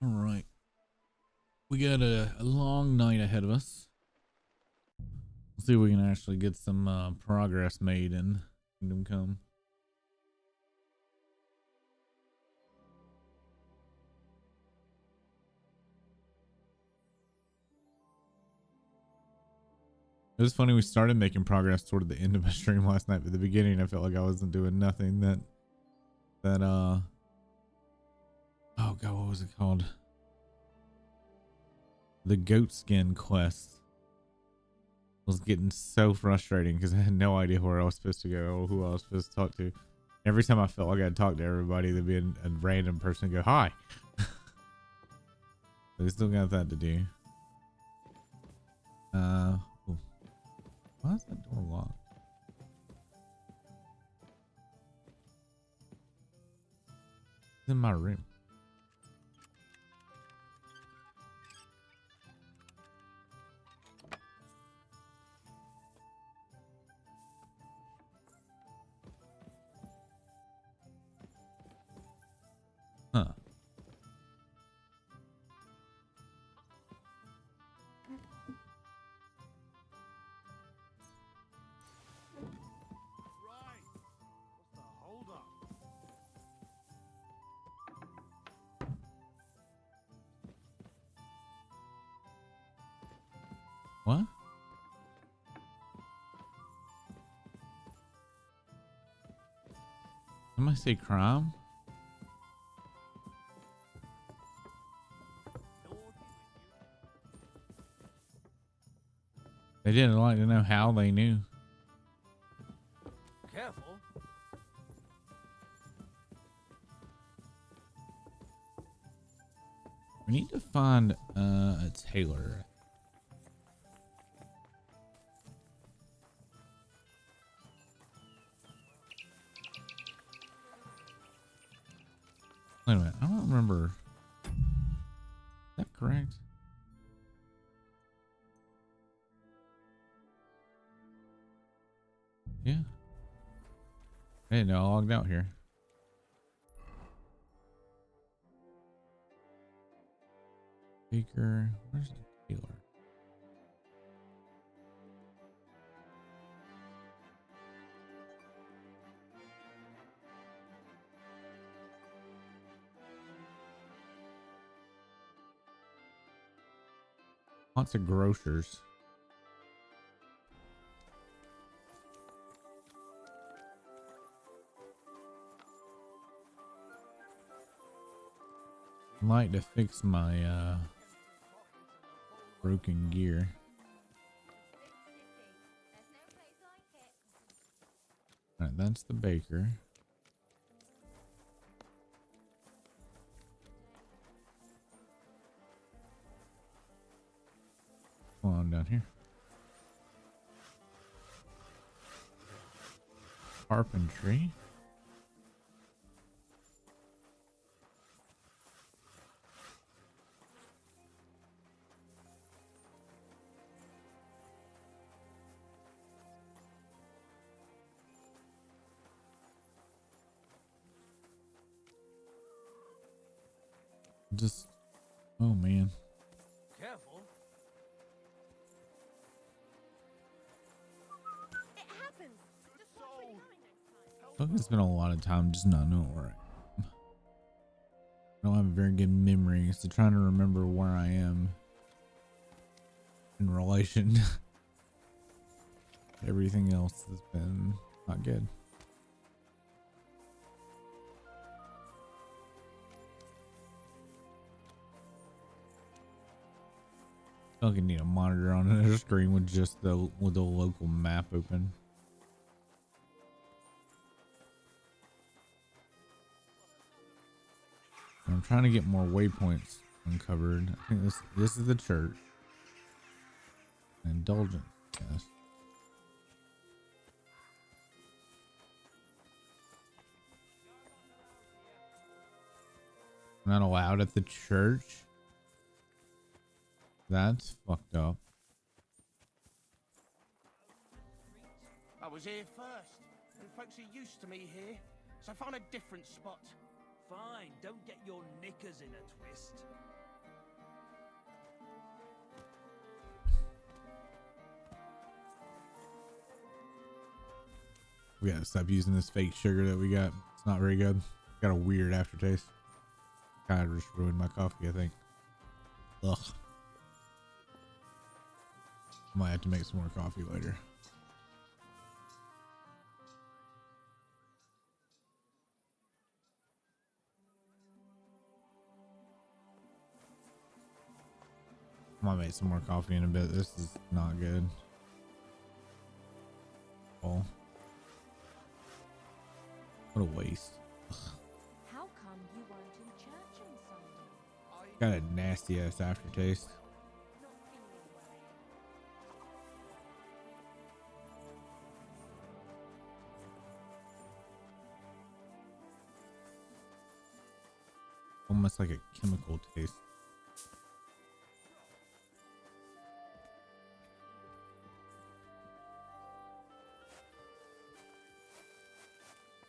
All right. We got a long night ahead of us. Let's see if we can actually get some progress made in Kingdom Come. It was funny. We started making progress toward the end of my stream last night, but at the beginning I felt like I wasn't doing nothing. Oh god, what was it called? The goat skin quest was getting so frustrating because I had no idea where I was supposed to go or who I was supposed to talk to. Every time I felt like I'd talk to everybody, there'd be a random person go, hi. But we still got that to do. Ooh. Why is that door locked? It's in my room. Huh. What? Somebody say crime? They didn't like to know how they knew. Careful. We need to find a tailor. Wait a minute, I don't remember. Is that correct? Yeah. Hey, no, I logged out here. Baker, where's the tailor? Lots of grocers. I'd like to fix my broken gear. Alright, that's the baker. Come on down here. Carpentry. Just, oh man. Careful. It happens. Just watch where you're going next time. I feel like I spent a lot of time just not knowing where I am. I don't have very good memories to trying to remember where I am in relation to everything else has been not good. I feel like I need a monitor on another screen with just the local map open. I'm trying to get more waypoints uncovered. I think this is the church. Indulgence, yes. Not allowed at the church. That's fucked up. I was here first, and folks are used to me here, so I found a different spot. fine. Don't get your knickers in a twist. We gotta stop using this fake sugar that we got. It's not very good. Got a weird aftertaste. Kind of just ruined my coffee, I think. Ugh. Might have to make some more coffee later. Might make some more coffee in a bit. This is not good. Oh. What a waste. How come you weren't in church on Sunday? Got a nasty ass aftertaste. Not feeling well. Almost like a chemical taste.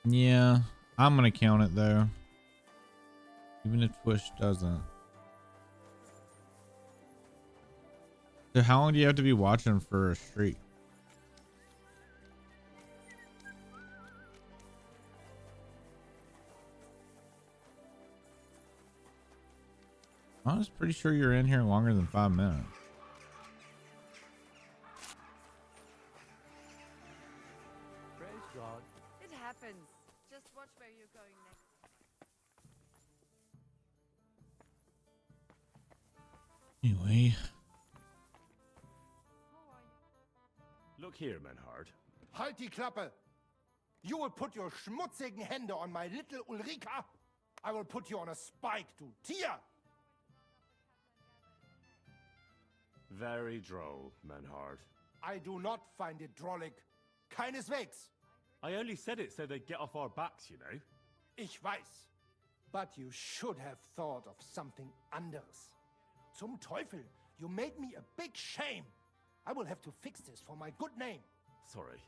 Yeah, I'm gonna count it though. Even if Twitch doesn't. So how long do you have to be watching for a streak? I was pretty sure you're in here longer than 5 minutes. Praise God. It happens. Just watch where you're going next. Anyway, How are you? Look here, Menhard. Halt die Klappe! You will put your schmutzigen Hände on my little Ulrika. I will put you on a spike, du Tier! Very droll, Menhard. I do not find it drollig. Keineswegs. I only said it so they'd get off our backs, you know. Ich weiß. But you should have thought of something anderes. Zum Teufel, you made me a big shame. I will have to fix this for my good name. Sorry.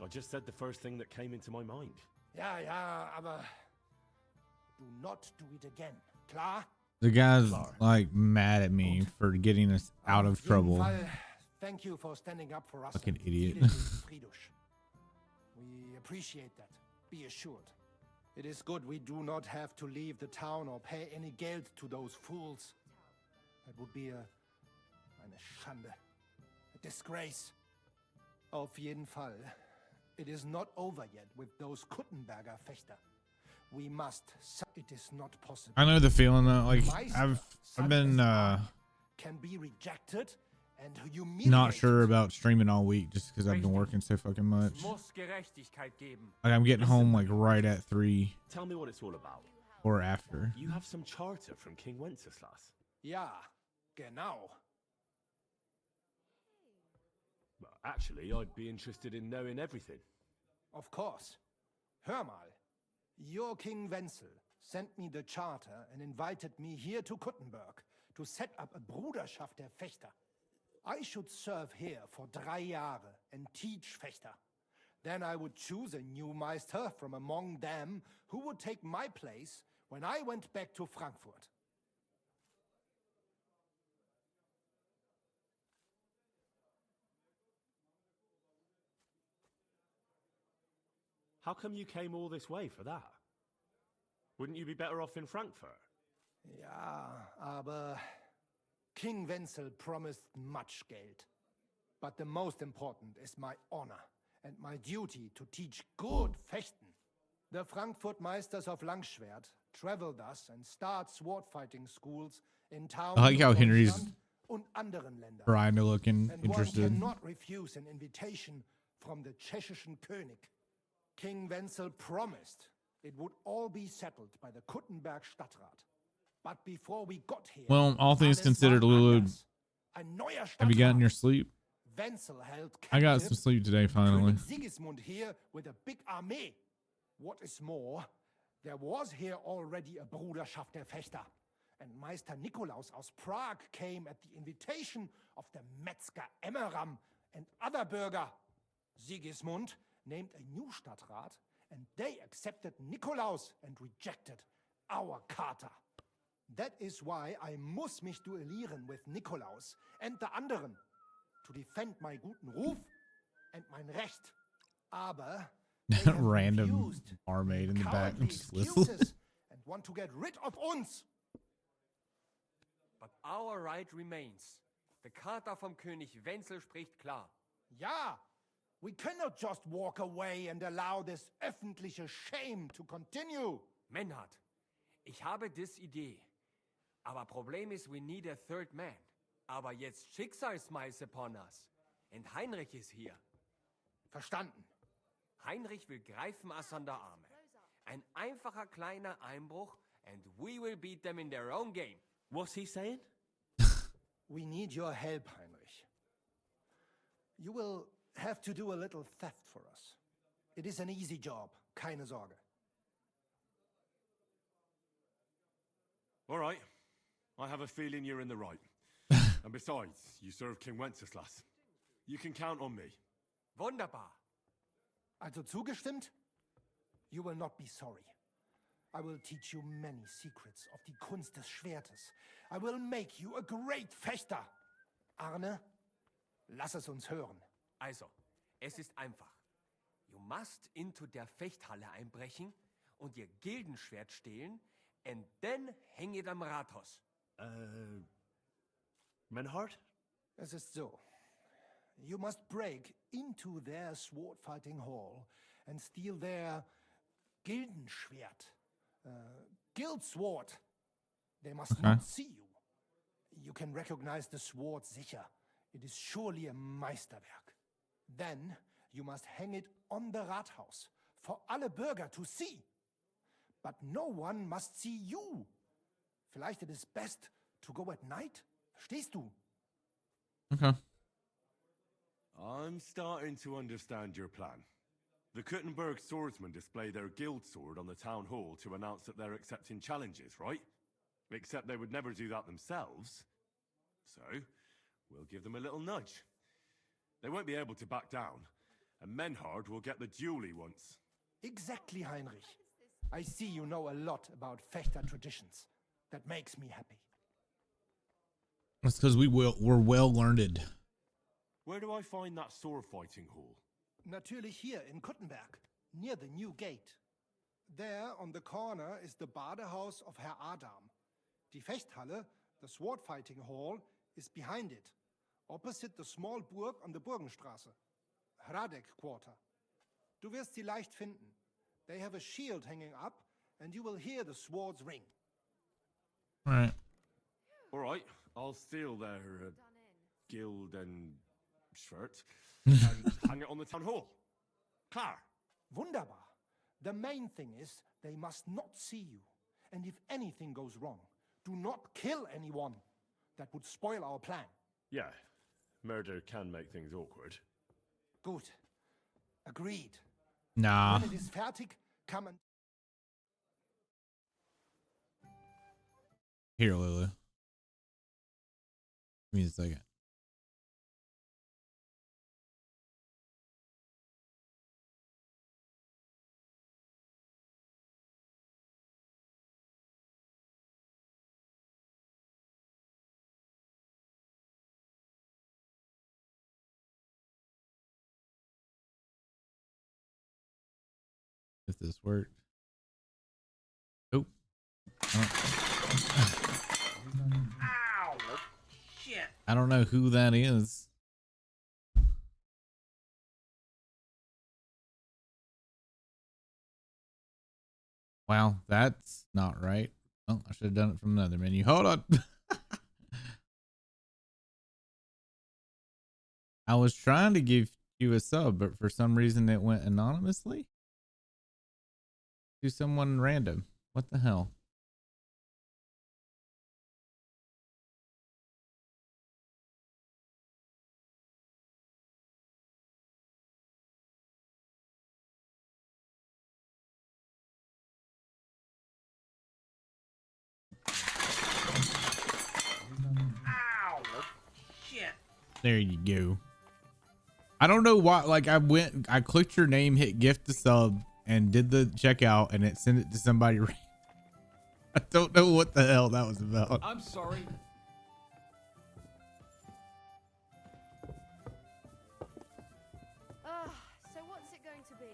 I just said the first thing that came into my mind. Ja, ja, aber do not do it again. Klar? the guy's like mad at me for getting us out of trouble. Thank you for standing up for us. Fucking and idiot. Friedrich. We appreciate that. Be assured. It is good we do not have to leave the town or pay any geld to those fools. That would be eine Schande. A disgrace. Auf jeden Fall. It is not over yet with those Kuttenberger Fechter. We must. It is not possible. I know the feeling though. Like I've been can be rejected and not sure about streaming all week just because I've been working so fucking much. Muss Gerechtigkeit geben. Like I'm getting home like right at 3 Tell me what it's all about. or after. You have some charter from King Wenceslas. Ja, genau. Well, actually, I'd be interested in knowing everything. Of course. Hör mal. Your King Wenzel sent me the charter and invited me here to Kuttenberg to set up a Bruderschaft der Fechter. I should serve here for 3 Jahre and teach Fechter. Then I would choose a new Meister from among them who would take my place when I went back to Frankfurt. How come you came all this way for that? Wouldn't you be better off in Frankfurt? Ja, aber King Wenzel promised much Geld. But the most important is my honor and my duty to teach good Fechten. The Frankfurt Meisters of Langschwert travel thus and start sword fighting schools in towns I like how in Henry's Deutschland und anderen Ländern. trying to looking And interested. one cannot refuse an invitation from the Tschechischen König. King Wenzel promised it would all be settled by the Kuttenberg Stadtrat. But before we got here, Well, all things alles considered, war Lulu, anders. Ein neuer have you gotten your Stadtrat. sleep? Wenzel held I got captive some sleep today finally. König Sigismund here with a big army. What is more, there was here already a Bruderschaft der Fechter. And Meister Nikolaus aus Prague came at the invitation of the Metzger Emmeram and other burger. Sigismund named a new Stadtrat and they accepted Nikolaus and rejected our Charta. That is why I muss mich duellieren with Nikolaus and the anderen to defend my guten Ruf and mein Recht. Aber they have Random refused, barmaid in the back. cowardly Just whistle. excuses and want to get rid of uns. But our right remains. The Charta vom König Wenzel spricht klar. Ja, we cannot just walk away and allow this öffentliche shame to continue. Menhard, ich habe dis Idee. Aber Problem ist, we need a third man. Aber jetzt Schicksalsschmeiß upon us. And Heinrich ist hier. Verstanden. Heinrich will greifen us an der Arme. Ein einfacher kleiner Einbruch and we will beat them in their own game. What's he saying? We need your help, Heinrich. You will have to do a little theft for us. It is an easy job, keine Sorge. All right. I have a feeling you're in the right. And besides, you serve King Wenceslas. You can count on me. Wunderbar. Also zugestimmt? You will not be sorry. I will teach you many secrets of die Kunst des Schwertes. I will make you a great Fechter. Arne, lass es uns hören. Also, es ist einfach. You must into der Fechthalle einbrechen und ihr Gildenschwert stehlen and then hang it am Rathaus. Menhard? Es ist so. You must break into their sword fighting hall and steal their Gildenschwert. Guild sword. They must not see you. You can recognize the sword sicher. It is surely a Meisterwerk. Then you must hang it on the Rathaus for alle Bürger to see. But no one must see you. Vielleicht it is best to go at night. Verstehst du? Okay. I'm starting to understand your plan. The Kuttenberg swordsmen display their guild sword on the town hall to announce that they're accepting challenges, right? Except they would never do that themselves. So, we'll give them a little nudge. They won't be able to back down, and Menhard will get the duel he wants. Exactly, Heinrich. I see you know a lot about Fechter traditions. That makes me happy. That's because we're well learned. Where do I find that sword fighting hall? Natürlich hier in Kuttenberg, near the new gate. There on the corner is the Badehaus of Herr Adam. Die Fechthalle, the sword fighting hall, is behind it, opposite the small Burg on the Burgenstraße. Hradek Quarter. Du wirst sie leicht finden. They have a shield hanging up, and you will hear the swords ring. All All right, I'll steal their guild and shirt and hang it on the town hall. Klar. Wunderbar. The main thing is they must not see you. And if anything goes wrong, do not kill anyone. That would spoil our plan. Yeah, murder can make things awkward. Gut. Agreed. Nah. When it is fertig, come and... Here, Lulu. Give me a second. If this worked. Oh. Ow! Shit! I don't know who that is. Wow, that's not right. Oh, I should have done it from another menu. Hold on. I was trying to give you a sub, but for some reason it went anonymously to someone random. What the hell? Ow! Shit! There you go. I don't know why. Like I clicked your name, hit gift to sub, and did the checkout, and it sent it to somebody. I don't know what the hell that was about. I'm sorry. So what's it going to be?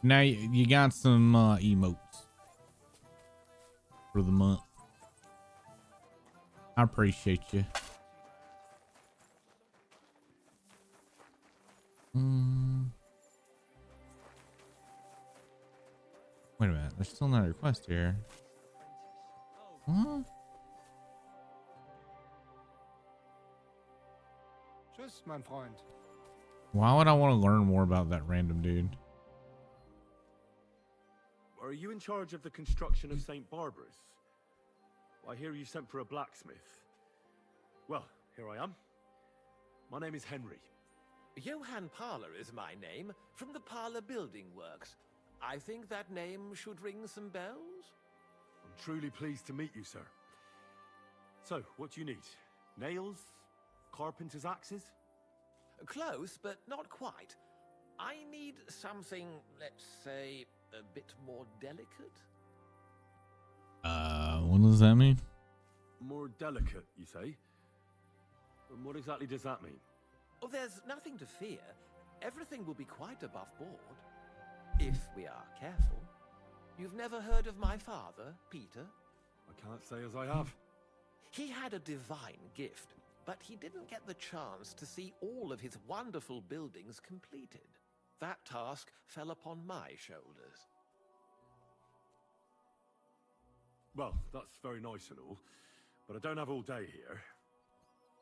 Now you got some emotes for the month. I appreciate you. Wait a minute, there's still another request here. Huh? Tschüss, mein Freund. Why would I want to learn more about that random dude? Are you in charge of the construction of St. Barbara's? I hear you sent for a blacksmith. Well, here I am. My name is Henry. Johann Parler is my name, from the Parler Building Works. I think that name should ring some bells? I'm truly pleased to meet you, sir. So, what do you need? Nails? Carpenter's axes? Close, but not quite. I need something, let's say, a bit more delicate. What does that mean? More delicate, you say? And what exactly does that mean? Oh, there's nothing to fear. Everything will be quite above board. If we are careful. You've never heard of my father, Peter? I can't say as I have. He had a divine gift, but he didn't get the chance to see all of his wonderful buildings completed. That task fell upon my shoulders. Well, that's very nice and all, but I don't have all day here.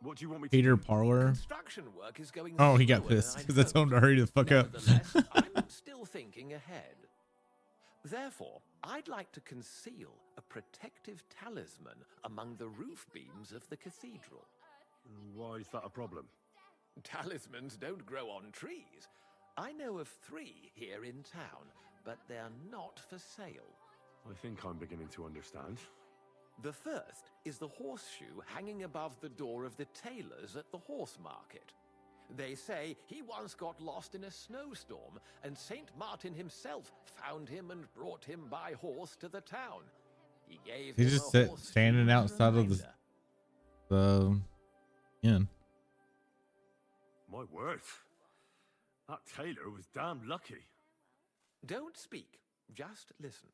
What do you want me to Peter do? Parler. Construction work is going Oh, he got slower than pissed I'd because I told him to hoped. hurry the fuck up. Nevertheless, I'm still thinking ahead. Therefore, I'd like to conceal a protective talisman among the roof beams of the cathedral. Why is that a problem? Talismans don't grow on trees. I know of 3 here in town, but they're not for sale. I think I'm beginning to understand. The first is the horseshoe hanging above the door of the tailors at the horse market. They say he once got lost in a snowstorm, and Saint Martin himself found him and brought him by horse to the town. He gave He's him just a horseshoe standing as a outside of reminder. the inn. My word. That tailor was damn lucky. Don't speak, just listen.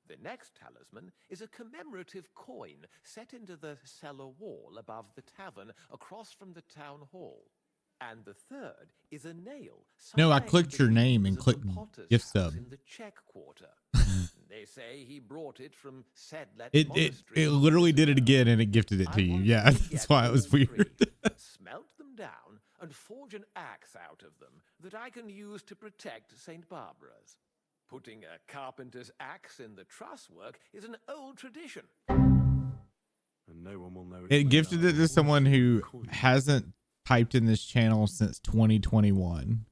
The next talisman is a commemorative coin set into the cellar wall above the tavern across from the town hall. And the third is a nail. No, I signed clicked the your name keys and of clicked the potter's gift house sub. in the Czech Quarter. They say he brought it from Sedlet It Monastery. literally did it again and it gifted it I to you. want Yeah, to that's get why it was all 3, weird. smelt them down, and forge an axe out of them that I can use to protect St. Barbara's. Putting a carpenter's axe in the truss work is an old tradition. And no one will know. It gifted it to someone who hasn't typed in this channel since 2021.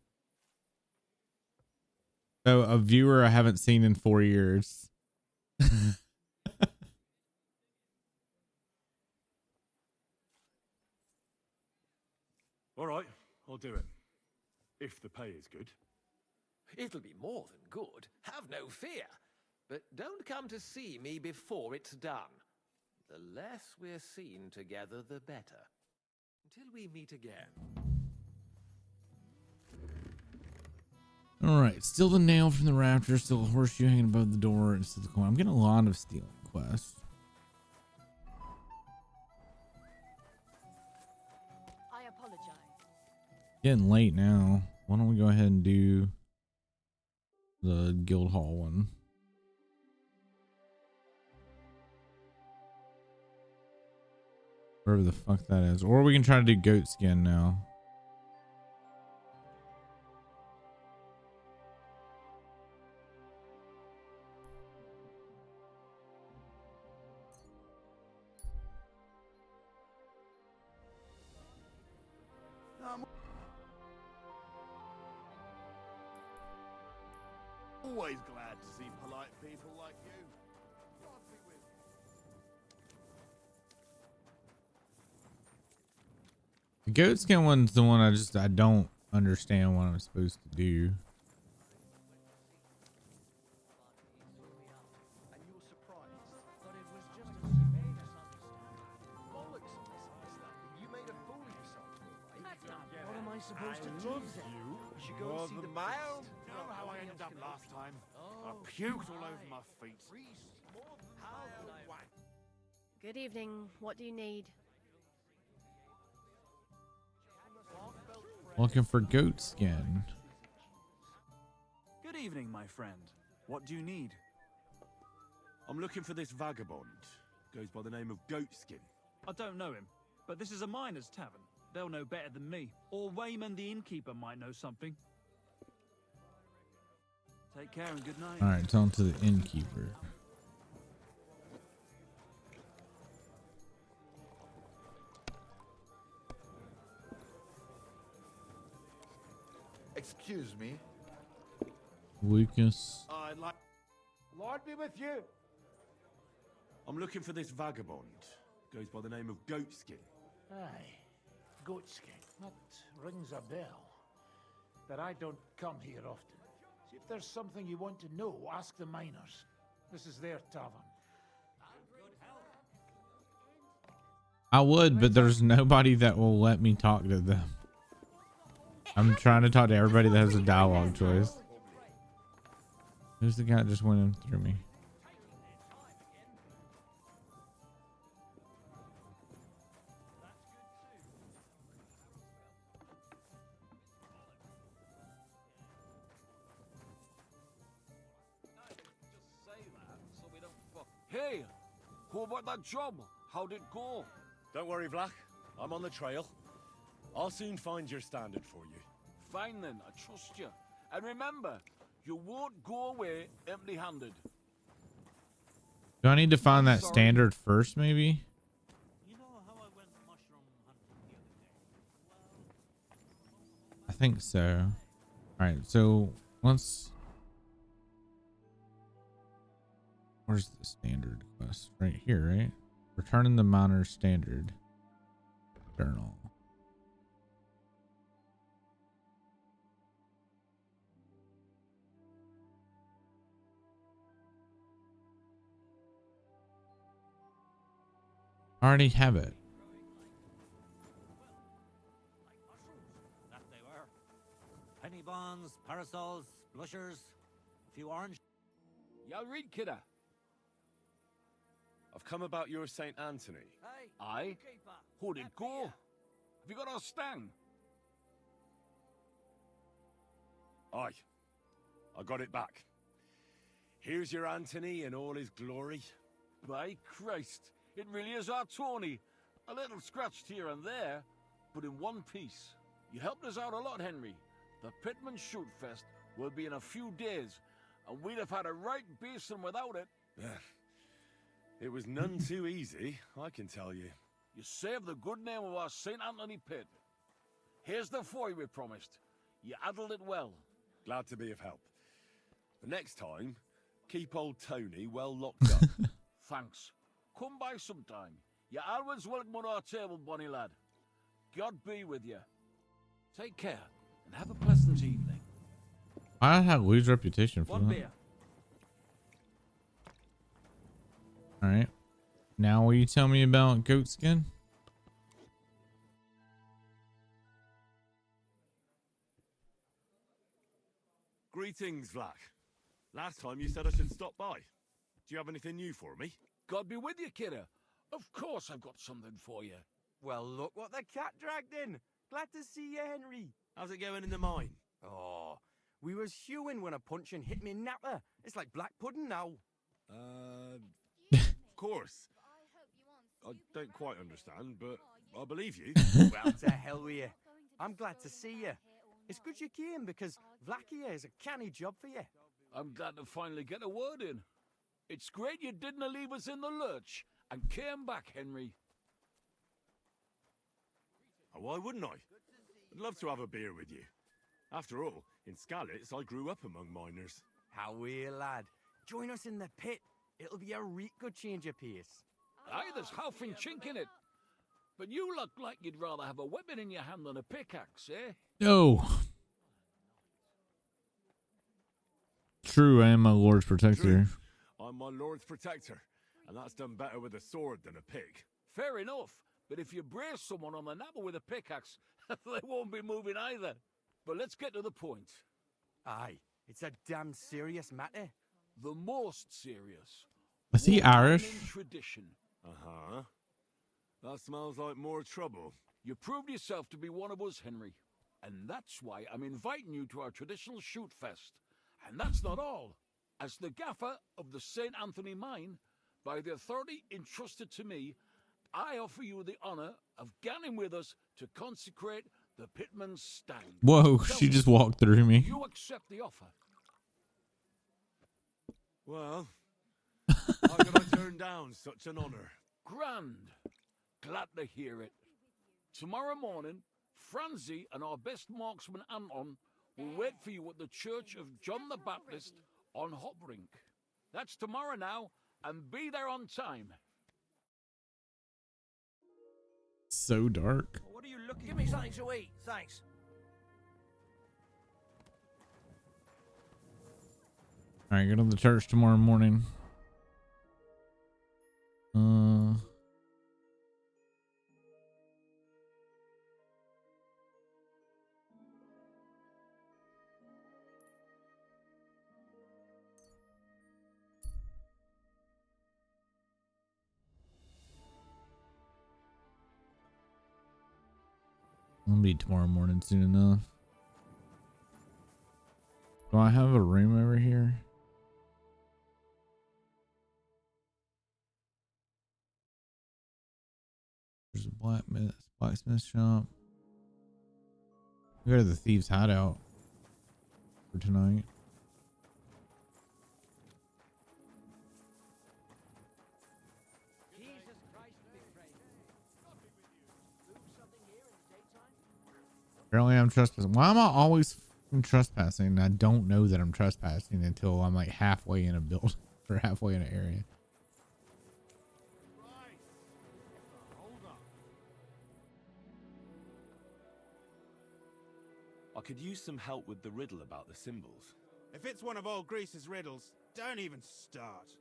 So a viewer I haven't seen in 4 years. All right, I'll do it. If the pay is good. It'll be more than good, have no fear. But don't come to see me before it's done. The less we're seen together, the better. Until we meet again. All right, still the nail from the raptor, still a horseshoe hanging above the door, and still the coin. I'm getting a lot of stealing quests. I apologize. Getting late now. Why don't we go ahead and do the guild hall one? Wherever the fuck that is. Or we can try to do goat skin now. Always glad to see polite people like you. God be with you. The goatskin one's the one I don't understand what I'm supposed to do. And you were surprised. But it was just a misunderstanding. Bollocks, you made a fool of yourself, all right? What am I supposed to do then? You should go and see the priest. You know how I ended up last time? I puked all over my feet. Good evening. What do you need? Looking for goat skin. Good evening, my friend. What do you need? I'm looking for this vagabond. Goes by the name of Goatskin. I don't know him, but this is a miner's tavern. They'll know better than me. Or Wayman the innkeeper might know something. Take care and good night. All right, it's on to the innkeeper. Excuse me. Lucas. I'd like... Lord be with you. I'm looking for this vagabond. Goes by the name of Goatskin. Aye, Goatskin. That rings a bell. But I don't come here often. See, if there's something you want to know, ask the miners. This is their tavern. I would, but there's nobody that will let me talk to them. I'm trying to talk to everybody that has a dialogue choice. Who's the guy that just went in through me? Hey, who about that job? How'd it go? Don't worry, Vlach. I'm on the trail. I'll soon find your standard for you. Fine then, I trust you. And remember, you won't go away empty-handed. Do I need to find that standard first, maybe? You know how I went mushroom hunting the other day? I think so. All right, so once... Where's the standard quest? Right here, right? Returning the miner standard journal. I already have it. That they were. Penny bonds, parasols, blushers, a few orange. Yeah, read, kidder. I've come about your St. Anthony. Hey, Aye. How'd it go? Have you got our stang? Aye. I got it back. Here's your Anthony in all his glory. By Christ, it really is our Tony. A little scratched here and there, but in one piece. You helped us out a lot, Henry. The Pitman Shoot Fest will be in a few days, and we'd have had a right basin without it. It was none too easy, I can tell you. You saved the good name of our St. Anthony pit. Here's the foy we promised. You handled it well. Glad to be of help. The next time, keep old Tony well locked up. Thanks. Come by sometime. You're always welcome on our table, bonny lad. God be with you. Take care, and have a pleasant evening. I have Lou's reputation for One that. beer. All right. Now will you tell me about goat skin? Greetings, Vlach. Last time you said I should stop by. Do you have anything new for me? God be with you, kidder. Of course I've got something for you. Well, look what the cat dragged in. Glad to see you, Henry. How's it going in the mine? Oh, we was hewing when a puncheon hit me napper. It's like black pudding now. Of course. I don't quite understand, but I believe you. Well, to hell with you. I'm glad to see you. It's good you came because Vlach here is a canny job for you. I'm glad to finally get a word in. It's great you didn't leave us in the lurch and came back, Henry. Oh, why wouldn't I? I'd love to have a beer with you. After all, in Skalitz, I grew up among miners. How we're lad. Join us in the pit. It'll be a reet good change of pace. Aye, there's half and chink in it. But you look like you'd rather have a weapon in your hand than a pickaxe, eh? No. True, I am my lord's protector. I'm my lord's protector, and that's done better with a sword than a pig. Fair enough, but if you brace someone on the napper with a pickaxe, they won't be moving either. But let's get to the point. Aye, it's a damn serious matter. The most serious. Is he One Irish? in tradition. Uh-huh. That smells like more trouble. You proved yourself to be one of us, Henry. And that's why I'm inviting you to our traditional shoot fest. And that's not all. As the gaffer of the St. Anthony mine, by the authority entrusted to me, I offer you the honor of ganning with us to consecrate the Pitman's Stand. Whoa, Tell she me, just walked through me. you accept the offer? Well, how could I turn down such an honor? Grand. Glad to hear it. Tomorrow morning, Franzi and our best marksman Anton will wait for you at the Church of John the Baptist on Hoprink. That's tomorrow now, and be there on time. So dark. What are you looking Give me something to eat, thanks. All right, go to the church tomorrow morning. I'll be tomorrow morning soon enough. Do I have a room over here? There's a blacksmith shop. We go to the thieves' hideout for tonight. Apparently I'm trespassing. Why am I always trespassing? I don't know that I'm trespassing until I'm like halfway in a build or halfway in an area. I could use some help with the riddle about the symbols. If it's one of old Grease's riddles, don't even start.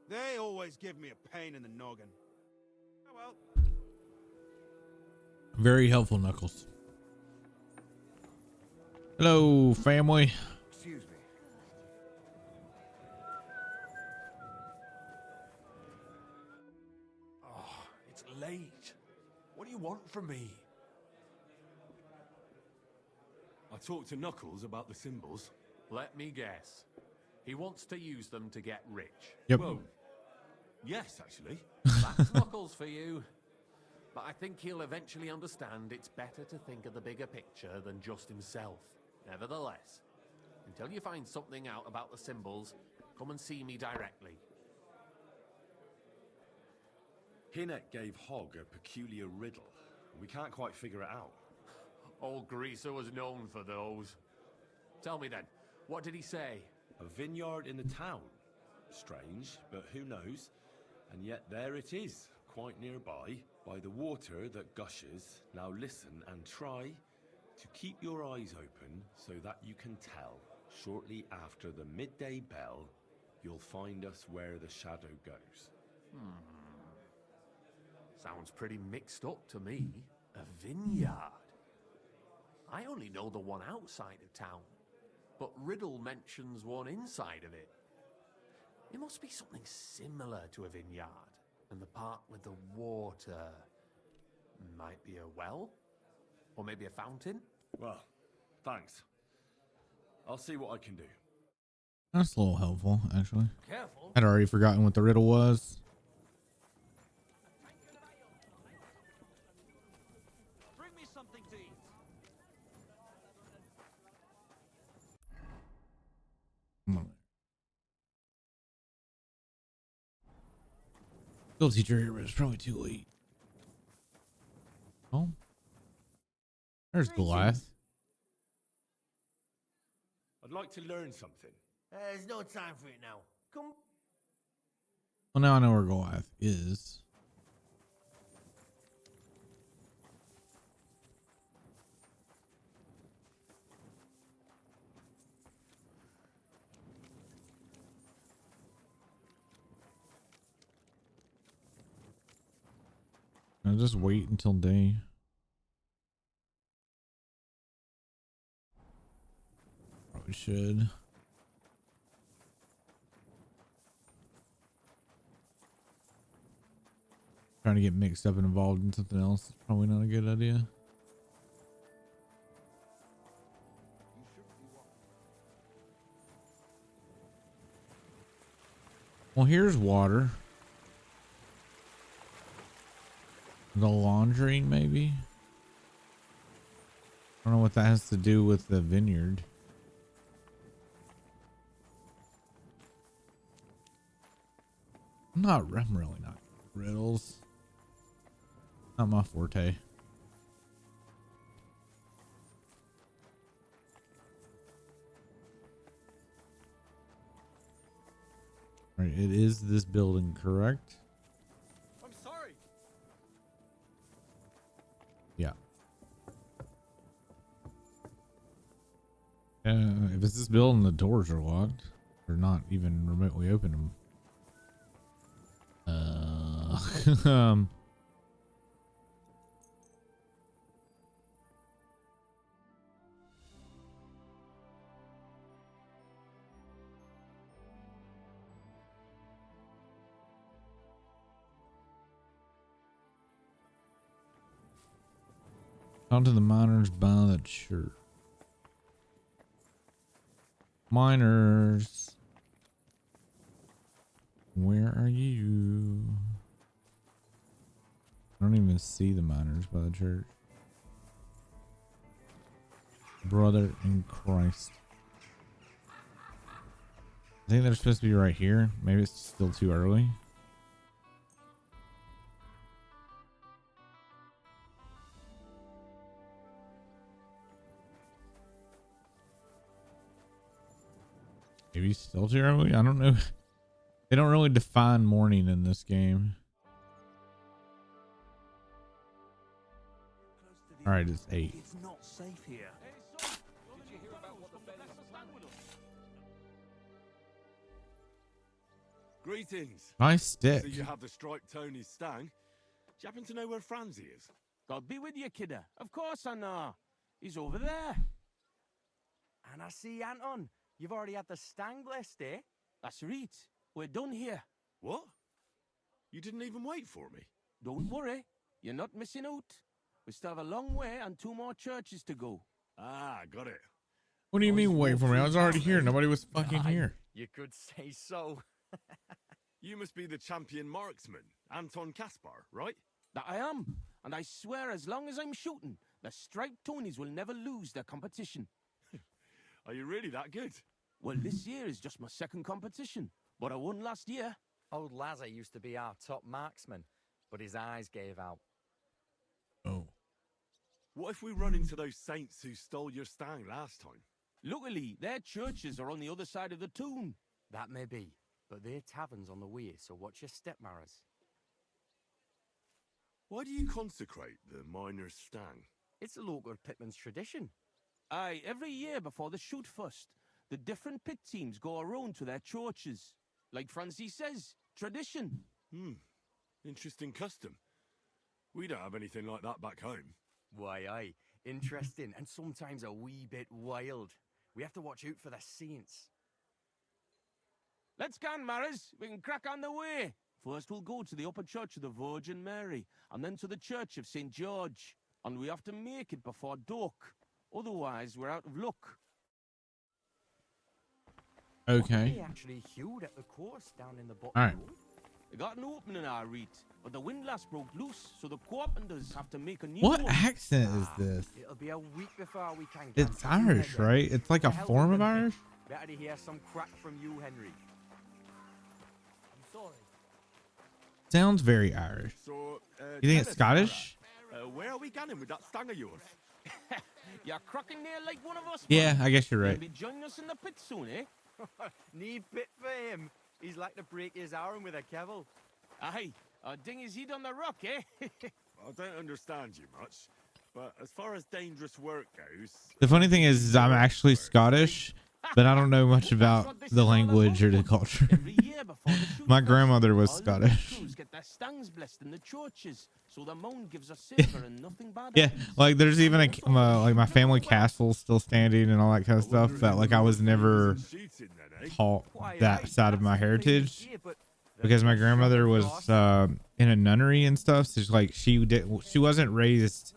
They always give me a pain in the noggin. Oh well. Very helpful, Knuckles. Hello, family. Excuse me. Oh, it's late. What do you want from me? I talked to Knuckles about the symbols. Let me guess. He wants to use them to get rich. Yep. Well, yes, actually. That's Knuckles for you. But I think he'll eventually understand it's better to think of the bigger picture than just himself. Nevertheless, until you find something out about the symbols, come and see me directly. Hinnet gave Hogg a peculiar riddle. We can't quite figure it out. Old Greaser was known for those. Tell me then, what did he say? A vineyard in the town. Strange, but who knows? And yet there it is, quite nearby, by the water that gushes. Now listen and try to keep your eyes open so that you can tell. Shortly after the midday bell, you'll find us where the shadow goes. Sounds pretty mixed up to me. A vineyard. I only know the one outside of town, but Riddle mentions one inside of it. It must be something similar to a vineyard, and the part with the water might be a well, or maybe a fountain. Well, thanks. I'll see what I can do. That's a little helpful, actually. Careful. I'd already forgotten what the riddle was. Bring me something to eat. Still teacher here, but it's probably too late. Oh. There's Goliath. I'd like to learn something. There's no time for it now. Come. Well, now I know where Goliath is. I'll just wait until day. Probably should. Trying to get mixed up and involved in something else is probably not a good idea. Well, here's water. The laundry, maybe? I don't know what that has to do with the vineyard. I'm really not riddles. Not my forte. All right, it is this building, correct? I'm sorry. Yeah. If it's this building, the doors are locked. Or not even remotely open them. Down to the miners by the church. Miners. Where are you? I don't even see the miners by the church. Brother in Christ. I think they're supposed to be right here. Maybe it's still too early. Maybe still too early. I don't know. They don't really define morning in this game. All right, it's 8. It's not safe here. Greetings. Nice stick. So you have the striped Tony Stang. Do you happen to know where Franzi is? God be with you, kidder. Of course I know. He's over there. And I see, Anton, you've already had the Stang blessed, eh? That's right. We're done here. What? You didn't even wait for me? Don't worry. You're not missing out. We still have a long way and 2 more churches to go. Ah, got it. What do you mean wait for me? I was already here. Nobody was fucking here. You could say so. You must be the champion marksman, Anton Kaspar, right? That I am. And I swear as long as I'm shooting, the striped Tonys will never lose their competition. Are you really that good? Well, this year is just my 2nd competition, but I won last year. Old Lazar used to be our top marksman, but his eyes gave out. Oh. What if we run into those saints who stole your Stang last time? Luckily, their churches are on the other side of the town. That may be, but their tavern's on the way, so watch your step, Maras. Why do you consecrate the miner's Stang? It's a local pitman's tradition. Aye, every year before the shoot first, the different pit teams go around to their churches. Like Francis says, tradition. Interesting custom. We don't have anything like that back home. Why, aye. Interesting and sometimes a wee bit wild. We have to watch out for the saints. Let's go, Maras. We can crack on the way. First we'll go to the upper church of the Virgin Mary, and then to the church of St. George. And we have to make it before dark. Otherwise, we're out of luck. Okay. They actually hewed at the course down in the bottom. All right. road. We got an opening our reed, but the windlass broke loose, so the carpenters have to make a new What one. accent is this? It'll be a week before we can. It's get to you, Irish, Henry. right? It's like a To hell form with of them. Irish? Better to hear some crack from you, Henry. I'm sorry. Sounds very Irish. So, You think tell it's us, Scottish? fella, where are we going with that Stang of yours? You're cracking there like one of us. Yeah, man. I guess you're right. You'll be joining us in the pit soon, eh? Need pit for him. He's like to break his arm with a kevil. Aye, a ding his head on the rock, eh? I don't understand you much, but as far as dangerous work goes... The funny thing is I'm actually Scottish, but I don't know much about the language or the culture. My grandmother was Scottish. Get their stangs blessed in the churches, so the mound gives us silver and nothing bad. Yeah, like there's even a like my family castle still standing and all that kind of stuff. That like I was never taught that side of my heritage because my grandmother was in a nunnery and stuff. So like she wasn't raised.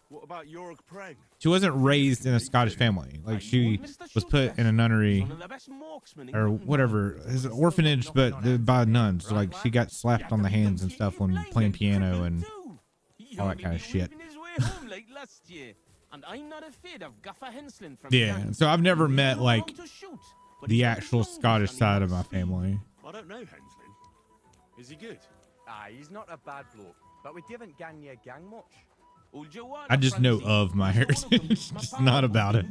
What about York Preng? She wasn't raised in a Scottish family. Like she was put in a nunnery or whatever, it's an orphanage, but by nuns. So, like she got slapped on the hands and stuff when playing piano and all that kind of shit. Yeah, so I've never met like the actual Scottish side of my family. I don't know Henslin. Is he good? He's not a bad bloke, but we didn't gang your gang much. I just know of my heritage, just not about it.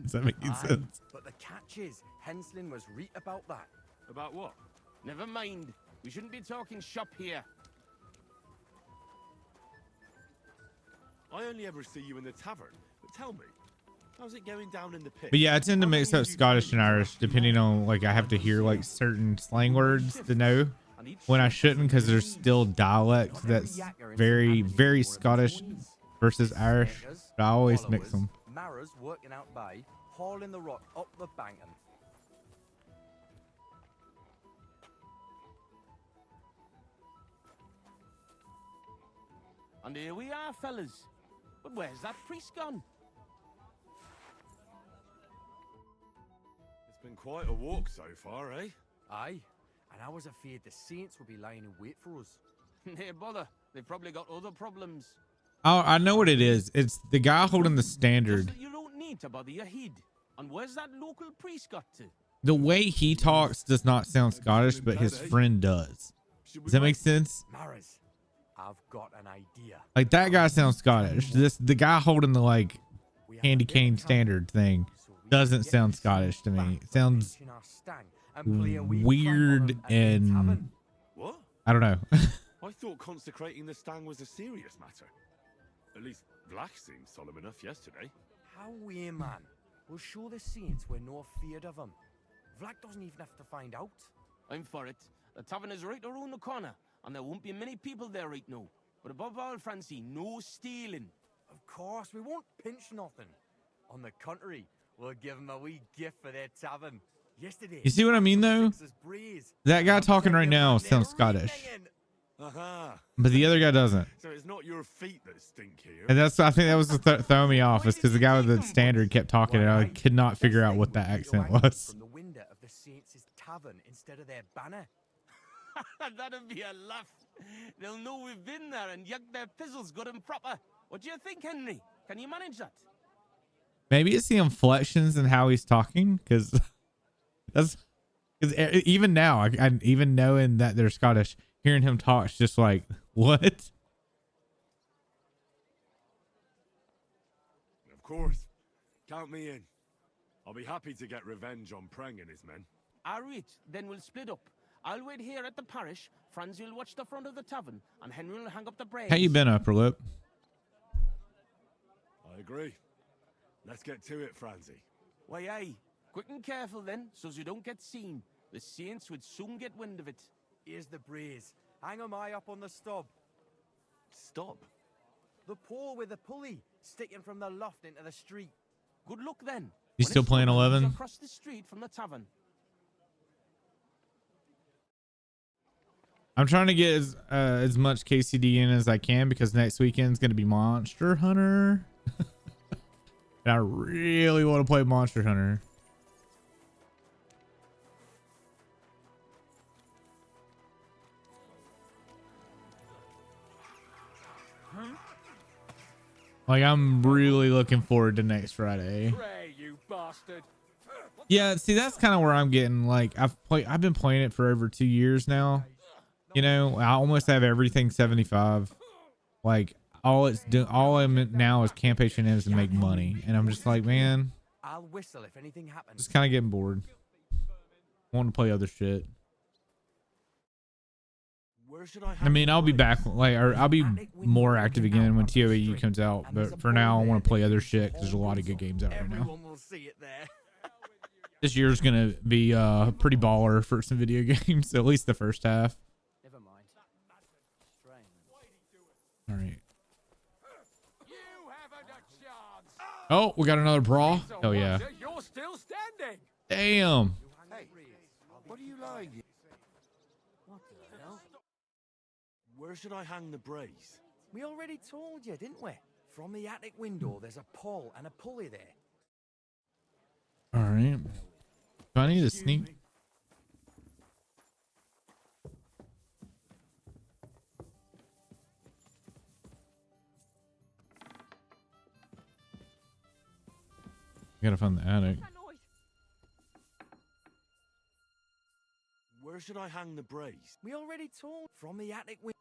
Does that make sense? But the catch is, Henslin was right about that. About what? Never mind. We shouldn't be talking shop here. I only ever see you in the tavern. But tell me, how's it going down in the pit? But yeah, I tend to mix up Scottish and Irish depending on like I have to hear like certain slang words to know when I shouldn't, because there's still dialect that's very, very Scottish versus Irish. But I always mix them. Mara's working out by hauling the rock up the banking. And here we are, fellas. But where's that priest gone? It's been quite a walk so far, eh? Aye, and I was afraid the saints would be lying in wait for us. Hey, bother. They've probably got other problems. Oh, I know what it is. It's the guy holding the standard. You don't need to bother your head. And where's that local priest got to? The way he talks does not sound Scottish, but his friend does. Does that make sense? Maras, I've got an idea. Like that guy sounds Scottish. The guy holding the like candy cane standard thing doesn't sound Scottish to me. It sounds weird and what? I don't know. I thought consecrating the stang was a serious matter. At least Black seemed solemn enough yesterday. How we, man? We'll show the saints we're no feared of them. Vlad doesn't even have to find out. I'm for it. The tavern is right around the corner, and there won't be many people there right now. But above all, Francie, no stealing. Of course, we won't pinch nothing. On the contrary, we'll give them a wee gift for their tavern. Yesterday, You see what I mean though? That guy talking right now sounds Scottish. But the other guy doesn't. So it's not your feet that stink here. And I think that was throwing me off, is because the guy with the standard kept talking and I could not figure out what that accent was. From the window of the saints' tavern instead of their banner. That'd be a laugh. They'll know we've been there and yuck their pizzles good and proper. What do you think, Henry? Can you manage that? Maybe it's the inflections and how he's talking, because even now, I even knowing that they're Scottish, hearing him talk is just like, what? Of course. Count me in. I'll be happy to get revenge on Preng and his men. All right, then we'll split up. I'll wait here at the parish. Franz will watch the front of the tavern, and Henry will hang up the brains. How you been, upper lip? I agree. Let's get to it, Francie. Why, aye. Quick and careful then, so you don't get seen. The saints would soon get wind of it. Here's the brace. Hang 'em high up on the stub. Stop? The pole with the pulley sticking from the loft into the street. Good luck then. You still playing 11? Across the street from the tavern. I'm trying to get as much KCD in as I can, because next weekend's going to be Monster Hunter. And I really want to play Monster Hunter. Like, I'm really looking forward to next Friday. Pray, you bastard. Yeah, see, that's kind of where I'm getting. Like, I've been playing it for over 2 years now. You know, I almost have everything 75. Like, all I'm now is camp H&Ms and make money, and I'm just like, man, I'll whistle if anything happens. just kind of getting bored. Want to play other shit. I mean, I'll be back, like, or I'll be more active again when TOAU comes out. But for now, I want to play other shit because there's a lot of good games out right now. Everyone will see it there. This year's gonna be pretty baller for some video games, at least the first half. Never mind. Strange. All right. Oh, we got another brawl. Hell yeah. You're still standing. Damn. Hey, what are you lying? What the hell? Where should I hang the brace? We already told you, didn't we? From the attic window, there's a pole and a pulley there. All right. Do I need to sneak? Gotta find the attic. Where should I hang the brace? We already told from the attic window.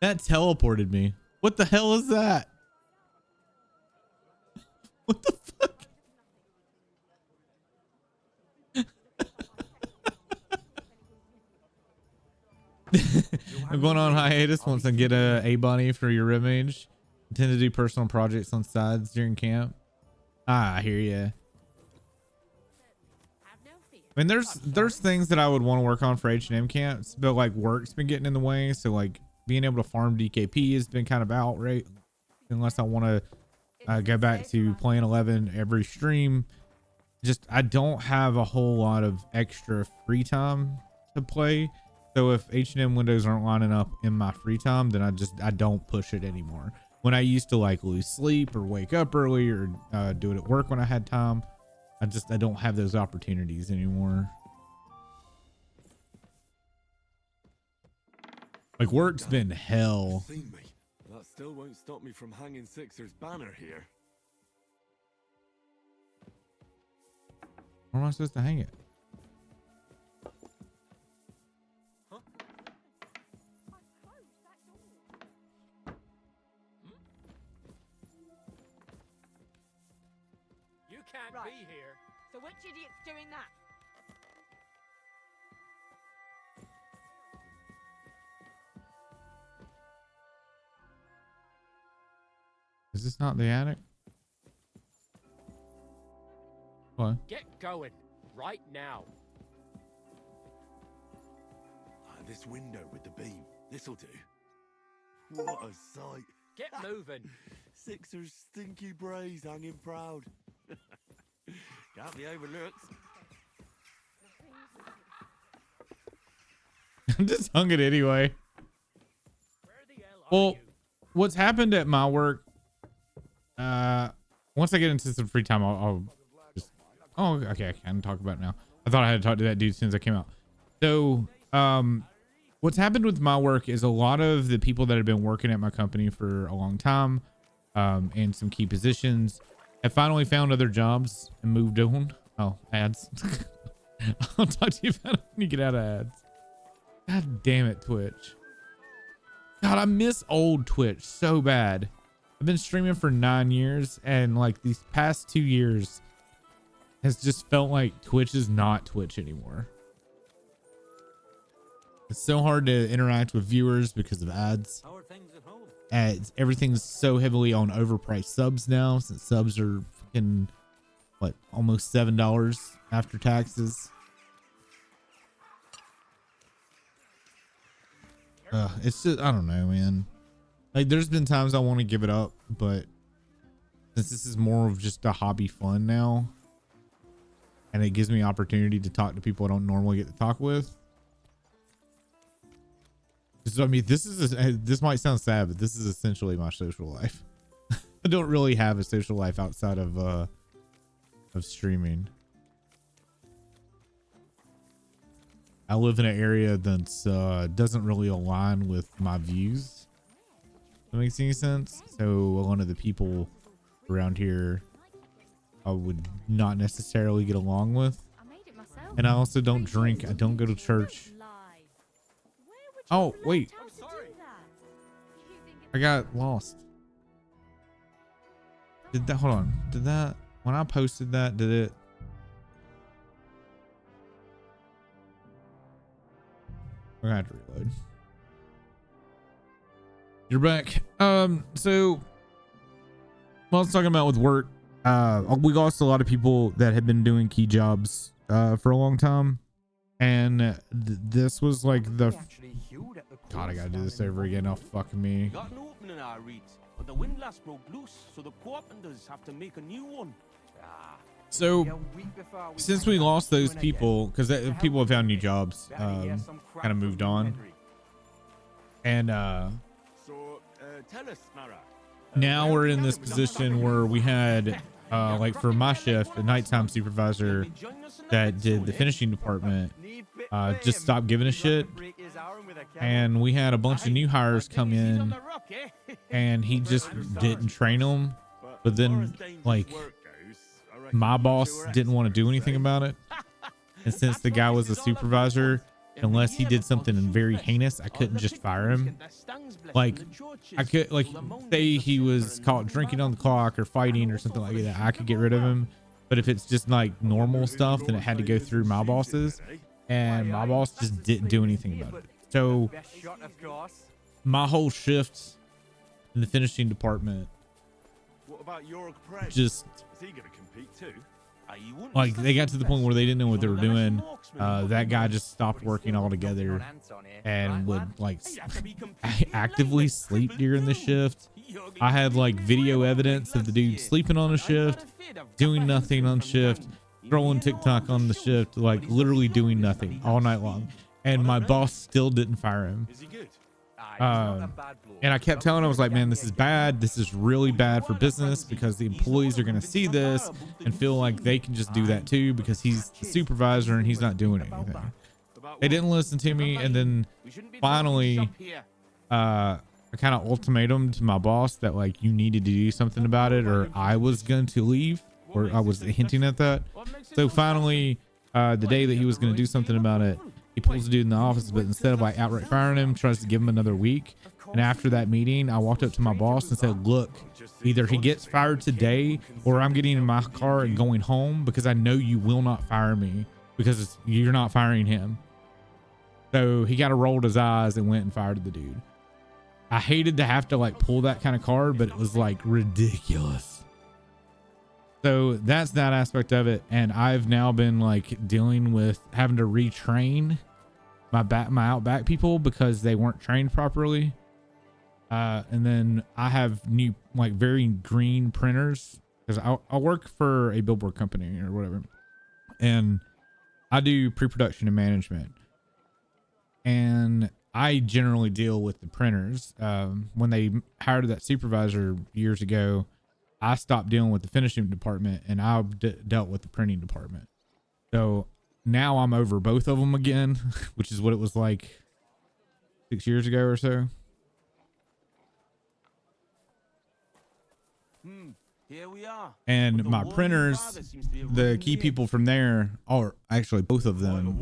That teleported me. What the hell is that? What the fuck? I'm going on hiatus once I get a bunny for your image. Intend to do personal projects on sides during camp. Ah, I hear ya. I mean, there's things that I would want to work on for H&M camps, but like work's been getting in the way. So like being able to farm DKP has been kind of out, right? Unless I want to go back to playing 11 every stream. Just I don't have a whole lot of extra free time to play. So if H&M windows aren't lining up in my free time, then I don't push it anymore. When I used to like lose sleep or wake up early or do it at work when I had time, I don't have those opportunities anymore. Like work's been hell. Seen me. That still won't stop me from hanging Sixer's banner here. Where am I supposed to hang it? You can't be here. So which idiot's doing that? Is this not the attic? What? Get going. Right now. This window with the beam. This'll do. What a sight. Get moving. Sixer's stinky brays hanging proud. Can't be overlooked. I just hung it anyway. Well, what's happened at my work, once I get into some free time, I'll just, oh, okay, I can talk about it now. I thought I had to talk to that dude as soon as I came out. So, what's happened with my work is a lot of the people that have been working at my company for a long time, and some key positions have finally found other jobs and moved on. Oh, ads. I'll talk to you about it when you get out of ads. God damn it, Twitch. God, I miss old Twitch so bad. I've been streaming for 9 years, and like these past 2 years has just felt like Twitch is not Twitch anymore. It's so hard to interact with viewers because of ads. How are things at home? Everything's so heavily on overpriced subs now, since subs are fucking, what, almost $7 after taxes. It's just, I don't know, man. Like, there's been times I want to give it up, but since this is more of just a hobby fun now, and it gives me opportunity to talk to people I don't normally get to talk with. So, I mean, this might sound sad, but this is essentially my social life. I don't really have a social life outside of streaming. I live in an area that's doesn't really align with my views. If that makes any sense. So a lot of the people around here I would not necessarily get along with. And I also don't drink. I don't go to church. Oh, wait. I got lost. Did that, hold on. Did that, when I posted that, did it? We're gonna have to reload. You're back. So while I was talking about with work, we lost a lot of people that had been doing key jobs for a long time, and this was like the God, I gotta do this over again. Oh, fuck me. Got an opening, I read, but the windlass broke loose, so the carpenters have to make a new one. So since we lost those people, because people have found new jobs, kind of moved on, and Tell us, Mara. now we're in this position where we had like for my shift, a nighttime supervisor that did the finishing department just stopped giving a shit, and we had a bunch of new hires come in, and he just didn't train them. But then like my boss didn't want to do anything about it, and since the guy was a supervisor, unless he did something very heinous, I couldn't just fire him. Like I could, like, say he was caught drinking on the clock or fighting or something like that, I could get rid of him. But if it's just like normal stuff, then it had to go through my bosses, and my boss just didn't do anything about it. So my whole shift in the finishing department just like they got to the point where they didn't know what they were doing. That guy just stopped working altogether and would like actively sleep during the shift. I had like video evidence of the dude sleeping on a shift, doing nothing on shift, throwing TikTok on the shift, like literally doing nothing all night long. And my boss still didn't fire him. And I kept telling him, I was like, man, this is bad. This is really bad for business, because the employees are going to see this and feel like they can just do that too, because he's the supervisor and he's not doing anything. They didn't listen to me. And then finally, I kind of ultimatum to my boss that like, you needed to do something about it, or I was going to leave, or I was hinting at that. So finally, the day that he was going to do something about it, he pulls the dude in the office, but instead of like outright firing him, tries to give him another week. And after that meeting, I walked up to my boss and said, look, either he gets fired today, or I'm getting in my car and going home, because I know you will not fire me, because you're not firing him. So he kind of rolled his eyes and went and fired the dude. I hated to have to like pull that kind of card, but it was like ridiculous. So that's that aspect of it. And I've now been like dealing with having to retrain my outback people because they weren't trained properly. And then I have new, like very green printers, because I work for a billboard company or whatever. And I do pre-production and management. And I generally deal with the printers. When they hired that supervisor years ago, I stopped dealing with the finishing department, and I dealt with the printing department. So now I'm over both of them again, which is what it was like 6 years ago or so. Here we are. And my printers, the key people from there, or actually both of them,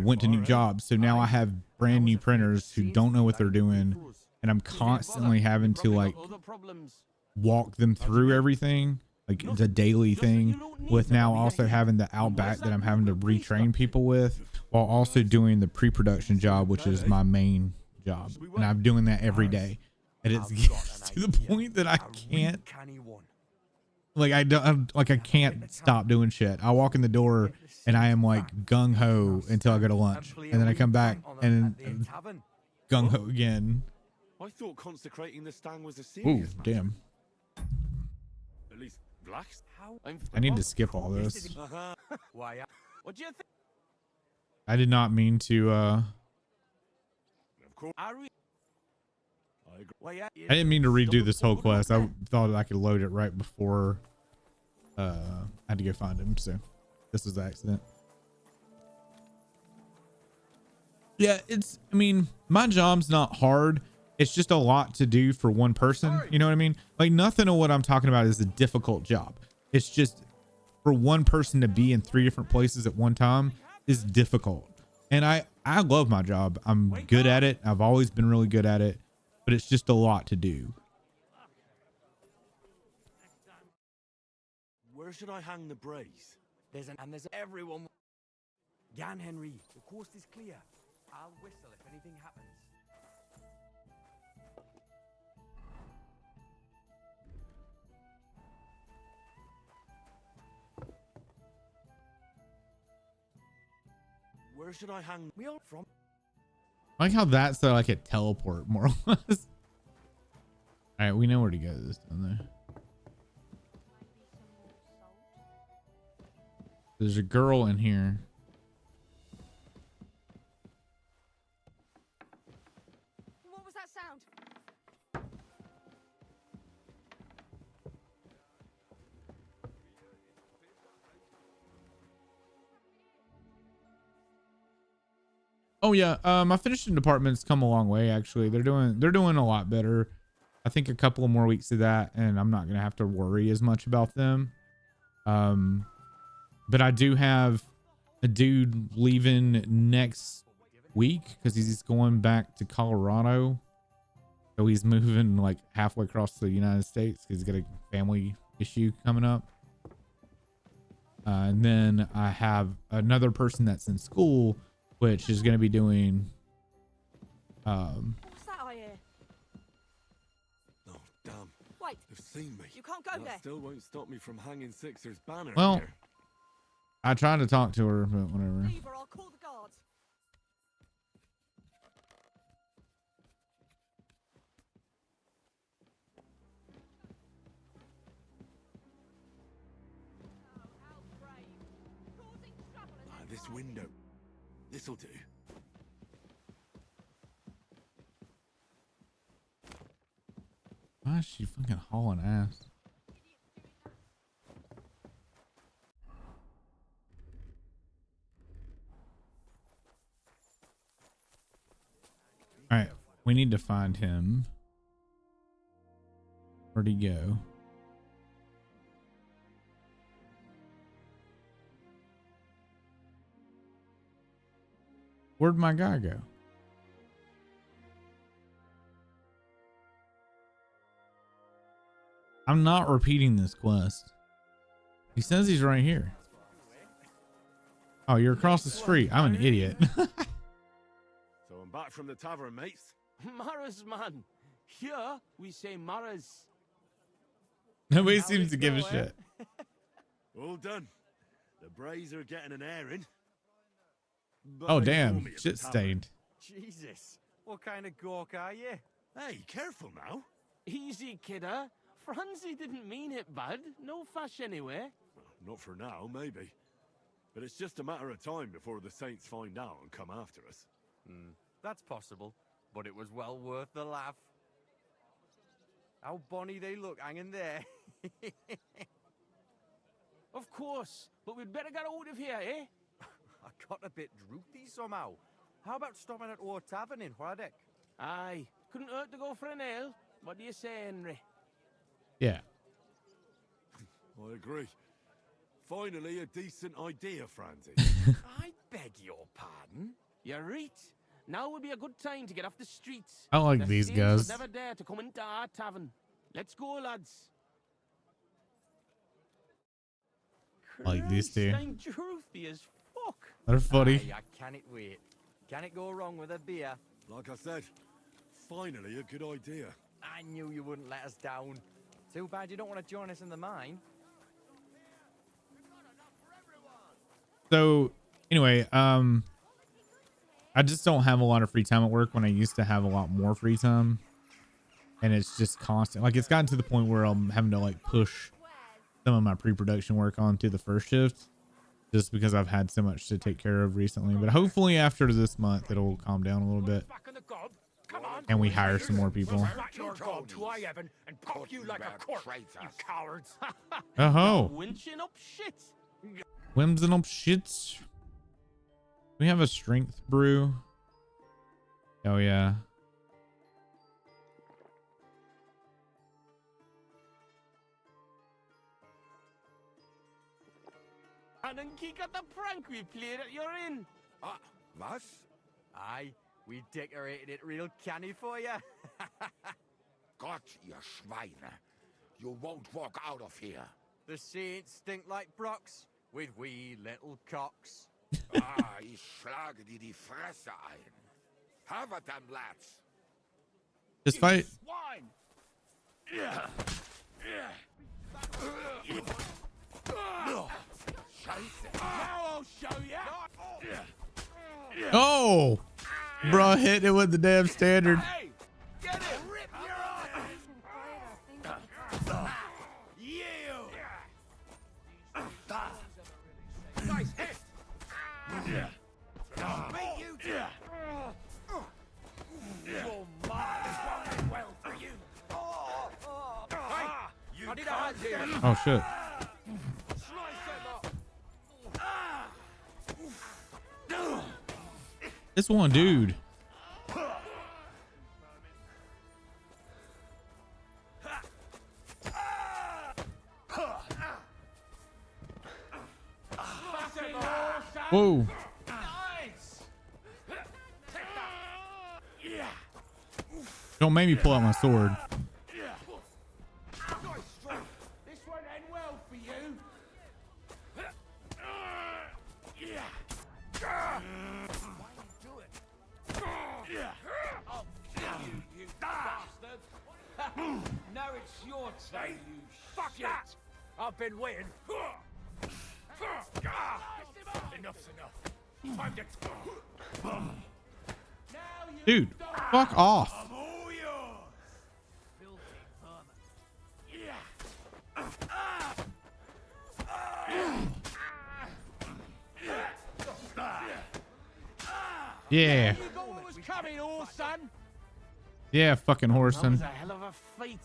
went to new jobs. So now I have brand new printers who don't know what they're doing, and I'm constantly having to like walk them through everything. Like it's a daily thing, with now also having the outback that I'm having to retrain people with, while also doing the pre-production job, which is my main job. And I'm doing that every day. And it's to the point that I can't, like, I can't stop doing shit. I walk in the door and I am like gung ho until I go to lunch. And then I come back and gung ho again. I thought consecrating the stang was a Ooh, serious matter. damn. At least blacks. I need to skip all this. Why? What do you think? I did not mean to, Of course. I didn't mean to redo this whole quest. I thought I could load it right before I had to go find him. So this was an accident. Yeah, I mean, my job's not hard. It's just a lot to do for one person. You know what I mean? Like nothing of what I'm talking about is a difficult job. It's just for one person to be in 3 different places at one time is difficult. And I love my job. I'm good at it. I've always been really good at it, but it's just a lot to do. Where should I hang the brace? There's everyone. Gan Henry, the coast is clear. I'll whistle if anything happens. Where should I hang me out from? I like how that's so like a teleport, more or less. All right, we know where to go this time there. There's a girl in here. What was that sound? Oh yeah, my finishing department's come a long way actually. They're doing a lot better. I think a couple of more weeks of that and I'm not gonna have to worry as much about them. But I do have a dude leaving next week because he's going back to Colorado. So he's moving like halfway across the United States because he's got a family issue coming up. And then I have another person that's in school, which is going to be doing What's that I hear? Oh, damn. Wait. They've seen me. You can't go That there. still won't stop me from hanging Sixer's banner well, here. I tried to talk to her, but whatever. Leave or I'll call the guards. This window. This'll do. Why is she fucking hauling ass? All right, we need to find him. Where'd he go? Where'd my guy go? I'm not repeating this quest. He says he's right here. Oh, you're across the street. I'm an idiot. So I'm back from the tavern, mates. Maras, man. Here we say Maras. Nobody seems to give a shit. All done. The Brays are getting an airing. But Oh, they damn. warn me at the Shit tavern. stained. Jesus, what kind of gawk are you? Hey, careful now. Easy, kidder. Francie didn't mean it bad. No fash anyway. Not for now, maybe. But it's just a matter of time before the Saints find out and come after us. That's possible, but it was well worth the laugh. How bonny they look hanging there. Of course, but we'd better get out of here, eh? I got a bit droopy somehow. How about stopping at our tavern in Hradek? Aye, couldn't hurt to go for an ale. What do you say, Henry? Yeah. I agree. Finally, a decent idea, Francie. I beg your pardon? You're right. Now would be a good time to get off the streets. I like The these Saints guys. would never dare to come into our tavern. Let's go, lads. Like these two. Christ, I'm droopy as fuck. They're funny. Aye, I can't wait. Can it go wrong with a beer? Like I said, finally a good idea. I knew you wouldn't let us down. Too bad you don't want to join us in the mine. So anyway, I just don't have a lot of free time at work when I used to have a lot more free time. And it's just constant. Like it's gotten to the point where I'm having to like push some of my pre-production work onto the first shift just because I've had so much to take care of recently. But hopefully after this month, it'll calm down a little bit. And we hire some more people. Smack your gob to high heaven and pop you like a cork, you cowards. Oh, Winching up shit. whimsing up shits. We have a strength brew. Oh yeah. And then kick at the prank we played at your inn. Ah, was? Aye, we decorated it real canny for you. Gott, ihr Schweine. You won't walk out of here. The saints stink like brocks with wee little cocks. Ich schlage dir die Fresse ein. Have a damn lads. Just fight. Swine! Now I'll show ya! Oh, bro, hit it with the damn standard. Hey! Get him! Rip your You! Nice hit! Beat you to Your mind is running well for you. Hey, I need a hand here. Oh shit. Slice him up. This one dude. Whoa. Don't make me pull out my sword. This won't end well for you. You bastard! Now it's your turn, you Fuck shit! that! I've been waiting. Enough's enough. Time to... Dude, fuck off. I'm all yours. Yeah. You got what was coming, horse son. Yeah, fucking That Horson. was a hell of a fight,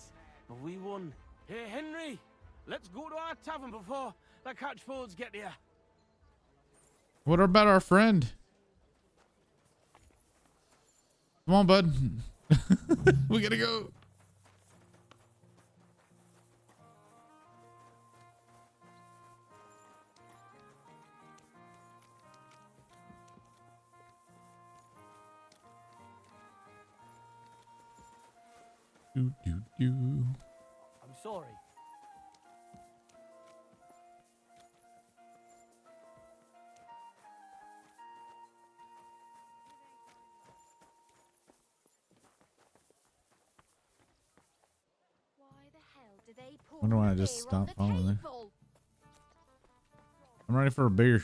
but we won. Hey, Henry, let's go to our tavern before the catchfolds get here. What about our friend? Come on, bud. We gotta go. Do, do, do. I'm sorry. Why the hell do they pour Wonder why I beer just on stopped the following there. table? I'm ready for a beer.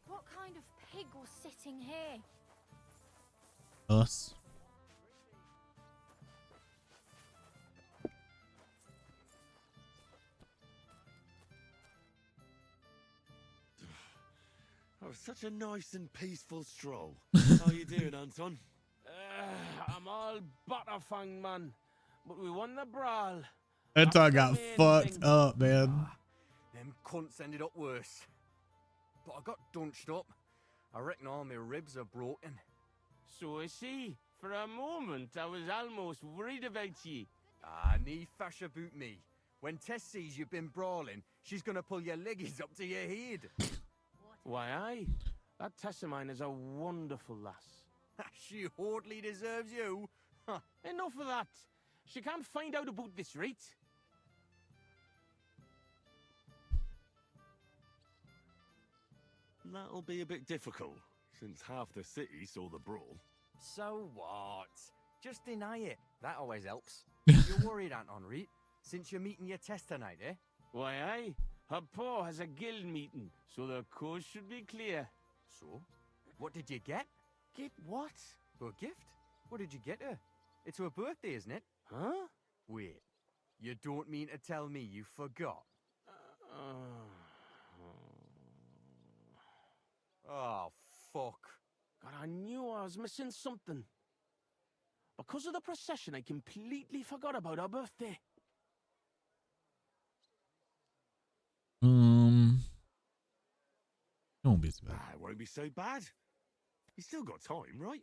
What kind of pig was sitting here? Us. That was such a nice and peaceful stroll. How you doing, Anton? I'm all butterfang, man. But we won the brawl. That That's time the got main fucked thing. up, man. Them cunts ended up worse. But I got dunched up. I reckon all my ribs are broken. So I see. For a moment, I was almost worried about you. Ah, nee fash about me. When Tess sees you've been brawling, she's gonna pull your leggies up to your head. Why, aye. That Tess of mine is a wonderful lass. She hardly deserves you. Huh. Enough of that. She can't find out about this, right? That'll be a bit difficult, since half the city saw the brawl. So what? Just deny it. That always helps. You're worried, Aunt Henri, since you're meeting your Tess tonight, eh? Why, aye. Her pa has a guild meeting, so the coast should be clear. So? What did you get? Get what? A gift? What did you get her? It's her birthday, isn't it? Huh? Wait. You don't mean to tell me you forgot? Oh, fuck. God, I knew I was missing something. Because of the procession, I completely forgot about her birthday. Don't be so bad. It won't be so bad. You still got time, right?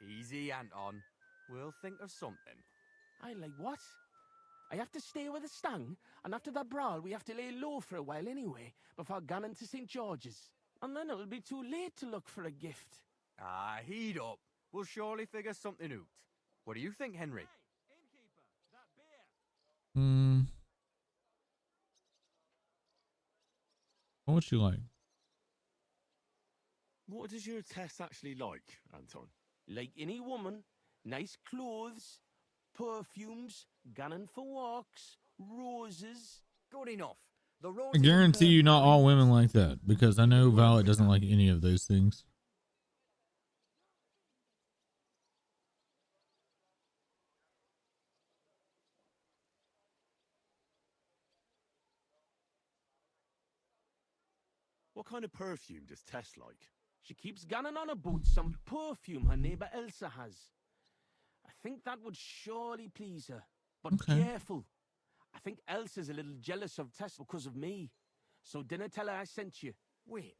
Easy, Anton. We'll think of something. I like what? I have to stay with the Stang, and after that brawl, we have to lay low for a while anyway, before going to St. George's. And then it'll be too late to look for a gift. Ah, heat up. We'll surely figure something out. What do you think, Henry? What would you like? What does your Tess actually like, Anton? Like any woman, nice clothes, perfumes, gannon for walks, roses. Good enough. The I roses guarantee you not all women like that, because I know Violet doesn't like any of those things. What kind of perfume does Tess like? She keeps gannon on about some perfume her neighbour Elsa has. I think that would surely please her. But Okay. careful. I think Elsa's a little jealous of Tess because of me. So dinna tell her I sent you. Wait,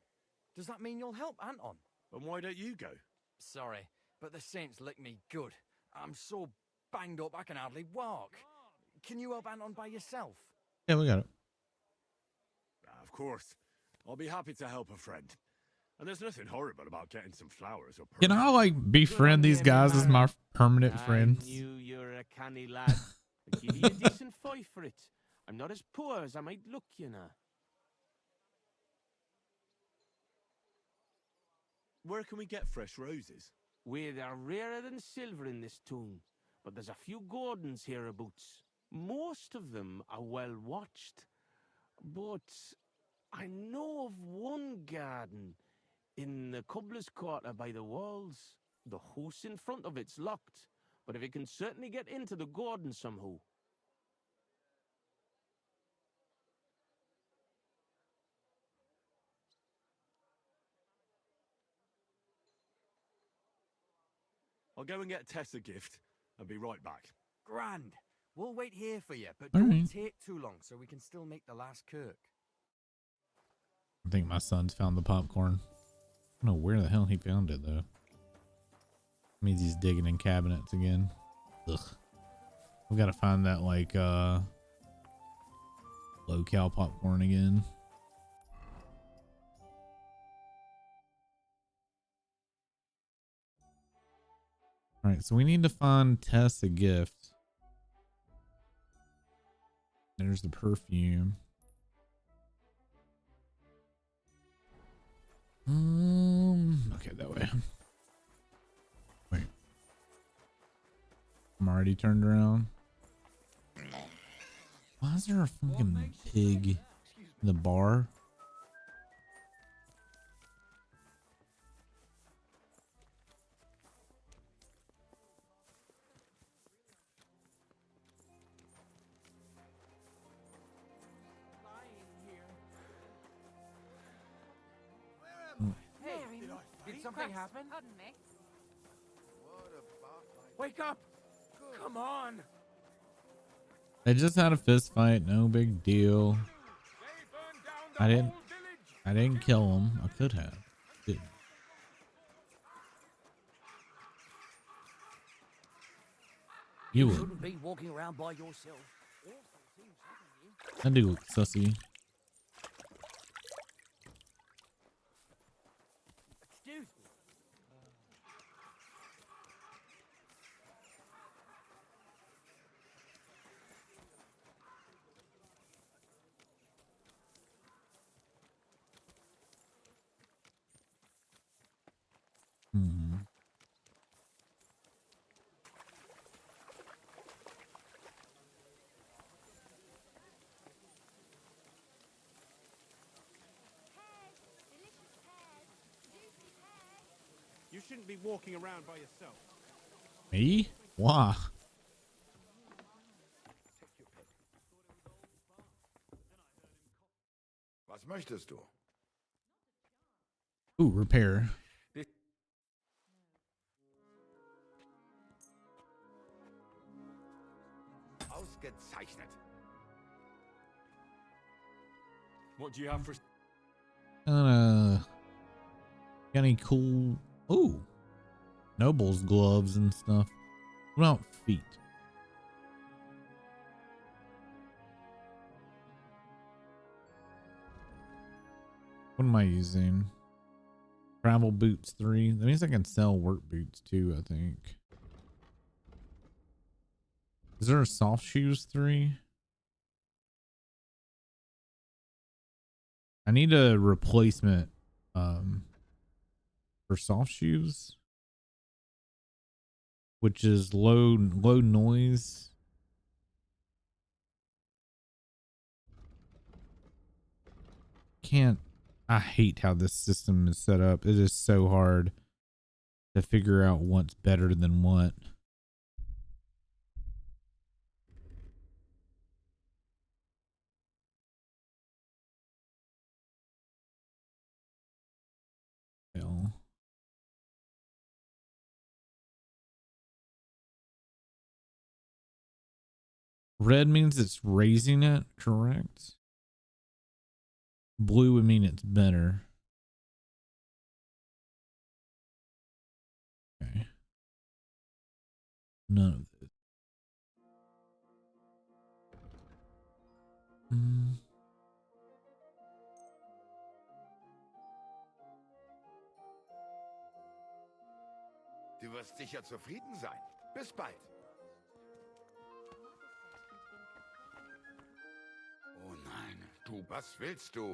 does that mean you'll help Anton? And why don't you go? Sorry, but the Saints lick me good. I'm so banged up I can hardly walk. Can you help Anton by yourself? Yeah, we got it. Of course. I'll be happy to help a friend. And there's nothing horrible about getting some flowers or Can I like befriend these guys as my permanent friends? I knew you're a canny lad. I'll give you a decent fight for it. I'm not as poor as I might look, you know. Where can we get fresh roses? Where they're rarer than silver in this town, but there's a few gardens hereabouts. Most of them are well watched, but I know of one garden in the cobbler's quarter by the walls. The house in front of it's locked, but if you can certainly get into the garden somehow. I'll go and get Tess a gift and be right back. Grand. We'll wait here for you, but All don't right. take too long so we can still make the last kirk. I think my son's found the popcorn. I don't know where the hell he found it though. Means he's digging in cabinets again. Ugh. We gotta find that like low cal popcorn again. All right, so we need to find Tess a gift. There's the perfume. Okay, that way. Wait. I'm already turned around. Why is there a fucking pig in the bar? Hey, did something happen? Pardon me. Wake up! Come on! They just had a fist fight, no big deal. I didn't kill him. I could have. Didn't. You would. Shouldn't be walking around by yourself. I do look sussy. Excuse me. Hmm. You shouldn't be walking around by yourself. Me? Why? Was möchtest du? Ooh, repair. Ausgezeichnet. What do you have for... Got any cool... Ooh. Noble's gloves and stuff. What about feet? What am I using? Travel boots 3. That means I can sell work boots too, I think. Is there a soft shoes 3? I need a replacement for soft shoes, which is low noise. I hate how this system is set up. It is so hard to figure out what's better than what. Hell. Red means it's raising it, correct? Blue would mean it's better. Okay. None of this. Du wirst sicher zufrieden sein. Bis bald. Oh nein, du, was willst du?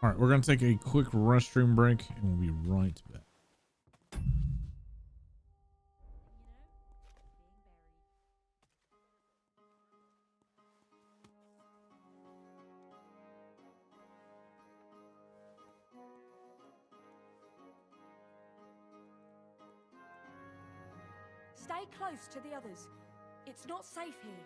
All right, we're going to take a quick restroom break and we'll be right back. Stay close to the others. It's not safe here.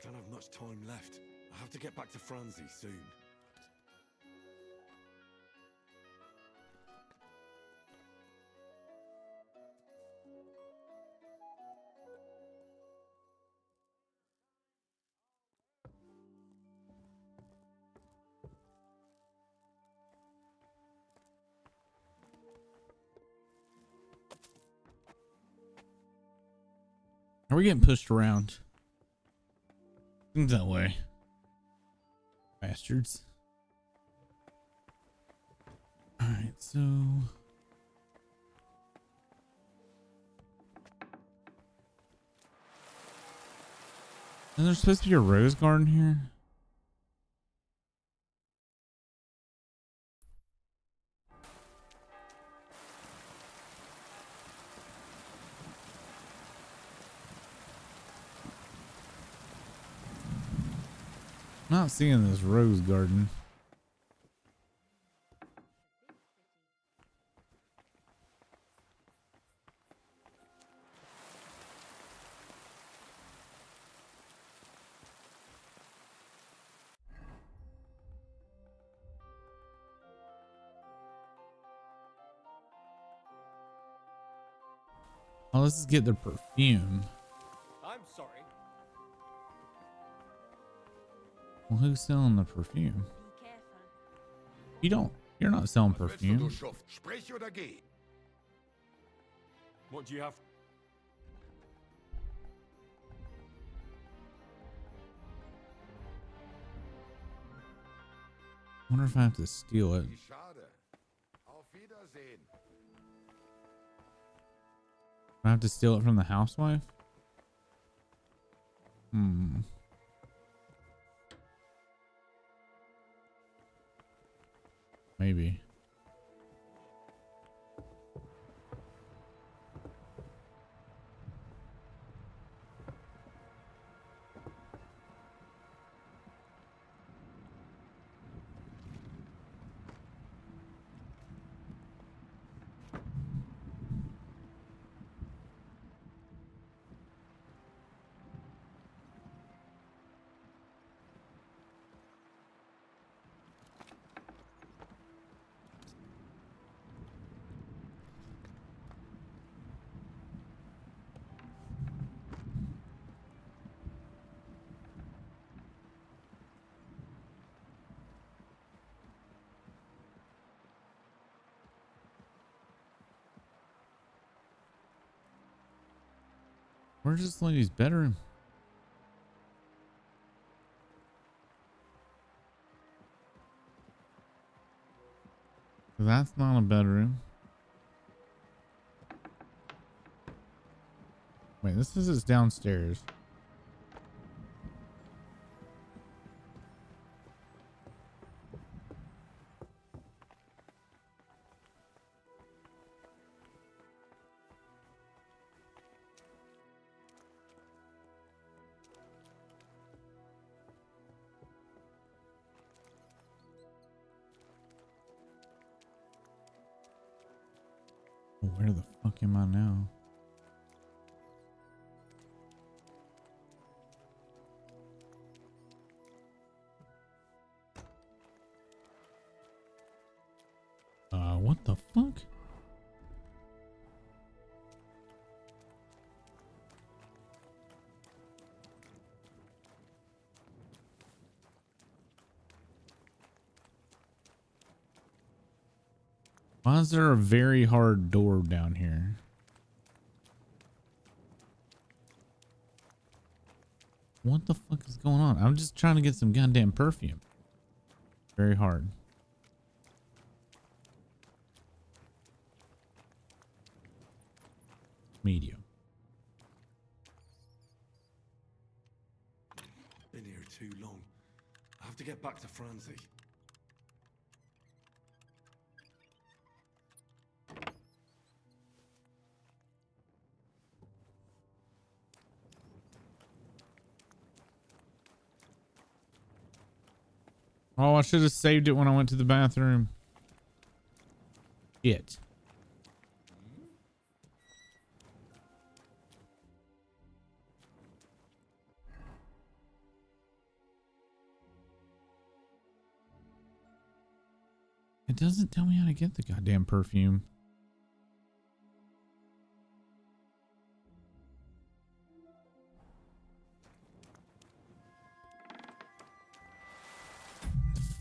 I don't have much time left. I have to get back to Franzi soon. Are we getting pushed around? Seems that way. Bastards. Alright, so... And there's supposed to be a rose garden here? Not seeing this rose garden. Oh, let's just get the perfume. I'm sorry. Well, who's selling the perfume? You're not selling perfume. Sprich oder geh. What do you have? Wonder if I have to steal it. Schade. Auf Wiedersehen. I have to steal it from the housewife? Maybe. Where's this lady's bedroom? That's not a bedroom. Wait, this is downstairs. Where the fuck am I now? What the fuck? Why is there a very hard door down here? What the fuck is going on? I'm just trying to get some goddamn perfume. Very hard. Medium. Been here too long. I have to get back to Franzi. Oh, I should have saved it when I went to the bathroom. Shit. It doesn't tell me how to get the goddamn perfume.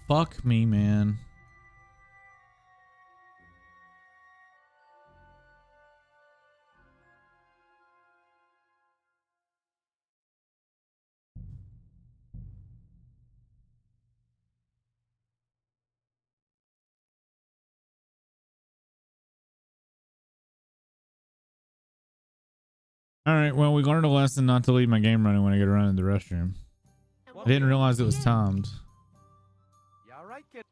Fuck me, man. All right, well, we learned a lesson not to leave my game running when I get around in the restroom. I didn't realize it was timed. You all right, kid?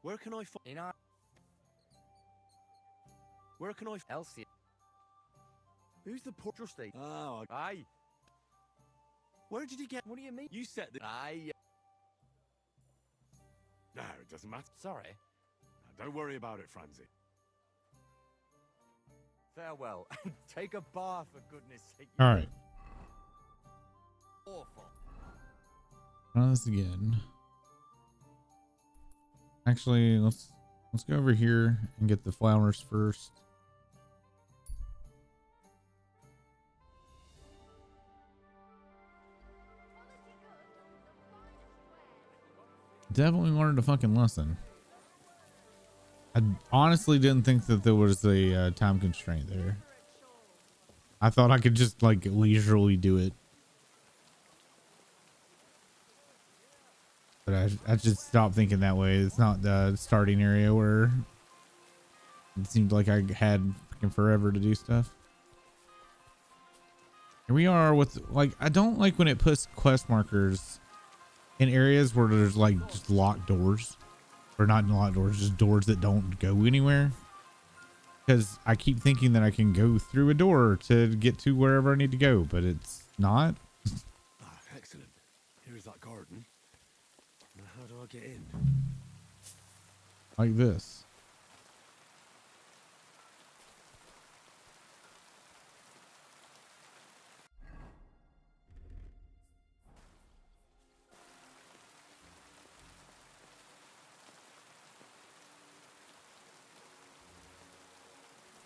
Where can I find... Where can I... Elsie. Who's the poor trustee? Oh, Aye. Where did you get... What do you mean? You set the... Aye. No, it doesn't matter. Sorry. Now, don't worry about it, Francie. Farewell. Take a bath, for goodness sake. All right. Awful. Run this again. Actually, let's go over here and get the flowers first. Definitely learned a fucking lesson. I honestly didn't think that there was a time constraint there. I thought I could just like leisurely do it. But I just stopped thinking that way. It's not the starting area where it seemed like I had freaking forever to do stuff. Here we are with like, I don't like when it puts quest markers in areas where there's like just locked doors, or not locked doors, just doors that don't go anywhere. Because I keep thinking that I can go through a door to get to wherever I need to go, but it's not. Ah, excellent. Here's that garden. Now, how do I get in? Like this.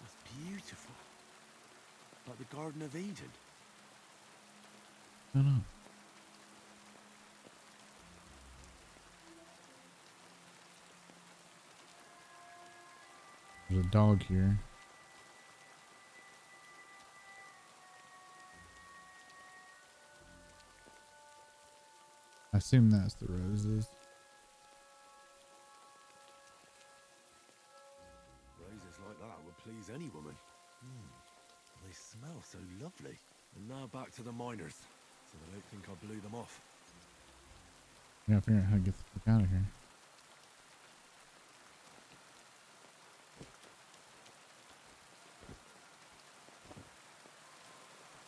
That's beautiful. Like the Garden of Eden. I don't know. There's a dog here. I assume that's the roses. Roses like that would please any woman. They smell so lovely. And now back to the miners, so they don't think I blew them off. I gotta figure out how to get the fuck out of here.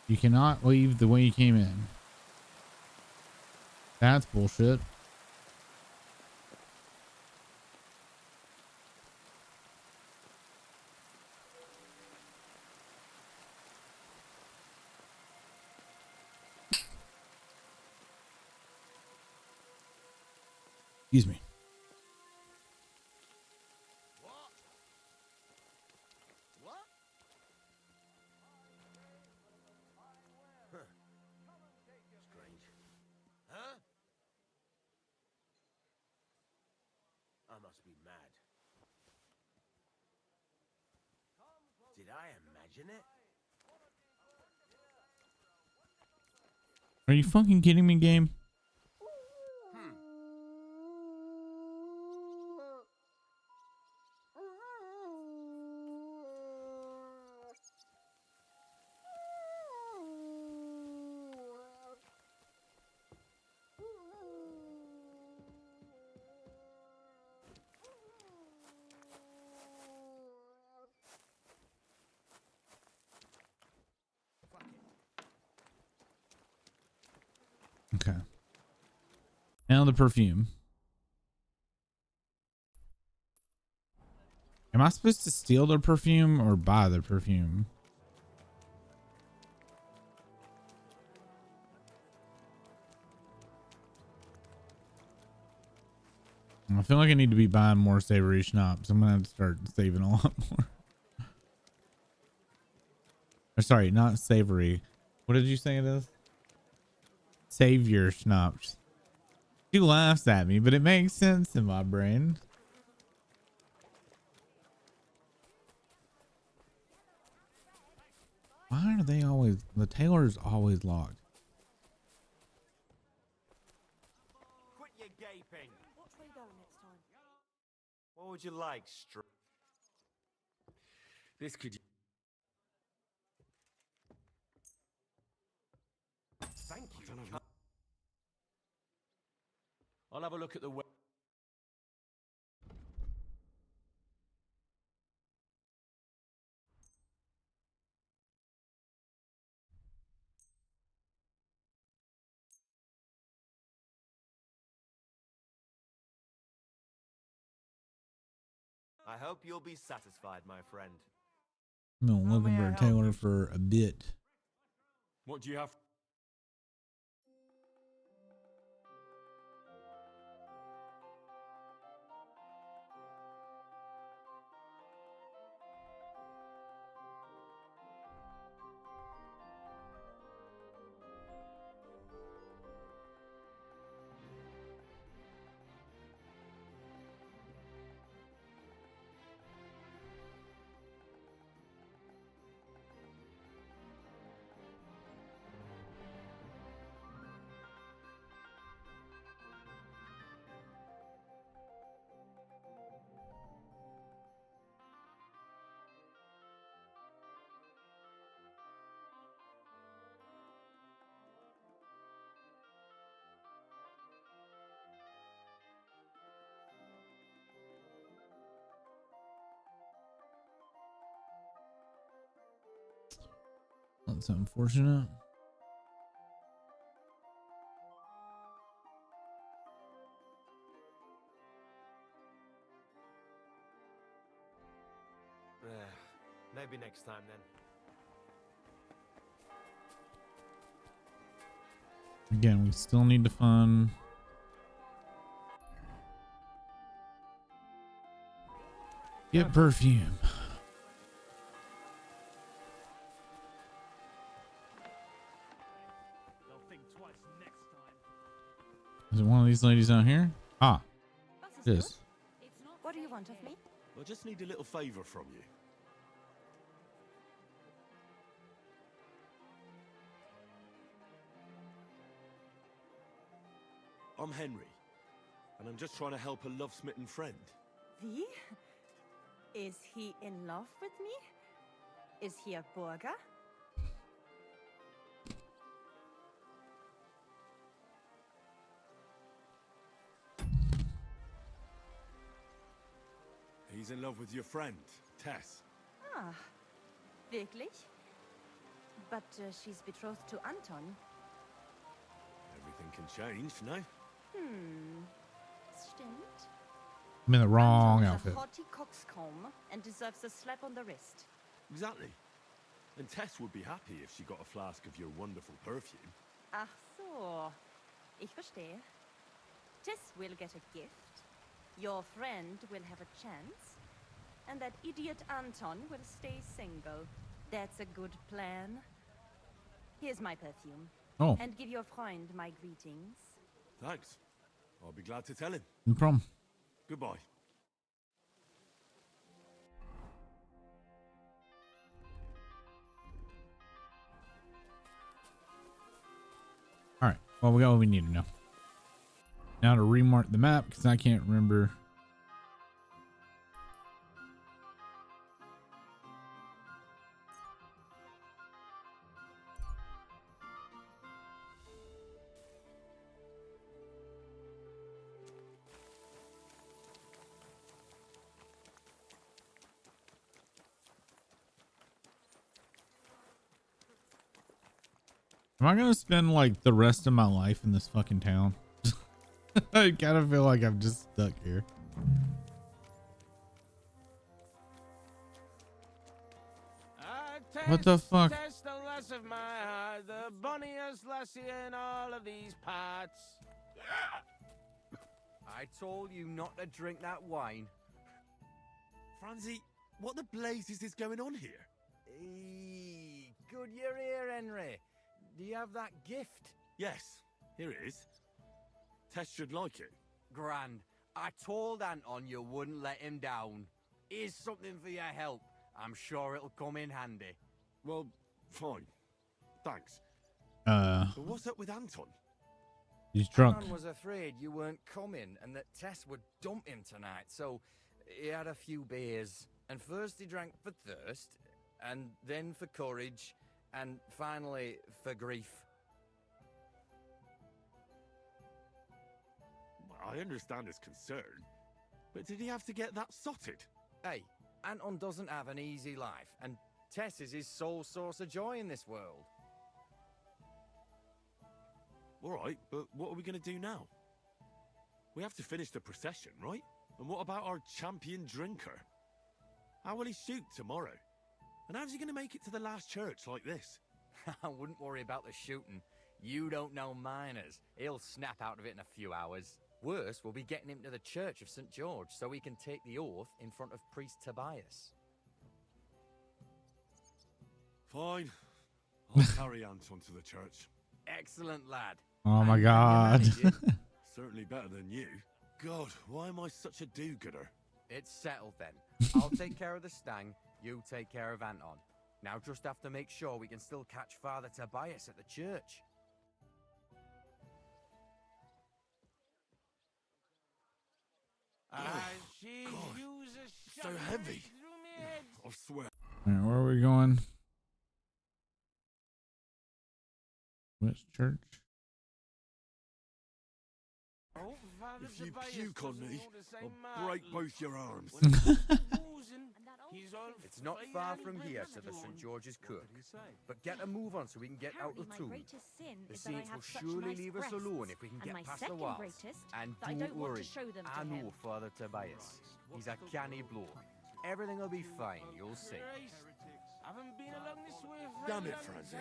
You cannot leave the way you came in. That's bullshit. Excuse me. Strange. Huh? I must be mad. Did I imagine it? Are you fucking kidding me, game? Okay. Now the perfume. Am I supposed to steal their perfume or buy their perfume? I feel like I need to be buying more savory schnapps. I'm gonna have to start saving a lot more. Or sorry, not savory. What did you say it is? Save your schnapps. She laughs at me, but it makes sense in my brain. Why are they always, the tailor's always locked? Quit your gaping. Watch where you go next time. What would you like, This could. Thank you. I'll have a look at the. I hope you'll be satisfied, my friend. I'm been looking for a tailor for a bit. What do you have? That's unfortunate. Maybe next time then. Again, we still need to fund. Get perfume. Is it one of these ladies out here? Ah, it is. What do you want of me? I just need a little favor from you. I'm Henry, and I'm just trying to help a love-smitten friend. Wie? Is he in love with me? Is he a burger? He's in love with your friend, Tess. Ah, wirklich? But she's betrothed to Anton. Everything can change, no? Das stimmt. I'm in the wrong Anton is outfit. a haughty coxcomb and deserves a slap on the wrist. Exactly. And Tess would be happy if she got a flask of your wonderful perfume. Ach so. Ich verstehe. Tess will get a gift. Your friend will have a chance. And that idiot Anton will stay single. That's a good plan. Here's my perfume. Oh. And give your friend my greetings. Thanks. I'll be glad to tell him. No problem. Goodbye. All right. Well, we got what we need to know. Now to remark the map because I can't remember. Am I gonna spend like the rest of my life in this fucking town? I kind of feel like I'm just stuck here. What the fuck? Test the less of my heart, the bunniest lassie in all of these parts. I told you not to drink that wine. Franzi, what the blazes is going on here? Good you're here, Henry. Do you have that gift? Yes, here it is. Tess should like it. Grand. I told Anton you wouldn't let him down. Here's something for your help. I'm sure it'll come in handy. Well, fine. Thanks. But what's up with Anton? He's drunk. Anton was afraid you weren't coming and that Tess would dump him tonight, so he had a few beers. And first he drank for thirst, and then for courage, and finally for grief. I understand his concern, but did he have to get that sotted? Hey, Anton doesn't have an easy life, and Tess is his sole source of joy in this world. All right, but what are we going to do now? We have to finish the procession, right? And what about our champion drinker? How will he shoot tomorrow? And how's he going to make it to the last church like this? I wouldn't worry about the shooting. You don't know Miners. He'll snap out of it in a few hours. Worse, we'll be getting him to the Church of St. George so he can take the oath in front of Priest Tobias. Fine. I'll carry Anton to the church. Excellent, lad. Oh my God. Certainly better than you. God, why am I such a do-gooder? It's settled then. I'll take care of the stang, you take care of Anton. Now just have to make sure we can still catch Father Tobias at the church. So heavy. I swear. Alright, where are we going? Which church? If you puke on me, I'll break both your arms. It's not far from here to the St. George's Kirk, but get a move on so we can get out of Tomb. The saints will surely leave us alone if we can get past the walls. And don't worry, I know Father Tobias. He's a canny bloke. Everything will be fine, you'll see. Damn it, Franzi.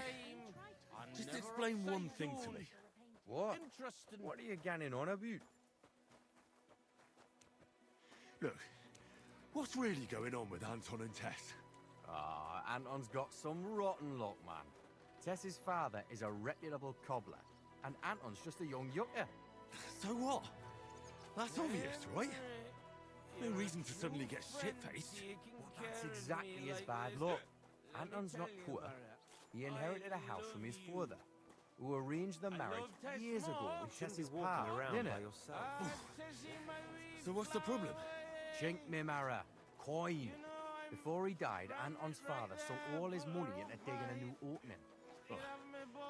Just explain one thing to me. What? What are you ganning on about? Look, what's really going on with Anton and Tess? Anton's got some rotten luck, man. Tess's father is a reputable cobbler, and Anton's just a young yucca. So what? That's obvious, right? No reason to suddenly get shit-faced. That's exactly his bad luck. Anton's not poor. He inherited a house from his father, who arranged the marriage years ago with Tess's pal, didn't it? So what's the problem? Chink me Mara, coin. Before he died, Anton's father sunk all his money into digging a new opening. Oh,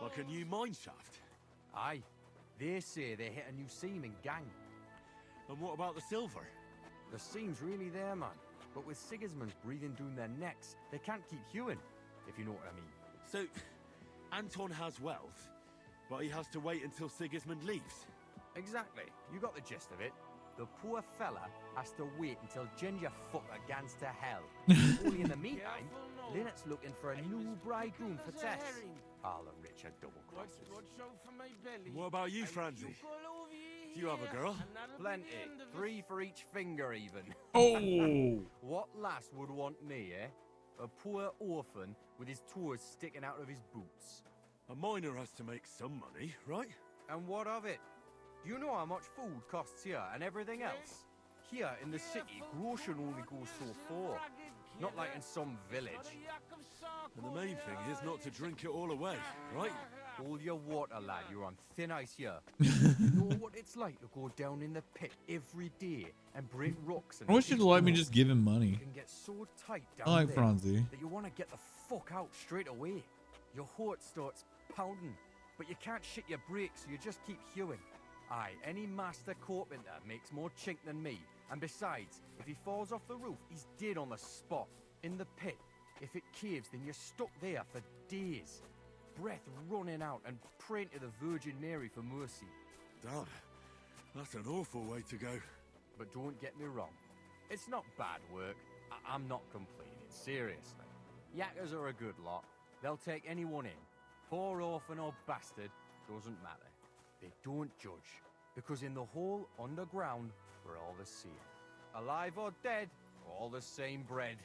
like a new mine shaft? Aye. They say they hit a new seaming gang. And what about the silver? The seam's really there, man. But with Sigismund's breathing down their necks, they can't keep hewing, if you know what I mean. So, Anton has wealth, but he has to wait until Sigismund leaves? Exactly. You got the gist of it. The poor fella has to wait until Ginger fucker gans to hell. Only in the meantime, Lynette's looking for a new bridegroom for Tess. All the rich are double crosses. What about you, Franzi? Do you have a girl? Plenty. 3 for each finger, even. Oh! What lass would want me, eh? A poor orphan with his toes sticking out of his boots. A miner has to make some money, right? And what of it? Do you know how much food costs here and everything else? Here in the city, grocery only goes so far. Not like in some village. And the main thing is not to drink it all away, right? Hold your water, lad. You're on thin ice here. You know what it's like to go down in the pit every day and break rocks and... I wish you'd let me just give him money. You can get so tight down I like there Franzi. that you want to get the fuck out straight away. Your heart starts pounding, but you can't shit your brakes, so you just keep hewing. Aye, any master carpenter makes more chink than me. And besides, if he falls off the roof, he's dead on the spot. In the pit. If it caves, then you're stuck there for days. Breath running out and praying to the Virgin Mary for mercy. Damn, that's an awful way to go. But don't get me wrong. It's not bad work. I'm not complaining, seriously. Yakkers are a good lot. They'll take anyone in. Poor orphan or bastard, doesn't matter. They don't judge. because in the whole underground, we're all the same. Alive or dead, all the same bread.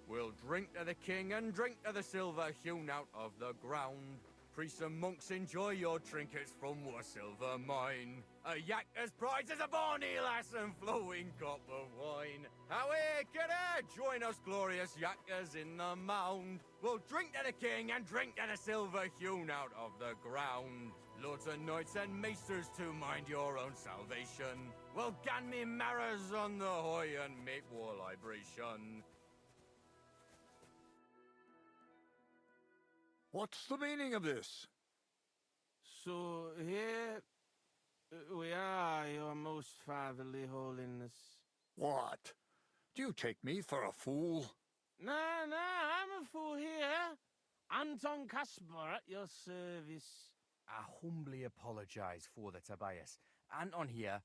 We'll drink to the king and drink to the silver hewn out of the ground. Priests and monks, enjoy your trinkets from our silver mine. A yakker's prize is a bonny lass and flowing cup of wine. Away, kidder, join us glorious yakkers in the mound. We'll drink to the king and drink to the silver hewn out of the ground. Lords and knights and maesters to mind your own salvation. Well, gan me marrows on the hoy and make war libration. What's the meaning of this? So here we are, your most fatherly holiness. What? Do you take me for a fool? Nah, I'm a fool here. Anton Caspar at your service. I humbly apologize, Father Tobias. Anton here.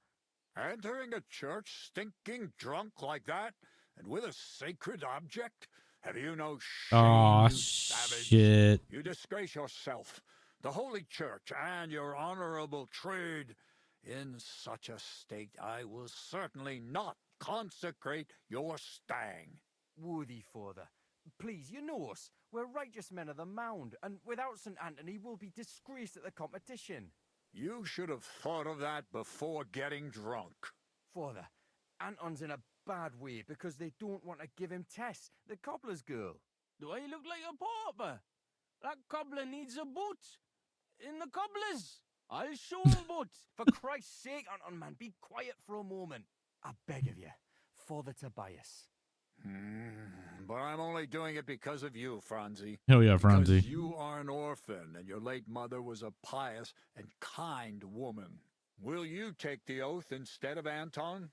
Entering a church stinking drunk like that, and with a sacred object? Have you no shame, Oh, you savage? shit. You disgrace yourself, the Holy Church, and your honorable trade. In such a state, I will certainly not consecrate your stang. Worthy Father, please, you know us. We're righteous men of the Mound, and without St. Anthony, we'll be disgraced at the competition. You should have thought of that before getting drunk. Father, Anton's in a bad way because they don't want to give him Tess, the cobbler's girl. Do I look like a pauper? That cobbler needs a boot. In the cobbler's. I'll show him boot. For Christ's sake, Anton, man, be quiet for a moment. I beg of you, Father Tobias. But I'm only doing it because of you, Franzi. Hell yeah, Franzi. Because you are an orphan, and your late mother was a pious and kind woman. Will you take the oath instead of Anton?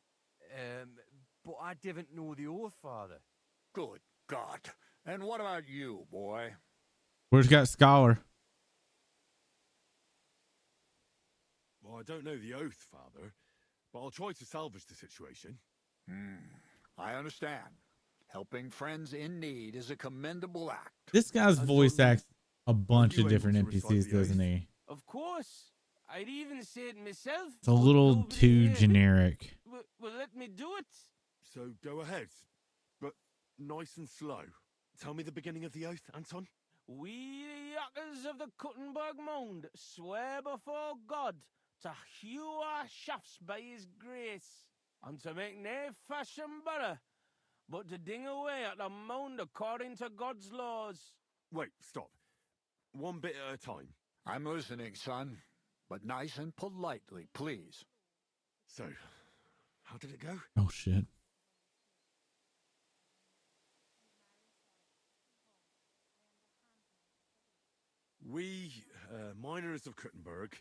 But I didn't know the oath, Father. Good God. And what about you, boy? Where's got Scholar? Well, I don't know the oath, Father, but I'll try to salvage the situation. I understand. Helping friends in need is a commendable act. This guy's voice acts a bunch of different able to recite NPCs, the doesn't he? Of course. I'd even say it myself. It's a little too generic. Well, let me do it. So go ahead, but nice and slow. Tell me the beginning of the oath, Anton. We, the yakkers of the Kuttenberg Mound, swear before God to hew our shafts by his grace, and to make nae fashion better, but to ding away at the mound according to God's laws. Wait, stop. One bit at a time. I'm listening, son, but nice and politely, please. So, how did it go? Oh, shit. We, miners of Kuttenberg,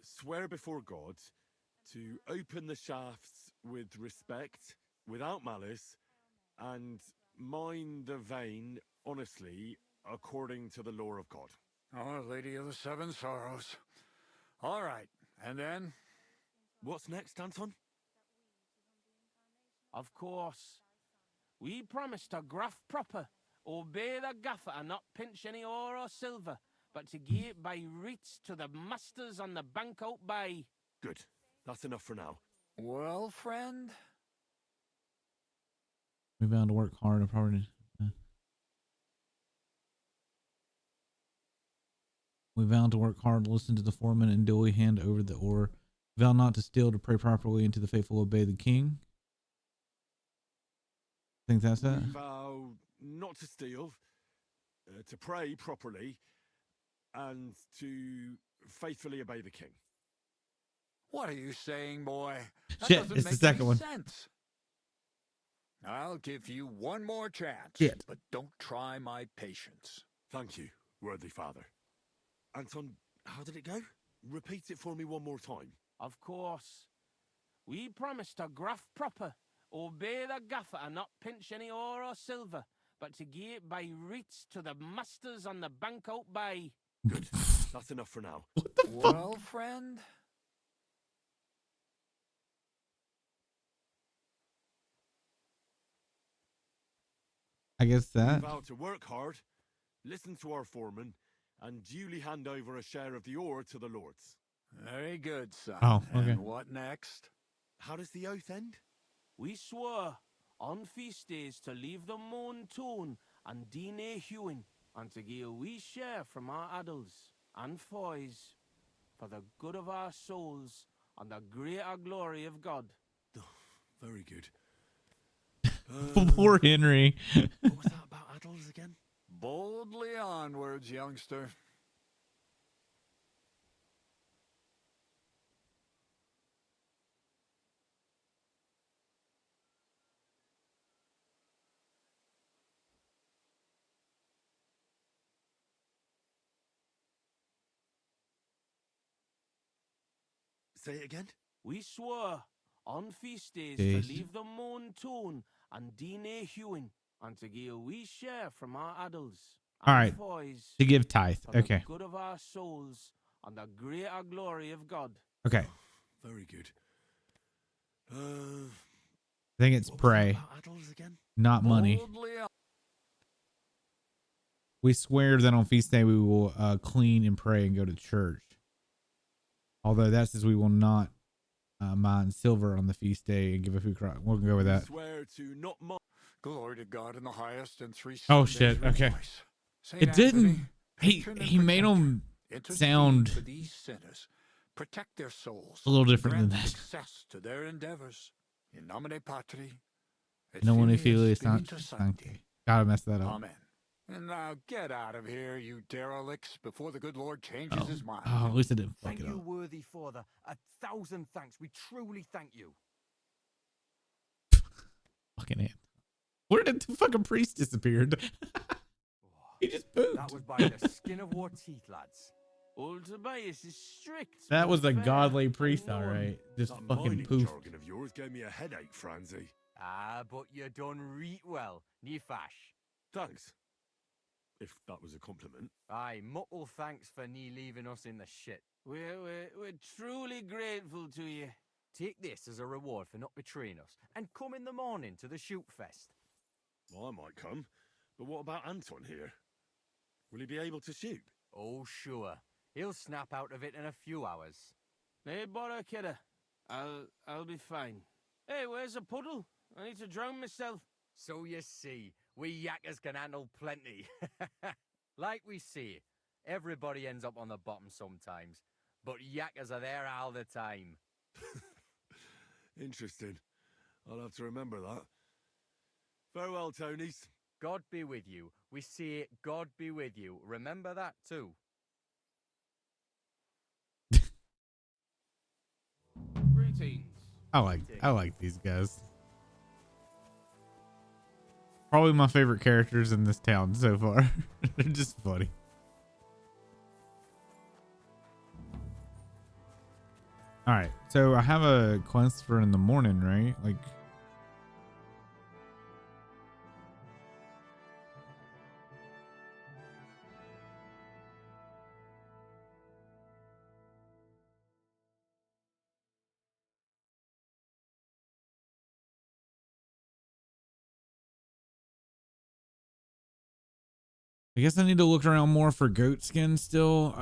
swear before God to open the shafts with respect, without malice, and mine the vein honestly, according to the law of God. Oh, Lady of the Seven Sorrows. All right, and then? What's next, Anton? Of course. We promise to graft proper, obey the gaffer and not pinch any ore or silver, but to give it by reats to the masters on the bank out bay. Good. That's enough for now. Well, friend? We bound to work hard and probably. We vow to work hard, listen to the foreman, and duly hand over the ore. Vow not to steal, to pray properly, and to the faithful obey the king. Think that's it? We vow not to steal, to pray properly, and to faithfully obey the king. What are you saying, boy? That Shit, doesn't it's the make second any one. sense. I'll give you one more chance, Shit. but don't try my patience. Thank you, worthy father. Anton, how did it go? Repeat it for me one more time. Of course. We promise to graft proper, obey the gaffer and not pinch any ore or silver, but to give it by reats to the masters on the bank out bay. Good. That's enough for now. What the fuck? Well, friend? I guess that. We vow to work hard, listen to our foreman, and duly hand over a share of the ore to the lords. Very good, son. Oh, okay. And what next? How does the oath end? We swore on feast days to leave the moan tone and dine hewing, and to give a wee share from our adults and foys for the good of our souls and the greater glory of God. Very good. Poor Henry. What was that about adults again? Boldly onwards, youngster. Say it again? We swore on feast days Days. to leave the moan tone and dine hewing, and to give a wee share from our adults All and right. foys To give tithe. for Okay. the good of our souls and the greater glory of God. Okay. Very good. I think it's What was that pray, about adults again? not money. Boldly on. We swear that on feast day we will clean and pray and go to church. Although that says we will not mine silver on the feast day and give a food cry. We'll go with that. Swear to not mock. Glory to God in the highest and 3 Oh, Sundays shit, okay. rejoice. Saint It didn't. Anthony, patron and He made protector, them intercede sound for these sinners. Protect their souls. a little different Grant than that. success to their endeavors. In nomine Patri. Et No one who Filii feels not Spiritus Sancti. gotta mess that up. Amen. And now get out of here, you derelicts, before the good Lord changes his mind. Oh, at least I didn't fuck Thank it you, up. worthy father. 1,000 thanks. We truly thank you. Fucking it. Where did the fucking priest disappeared? He just pooped. That was by the skin of our teeth, lads. Old Tobias is strict. That but was the fair, godly and priest, all known. right. Just That fucking mining poofed. jargon of yours gave me a headache, Franzi. Ah, but you done reet well. Ni fash. Thanks. If that was a compliment. Aye, muckle thanks for nie leaving us in the shit. We're truly grateful to you. Take this as a reward for not betraying us, and come in the morning to the shoot fest. Well, I might come. But what about Anton here? Will he be able to shoot? Oh, sure. He'll snap out of it in a few hours. Hey, bother, kidder. I'll be fine. Hey, where's the puddle? I need to drown myself. So you see, we yakkers can handle plenty. Like we see, everybody ends up on the bottom sometimes, but yakkers are there all the time. Interesting. I'll have to remember that. Farewell, Tonys. God be with you. We say God be with you. Remember that too. Greetings. I like these guys. Probably my favorite characters in this town so far. They're just funny. All right, so I have a quest for in the morning, right? Like, I guess I need to look around more for goat skin still.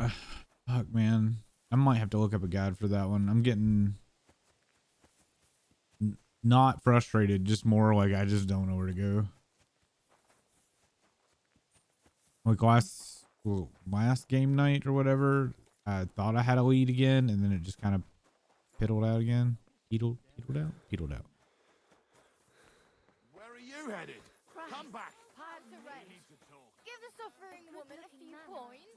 Fuck, man. I might have to look up a guide for that one. I'm getting not frustrated, just more like I just don't know where to go. Like last game night or whatever, I thought I had a lead again, and then it just kind of piddled out again. Peedled out. Where are you headed? Come back. Pardon the rest. Give the suffering woman a few points.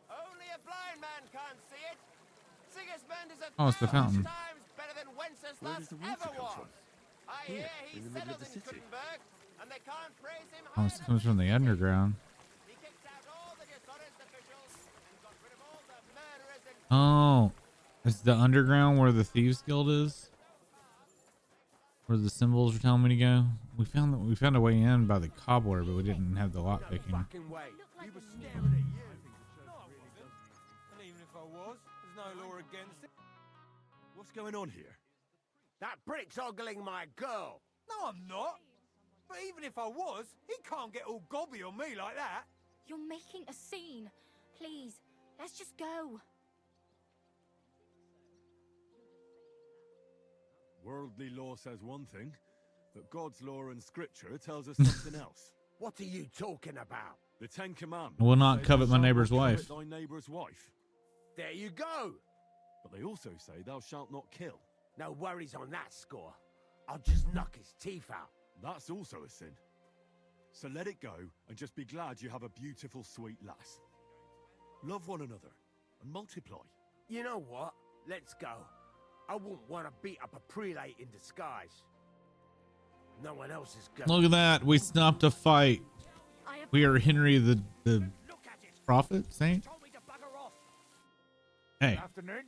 Only a blind man can't see it. Sigismund is Oh, it's the fountain. times better than Where does Wenceslas the water ever come was. from? I Here, hear he in the middle of settled the in city. Kuttenberg, and they can't praise him Oh, this comes from the underground. He kicked out all the dishonest officials and got rid of all the murderers and Oh, it's the underground where the Thieves Guild is. Where the symbols are telling me to go. We found a way in by the cobbler, but we didn't have the lock picking. Fucking way. We were staring at you. No, I wasn't. And even if I was, there's no law against it. What's going on here? that brick's ogling my girl. No, I'm not. But even if I was, he can't get all gobby on me like that. You're making a scene. Please, let's just go. Worldly law says one thing, but God's law and scripture tells us something else. What are you talking about? The Ten Commandments. Will not say covet thou my shalt neighbor's not wife. covet thy neighbor's wife. There you go. But they also say thou shalt not kill. No worries on that score. I'll just knock his teeth out. That's also a sin. So let it go and just be glad you have a beautiful, sweet lass. Love one another and multiply. You know what? Let's go. I wouldn't want to beat up a prelate in disguise. No one else is going. Look at that. We stopped a fight. We are Henry the prophet, saint. Hey. Good afternoon.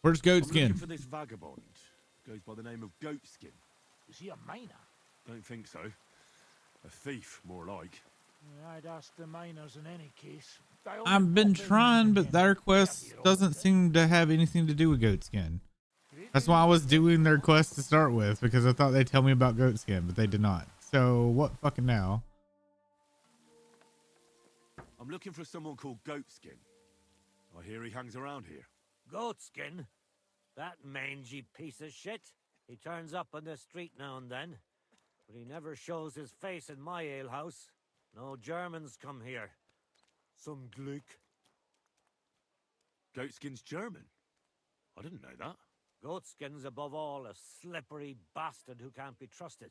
Where's I'm Goatskin? looking for this vagabond. Goes by the name of Goatskin. Is he a miner? Don't think so. A thief, more like. Yeah, I'd ask the miners in any case. They only I've been pop in trying, and but again. their quest doesn't seem to have anything to do with Goatskin. That's why I was doing their quest to start with, because I thought they'd tell me about Goatskin, but they did not. So what fucking now? I'm looking for someone called Goatskin. I hear he hangs around here. Goatskin? That mangy piece of shit. He turns up on the street now and then, but he never shows his face in my alehouse. No Germans come here. Some Glick. Goatskin's German? I didn't know that. Goatskin's above all a slippery bastard who can't be trusted.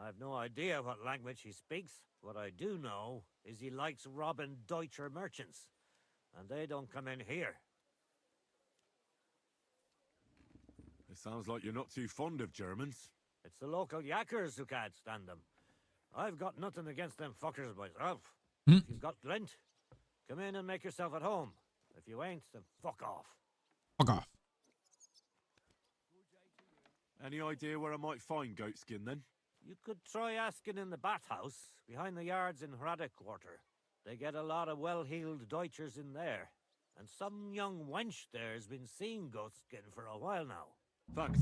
I've no idea what language he speaks. What I do know is he likes robbing Deutscher merchants, and they don't come in here. It sounds like you're not too fond of Germans. It's the local yackers who can't stand them. I've got nothing against them fuckers myself. If you've got glint, come in and make yourself at home. If you ain't, then fuck off. Fuck off. Any idea where I might find Goatskin then? You could try asking in the bathhouse, behind the yards in Hradec Quarter. They get a lot of well-heeled Deutschers in there. And some young wench there's been seeing Goatskin for a while now. Thanks.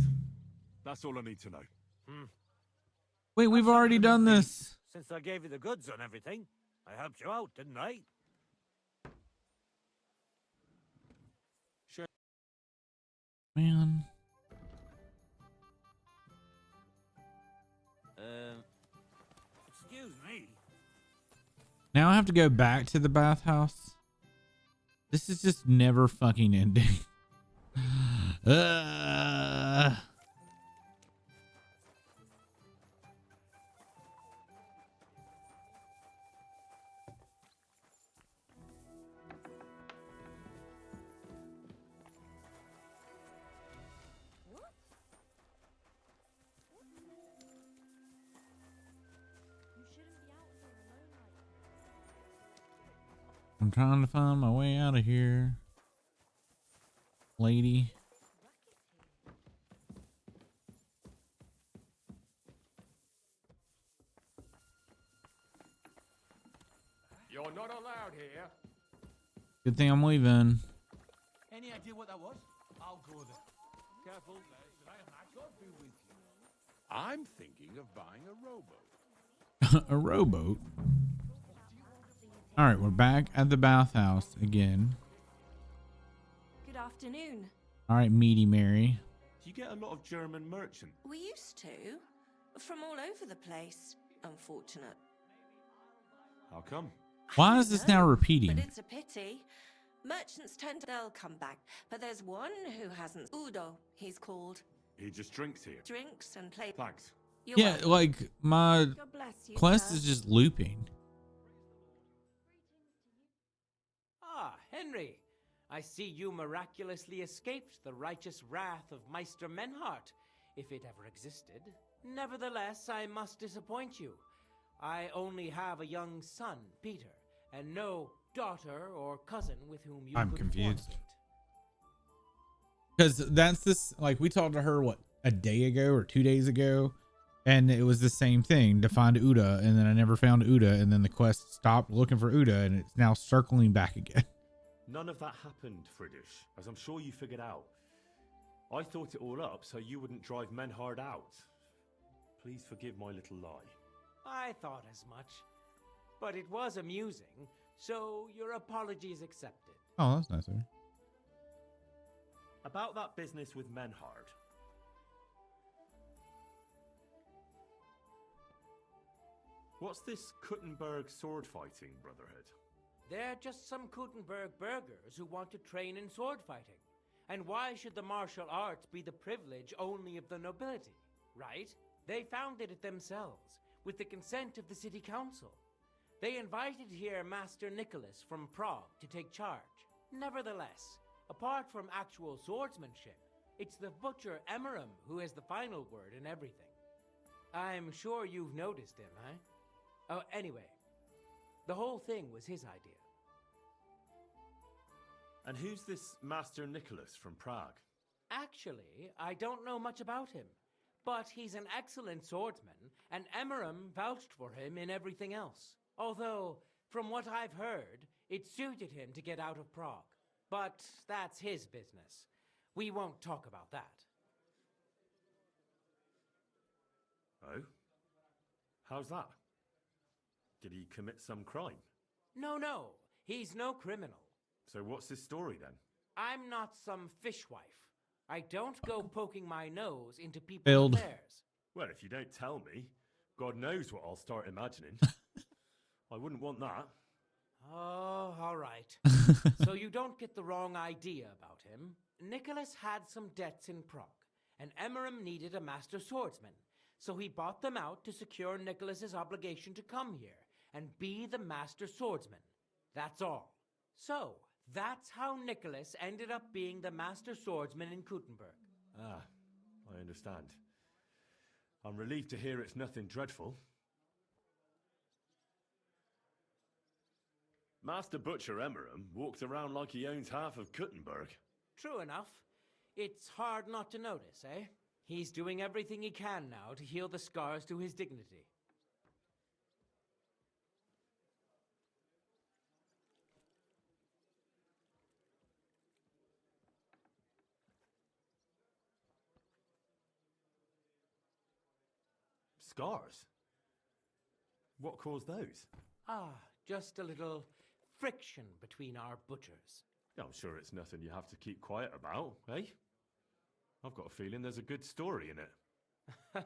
That's all I need to know. Wait, we've already done this. Since I gave you the goods on everything, I helped you out, didn't I? Sure. Man. Excuse me. Now I have to go back to the bathhouse. This is just never fucking ending. I'm trying to find my way out of here, lady. You're not allowed here. Good thing I'm leaving. Any idea what that was? I'll go there. Careful, God be with you. I'm thinking of buying a rowboat. A rowboat. All right, we're back at the bathhouse again. Good afternoon. All right, meaty Mary. Do you get a lot of German merchants? We used to. From all over the place. Unfortunate. How come? Why is this now repeating? But it's a pity. Merchants tend to, they'll come back. But there's one who hasn't. Udo, he's called. He just drinks here. Drinks and plays. Thanks. You're Yeah, welcome. like my God bless you, quest sir. is just looping. Ah, Henry. I see you miraculously escaped the righteous wrath of Meister Menhart, if it ever existed. Nevertheless, I must disappoint you. I only have a young son, Peter, and no daughter or cousin with whom you I'm could confused. fornicate. Because that's this, like, we talked to her, what, a day ago or 2 days ago? And it was the same thing, to find Uda, and then I never found Uda, and then the quest stopped looking for Uda, and it's now circling back again. None of that happened, Friedrich, as I'm sure you figured out. I thought it all up so you wouldn't drive Menhard out. Please forgive my little lie. I thought as much. But it was amusing, so your apologies accepted. Oh, that's nice of you. About that business with Menhard. What's this Kuttenberg sword fighting brotherhood? They're just some Kuttenberg burghers who want to train in sword fighting. And why should the martial arts be the privilege only of the nobility, right? They founded it themselves, with the consent of the city council. They invited here Master Nicholas from Prague to take charge. Nevertheless, apart from actual swordsmanship, it's the butcher Emmeram who has the final word in everything. I'm sure you've noticed him, eh? Oh, anyway, the whole thing was his idea. And who's this Master Nicholas from Prague? Actually, I don't know much about him, but he's an excellent swordsman, and Emmeram vouched for him in everything else. Although, from what I've heard, it suited him to get out of Prague. But that's his business. We won't talk about that. Oh? How's that? Did he commit some crime? No, he's no criminal. So what's his story then? I'm not some fishwife. I don't go poking my nose into people's Failed. affairs. Well, if you don't tell me, God knows what I'll start imagining. I wouldn't want that. Oh, all right. So you don't get the wrong idea about him. Nicholas had some debts in Prague, and Emmeram needed a master swordsman. So he bought them out to secure Nicholas's obligation to come here and be the master swordsman. That's all. So, that's how Nicholas ended up being the master swordsman in Kuttenberg. Ah, I understand. I'm relieved to hear it's nothing dreadful. Master Butcher Emmeram walks around like he owns half of Kuttenberg. True enough. It's hard not to notice, eh? He's doing everything he can now to heal the scars to his dignity. Scars? What caused those? Ah, just a little friction between our butchers. I'm sure it's nothing you have to keep quiet about, eh? I've got a feeling there's a good story in it.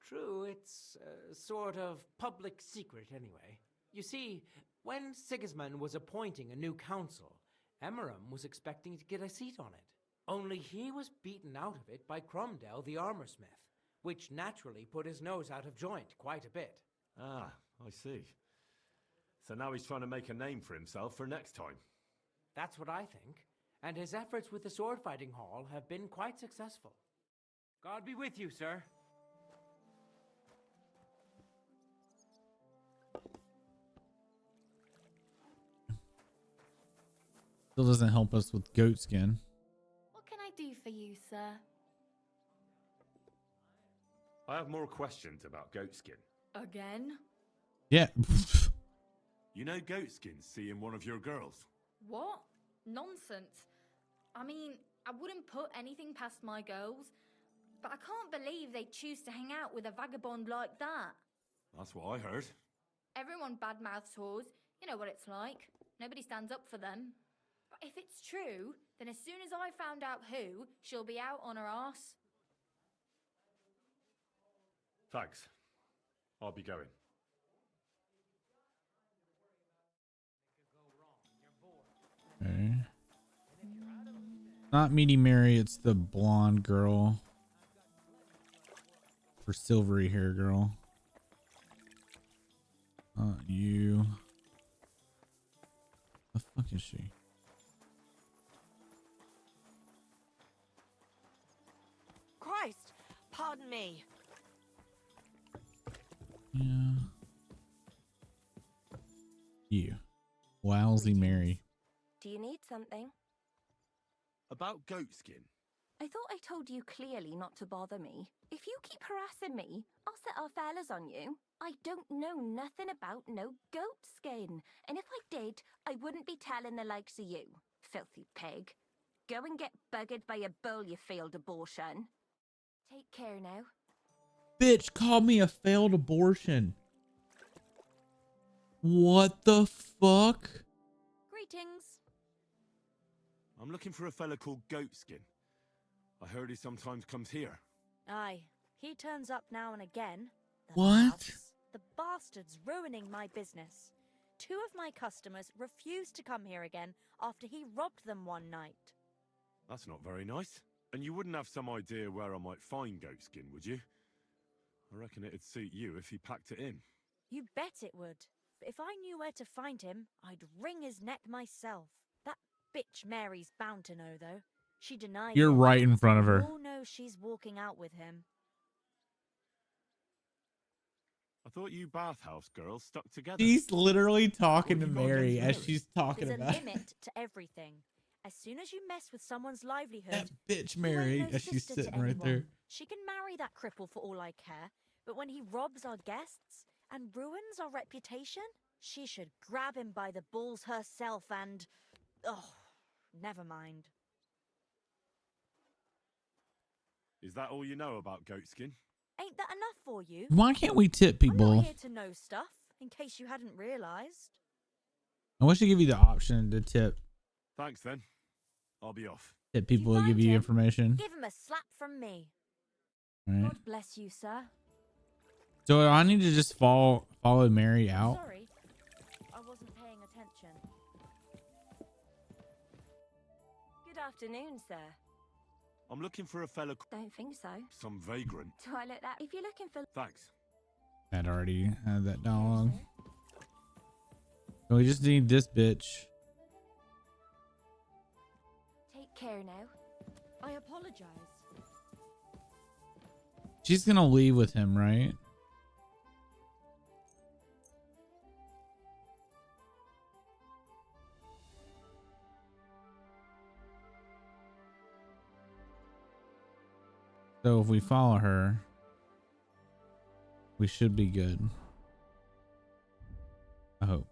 True, it's a sort of public secret anyway. You see, when Sigismund was appointing a new council, Emmeram was expecting to get a seat on it. Only he was beaten out of it by Cromdell the armorsmith, which naturally put his nose out of joint quite a bit. Ah, I see. So now he's trying to make a name for himself for next time. That's what I think. And his efforts with the sword fighting hall have been quite successful. God be with you, sir. Still doesn't help us with goat skin. What can I do for you, sir? I have more questions about goatskin. Again? Yeah. You know goatskin seeing one of your girls? What? Nonsense. I mean, I wouldn't put anything past my girls, but I can't believe they choose to hang out with a vagabond like that. That's what I heard. Everyone badmouths whores. You know what it's like. Nobody stands up for them. But if it's true, then as soon as I found out who, she'll be out on her arse. Thanks. I'll be going. Okay. Not Meaty Mary, it's the blonde girl. For silvery hair girl. You. The fuck is she? Christ! Pardon me. Yeah. You. Wowsy Mary. Do you need something? About goatskin. I thought I told you clearly not to bother me. If you keep harassing me, I'll set our fellas on you. I don't know nothing about no goat skin. And if I did, I wouldn't be telling the likes of you. Filthy pig. Go and get buggered by a bull, you failed abortion. Take care now. Bitch called me a failed abortion. What the fuck? Greetings. I'm looking for a fella called Goatskin. I heard he sometimes comes here. Aye, he turns up now and again. The What? louts. The bastard's ruining my business. 2 of my customers refused to come here again after he robbed them one night. That's not very nice. And you wouldn't have some idea where I might find Goatskin, would you? I reckon it'd suit you if he packed it in. You bet it would. But if I knew where to find him, I'd wring his neck myself. That bitch Mary's bound to know, though. She denied You're it. right in front of her. We all know she's walking out with him. I thought you bathhouse girls stuck together. She's literally talking to What have you got Mary against as Mary? she's talking There's a about limit to everything. As soon as you mess with someone's livelihood, that bitch you Mary ain't no as she's sister to sitting right there. anyone. She can marry that cripple for all I care, but when he robs our guests and ruins our reputation, she should grab him by the balls herself and... Oh, never mind. Is that all you know about Goatskin? Ain't that enough for you? Why can't we tip I'm people? not here to know stuff, in case you hadn't realized. I wish to give you the option to tip. Thanks then. I'll be off. Tip people to give you information. Give him a slap from me. Right. God bless you, sir. So I need to just follow Mary out. Sorry, I wasn't paying attention. Good afternoon, sir. I'm looking for a fella. Don't think so. Some vagrant. Do I look that? If you're looking for... Thanks. I'd already had that dialogue. So we just need this bitch. Take care now. I apologize. She's gonna leave with him, right? So if we follow her, we should be good. I hope.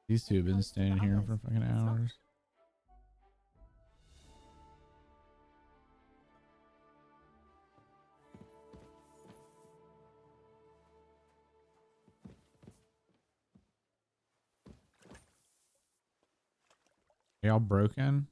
These two have been standing here for fucking hours. Y'all broken?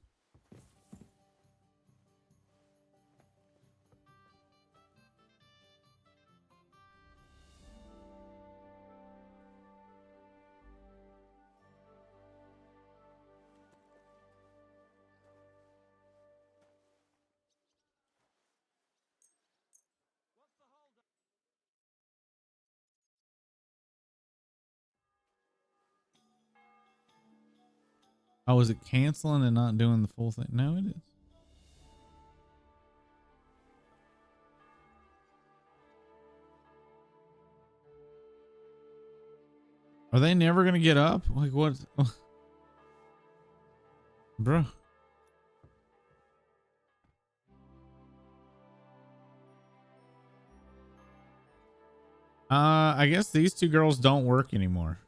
Oh, is it canceling and not doing the full thing? No, it is. Are they never gonna get up? Like what? Bro. I guess these two girls don't work anymore.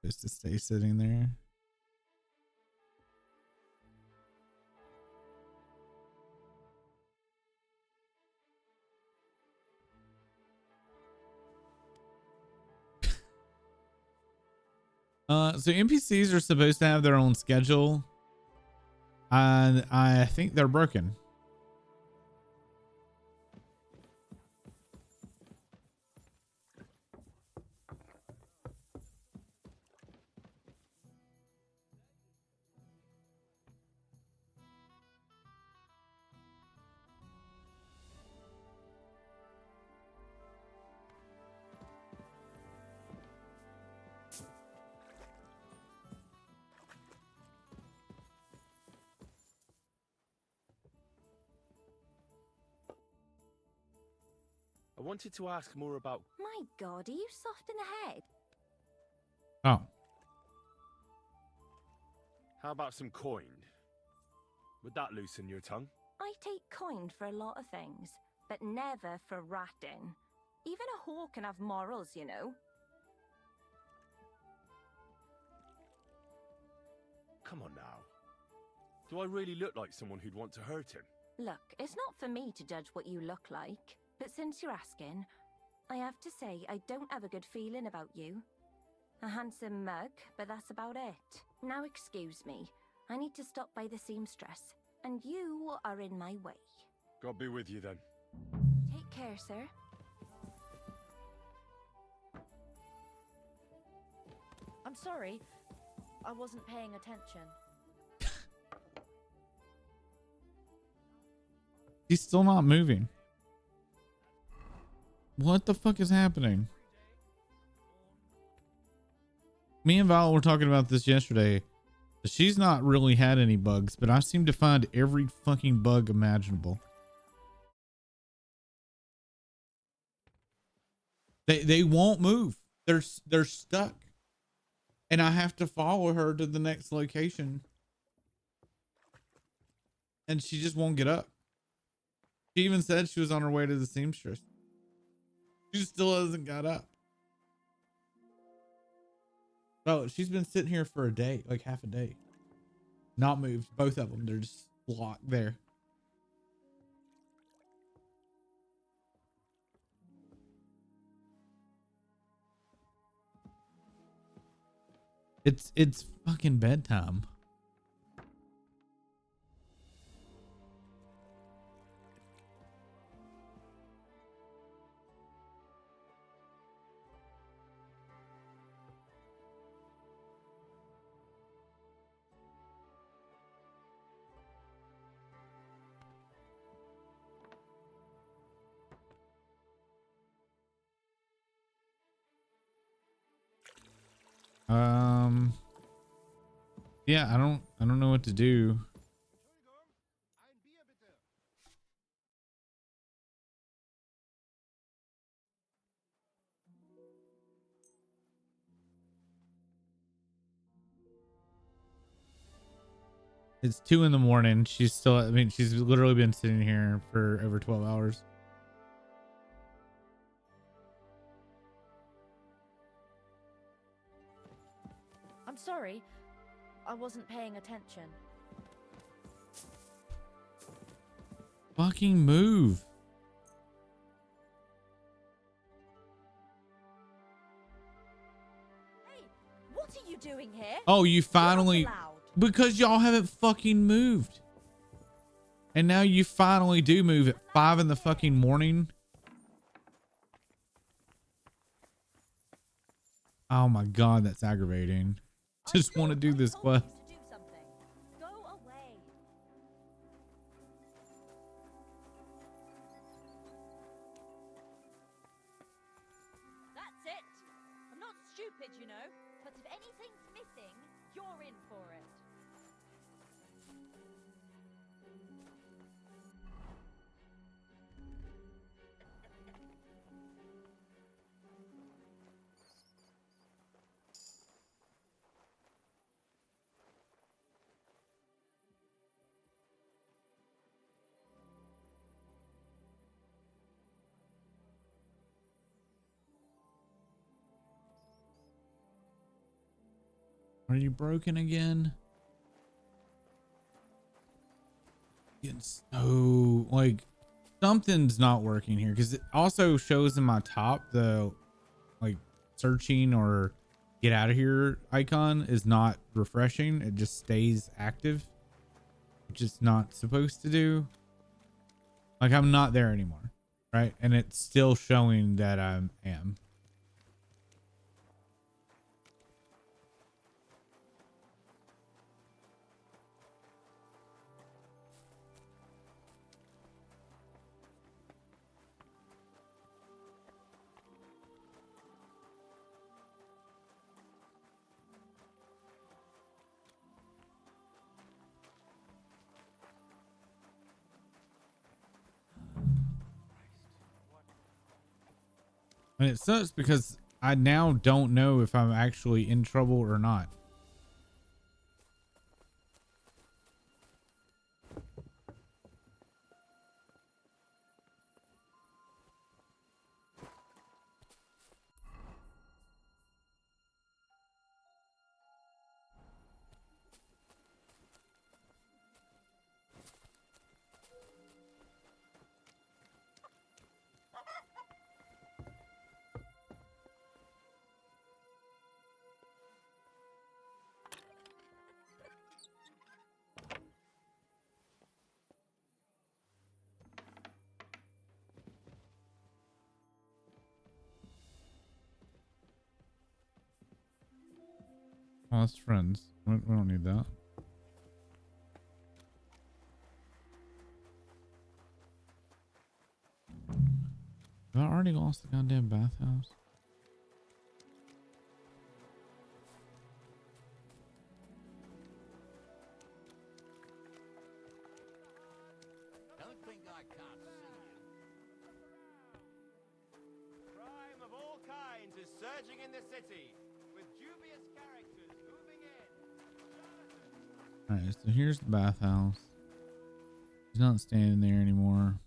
Just to stay sitting there. So NPCs are supposed to have their own schedule, and I think they're broken. I wanted to ask more about... My God, are you soft in the head? Oh. How about some coin? Would that loosen your tongue? I take coin for a lot of things. but never for ratting. Even a whore can have morals, you know. Come on now. Do I really look like someone who'd want to hurt him? Look, it's not for me to judge what you look like, but since you're asking, I have to say I don't have a good feeling about you. A handsome mug, but that's about it. Now excuse me, I need to stop by the seamstress, and you are in my way. God be with you then. Take care, sir. I'm sorry. I wasn't paying attention. He's still not moving. What the fuck is happening? Me and Val were talking about this yesterday. She's not really had any bugs, but I seem to find every fucking bug imaginable. They won't move. They're stuck. And I have to follow her to the next location. And she just won't get up. She even said she was on her way to the seamstress. She still hasn't got up. Oh, she's been sitting here for a day, like half a day. Not moved. Both of them. They're just locked there. It's fucking bedtime. Yeah, I don't know what to do. It's 2 in the morning. She's still, I mean, she's literally been sitting here for over 12 hours. I'm sorry. I wasn't paying attention. Fucking move. Hey, what are you doing here? Oh, you finally, You're not allowed. because y'all haven't fucking moved. And now you finally do move at 5 in the fucking morning. Oh my God, that's aggravating. Just want to do this quest. To do something. Go away. That's it. I'm not stupid, you know, but if anything's missing, you're in for it. Are you broken again? Getting so like something's not working here because it also shows in my top the like searching or get out of here icon is not refreshing. It just stays active, which it's not supposed to do. Like I'm not there anymore, right? And it's still showing that I am. And it sucks because I now don't know if I'm actually in trouble or not. Oh, that's friends. We don't need that. Have I already lost the goddamn bathhouse? Don't think I can't see you. Crime of all kinds is surging in the city, with dubious characters moving in. Alright, so here's the bathhouse. He's not standing there anymore.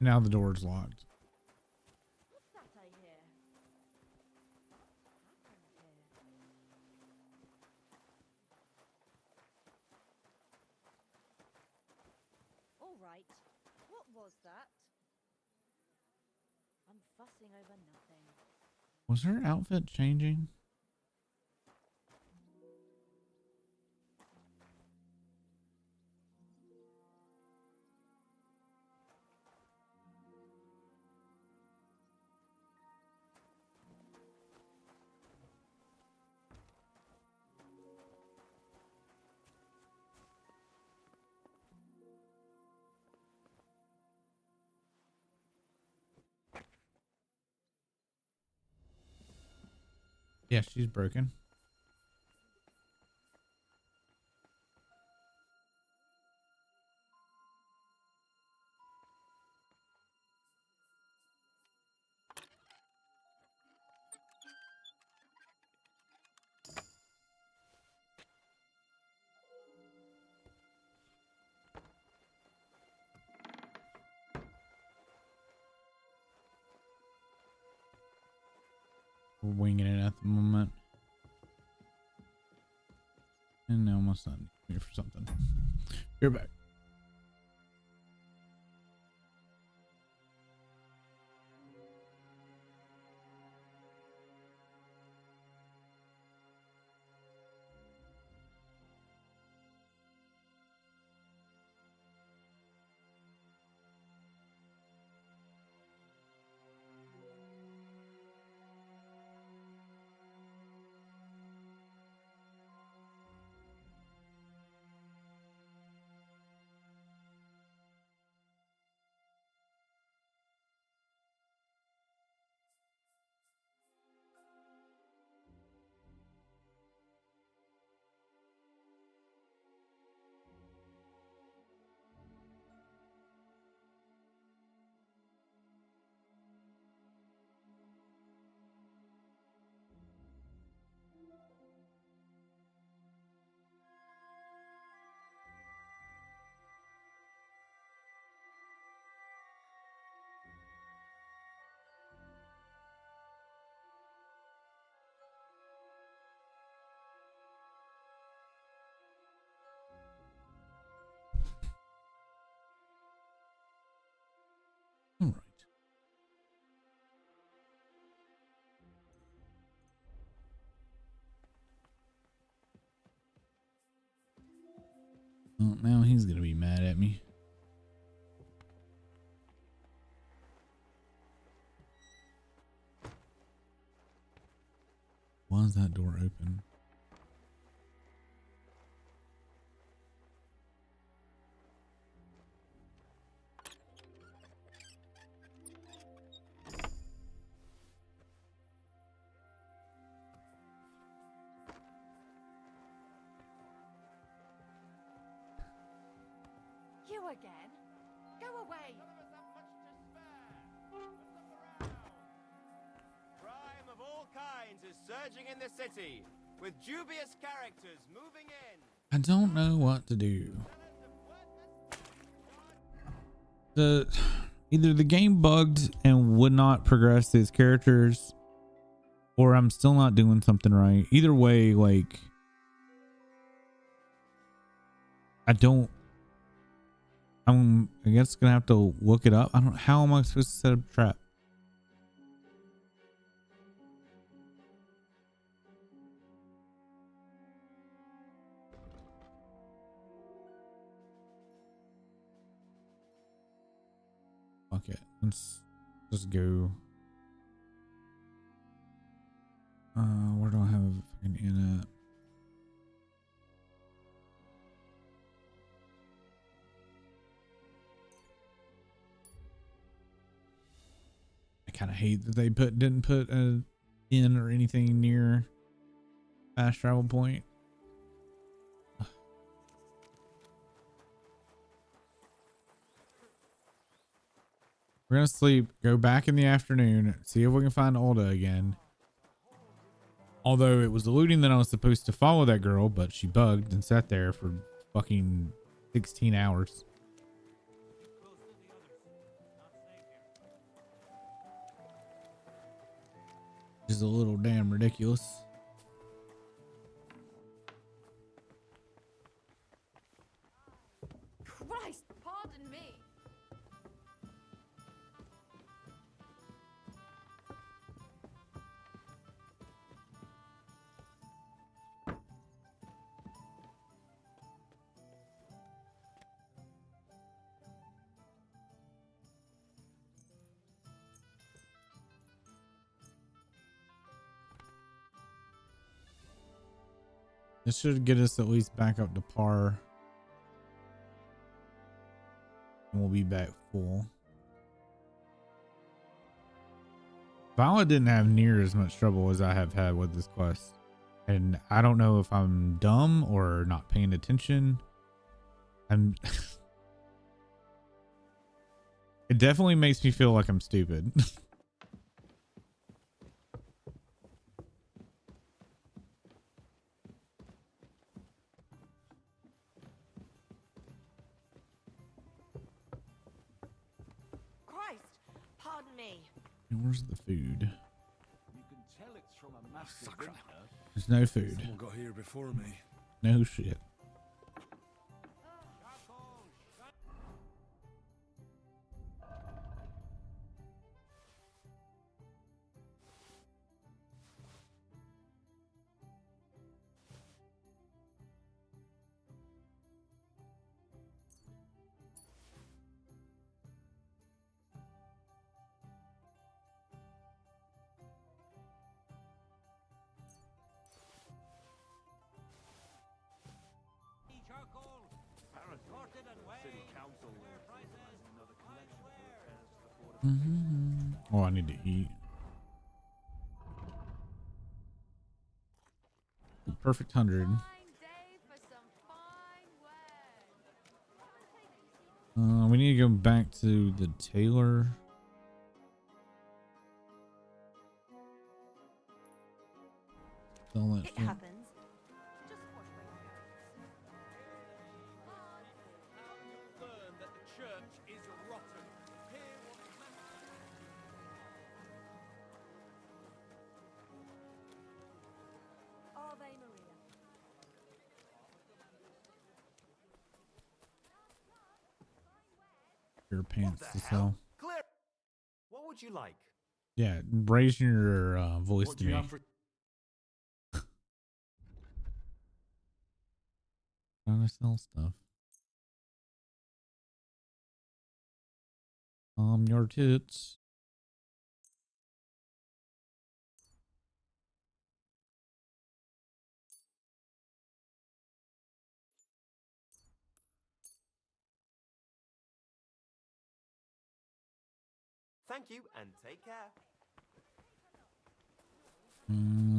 Now the door's locked. What's that I hear? All right. What was that? I'm fussing over nothing. Was her outfit changing? Yeah, she's broken. We're winging it at the moment. And now my son here for something. You're back. All right. Well, now he's gonna be mad at me. Why is that door open? You again? Go away! Crime of all kinds is surging in the city, with dubious characters moving in. I don't know what to do. Either the game bugged and would not progress these characters, or I'm still not doing something right. Either way, like I guess gonna have to look it up. How am I supposed to set up a trap? Fuck it. Let's just go. Where do I have a fucking inn at? I kind of hate that they didn't put a inn or anything near fast travel point. We're gonna sleep, go back in the afternoon, see if we can find Alda again. Although it was alluding that I was supposed to follow that girl, but she bugged and sat there for fucking 16 hours. Which is a little damn ridiculous. Christ, pardon me. This should get us at least back up to par. And we'll be back full. Violet didn't have near as much trouble as I have had with this quest. And I don't know if I'm dumb or not paying attention. I'm It definitely makes me feel like I'm stupid. Christ, pardon me. Where's the food? You can tell it's from a master vintner. There's no food. Someone got here before me. No shit. City Council organizing another collection for repairs to the Fort of Oh, I need to eat. Perfect 100. We need to go back to the tailor. Sell that It shit. happens. Learn that the church is rotten. Hear what Ave Maria. Your pants to sell. Clear. What would you like? Yeah, raise your voice What to do you me. have for... Trying to sell stuff. Your tits. Thank you, and take care.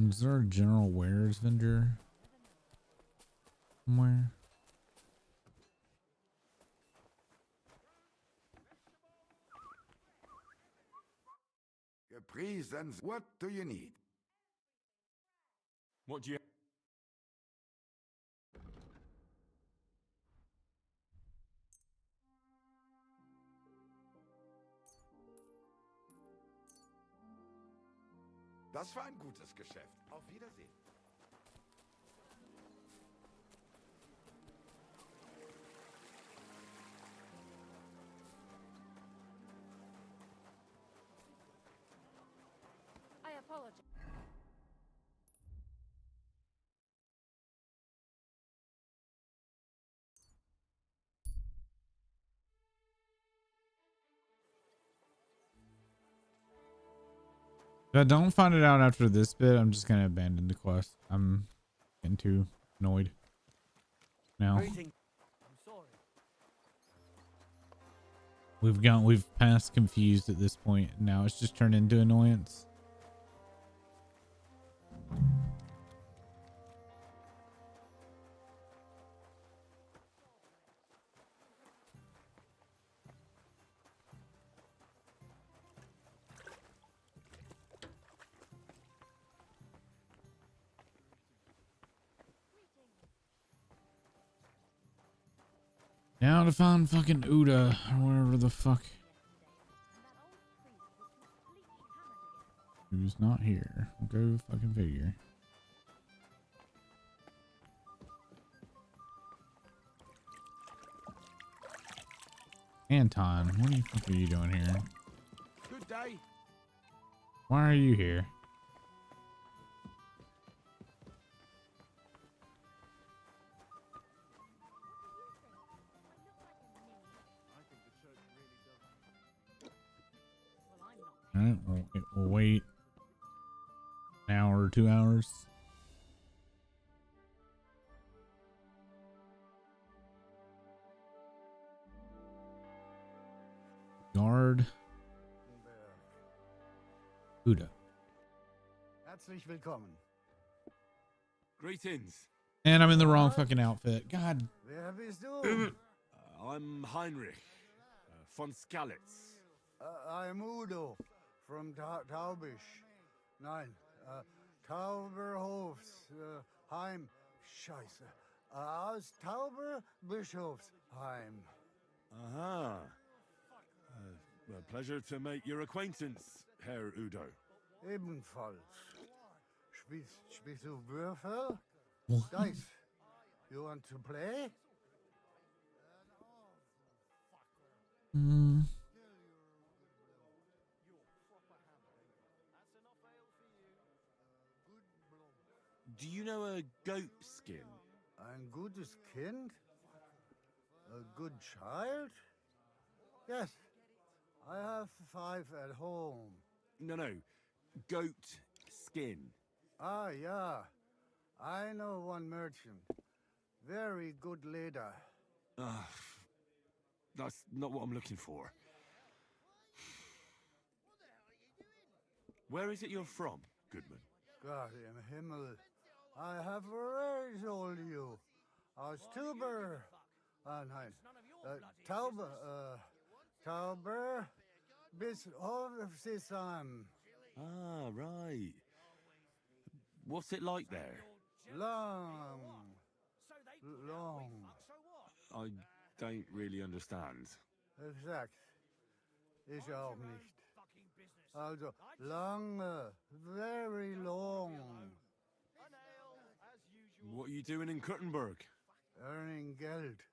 Is there a general wares vendor somewhere? Presents. What do you need? What do you... Das war ein gutes Geschäft. Auf Wiedersehen. I apologize. If I don't find it out after this bit, I'm just gonna abandon the quest. I'm getting too annoyed now. Greeting. I'm sorry. We've passed confused at this point. Now it's just turned into annoyance. Now to find fucking Uda or whatever the fuck. Who's not here? Go fucking figure. Anton, what the fuck are you doing here? Good day. Why are you here? Alright, we'll wait an hour or 2 hours. Guard. Uda. Herzlich willkommen. Greetings. And I'm in the wrong fucking outfit. God. Wer bist du? I'm Heinrich von Skalitz. I'm Udo from Taubisch. Nein, Tauberhofs. Heim. Scheiße. Aus Tauberbischofsheim. Aha. A pleasure to make your acquaintance, Herr Udo. Ebenfalls. Spielst du Würfel? What? Dice. You want to play? Hmm. Do you know a goat skin? Ein gutes Kind? A good child? Yes. I have 5 at home. No. Goat skin. Ah, yeah. I know one merchant. Very good leader. That's not what I'm looking for. Where is it you're from, Goodman? God im Himmel. I have already told you. Aus Tuber. Nein. Tauber bis Hofsisheim. Ah, right. What's it like there? Long. I don't really understand. Exakt. Ich auch nicht. Also, lange. Very long. What are you doing in Kuttenberg? Earning Geld.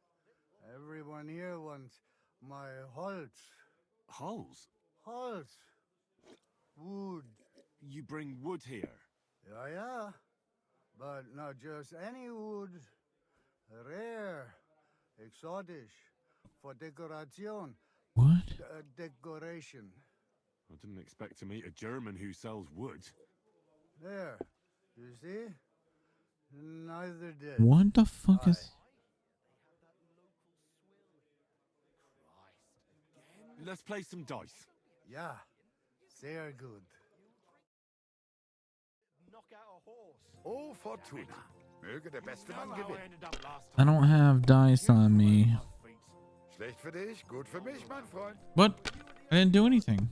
Everyone here wants my Holz. Hulls? Holz. Wood. You bring wood here? Yeah. But not just any wood. Rare. Exotisch. For decoration. What? Decoration. I didn't expect to meet a German who sells wood. There. You see? Neither did. What the fuck is... Let's play some dice. Yeah. Sehr good. Oh, Fortuna. Möge der beste Mann gewinnen. I don't have dice on me. Schlecht für dich, gut für mich, mein Freund. What? I didn't do anything.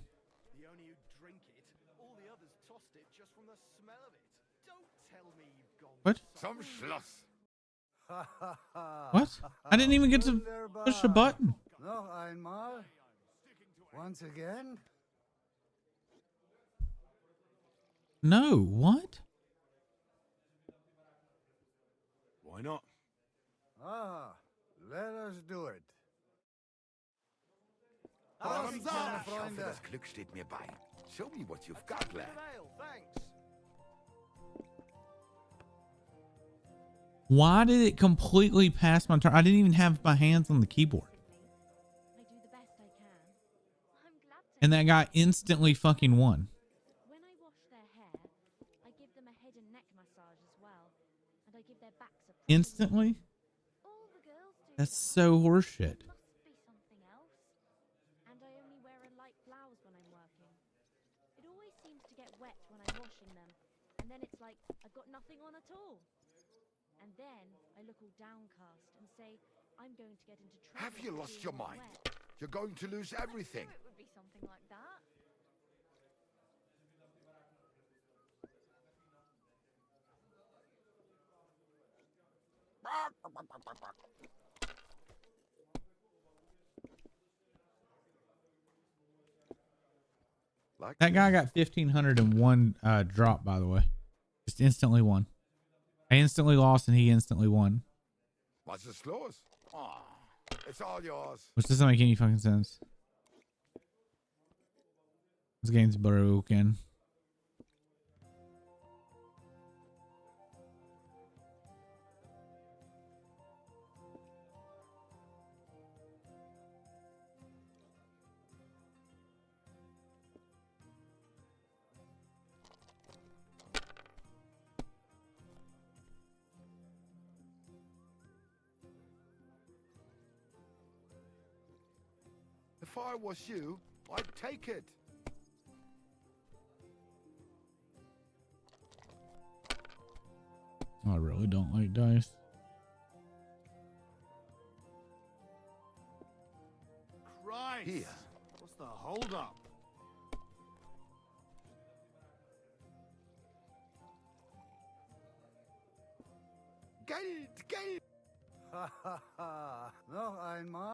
The only who drink it, all the others tossed it just from the smell of it. Don't tell me you've gone. What? Zum Schloss. What? I didn't even get to push a button. Noch einmal. Once again. No, what? Why not? Let us do it. Ich hoffe, das Glück steht mir bei. Show me what you've got, lad. Why did it completely pass my turn? I didn't even have my hands on the keyboard. I do the best I can. I'm glad to And that guy instantly fucking won. when I wash I give their backs a proper Instantly? All the girls do That's that. so horseshit. There must be something else. And I only wear a light blouse when I'm working. It always seems to get wet when I'm washing them, and then it's like I've got nothing on at all. And then I look all downcast and say, I'm going to get into trouble. Have you for lost being your all mind? wet. You're going to lose everything. I knew it would be something like that. Like That guy got 1,501 drop, by the way. Just instantly won. I instantly lost and he instantly won. What's the scores? Ah, it's all yours. Which doesn't make any fucking sense. This game's broken. If I was you, I'd take it. I really don't like dice. Christ! Here. What's the hold up? Geld, Geld! Ha ha ha! Noch einmal.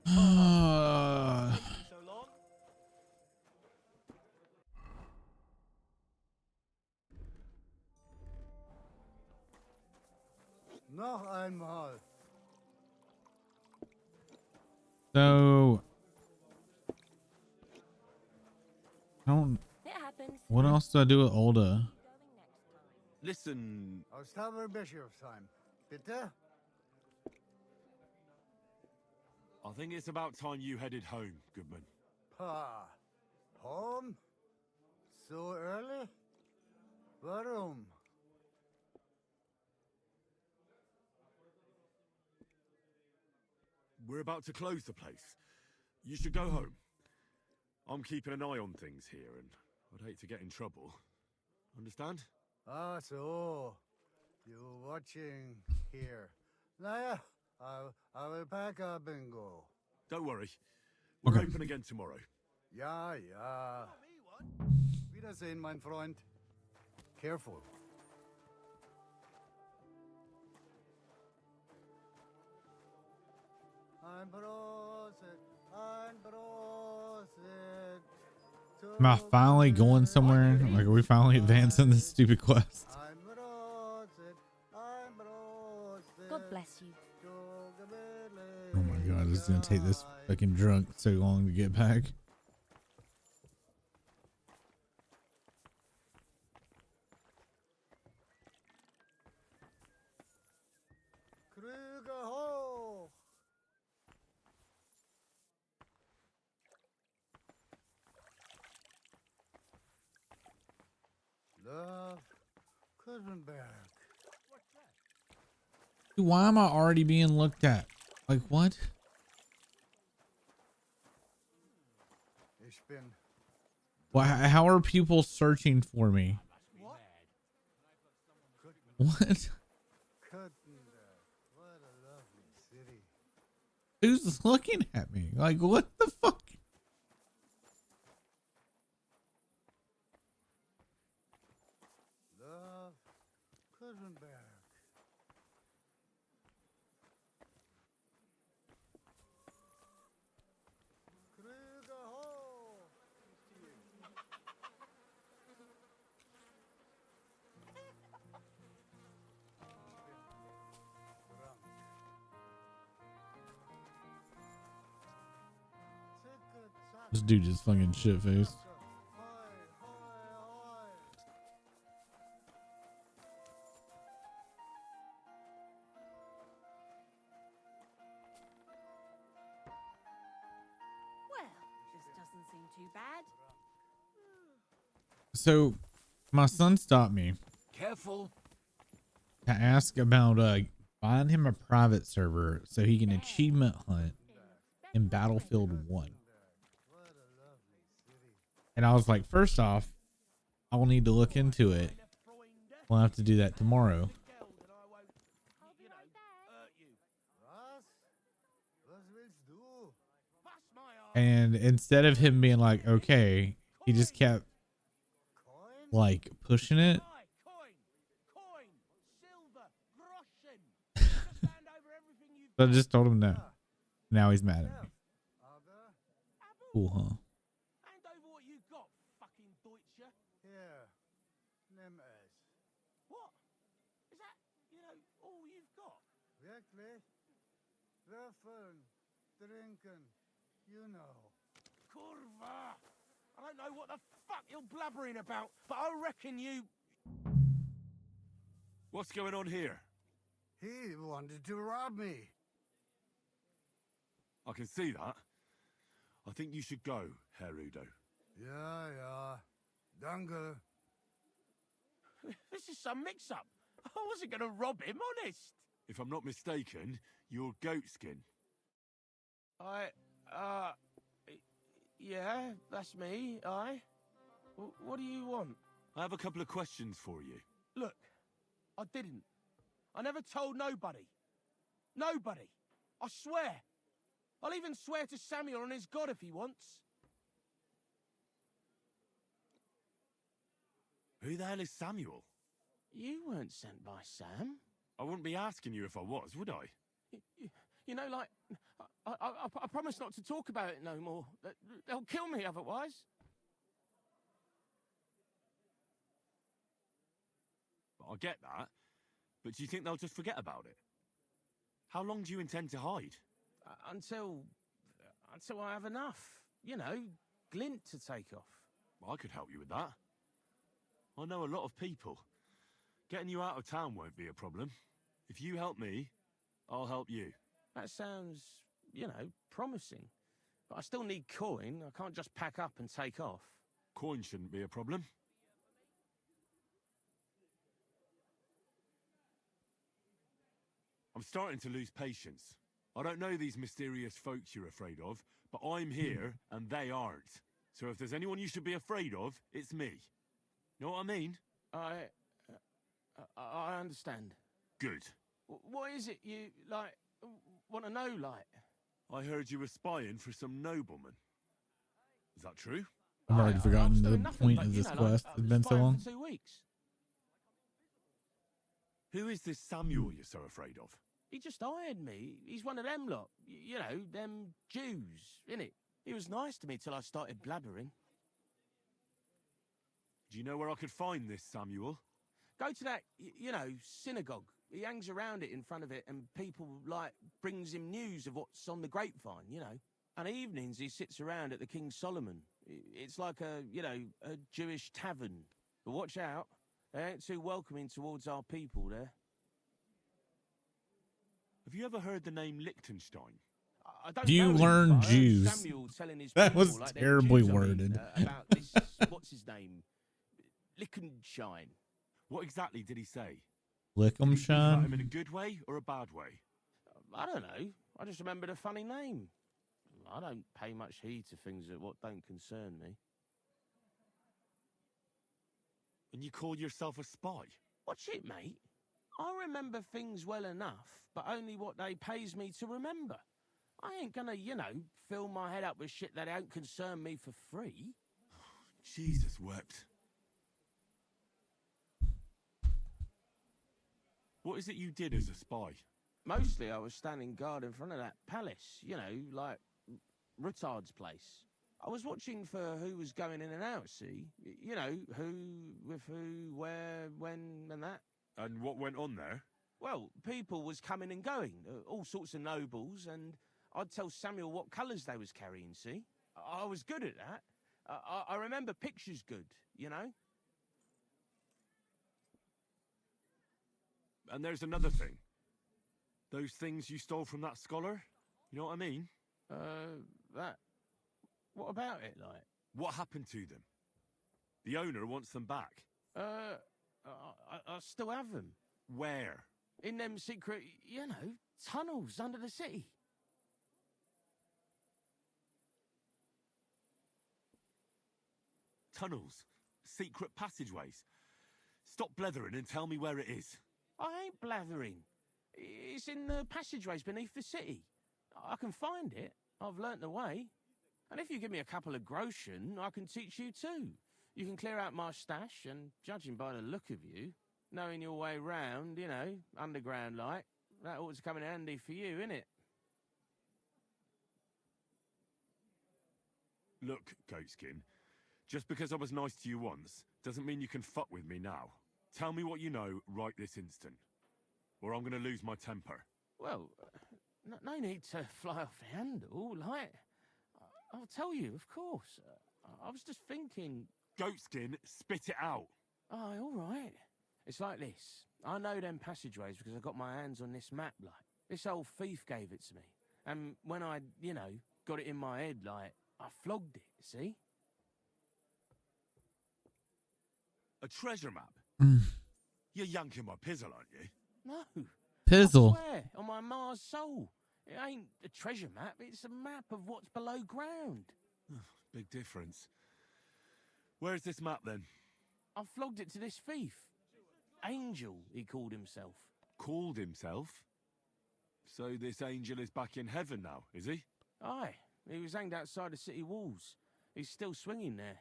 So long. Noch einmal. So I don't. It happens. What else do I do with Olda? Listen, Aus Taberbischofsheim. Bitte? I think it's about time you headed home, Goodman. Pa. Home? So early? Warum? We're about to close the place. You should go home. I'm keeping an eye on things here, and I'd hate to get in trouble. Understand? Ah, so. You watching here. Naja, I will pack up and go. Don't worry. We're open again tomorrow. Ja, ja. Wiedersehen, mein Freund. Careful. Ein Prosit, ein Prosit. Am I finally going somewhere? Like, are we finally advancing this stupid quest? Ein Prosit, ein Prosit. God bless you. Oh my god, this is gonna take this fucking drunk so long to get back. Krüge hoch. Love, Kusenberg. Dude, why am I already being looked at? Like, what? Ich bin Why? How are people searching for me? What? Kuttenberg. What a lovely city. Who's looking at me? Like, what the fuck? Love, Kusenberg. Krüge hoch. This dude just fucking shit faced. Well, this doesn't seem too bad. So, my son stopped me. careful. To ask about find him a private server so he can achievement hunt in Battlefield 1. And I was like, first off, I will need to look into it. We'll have to do that tomorrow. And instead of him being like, okay, he just kept like pushing it. So I just told him no. Now he's mad at me. Cool, huh? Hand over what you got, fucking Deutscher. Here, nimm es. What? Is that, all you've got? Wirklich? Würfeln, trinken, you know. Kurva! I don't know what the fuck you're blabbering about, but I reckon you... What's going on here? He wanted to rob me. I can see that. I think you should go, Herr Udo. Ja, ja. Danke. This is some mix-up. I wasn't going to rob him, honest. If I'm not mistaken, you're Goatskin. Yeah, that's me, What do you want? I have a couple of questions for you. Look, I didn't. I never told nobody. Nobody. I swear. I'll even swear to Samuel on his God if he wants. Who the hell is Samuel? You weren't sent by Sam. I wouldn't be asking you if I was, would I? I promise not to talk about it no more. They'll kill me otherwise. I get that, but do you think they'll just forget about it? How long do you intend to hide? Until I have enough. Glint to take off. I could help you with that. I know a lot of people. Getting you out of town won't be a problem. If you help me, I'll help you. That sounds, promising. But I still need coin. I can't just pack up and take off. Coin shouldn't be a problem. I'm starting to lose patience. I don't know these mysterious folks you're afraid of, but I'm here and they aren't. So if there's anyone you should be afraid of, it's me. Know what I mean? I understand. Good. What is it you, want to know, I heard you were spying for some nobleman. Is that true? I've already forgotten the point of this quest. It's been so long. For 2 weeks. Who is this Samuel you're so afraid of? He just hired me. He's one of them lot. Them Jews, innit? He was nice to me till I started blabbering. Do you know where I could find this Samuel? Go to that, synagogue. He hangs around it in front of it, and people, brings him news of what's on the grapevine, And evenings he sits around at the King Solomon. It's like a Jewish tavern. But watch out. They ain't too welcoming towards our people there. Have you ever heard the name Liechtenstein? I don't You know learn him, but I heard Jews. Samuel telling his That people, was they're terribly Jews, worded. About this, what's his name? Liechtenstein. What exactly did he say? Lick 'em, Did he speak about Sean. him in a good way or a bad way? I don't know. I just remembered a funny name. I don't pay much heed to things that what don't concern me. And you call yourself a spy? Watch it, mate. I remember things well enough, but only what they pays me to remember. I ain't gonna, fill my head up with shit that don't concern me for free. Jesus wept. What is it you did as a spy? Mostly I was standing guard in front of that palace, like Rutard's place. I was watching for who was going in and out, see? Who, with who, where, when, and that. And what went on there? Well, people was coming and going, all sorts of nobles, and I'd tell Samuel what colours they was carrying, see? I was good at that. I remember pictures good, And there's another thing. Those things you stole from that scholar? You know what I mean? That... What about it, What happened to them? The owner wants them back. I I still have them. Where? In them secret, you know, tunnels under the city. Tunnels? Secret passageways? Stop blethering and tell me where it is. I ain't blathering. It's in the passageways beneath the city. I can find it. I've learnt the way. And if you give me a couple of groschen, I can teach you too. You can clear out my stash, and judging by the look of you, knowing your way round, you know, underground like, that ought to come in handy for you, innit? Look, Goatskin, just because I was nice to you once, doesn't mean you can fuck with me now. Tell me what you know right this instant, or I'm gonna lose my temper. Well, no need to fly off the handle, like... I'll tell you, of course. I was just thinking... Goatskin, spit it out. Oh, all right. It's like this. I know them passageways because I got my hands on this map, like. This old thief gave it to me. And when I, you know, got it in my head, like, I flogged it, see? A treasure map? You're yanking my pizzle, aren't you? No. Pizzle. I swear, on my Mars soul. It ain't a treasure map, it's a map of what's below ground. Big difference. Where's this map, then? I flogged it to this thief. Angel, he called himself. Called himself? So this angel is back in heaven now, is he? Aye, he was hanged outside the city walls. He's still swinging there.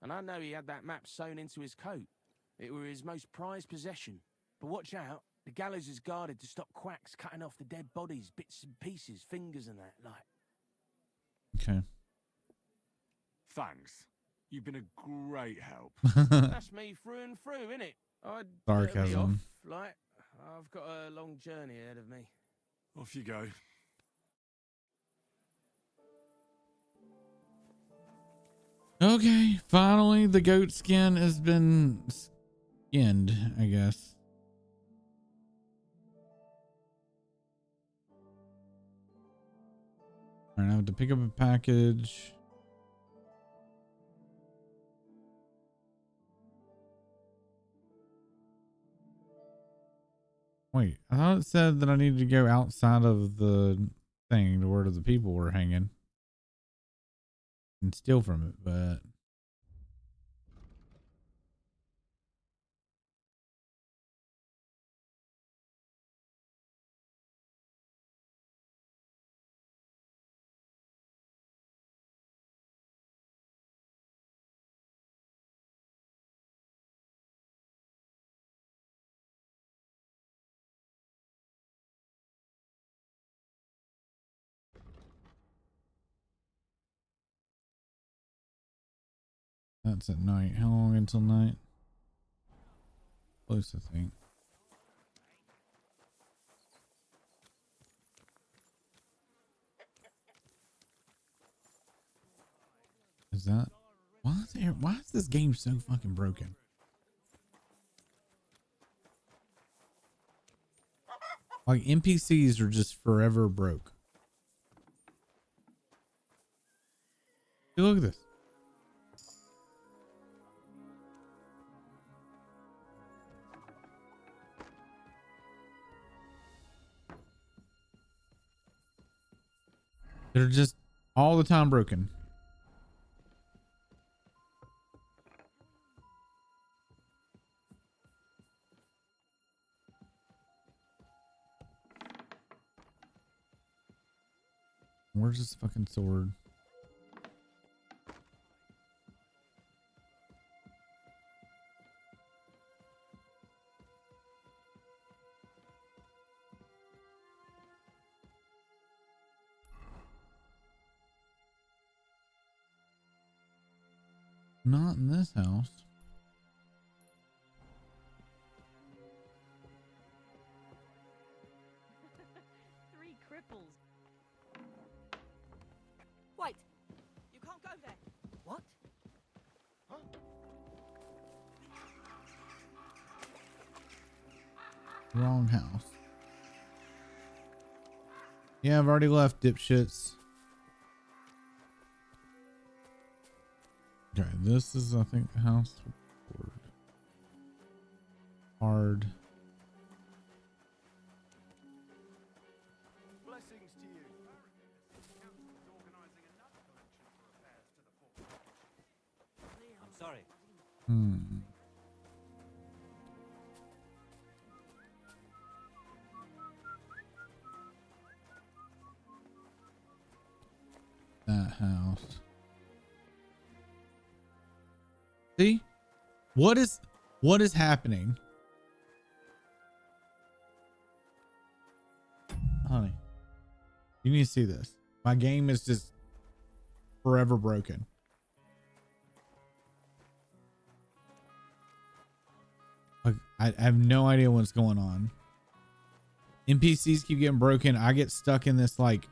And I know he had that map sewn into his coat. It were his most prized possession. But watch out, the gallows is guarded to stop quacks cutting off the dead bodies, bits and pieces, fingers and that, like. Okay. Thanks. You've been a great help. That's me through and through, innit? I'd Sarcasm. be off, like, I've got a long journey ahead of me. Off you go. Okay, finally the goat skin has been skinned, I guess. Alright, I have to pick up a package. Wait, I thought it said that I needed to go outside of the thing to where the people were hanging and steal from it, but that's at night. How long until night? Close, I think. Is that why is this game so fucking broken? Like NPCs are just forever broke. Hey, look at this. They're just all the time broken. Where's this fucking sword? Not in this house. Three cripples. Wait! You can't go there! What? Huh? Wrong house. Yeah, I've already left, dipshits. Okay, this is, I think, the house. Hard. Blessings to you. I'm sorry. Hmm. That house. See? What is happening? Honey, you need to see this. My game is just forever broken. Like, I have no idea what's going on. NPCs keep getting broken. I get stuck in this like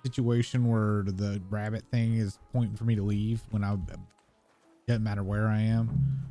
situation where the rabbit thing is pointing for me to leave when I doesn't matter where I am.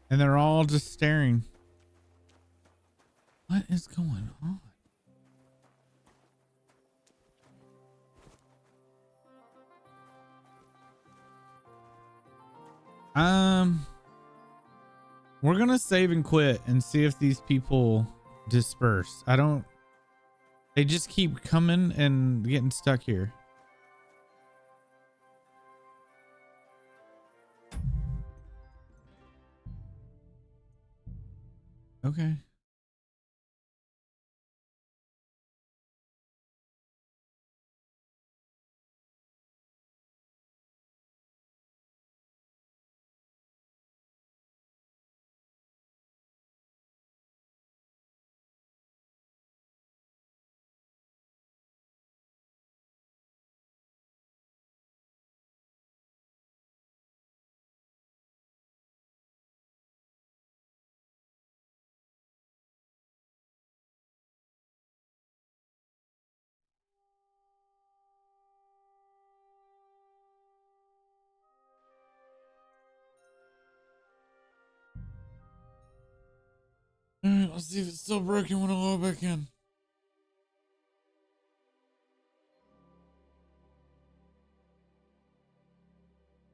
And they're all just staring. What is going on? We're gonna save and quit and see if these people disperse. They just keep coming and getting stuck here. Okay. All right, let's see if it's still broken when I log back in.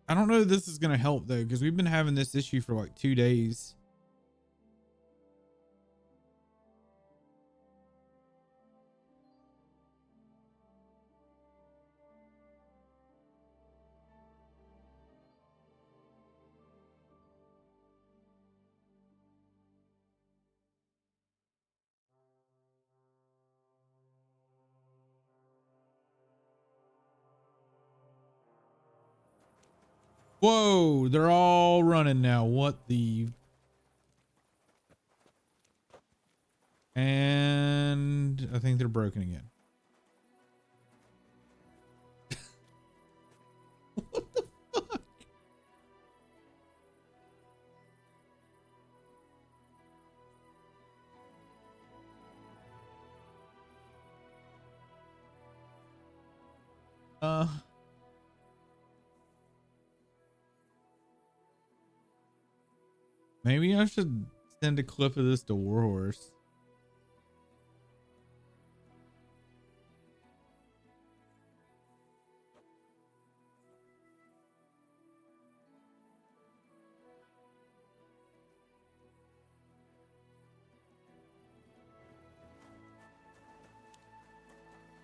I don't know if this is going to help though, because we've been having this issue for like 2 days. Whoa, they're all running now. What the? And I think they're broken again. What the fuck? Maybe I should send a clip of this to Warhorse.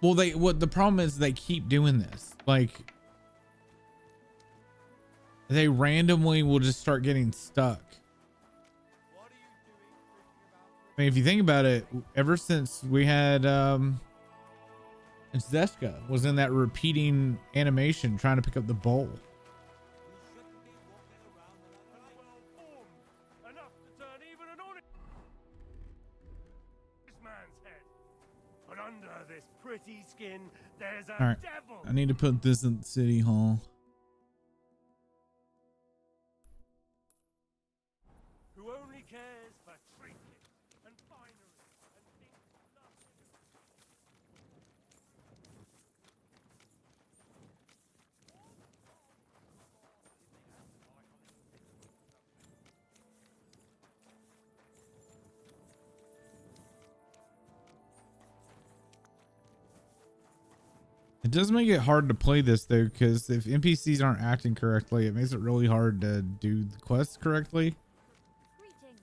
Well, what the problem is they keep doing this. Like, They randomly will just start getting stuck. I mean, if you think about it, ever since we had Zeska was in that repeating animation trying to pick up the bowl. Enough to turn even an honest man's head. But under this pretty skin, there's a All right, devil. I need to put this in City Hall. Who only cares for trinkets and finery and things nothing. It does make it hard to play this though, because if NPCs aren't acting correctly, it makes it really hard to do the quests correctly.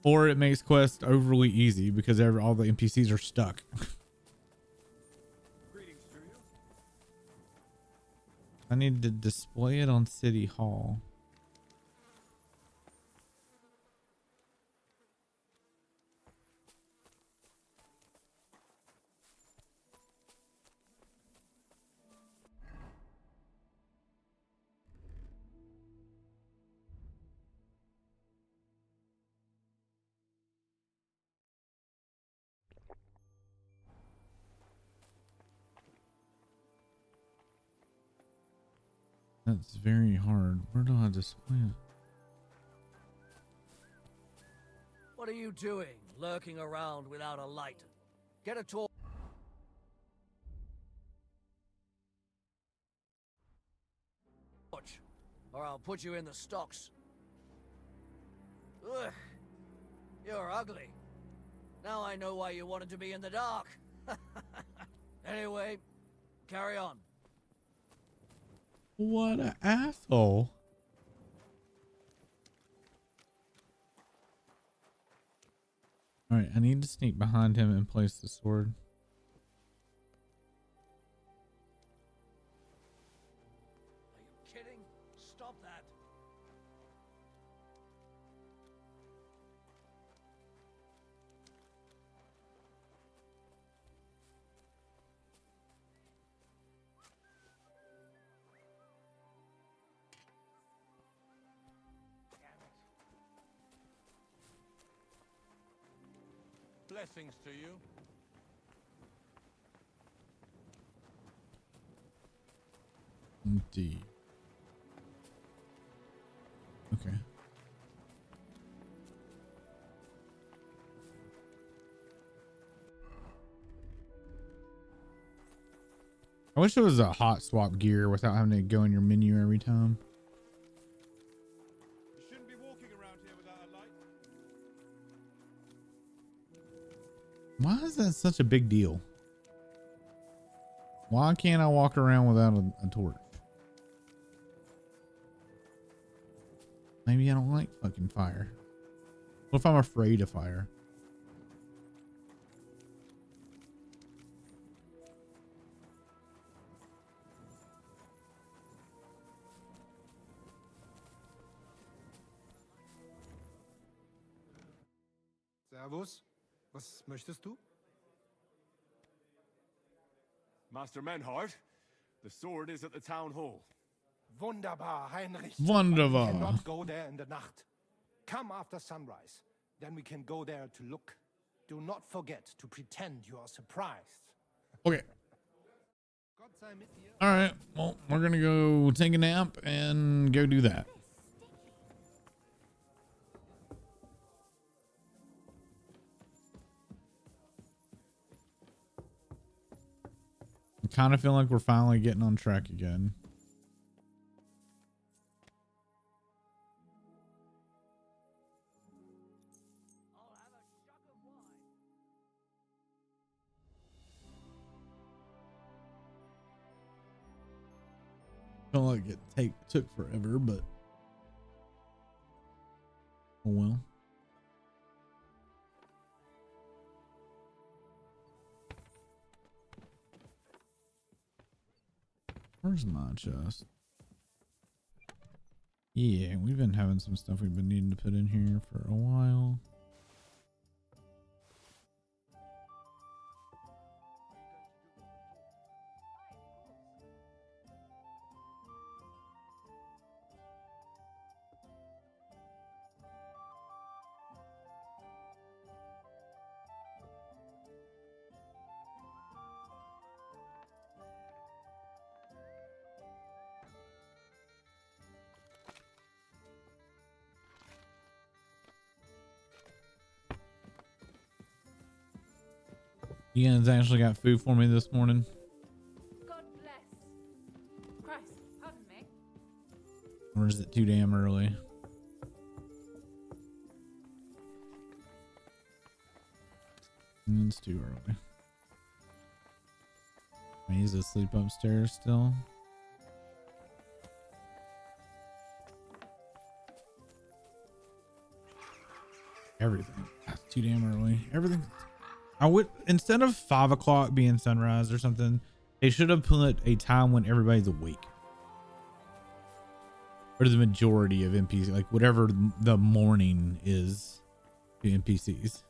Or it makes quests overly easy because all the NPCs are stuck. I need to display it on City Hall. That's very hard. Where do I display it? What are you doing, lurking around without a light? Get a torch. Or I'll put you in the stocks. Ugh, you're ugly. Now I know why you wanted to be in the dark. Anyway, carry on. What an asshole. All right, I need to sneak behind him and place the sword. Kidding? Stop that. Blessings to you. Indeed. Okay. I wish there was a hot swap gear without having to go in your menu every time. You shouldn't be walking around here without a light. Why is that such a big deal? Why can't I walk around without a torch? Maybe I don't like fucking fire. What if I'm afraid of fire? Servus. Was möchtest du? Master Menhart, the sword is at the town hall. Wunderbar, Heinrich. Wunderbar. We cannot go there in the Nacht. Come after sunrise. Then we can go there to look. Do not forget to pretend you are surprised. Okay. Gott sei mit dir. All right. Well, we're going to go take a nap and go do that. I kind of feel like we're finally getting on track again. Felt like it took forever, but oh well. Where's my chest? Yeah, we've been having some stuff we've been needing to put in here for a while. Ian's actually got food for me this morning. God bless. Christ, pardon me. Or is it too damn early? It's too early. He's asleep upstairs still. Everything. That's too damn early. Everything. I would, instead of 5 o'clock being sunrise or something, they should have put a time when everybody's awake. Or the majority of NPCs, like whatever the morning is to NPCs.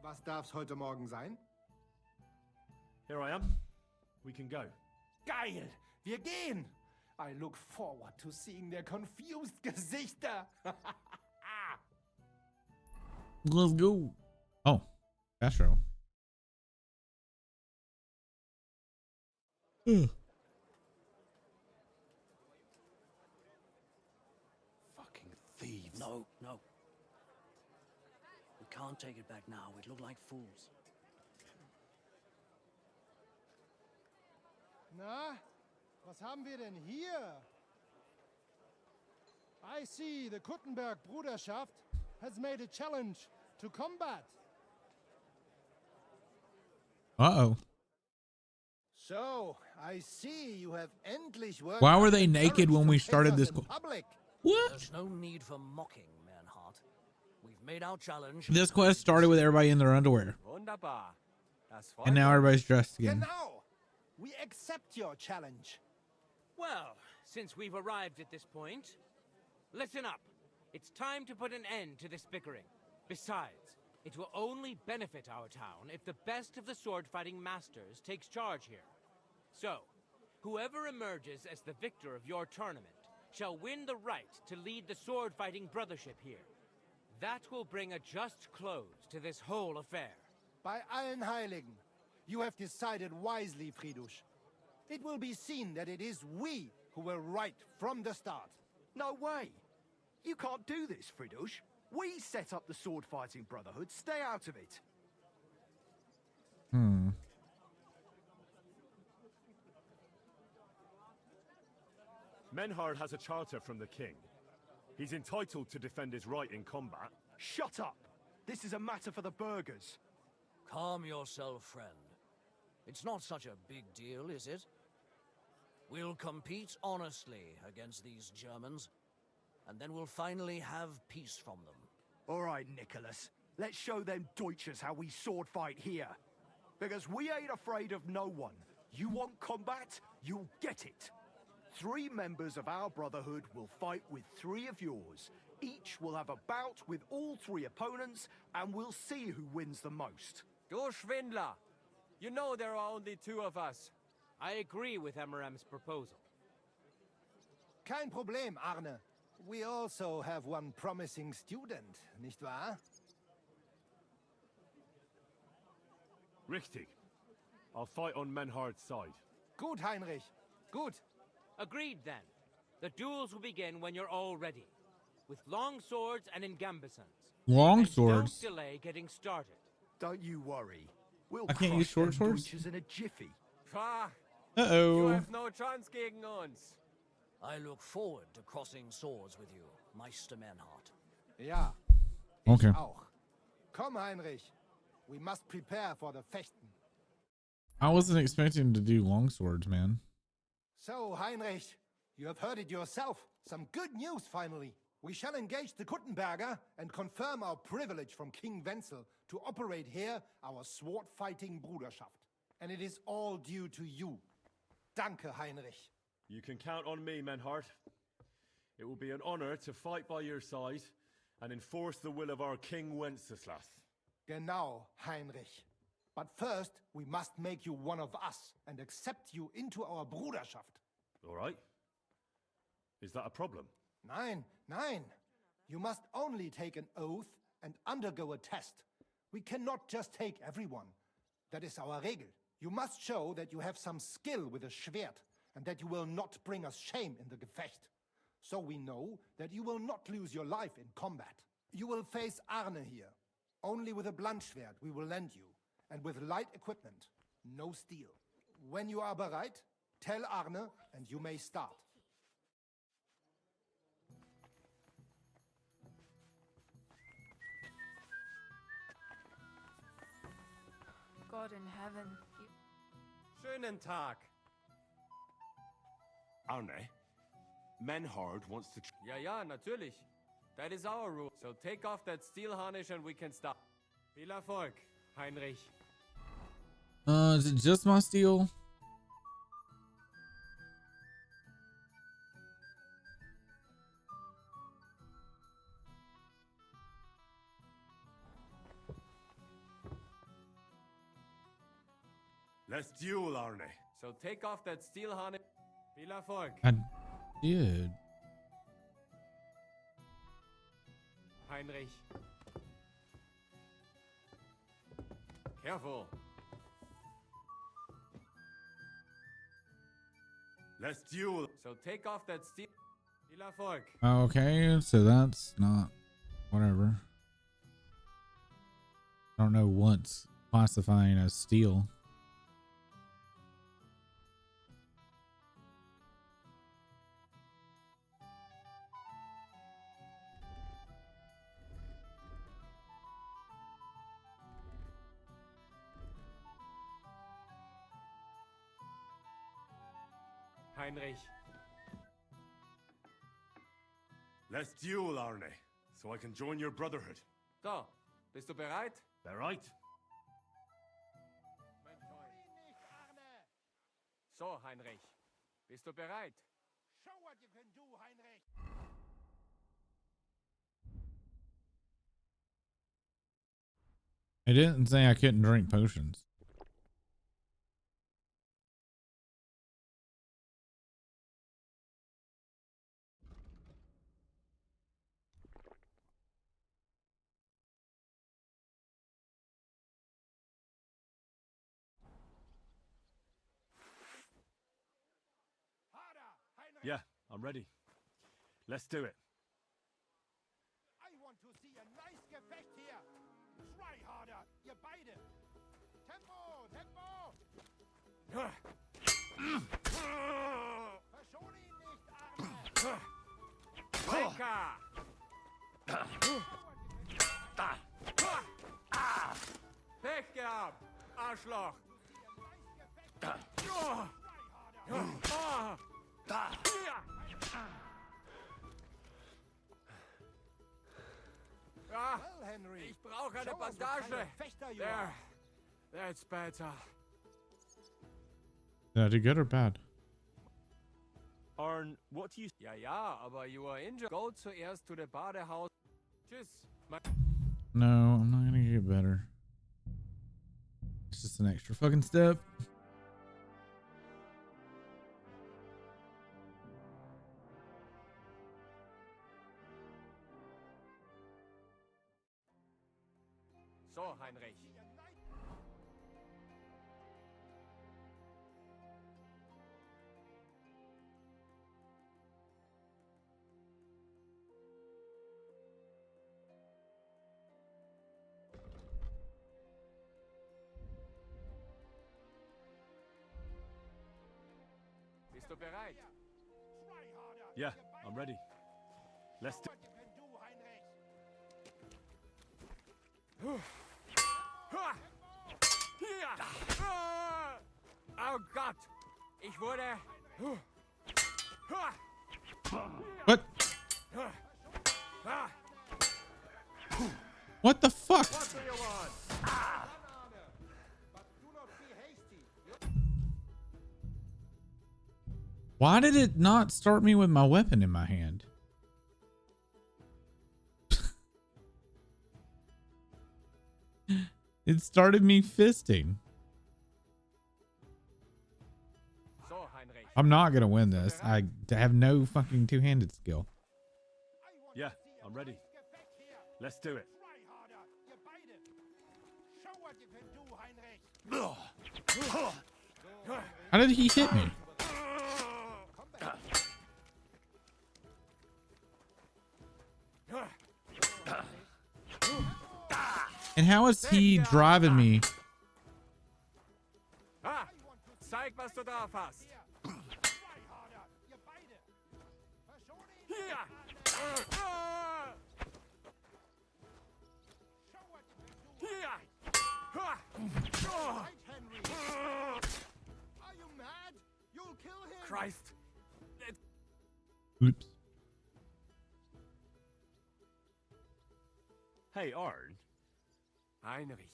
Was darf's heute Morgen sein? Here I am. We can go. Geil! Wir gehen! I look forward to seeing their confused Gesichter. Let's go. Oh, Castro. Fucking thieves. No, no. We can't take it back now. We'd look like fools. Na, was haben wir denn hier? I see the Kuttenberg Bruderschaft has made a challenge to combat. Uh-oh. So, I see you have endlich worked. Why were they naked when we started this? What? There's no need for mocking, Manhart. We've made our challenge. This quest started with everybody in their underwear. Wunderbar. Das freut And now mich. everybody's dressed again. Genau. We accept your challenge. Well, since we've arrived at this point, listen up. It's time to put an end to this bickering. Besides, it will only benefit our town if the best of the sword-fighting masters takes charge here. So, whoever emerges as the victor of your tournament shall win the right to lead the sword-fighting brothership here. That will bring a just close to this whole affair. Bei allen Heiligen, you have decided wisely, Friedusch. It will be seen that it is we who were right from the start. No way. You can't do this, Friedusch. We set up the sword-fighting brotherhood. Stay out of it. Menhard has a charter from the king. He's entitled to defend his right in combat. Shut up. This is a matter for the burghers. Calm yourself, friend. It's not such a big deal, is it? We'll compete honestly against these Germans, and then we'll finally have peace from them. All right, Nicholas. Let's show them Deutschers how we sword fight here. Because we ain't afraid of no one. You want combat? You'll get it. 3 members of our brotherhood will fight with 3 of yours. Each will have a bout with all 3 opponents, and we'll see who wins the most. Du Schwindler! You know there are only 2 of us. I agree with Emerem's proposal. Kein Problem, Arne. We also have one promising student, nicht wahr? Richtig. I'll fight on Menhard's side. Gut, Heinrich. Gut. Agreed, then. The duels will begin when you're all ready, with long swords and in gambesons. Long And swords? Don't delay getting started. Don't you worry. We'll I can't use short crush them swords? Deutschers in a jiffy. Pah! Uh-oh. You have no chance gegen uns. I look forward to crossing swords with you, Meister Manhart. Ja. Okay. Ich auch. Komm, Heinrich. We must prepare for the Fechten. I wasn't expecting to do long swords, man. So, Heinrich, you have heard it yourself. Some good news, finally. We shall engage the Kuttenberger and confirm our privilege from King Wenzel to operate here our sword-fighting Bruderschaft. And it is all due to you. Danke, Heinrich. You can count on me, Menhart. It will be an honor to fight by your side and enforce the will of our King Wenceslas. Genau, Heinrich. But first, we must make you one of us and accept you into our Bruderschaft. All right. Is that a problem? Nein, nein. You must only take an oath and undergo a test. We cannot just take everyone. That is our Regel. You must show that you have some skill with a Schwert and that you will not bring us shame in the Gefecht. So we know that you will not lose your life in combat. You will face Arne here. Only with a blunt Schwert we will lend you, and with light equipment, no steel. When you are bereit, tell Arne and you may start. God in heaven. Schönen Tag. Arne, Menhard wants to... Ja, ja, natürlich. That is our rule. So take off that steel harness and we can start. Viel Erfolg, Heinrich. Is it just my steel? Let's duel, Arne. So take off that steel harness. Viel Erfolg. I did. Heinrich. Careful. Let's duel. So take off that steel. Viel Erfolg. Okay, so that's not whatever. I don't know what's classifying as steel. Heinrich. Let's duel, Arne, so I can join your brotherhood. So, bist du bereit? Bereit? So, Heinrich. Bist du bereit? Show what you can do, Heinrich. It didn't say I couldn't drink potions. Yeah, I'm ready. Let's do it. I want to see a nice Gefecht here. Try harder, ihr beide. Tempo, Tempo. Verschone ihn nicht, Arne. Lenker! Pech gehabt, Arschloch! Ah, Well, Henry, ich brauche eine show us what Bandage. kind of Fechter you There. are. That's better. Did I do good or bad? Arn, what do you... Ja, ja, aber you are injured. Go zuerst to the Badehaus. Tschüss. No, I'm not gonna get better. It's just an extra fucking step. So, Heinrich. Bist du bereit? Yeah, I'm ready. Let's do... Oh Gott! Ich wurde... What? What the fuck? What do you want? Why did it not start me with my weapon in my hand? It started me fisting. I'm not gonna win this. I have no fucking two-handed skill. Yeah, I'm ready. Let's do it. How did he hit me? And how is he driving me? Ah, zeig, was du drauf hast. Christ. Oops. Hey, Arn. Heinrich.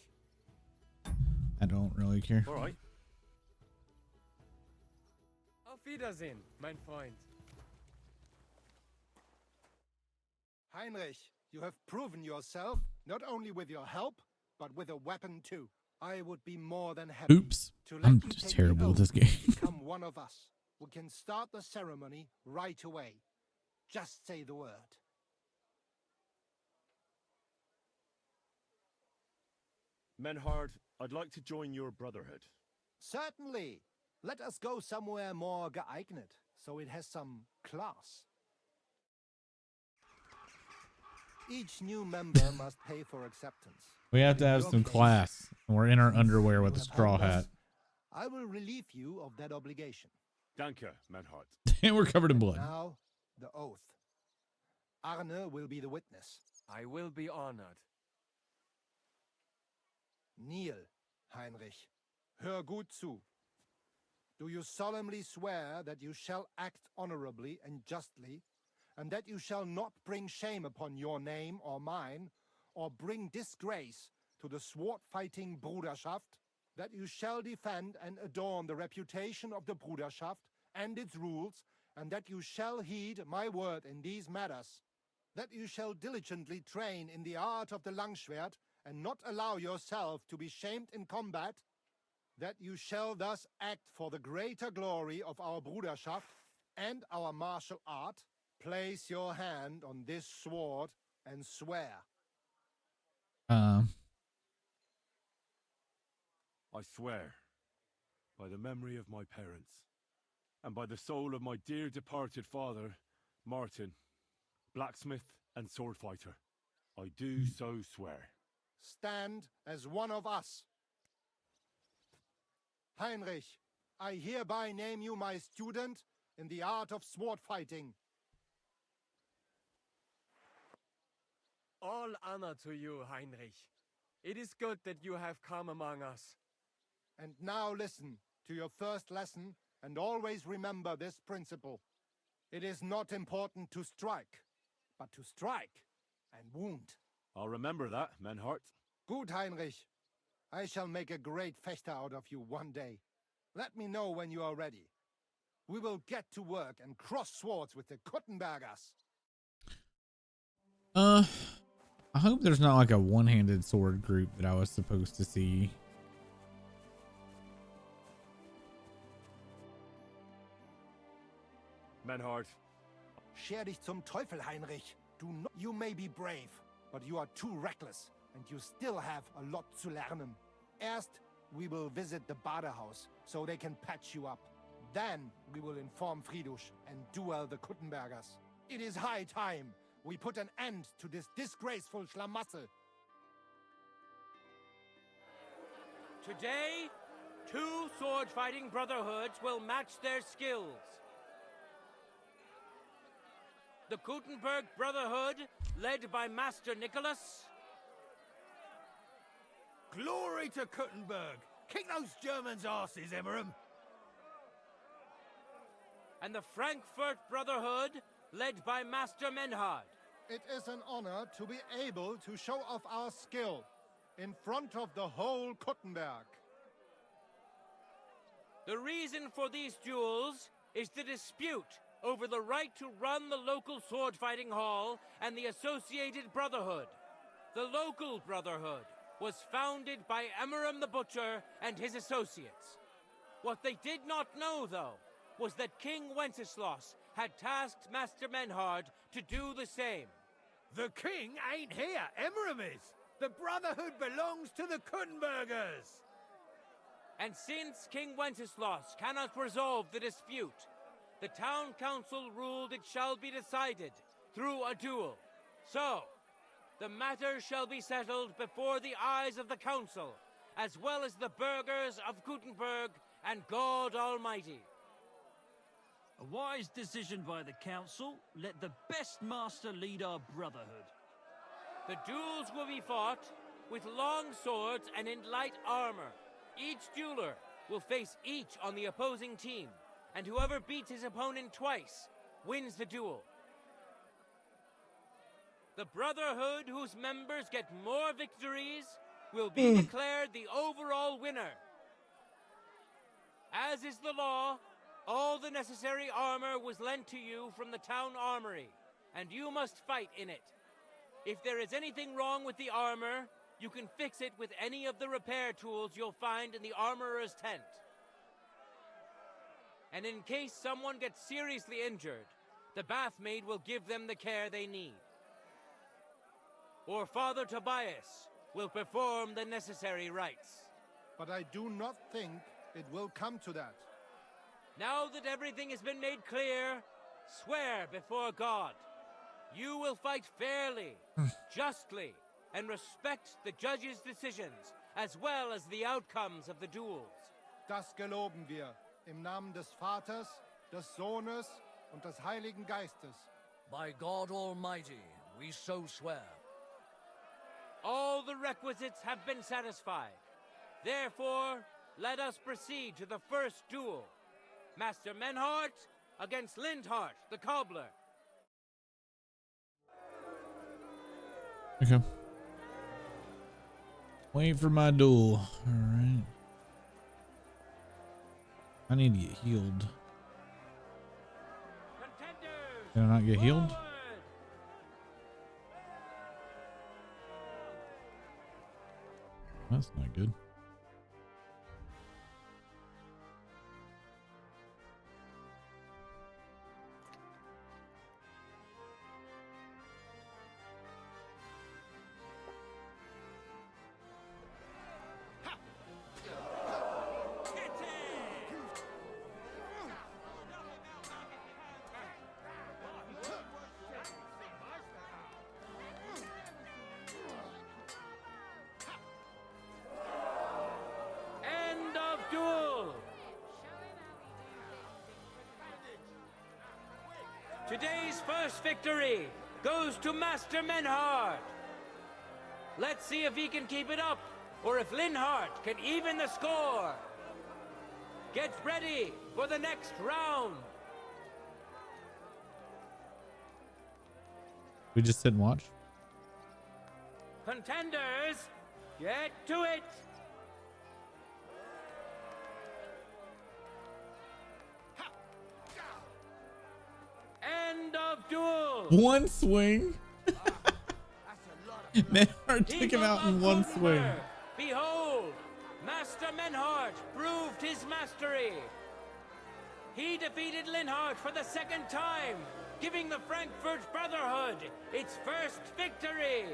I don't really care. All right. Auf Wiedersehen, mein Freund. Heinrich, you have proven yourself, not only with your help, but with a weapon too. I would be more than happy Oops. to let I'm you just take terrible at the this oath game. and become one of us. We can start the ceremony right away. Just say the word. Menhard, I'd like to join your brotherhood. Certainly. Let us go somewhere more geeignet, so it has some class. Each new member must pay for acceptance. We have to In have your some case, class. And we're in our underwear with a you have straw helped us, hat. I will relieve you of that obligation. Danke, Menhard. And we're covered in And blood. now, the oath. Arne will be the witness. I will be honored. Kneel, Heinrich. Hör gut zu. Do you solemnly swear that you shall act honorably and justly, and that you shall not bring shame upon your name or mine, or bring disgrace to the sword-fighting Bruderschaft, that you shall defend and adorn the reputation of the Bruderschaft and its rules, and that you shall heed my word in these matters, that you shall diligently train in the art of the Langschwert, and not allow yourself to be shamed in combat, that you shall thus act for the greater glory of our Bruderschaft and our martial art. Place your hand on this sword and swear. I swear, by the memory of my parents, and by the soul of my dear departed father, Martin, blacksmith and sword fighter, I do so swear. Stand as one of us. Heinrich, I hereby name you my student in the art of sword fighting. All honor to you, Heinrich. It is good that you have come among us. And now listen to your first lesson and always remember this principle. It is not important to strike, but to strike and wound. I'll remember that, Menhard. Gut, Heinrich. I shall make a great fechter out of you one day. Let me know when you are ready. We will get to work and cross swords with the Kuttenbergers. I hope there's not like a one-handed sword group that I was supposed to see. Menhard. Scher dich zum Teufel, Heinrich. You may be brave, but you are too reckless, and you still have a lot to learn. First, we will visit the Badehaus, so they can patch you up. Then, we will inform Friedrich and duel the Kuttenbergers. It is high time we put an end to this disgraceful schlamassel. Today, 2 sword-fighting brotherhoods will match their skills. The Gutenberg Brotherhood, led by Master Nicholas. Glory to Kuttenberg! Kick those Germans' asses, Emmeram! And the Frankfurt Brotherhood, led by Master Menhard. It is an honor to be able to show off our skill in front of the whole Kuttenberg. The reason for these duels is the dispute over the right to run the local sword fighting hall and the associated brotherhood. The local brotherhood was founded by Emmeram the Butcher and his associates. What they did not know, though, was that King Wenceslas had tasked Master Menhard to do the same. The king ain't here, Emmeram is. The Brotherhood belongs to the Kuttenbergers. And since King Wenceslas cannot resolve the dispute, the town council ruled it shall be decided through a duel. So, the matter shall be settled before the eyes of the council, as well as the burghers of Gutenberg and God Almighty. A wise decision by the council. Let the best master lead our brotherhood. The duels will be fought with long swords and in light armor. Each dueler will face each on the opposing team, and whoever beats his opponent twice wins the duel. The brotherhood whose members get more victories will be declared the overall winner. As is the law, all the necessary armor was lent to you from the town armory, and you must fight in it. If there is anything wrong with the armor, you can fix it with any of the repair tools you'll find in the armorer's tent. And in case someone gets seriously injured, the bathmaid will give them the care they need. Or Father Tobias will perform the necessary rites. But I do not think it will come to that. Now that everything has been made clear, swear before God. You will fight fairly, justly, and respect the judge's decisions, as well as the outcomes of the duels. Das geloben wir, im Namen des Vaters, des Sohnes und des Heiligen Geistes. By God Almighty, we so swear. All the requisites have been satisfied. Therefore, let us proceed to the first duel. Master Menhart against Lindhart, the cobbler. Okay. Wait for my duel. Alright. I need to get healed. Did I not get healed? That's not good. End of duel! Today's first victory goes to Master Menhard. Let's see if he can keep it up, or if Linhart can even the score. Get ready for the next round. We just sit and watch. Contenders, get to it! End of duel! One swing. Menhart took him out in one swing. Behold, Master Menhart proved his mastery. He defeated Linhart for the second time, giving the Frankfurt Brotherhood its first victory.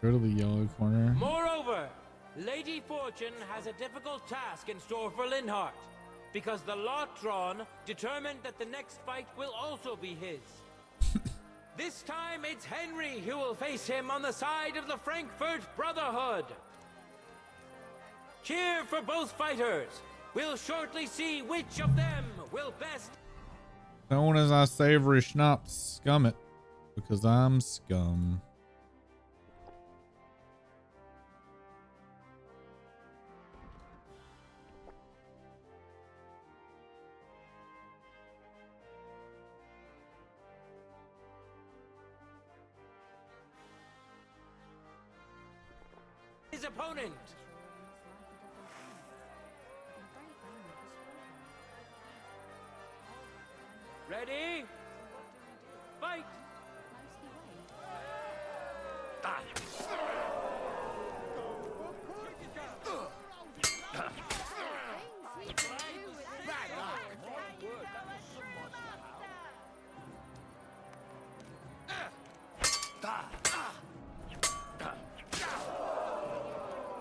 Go to the yellow corner. Moreover, Lady Fortune has a difficult task in store for Linhart, because the lot drawn determined that the next fight will also be his. This time it's Henry who will face him on the side of the Frankfurt Brotherhood. Cheer for both fighters. We'll shortly see which of them will best. Known as I savory schnapps, scum it, because I'm scum. his opponent. Ready? Fight!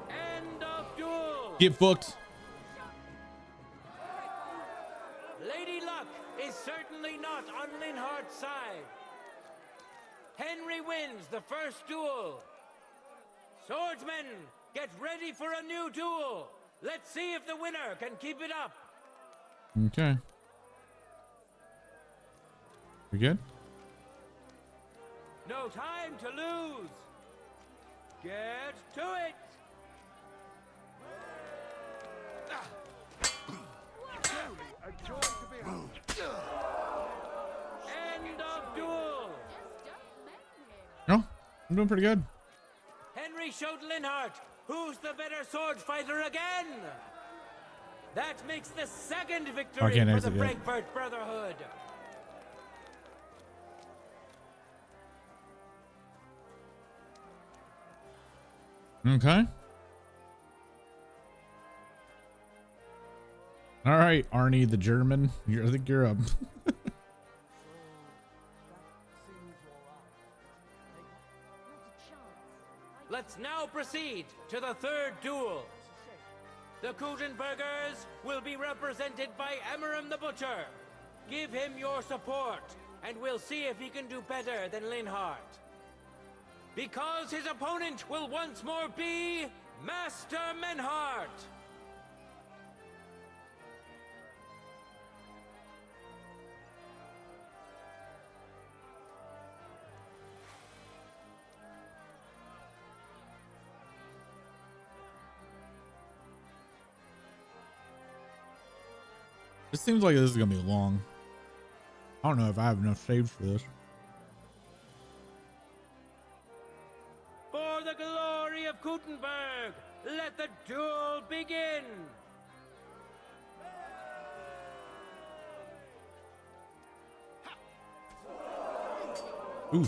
End of duel. Get fucked. Lady Luck is certainly not on Linhart's side. Henry wins the first duel. Swordsmen, get ready for a new duel. Let's see if the winner can keep it up. Okay. We good? No time to lose. Get to it. End of duel. No, I'm doing pretty good. Henry showed Linhart who's the better sword fighter again. That makes the second victory can't for the exit yet. Frankfurt Brotherhood. Okay. All right, Arnie the German. I think you're up. Let's now proceed to the third duel. The Kutenbergers will be represented by Emmeram the Butcher. Give him your support, and we'll see if he can do better than Linhart. Because his opponent will once more be Master Menhart. It seems like this is gonna be long. I don't know if I have enough saves for this. For the glory of Kutenberg, let the duel begin. Ooh.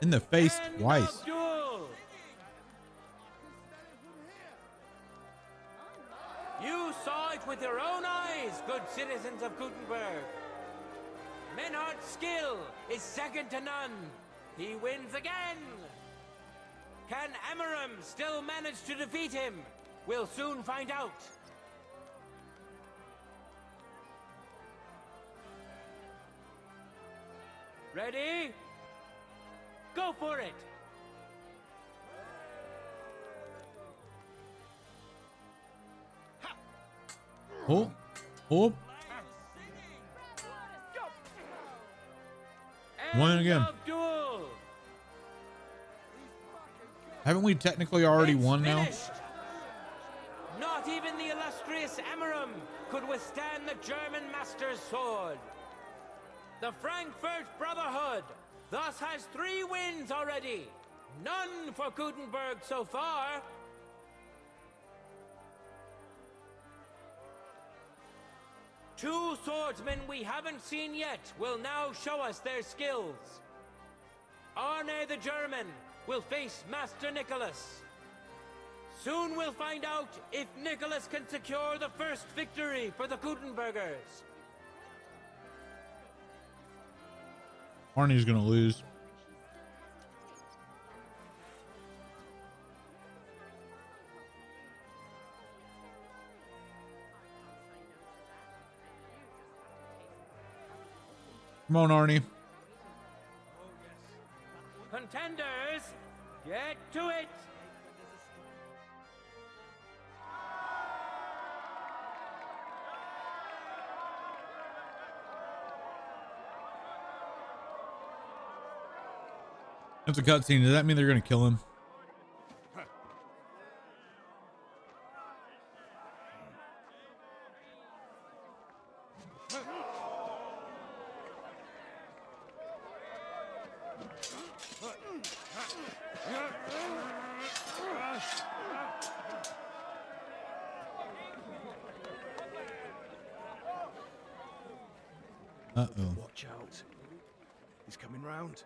In the face twice. End of duel. You saw it with your own eyes, good citizens of Kutenberg. Menhardt's skill is second to none. He wins again. Can Emmeram still manage to defeat him? We'll soon find out. Ready? Go for it. Oh. Oh. Won again. Of duel. Haven't we technically already won now? Finished. Not even the illustrious Emmeram could withstand the German master's sword. The Frankfurt Brotherhood thus has 3 wins already. None for Kutenberg so far. Two swordsmen we haven't seen yet will now show us their skills. Arne the German will face Master Nicholas. Soon we'll find out if Nicholas can secure the first victory for the Kutenbergers. Arnie's gonna lose. Come on, Arnie. Contenders, get to it! That's a cutscene. Does that mean they're gonna kill him? Uh-oh. Watch out. He's coming round.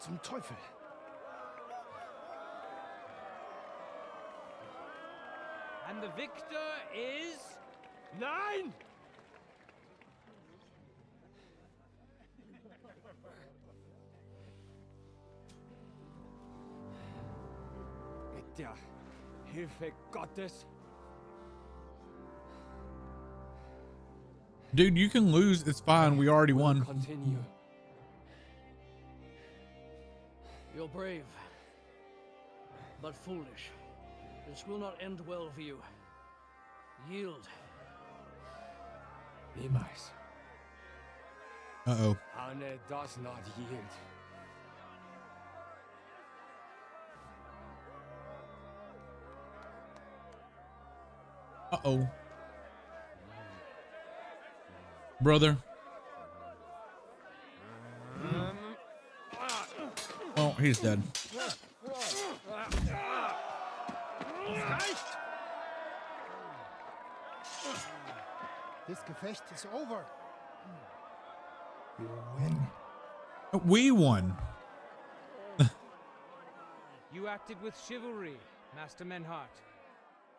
Zum Teufel. And the victor is... Nein! Mit der Hilfe Gottes. Dude, you can lose. It's fine. We already won. Continue. You're brave, but foolish. This will not end well for you. Yield. Niemals. Uh-oh. Arne does not yield. Uh-oh. Brother. Oh, he's dead. This Gefecht is over. You win. We won. You acted with chivalry, Master Menhart.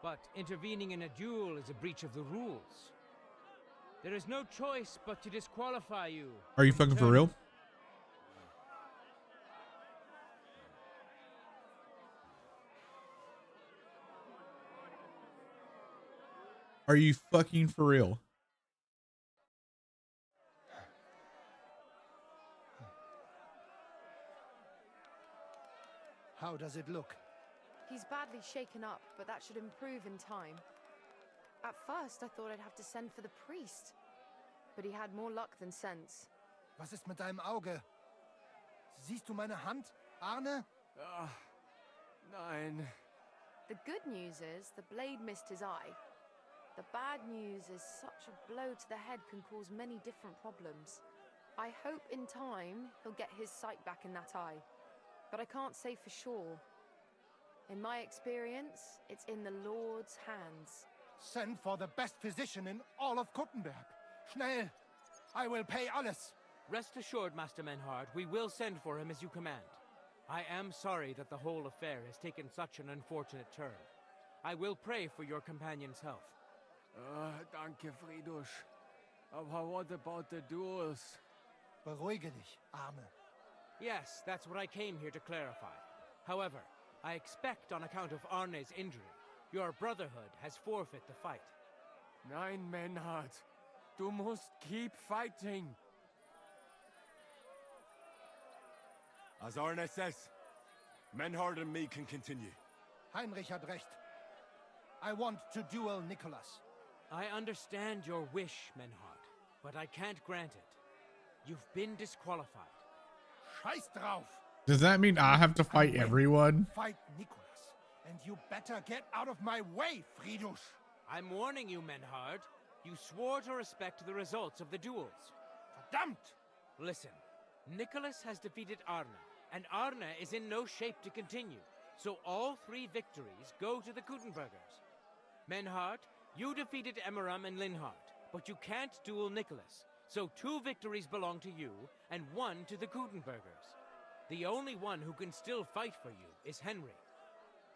But intervening in a duel is a breach of the rules. There is no choice but to disqualify you. Are you fucking for real? Are you fucking for real? How does it look? He's badly shaken up, but that should improve in time. At first, I thought I'd have to send for the priest, but he had more luck than sense. Was ist mit deinem Auge? Siehst du meine Hand, Arne? Nein. The good news is the blade missed his eye. The bad news is such a blow to the head can cause many different problems. I hope in time he'll get his sight back in that eye, but I can't say for sure. In my experience, it's in the Lord's hands. Send for the best physician in all of Kuttenberg. Schnell! I will pay alles. Rest assured, Master Menhart, we will send for him as you command. I am sorry that the whole affair has taken such an unfortunate turn. I will pray for your companion's health. Danke, Friedrich. Aber what about the duels? Beruhige dich, Arne. Yes, that's what I came here to clarify. However, I expect on account of Arne's injury, your brotherhood has forfeit the fight. Nein, Menhart. Du musst keep fighting. As Arne says, Menhard and me can continue. Heinrich had recht. I want to duel Nicholas. I understand your wish, Menhart, but I can't grant it. You've been disqualified. Scheiß drauf! Does that mean I have to fight everyone? Fight Nicholas, and you better get out of my way, Friedrich. I'm warning you, Menhard. You swore to respect the results of the duels. Verdammt! Listen, Nicholas has defeated Arne, and Arne is in no shape to continue. So all 3 victories go to the Kuttenbergers. Menhard, you defeated Emmeram and Linhart, but you can't duel Nicholas. So 2 victories belong to you, and 1 to the Kuttenbergers. The only one who can still fight for you is Henry.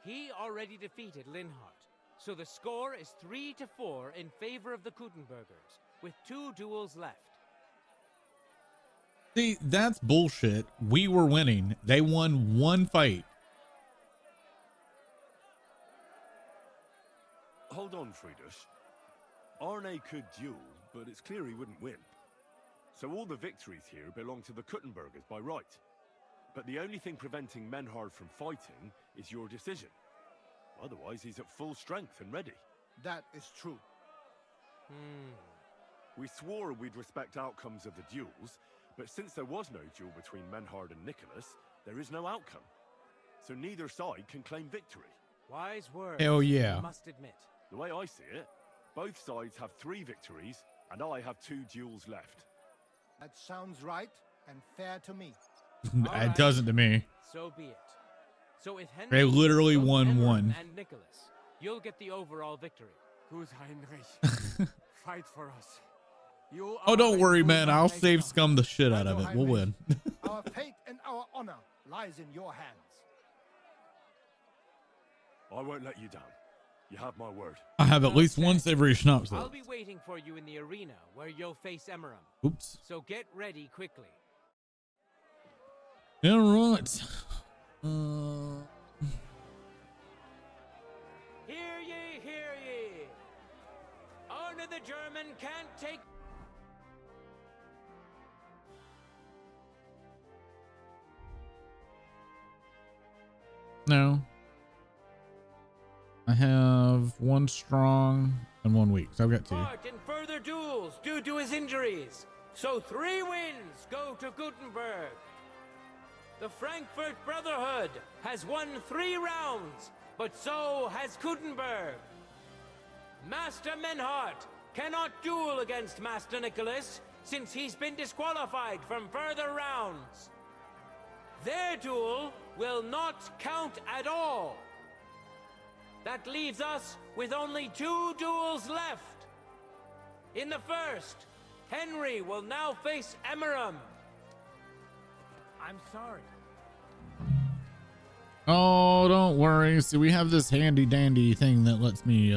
He already defeated Linhart, so the score is 3-4 in favor of the Kuttenbergers, with 2 duels left. See, that's bullshit. We were winning. They won 1 fight. Hold on, Friedrich. Arne could duel, but it's clear he wouldn't win. So all the victories here belong to the Kuttenbergers by right. But the only thing preventing Menhard from fighting is your decision. Otherwise, he's at full strength and ready. That is true. We swore we'd respect outcomes of the duels, but since there was no duel between Menhard and Nicholas, there is no outcome. So neither side can claim victory. Wise words. Hell yeah. I must admit. The way I see it, both sides have 3 victories, and I have 2 duels left. That sounds right and fair to me. It doesn't to me. So be it. So if They Henry literally both won Emmerich one. and Nicholas, you'll get the overall victory. Good Heinrich. Fight for us. You Oh, are don't a worry, good man. I'll Heinrich. save scum the shit out of it. We'll win. Our fate and our honor lies in your hands. I won't let you down. You have my word. I have at least one savory schnapps. I'll be waiting for you in the arena where you'll face Emmerich. Oops. So get ready quickly. All right. Hear ye, hear ye. Honor the German can't take. No. I have one strong and 1 weak, so I've got 2. Part in further duels due to his injuries. So 3 wins go to Gutenberg. The Frankfurt Brotherhood has won 3 rounds, but so has Gutenberg. Master Menhart cannot duel against Master Nicholas since he's been disqualified from further rounds. Their duel will not count at all. That leaves us with only 2 duels left. In the first, Henry will now face Emmeram. I'm sorry. Oh, don't worry. See, we have this handy dandy thing that lets me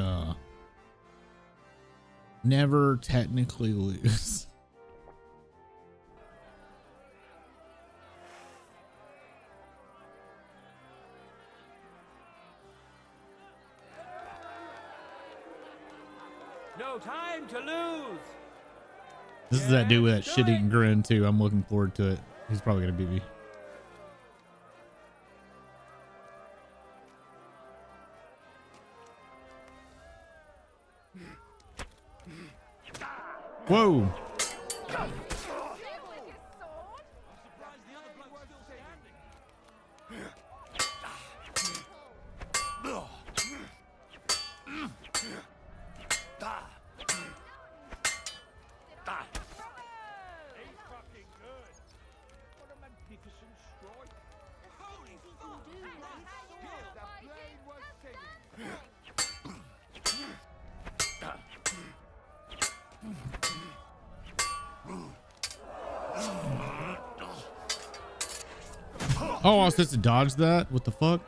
never technically lose. No time to lose. This is that dude with that shit-eating grin too. I'm looking forward to it. He's probably gonna beat me. Whoa. Oh, I was supposed to dodge that? What the fuck?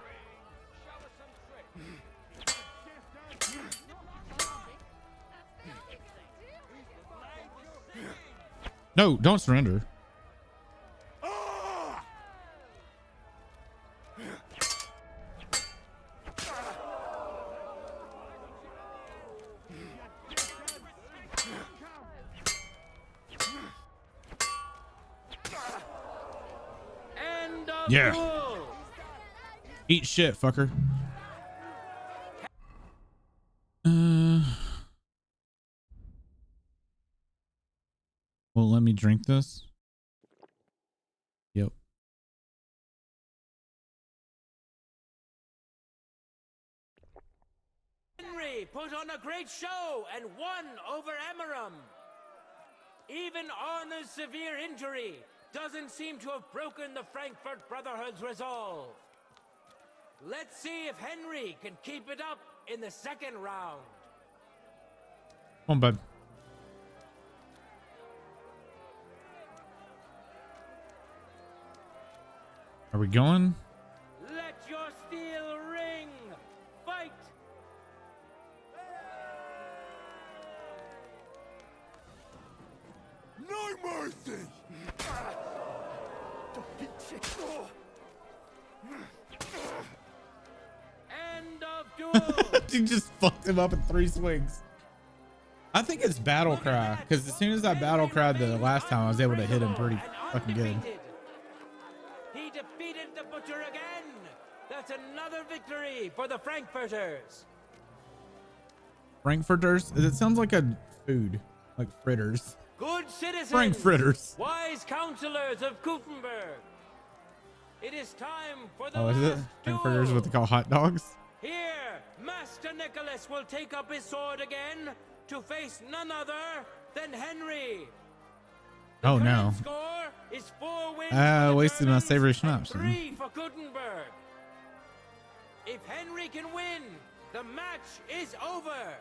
No, don't surrender. Yeah. Eat shit, fucker. Well, let me drink this. Yep. Henry put on a great show and won over Emmeram. Even Arna's severe injury doesn't seem to have broken the Frankfurt Brotherhood's resolve. Let's see if Henry can keep it up in the second round. Come on, bud. Are we going? Let your steel ring. Fight. No mercy. End of duel. You just fucked him up in 3 swings. I think it's battle cry, because as soon as I battle cried the last time, I was able to hit him pretty fucking good. He defeated the Butcher again. That's another victory for the Frankfurters. Frankfurters? It sounds like a food, like fritters. Good citizens. Frankfurters. Wise counselors of Gutenberg. It is time for the Oh, is it? Frankfurters, what they call hot dogs? Here, Master Nicholas will take up his sword again to face none other than Henry. Oh no. Score is 4 wins Wasted my savory schnapps. 3 for Gutenberg. If Henry can win, the match is over.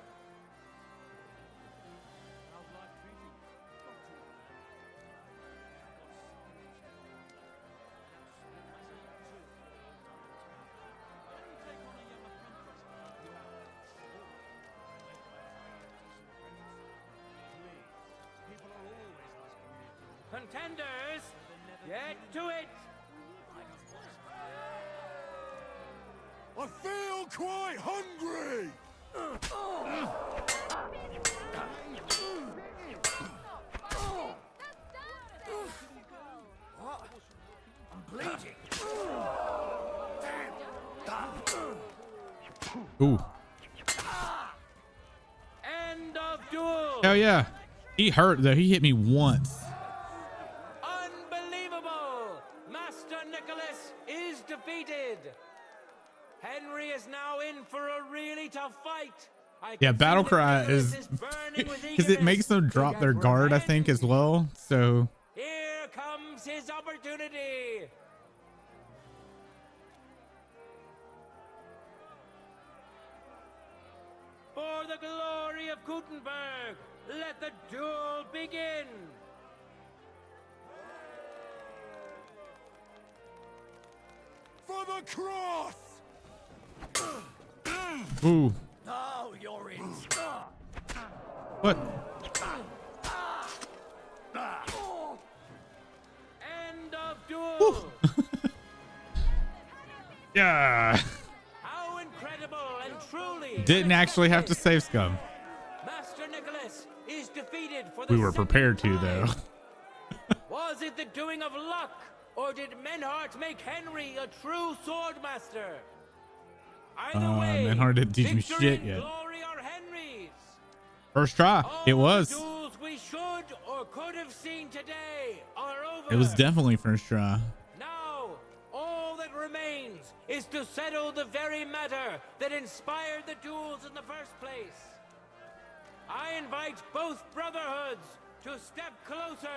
Contenders, get to it. I feel quite hungry! What? I'm bleeding. Ooh. End of duel. Hell yeah. He hurt though. He hit me once. Unbelievable. Master Nicholas is defeated. Henry is now in for a really tough fight. Yeah, battle cry is because it makes them drop their guard, I think, as well. So Here comes his opportunity. For the glory of Gutenberg, let the duel begin. For the cross! ooh. Now you're in. What? End of duel. Yeah. How incredible and truly Didn't actually have to save scum. Master Nicholas is defeated for the We were second prepared to time. though. Was it the doing of luck, or did Menhart make Henry a true sword master? Either way, Menhart didn't teach me victory shit and yet. glory are Henry's. First try. It was. The duels we should or could have seen today are over. It was definitely first try. Now, all that remains is to settle the very matter that inspired the duels in the first place. I invite both brotherhoods to step closer.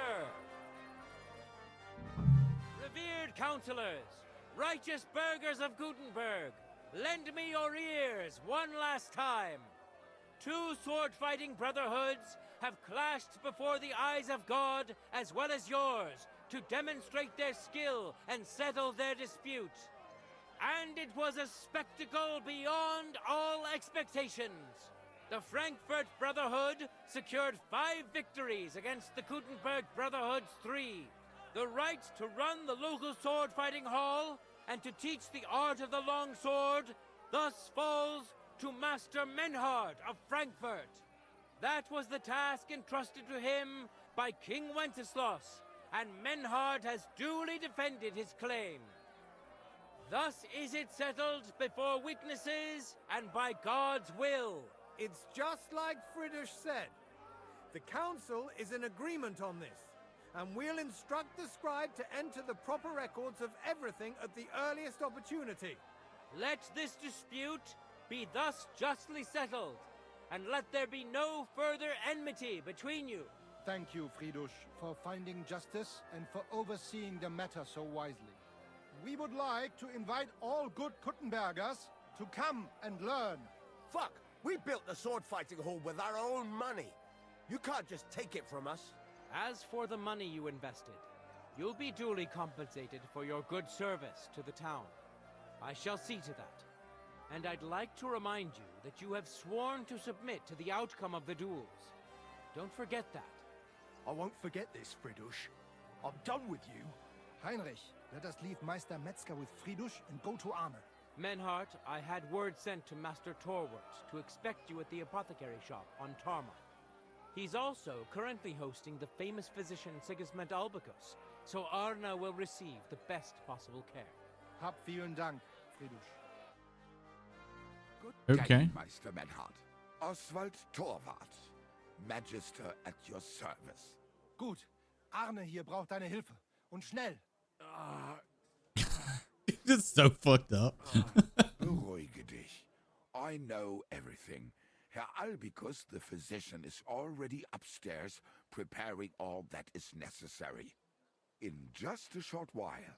Revered counselors, righteous burghers of Gutenberg, lend me your ears one last time. Two sword-fighting brotherhoods have clashed before the eyes of God as well as yours to demonstrate their skill and settle their dispute. And it was a spectacle beyond all expectations. The Frankfurt Brotherhood secured 5 victories against the Gutenberg Brotherhood's 3. The right to run the local sword-fighting hall and to teach the art of the long sword thus falls to Master Menhard of Frankfurt. That was the task entrusted to him by King Wenceslas, and Menhard has duly defended his claim. Thus is it settled before witnesses and by God's will. It's just like Friedrich said. The council is in agreement on this, and we'll instruct the scribe to enter the proper records of everything at the earliest opportunity. Let this dispute be thus justly settled, and let there be no further enmity between you. Thank you, Friedrich, for finding justice and for overseeing the matter so wisely. We would like to invite all good Kuttenbergers to come and learn. Fuck! We built the sword fighting hall with our own money. You can't just take it from us. As for the money you invested, you'll be duly compensated for your good service to the town. I shall see to that. And I'd like to remind you that you have sworn to submit to the outcome of the duels. Don't forget that. I won't forget this, Friedrich. I'm done with you. Heinrich, let us leave Meister Metzger with Friedrich and go to armor. Menhart, I had word sent to Master Torwart to expect you at the apothecary shop on Tarmac. He's also currently hosting the famous physician Sigismund Albicus, so Arna will receive the best possible care. Hab vielen Dank, Friedrich. Good Okay. day, Meister Menhard. Oswald Torwart, Magister at your service. Gut. Arne hier braucht deine Hilfe. Und schnell. It's so fucked up. Beruhige dich. I know everything. Herr Albicus, the physician, is already upstairs preparing all that is necessary. In just a short while,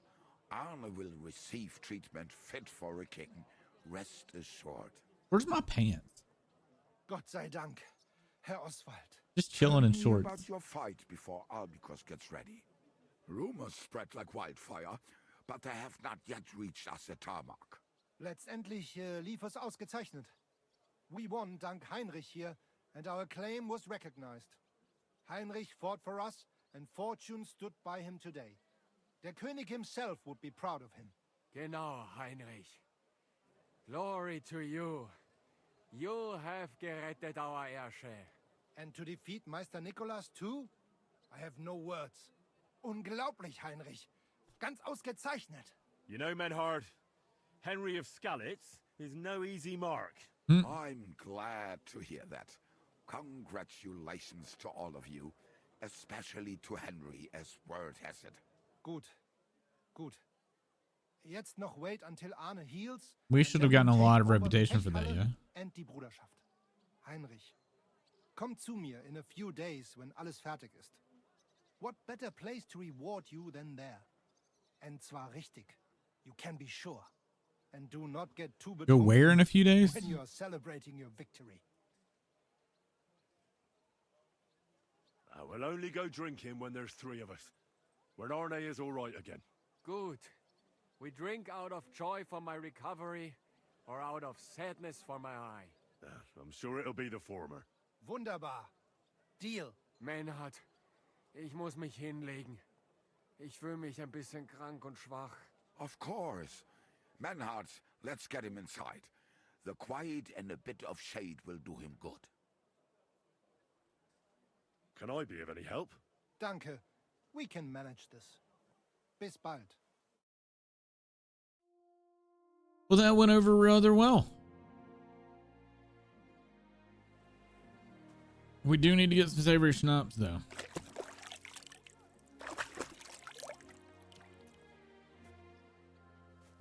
Arne will receive treatment fit for a king. Rest assured. Where's my pants? Gott sei Dank, Herr Oswald. Just chilling in Tell me shorts. about your fight before Albicus gets ready. Rumors spread like wildfire, but they have not yet reached us at Tarmac. Letztendlich lief es ausgezeichnet. We won dank Heinrich here, and our claim was recognized. Heinrich fought for us, and fortune stood by him today. Der König himself would be proud of him. Genau, Heinrich. Glory to you. You have gerettet our heirshare. And to defeat Meister Nicholas too? I have no words. Unglaublich, Heinrich. Ganz ausgezeichnet. You know, Menhard, Henry of Skalitz is no easy mark. I'm glad to hear that. Congratulations to all of you, especially to Henry, as word has it. Gut. Gut. Jetzt noch wait until Arne heals. We should have gotten a lot of reputation for that, yeah? And die Bruderschaft. Heinrich, komm zu mir in a few days when alles fertig ist. What better place to reward you than there? And zwar richtig. You can be sure. And do not get too Go where in a few days? when you are celebrating your victory. We'll only go drinking when there's three of us. When Arne is all right again. Good. We drink out of joy for my recovery, or out of sadness for my eye. I'm sure it'll be the former. Wunderbar. Deal. Menhard, ich muss mich hinlegen. Ich fühle mich ein bisschen krank und schwach. Of course. Menhard, let's get him inside. The quiet and a bit of shade will do him good. Can I be of any help? Danke. We can manage this. Bis bald. Well, that went over rather well. We do need to get some savory schnapps, though.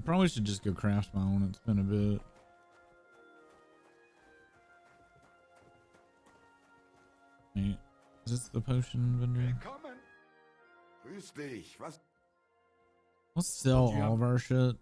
Probably should just go craft my own. It's been a bit. Wait, is this the potion vendor? Willkommen. Grüß dich. Was? Let's sell all of our shit.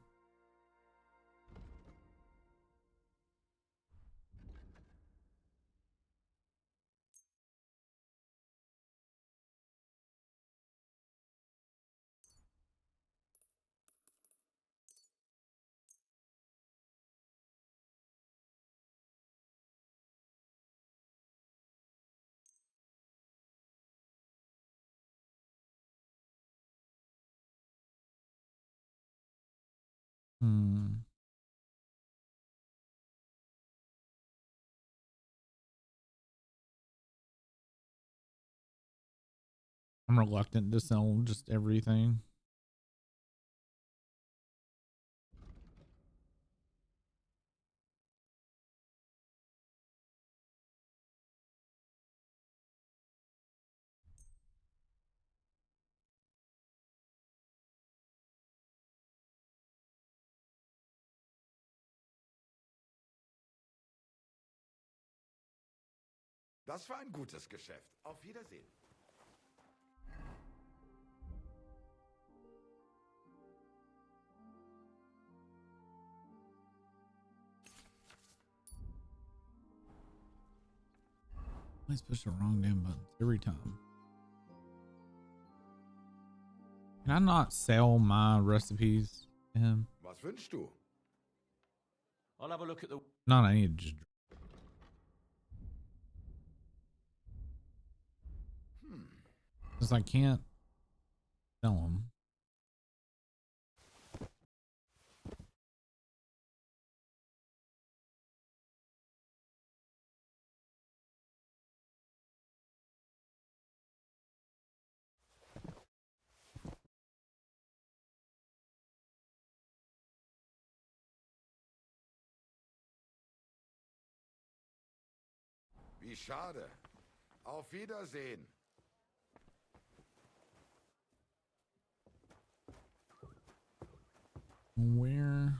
I'm reluctant to sell just everything. Das war ein gutes Geschäft. Auf Wiedersehen. I push the wrong damn buttons every time. Can I not sell my recipes to him? Was wünschst du? I'll have a look at the... No, I need to just... Because I can't sell them. Wie schade. Auf Wiedersehen. Where?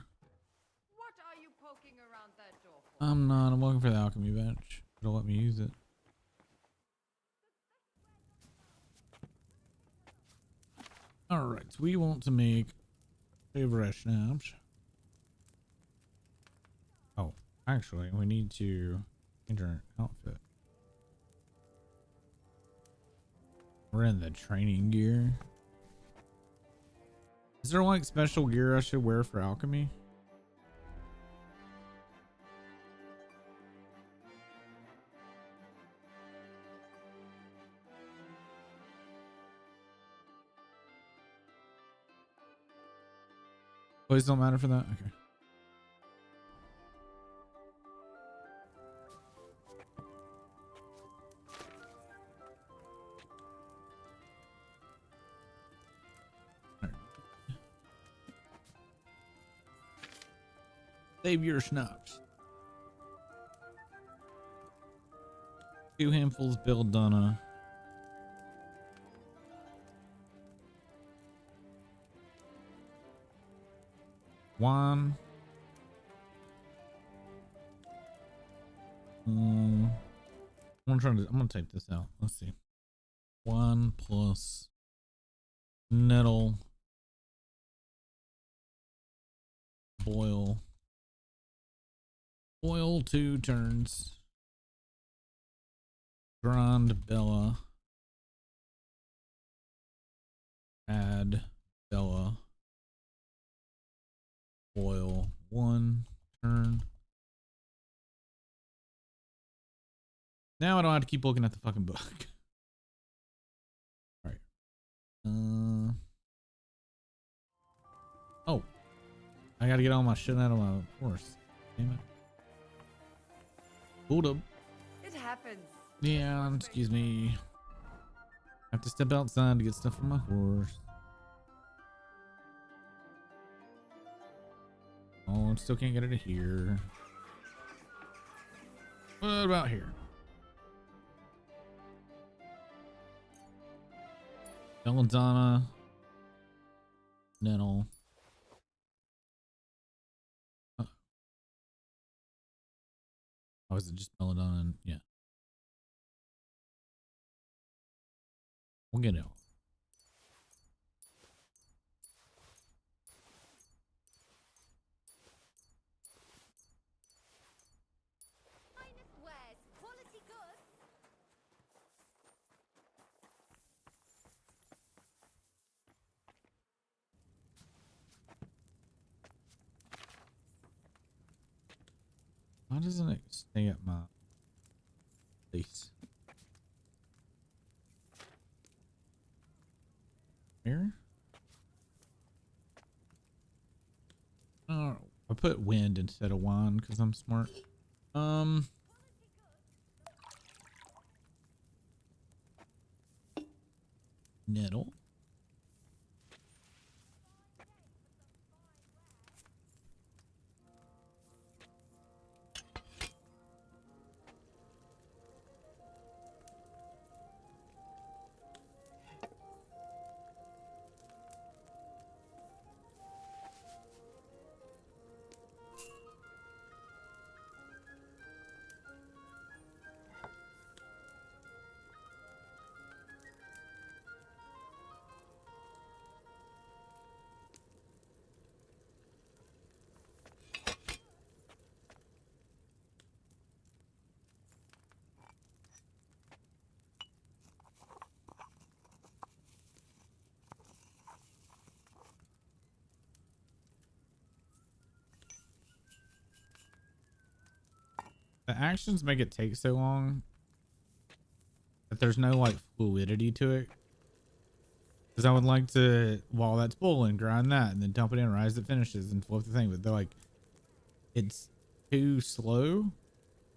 What are you poking around that door I'm not. I'm looking for the alchemy bench. It'll let me use it. Alright, so we want to make favorite schnapps. Oh, actually, we need to change our outfit. We're in the training gear. Is there like special gear I should wear for alchemy? Clothes don't matter for that? Okay. Save your schnapps. 2 handfuls belladonna. One. I'm gonna type this out. Let's see. 1 plus nettle. Boil 2 turns. Grind Bella. Add Bella. Boil 1 turn. Now I don't have to keep looking at the fucking book. All right. Oh, I gotta get all my shit out of my horse. Damn it. Hold up. It happens. Yeah, excuse me. I have to step outside to get stuff from my horse. Oh, I still can't get it to here. What about here? Belladonna. Nettle. Oh, is it just belladonna? And, yeah. We'll get it. Why doesn't it stay at my place? Here? Oh, I put wind instead of wine because I'm smart. Nettle. The actions make it take so long that there's no like fluidity to it. Because I would like to, while that's boiling, grind that and then dump it in right as it finishes and flip the thing. But they're like, it's too slow.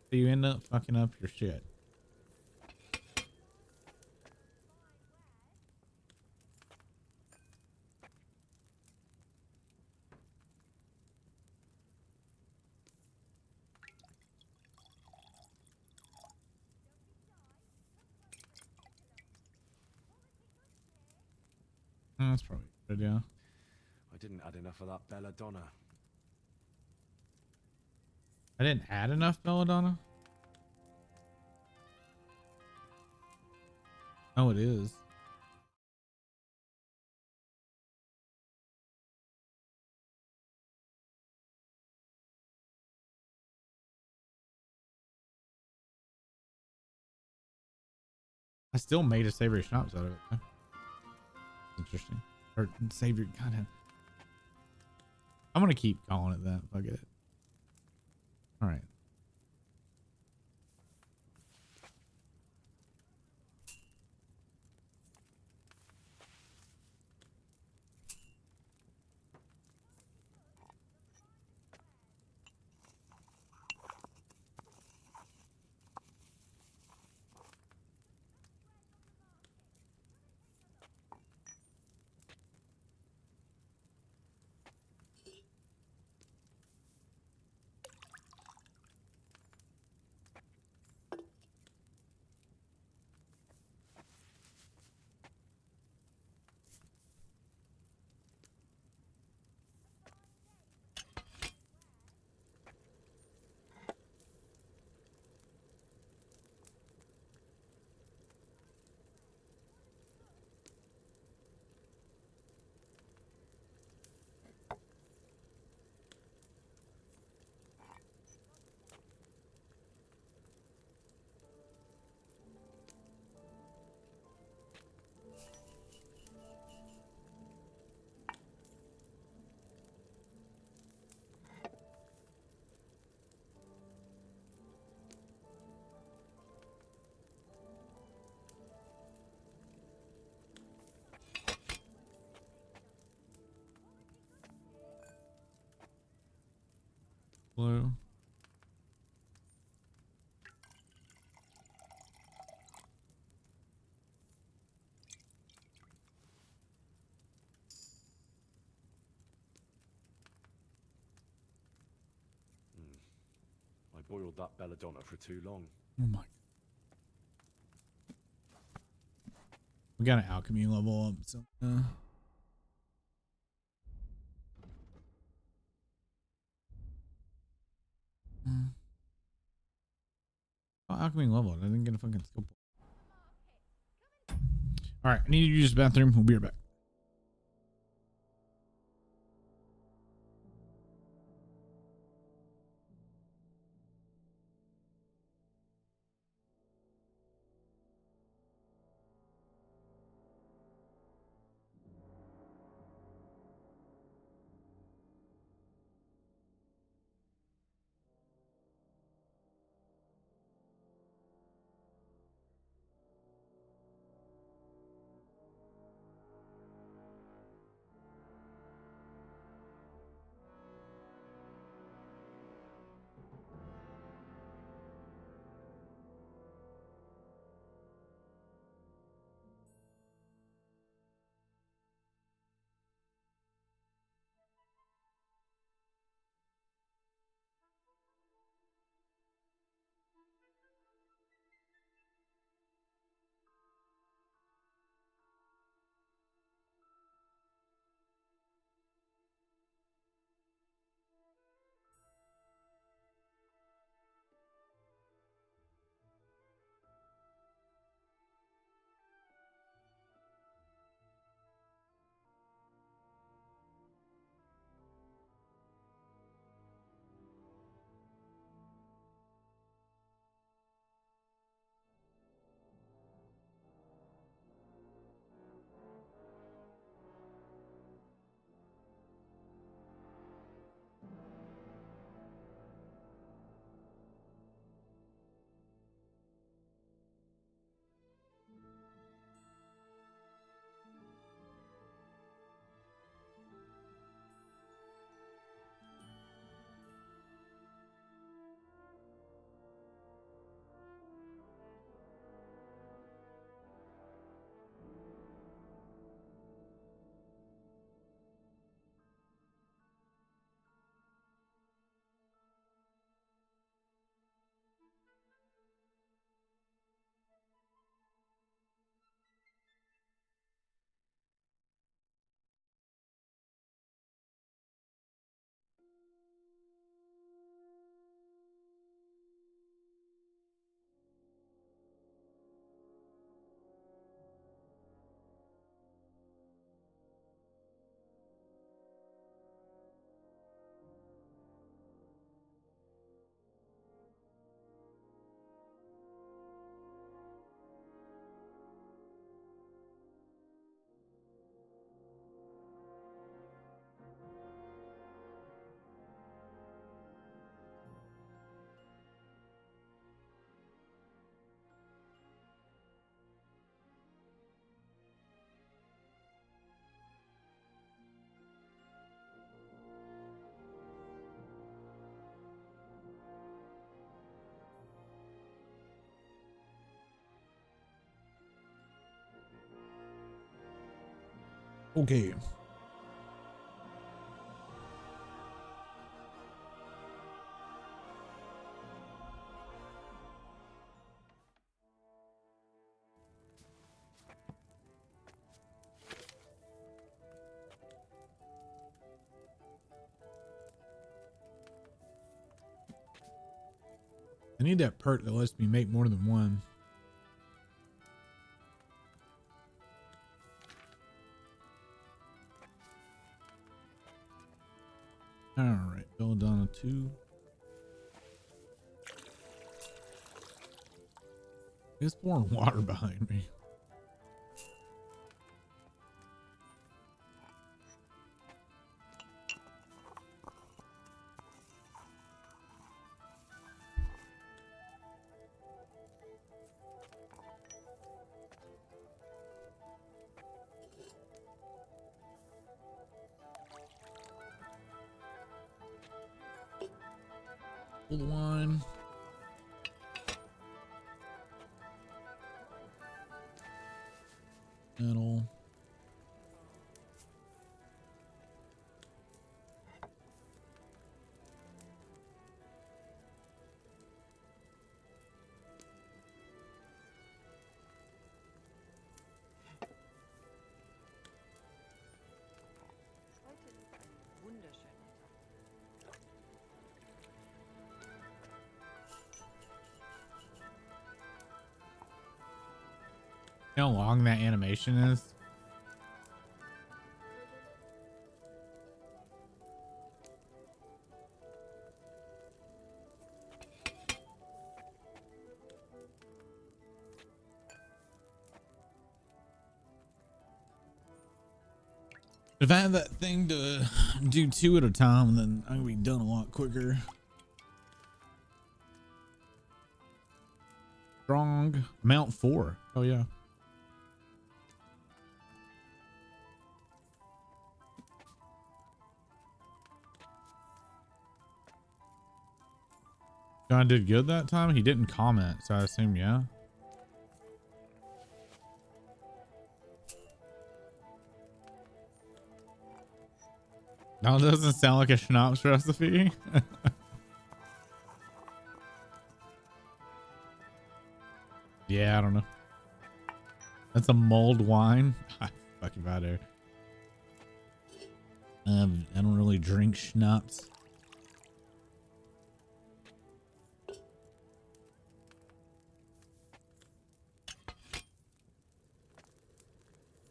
So you end up fucking up your shit. That's probably a good idea. I didn't add enough of that belladonna. I didn't add enough belladonna. Oh, it is. I still made a savory schnapps out of it. Though. Interesting. Or savory, kind of. I'm gonna keep calling it that. Fuck it. All right. Blue. I boiled that belladonna for too long. Oh my. We got an alchemy level up. So, Oh, alchemy level. I didn't get a fucking skill point. All right. I need to use the bathroom. We'll be right back. Okay. I need that perk that lets me make more than one. All right, Belladonna 2. It's pouring water behind me. Full wine. Metal. You know how long that animation is? If I had that thing to do 2 at a time, then I'm gonna be done a lot quicker. Strong mount 4. Oh yeah. John did good that time. He didn't comment, so I assume yeah. That doesn't sound like a schnapps recipe. Yeah, I don't know. That's a mulled wine. Fucking bad air. I don't really drink schnapps.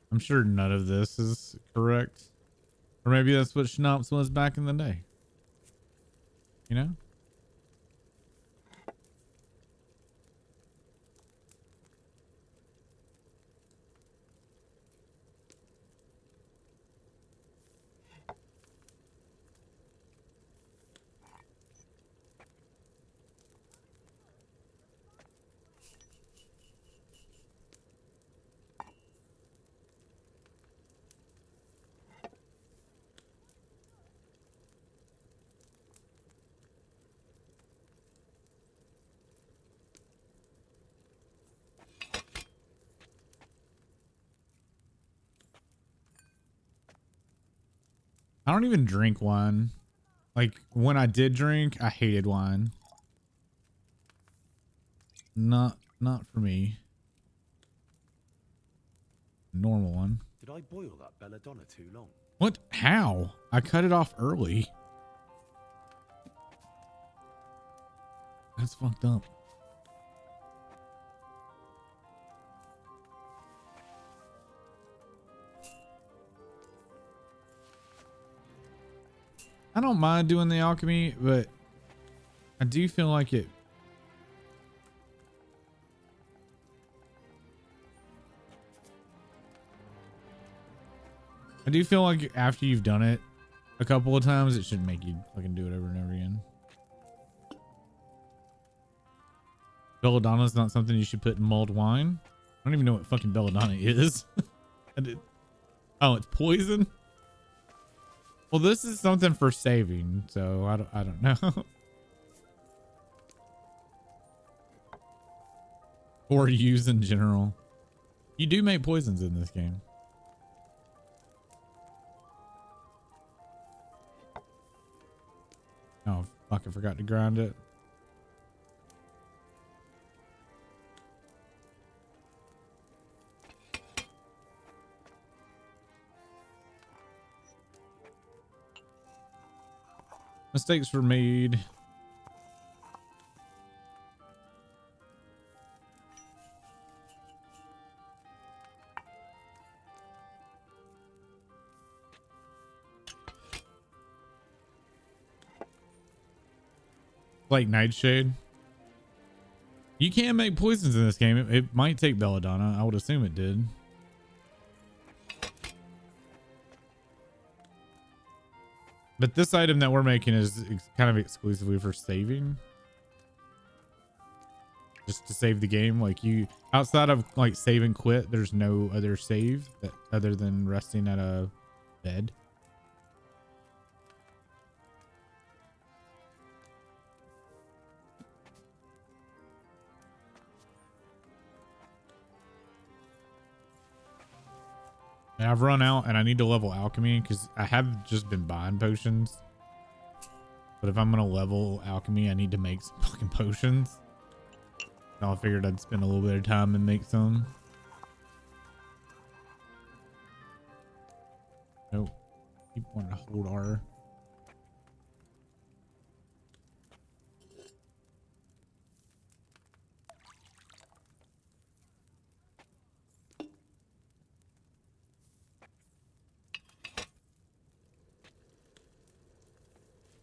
I'm sure none of this is correct. Or maybe that's what schnapps was back in the day. You know? I don't even drink wine. Like when I did drink, I hated wine. Not for me. Normal one. Did I boil that belladonna too long? What? How? I cut it off early. That's fucked up. I don't mind doing the alchemy, but I do feel like it. I do feel like after you've done it a couple of times, it should make you fucking do it over and over again. Belladonna is not something you should put in mulled wine. I don't even know what fucking belladonna is. Oh, it's poison. Well, this is something for saving, so I don't know. Or use in general. You do make poisons in this game. Oh, fuck, I forgot to grind it. Mistakes were made. Like Nightshade. You can make poisons in this game. It might take belladonna. I would assume it did. But this item that we're making is kind of exclusively for saving. Just to save the game. Like you, outside of like save and quit, there's no other save that other than resting at a bed. And I've run out and I need to level alchemy because I have just been buying potions. But if I'm going to level alchemy, I need to make some fucking potions. So I figured I'd spend a little bit of time and make some. Nope. Keep wanting to hold R.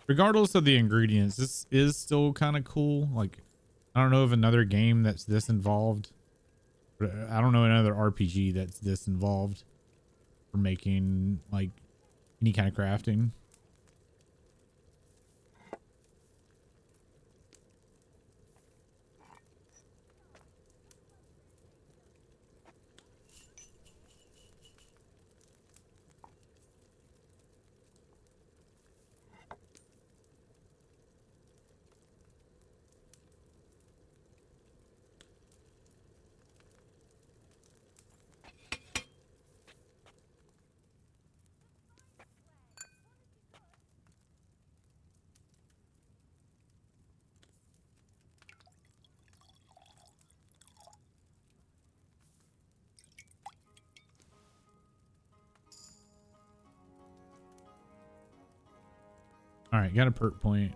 Regardless of the ingredients, this is still kind of cool. Like, I don't know of another game that's this involved. I don't know another RPG that's this involved for making like any kind of crafting. All right, got a perk point.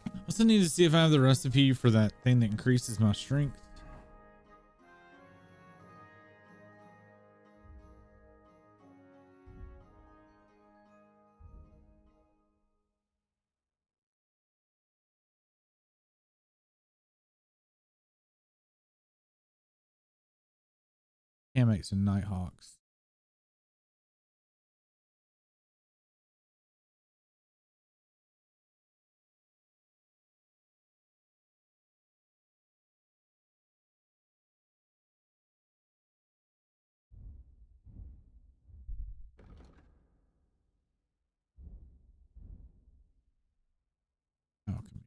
I also need to see if I have the recipe for that thing that increases my strength. Can't make some Nighthawks. Alchemy.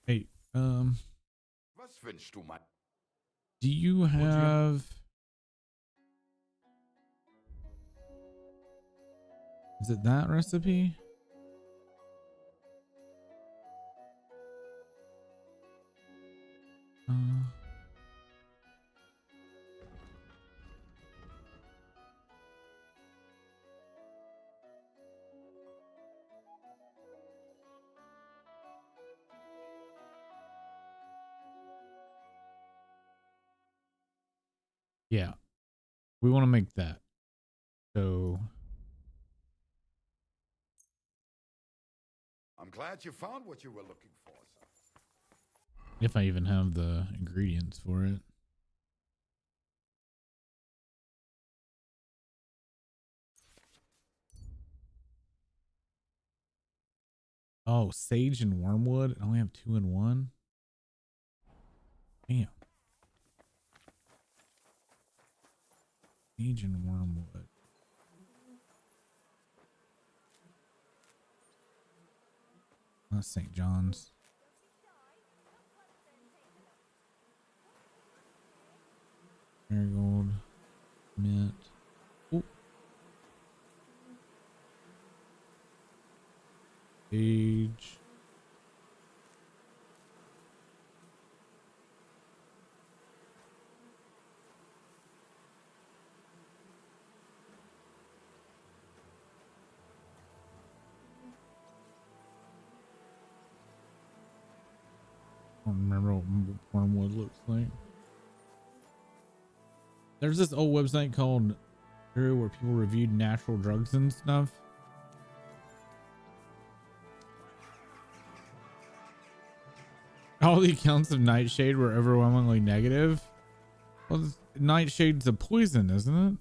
Hey, Was wünschst du, mein? do you have? Is it that recipe? Yeah, we want to make that. So I'm glad you found what you were looking for, sir. if I even have the ingredients for it. Oh, sage and wormwood. I only have 2 in 1. Damn. Sage and wormwood. That's St. John's. Marigold. Mint. Ooh. Sage. I don't remember what wormwood looks like. There's this old website called Drew where people reviewed natural drugs and stuff. All the accounts of Nightshade were overwhelmingly negative. Well, Nightshade's a poison, isn't it?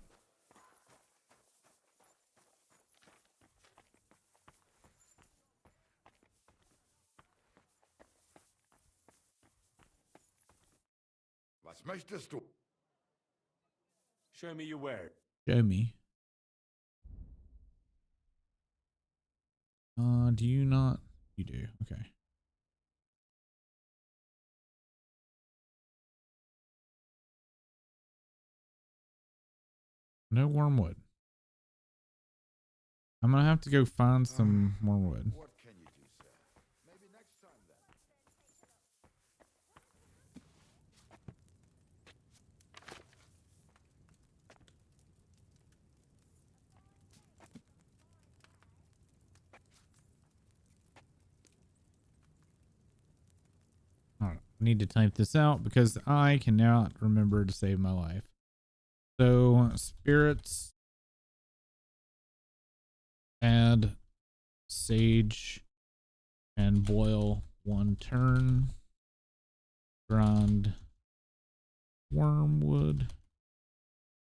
Was möchtest du? Show me your word. Show me. Do you not? You do. Okay. No wormwood. I'm gonna have to go find some wormwood. What can you do, sir? Maybe next time then. All right. I need to type this out because I cannot remember to save my life. So spirits. Add sage and boil 1 turn. Grind wormwood.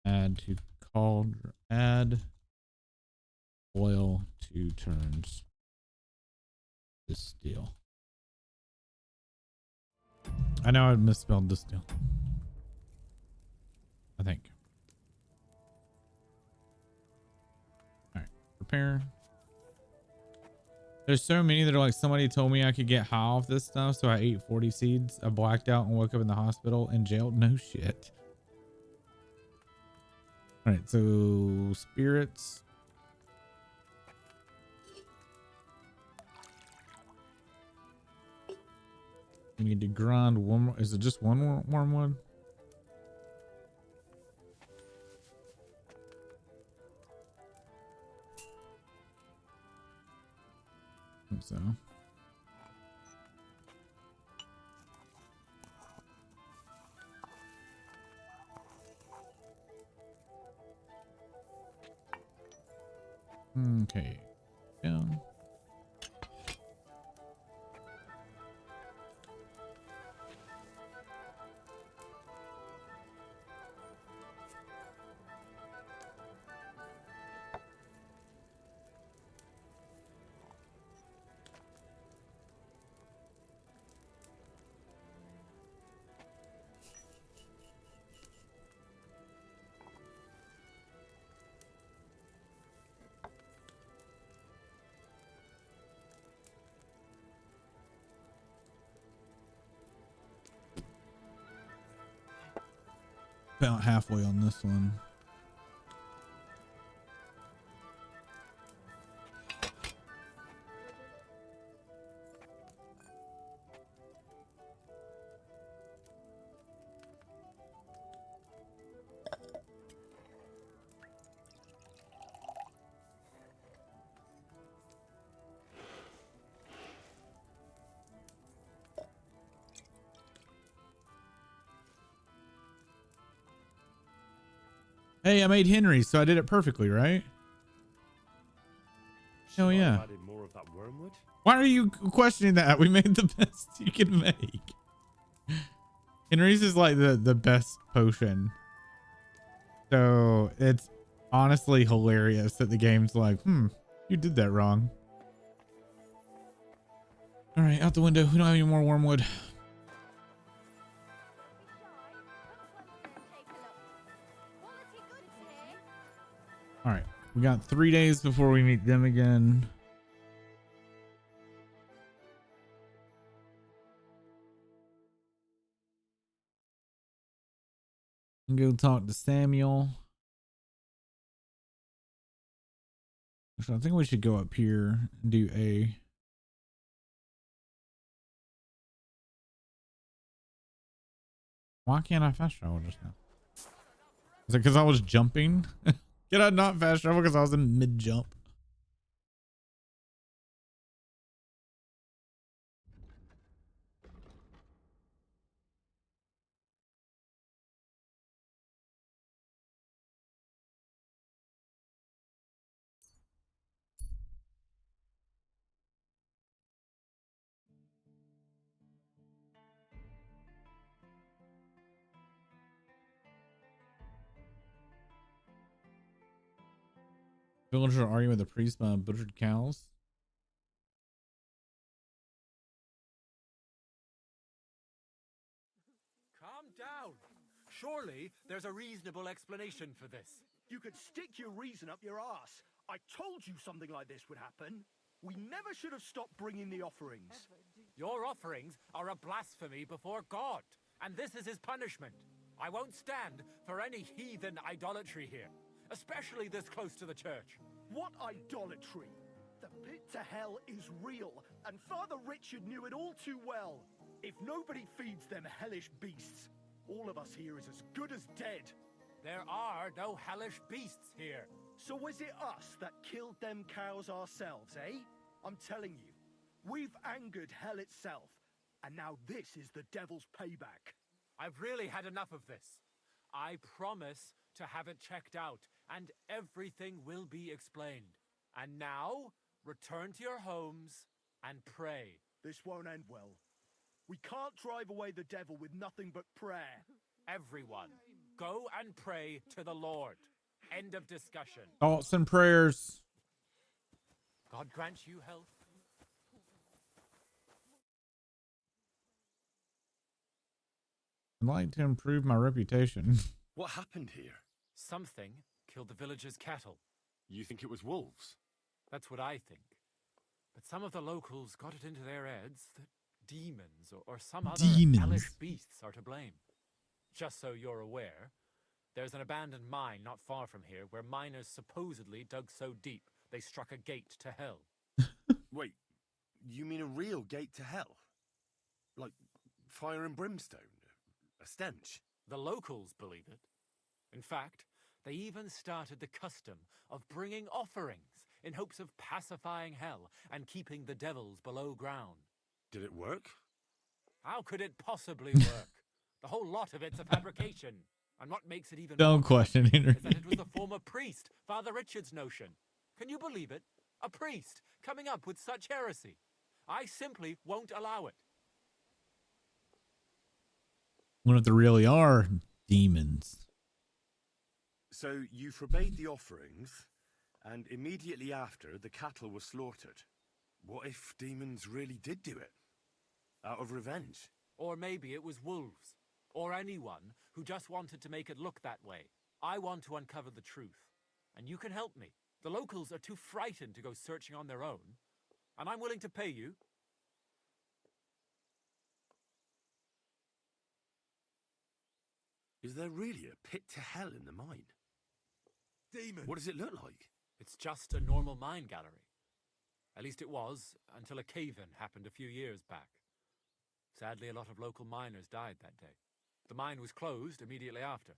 Add to cauldron. Add boil 2 turns. Distill. I know I misspelled distill. I think. All right, prepare. There's so many that are like, somebody told me I could get high off this stuff, so I ate 40 seeds. I blacked out and woke up in the hospital and jailed. No shit. All right, so spirits. We need to grind one more. Is it just one wormwood? I think so. Okay. Down. About halfway on this one. Hey, I made Henry, so I did it perfectly, right? Hell yeah. Added more of that wormwood? Why are you questioning that? We made the best you can make. Henry's is like the best potion. So it's honestly hilarious that the game's like, you did that wrong. All right, out the window. We don't have any more wormwood. All right, we got 3 days before we meet them again. Go talk to Samuel. So I think we should go up here and do A. Why can't I fast travel just now? Is it because I was jumping? Can I not fast travel because I was in mid jump? Villagers are arguing with the priest about butchered cows. Calm down. Surely there's a reasonable explanation for this. You could stick your reason up your ass. I told you something like this would happen. We never should have stopped bringing the offerings. Your offerings are a blasphemy before God, and this is his punishment. I won't stand for any heathen idolatry here, especially this close to the church. What idolatry? The pit to hell is real, and Father Richard knew it all too well. If nobody feeds them hellish beasts, all of us here is as good as dead. There are no hellish beasts here. So was it us that killed them cows ourselves, eh? I'm telling you, we've angered hell itself, and now this is the devil's payback. I've really had enough of this. I promise to have it checked out, and everything will be explained. And now, return to your homes and pray. This won't end well. We can't drive away the devil with nothing but prayer. Everyone, go and pray to the Lord. End of discussion. Thoughts and prayers. God grant you health. I'd like to improve my reputation. What happened here? Something killed the villagers' cattle. You think it was wolves? That's what I think. But some of the locals got it into their heads that demons or some other hellish beasts are to blame. Just so you're aware, there's an abandoned mine not far from here where miners supposedly dug so deep they struck a gate to hell. Wait, you mean a real gate to hell? Like fire and brimstone? A stench? The locals believe it. In fact, they even started the custom of bringing offerings in hopes of pacifying hell and keeping the devils below ground. Did it work? How could it possibly work? The whole lot of it's a fabrication. And what makes it even Don't more question Henry. is that it was the former priest, Father Richard's notion. Can you believe it? A priest coming up with such heresy. I simply won't allow it. What if there really are demons? So you forbade the offerings, and immediately after, the cattle were slaughtered. What if demons really did do it? Out of revenge? Or maybe it was wolves. Or anyone who just wanted to make it look that way. I want to uncover the truth. And you can help me. The locals are too frightened to go searching on their own. And I'm willing to pay you. Is there really a pit to hell in the mine? Demon. What does it look like? It's just a normal mine gallery. At least it was, until a cave-in happened a few years back. Sadly, a lot of local miners died that day. The mine was closed immediately after.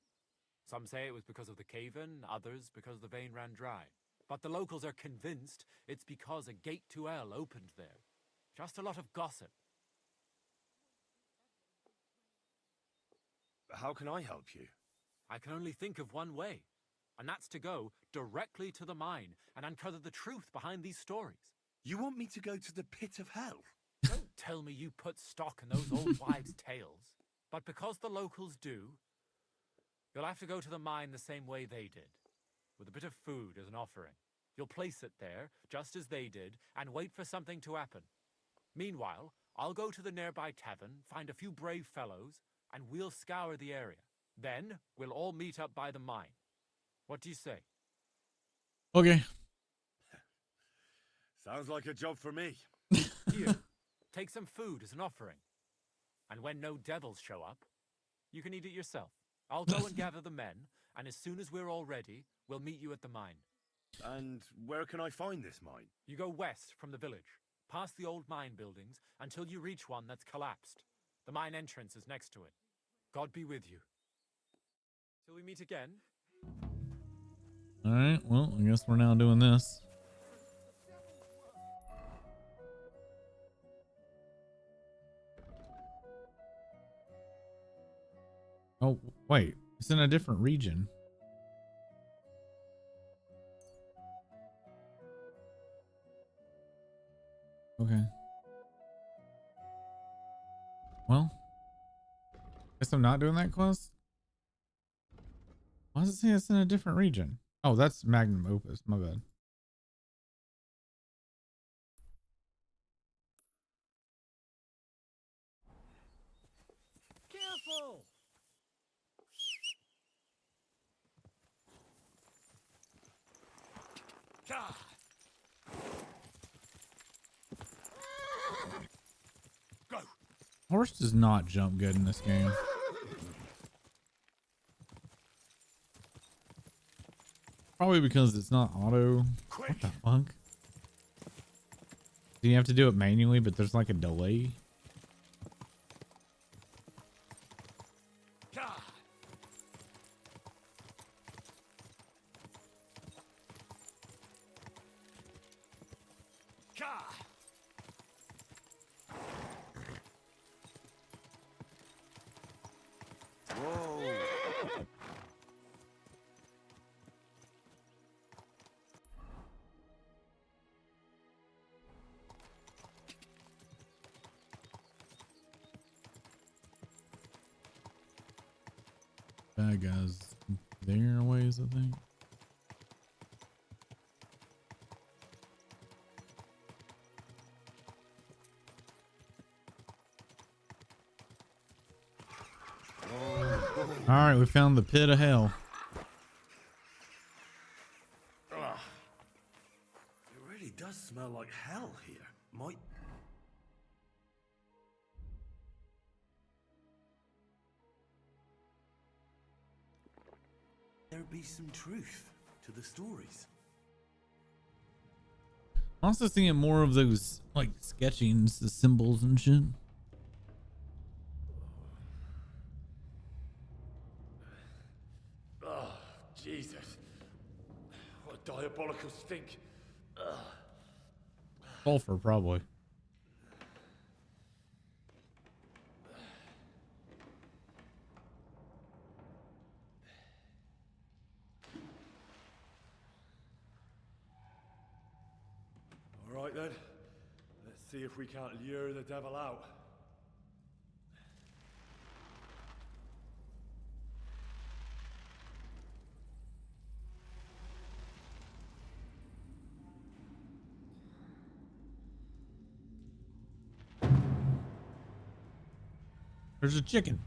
Some say it was because of the cave-in, others because the vein ran dry. But the locals are convinced it's because a gate to hell opened there. Just a lot of gossip. How can I help you? I can only think of one way, and that's to go directly to the mine and uncover the truth behind these stories. You want me to go to the pit of hell? Don't tell me you put stock in those old wives' tales. But because the locals do, you'll have to go to the mine the same way they did, with a bit of food as an offering. You'll place it there, just as they did, and wait for something to happen. Meanwhile, I'll go to the nearby tavern, find a few brave fellows, and we'll scour the area. Then we'll all meet up by the mine. What do you say? Okay. Sounds like a job for me. Here, take some food as an offering. And when no devils show up, you can eat it yourself. I'll go and gather the men, and as soon as we're all ready, we'll meet you at the mine. And where can I find this mine? You go west from the village, past the old mine buildings, until you reach one that's collapsed. The mine entrance is next to it. God be with you. Till we meet again. All right. Well, I guess we're now doing this. Oh, wait. It's in a different region. Okay. Well, guess I'm not doing that quest. Why does it say it's in a different region? Oh, that's Magnum Opus. My bad. Careful! Go. Horse does not jump good in this game. Probably because it's not auto. What the fuck? Do you have to do it manually, but there's like a delay? Bad guys there ways, I think. All right, we found the pit of hell. Ugh. It really does smell like hell here. Might there be some truth to the stories? I'm also seeing more of those like sketchings, the symbols and shit. Oh, Jesus. What a diabolical stink. Ugh. Sulfur, probably. All right then. Let's see if we can't lure the devil out. There's a chicken.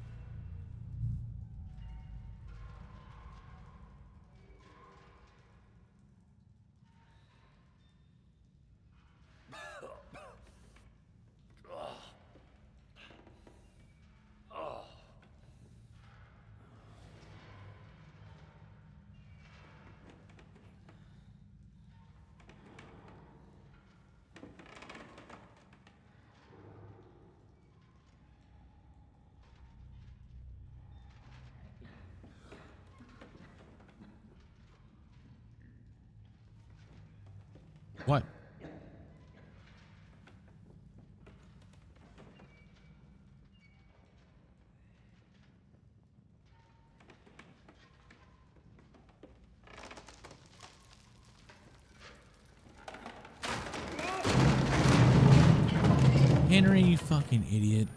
What? Henry, you fucking idiot.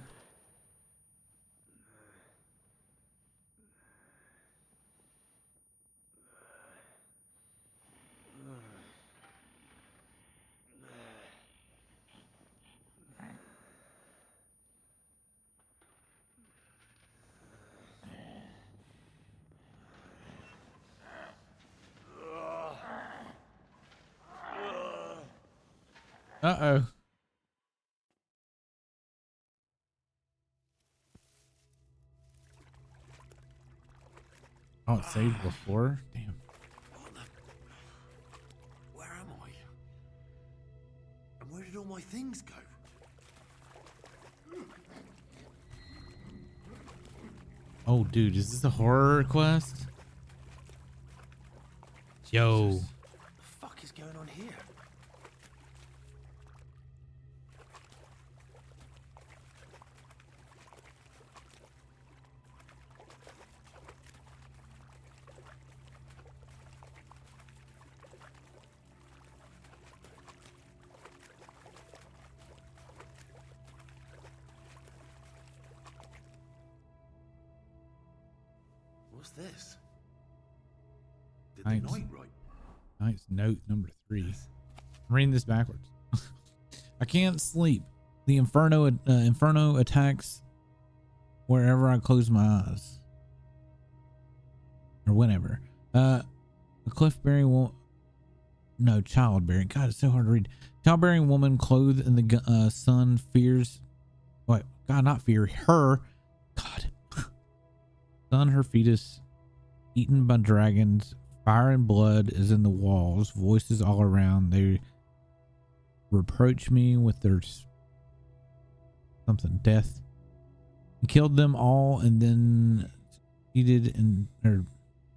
Uh-oh. Oh, it saved before? Damn. Where am I? And where did all my things go? Oh, dude, is this a horror quest? Yo. What the fuck is going on here? What's this? Did the Knight's, knight write? Knight's note number 3. I'm reading this backwards. I can't sleep. The inferno attacks wherever I close my eyes. Or whenever. A cliff-bearing woman. No, childbearing. God, it's so hard to read. Childbearing woman clothed in the sun fears. What? God, not fear. Her. God. Son, her fetus, eaten by dragons. Fire and blood is in the walls. Voices all around. They reproach me with their something death. And killed them all, and then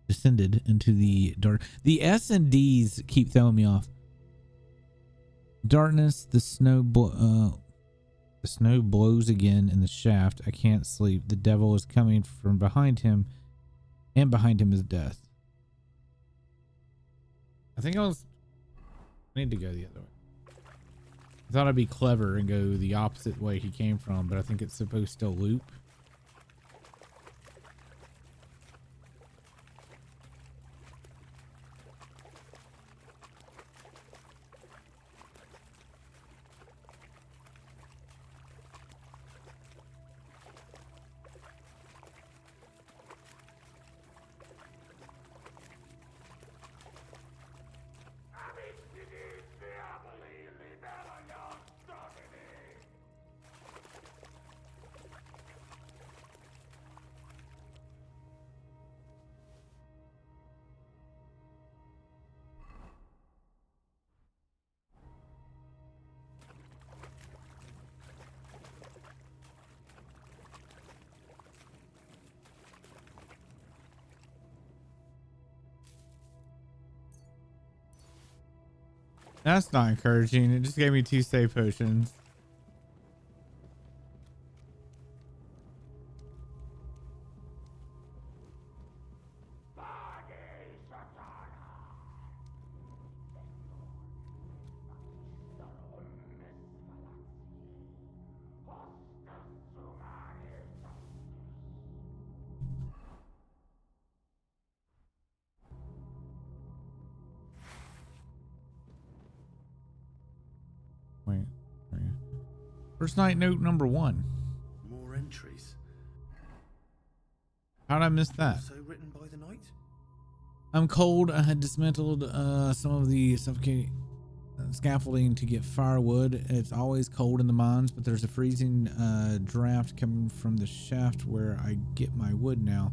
descended into the dark. The S and D's keep throwing me off. Darkness. The snow blows again in the shaft. I can't sleep. The devil is coming from behind him, and behind him is death. I think I need to go the other way. I thought I'd be clever and go the opposite way he came from, but I think it's supposed to loop. That's not encouraging. It just gave me 2 save potions. Wait. First night note number 1. More entries. How'd I miss that? Also written by the knight? I'm cold. I had dismantled some of the suffocating scaffolding to get firewood. It's always cold in the mines, but there's a freezing draft coming from the shaft where I get my wood now.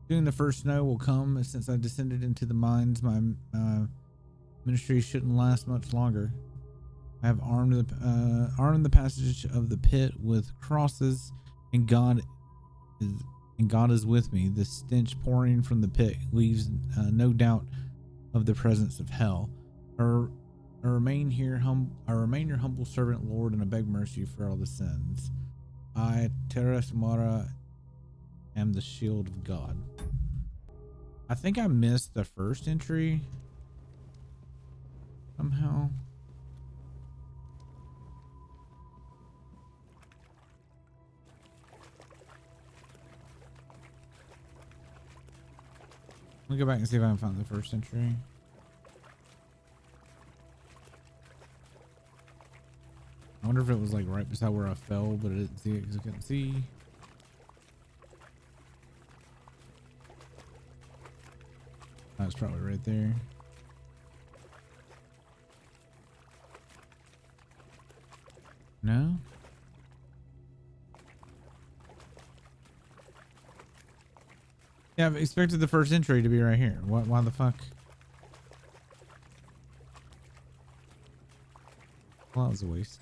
Soon the first snow will come. Since I descended into the mines, my ministry shouldn't last much longer. I have armed the passage of the pit with crosses, and God is with me. The stench pouring from the pit leaves no doubt of the presence of hell. I remain your humble servant, Lord, and I beg mercy for all the sins. I, Teres Mara, am the shield of God. I think I missed the first entry somehow. Let me go back and see if I can find the first entry. I wonder if it was like right beside where I fell, but I didn't see it because I couldn't see. That's probably right there. No? Yeah, I've expected the first entry to be right here. What? Why the fuck? Well, that was a waste.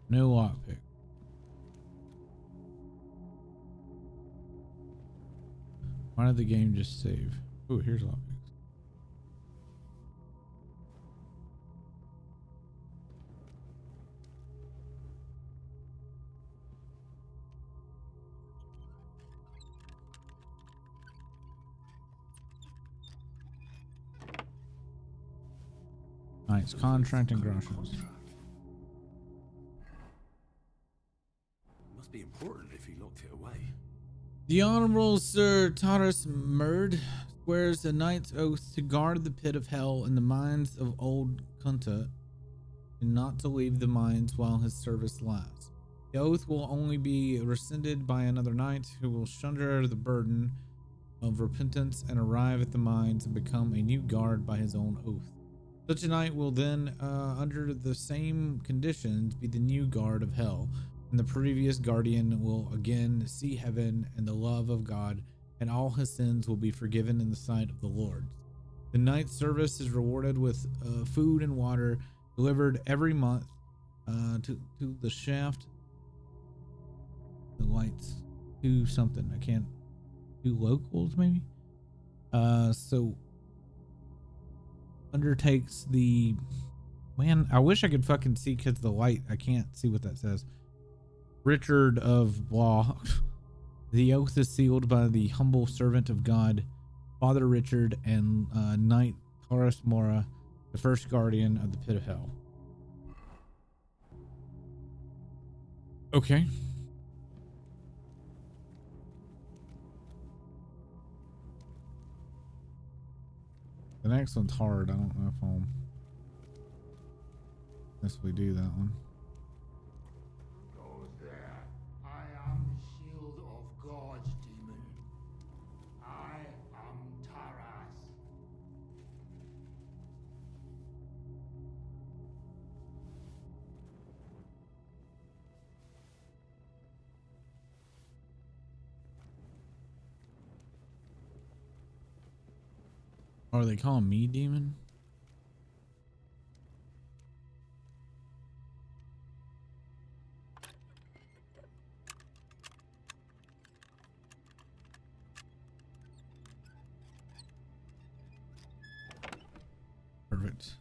No lockpick. Why did the game just save? Oh, here's lockpicks. Nice. Contract and grotions. Must be important if he locked it away. The Honorable Sir Taurus Murd swears a knight's oath to guard the pit of hell in the mines of Old Kunta and not to leave the mines while his service lasts. The oath will only be rescinded by another knight who will shoulder the burden of repentance and arrive at the mines and become a new guard by his own oath. Such a knight will then, under the same conditions, be the new guard of hell, and the previous guardian will again see heaven and the love of God, and all his sins will be forgiven in the sight of the Lord. The knight's service is rewarded with food and water delivered every month to the shaft. The lights do something. I can't do locals maybe. So undertakes the man. I wish I could fucking see because the light. I can't see what that says. Richard of Blah. The oath is sealed by the humble servant of God, Father Richard, and Knight Taurus Mora, the first guardian of the pit of hell. Okay. The next one's hard. I don't know if I'll necessarily do that one. Goes there. I am the shield of gods, demon. I am Taras. Are they calling me demon? Perfect.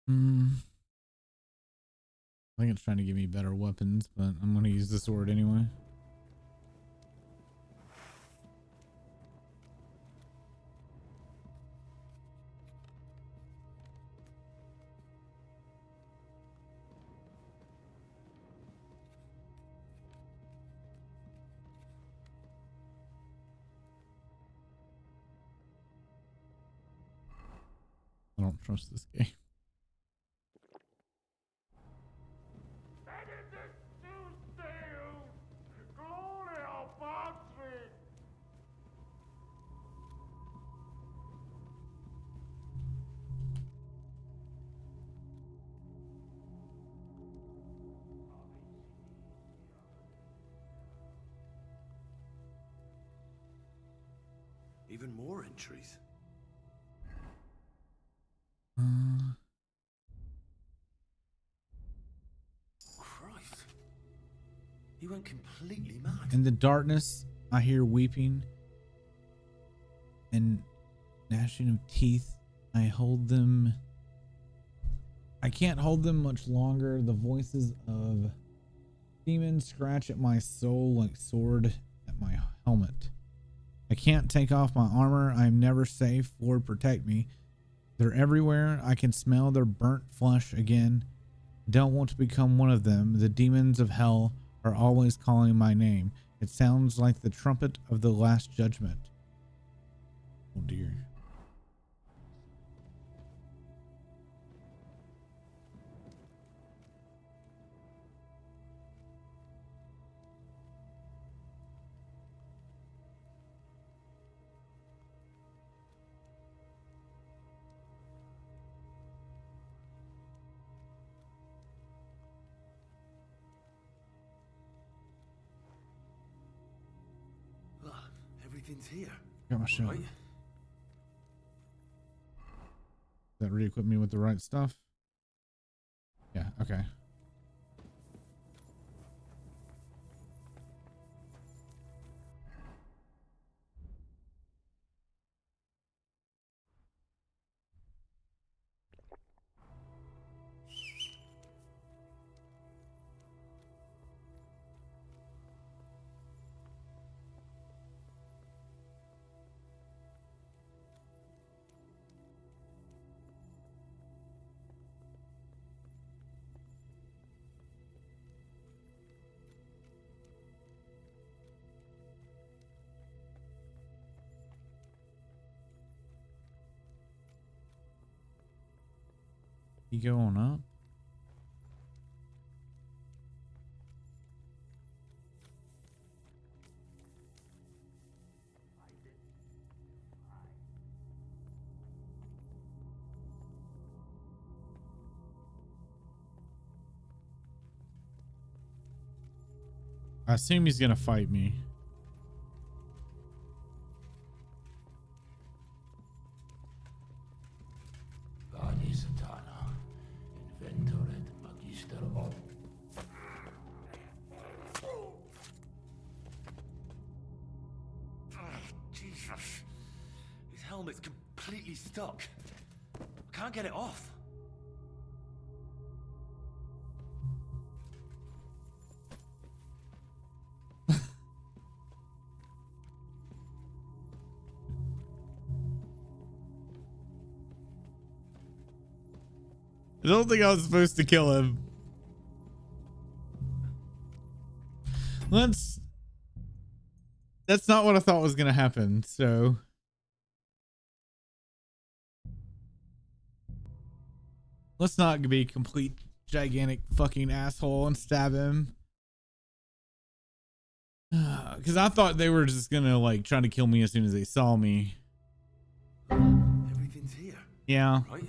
I think it's trying to give me better weapons, but I'm going to use the sword anyway. I don't trust this game. Even more entries. Christ. He went completely mad. In the darkness, I hear weeping and gnashing of teeth. I hold them. I can't hold them much longer. The voices of Demons scratch at my soul like sword at my helmet. I can't take off my armor. I'm never safe. Lord, protect me. They're everywhere. I can smell their burnt flesh again. Don't want to become one of them. The demons of hell are always calling my name. It sounds like the trumpet of the last judgment. Oh dear. Everything's here. Got my shot. Right? Does that re-equip me with the right stuff? Yeah, okay. You go on up. I assume he's gonna fight me. Vani Satana, Inventor et Magister Op. Jesus. His helmet's completely stuck. I can't get it off. I don't think I was supposed to kill him. That's not what I thought was gonna happen, so let's not be a complete gigantic fucking asshole and stab him. Because I thought they were just gonna like try to kill me as soon as they saw me. Everything's here. Yeah. Right?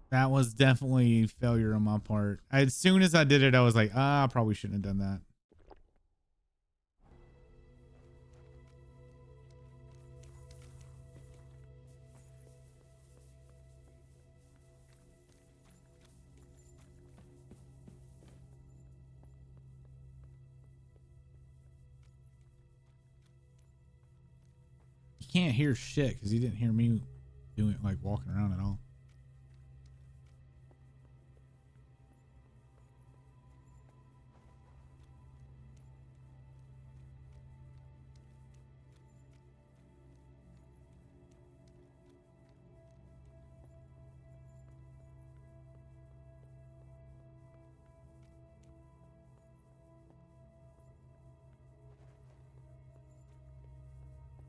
That was definitely a failure on my part. As soon as I did it, I was like, I probably shouldn't have done that. He can't hear shit because he didn't hear me doing it, like walking around at all.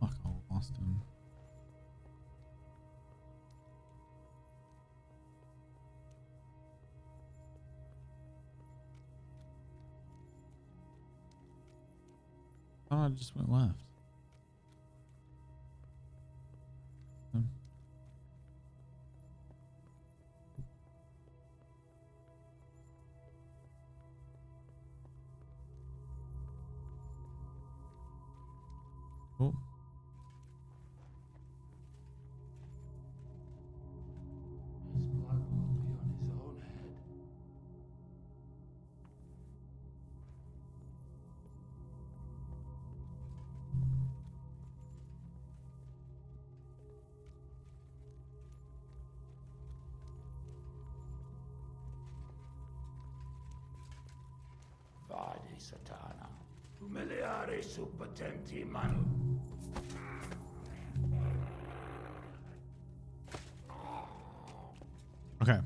Fuck, I lost him. Oh, I just went left. Oh. His blood will be on his own head. Satana. Humiliare sub potenti manu. Okay.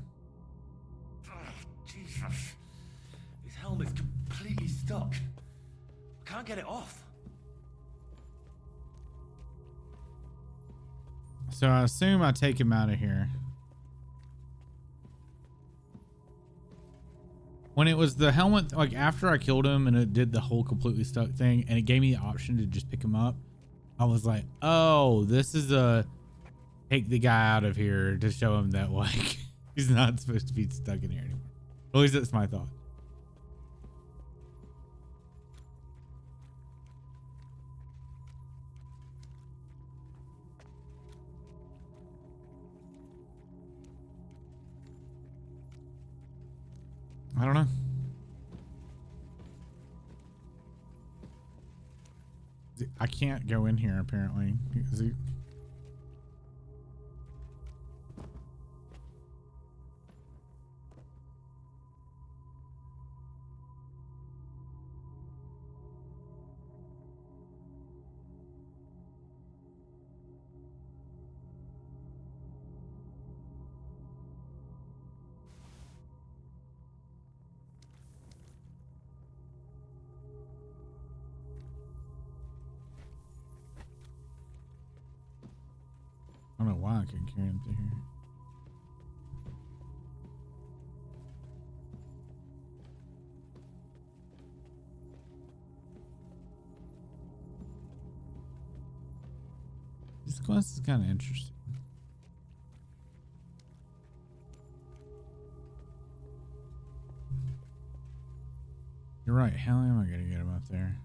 Jesus. His helmet's completely stuck. I can't get it off. So I assume I take him out of here. When it was the helmet, like after I killed him and it did the whole completely stuck thing and it gave me the option to just pick him up, I was like, oh, this is a take the guy out of here to show him that like he's not supposed to be stuck in here anymore. At least that's my thought. I don't know. I can't go in here apparently. Is he... I don't know why I couldn't carry him through here. This quest is kind of interesting. You're right. How am I going to get him up there?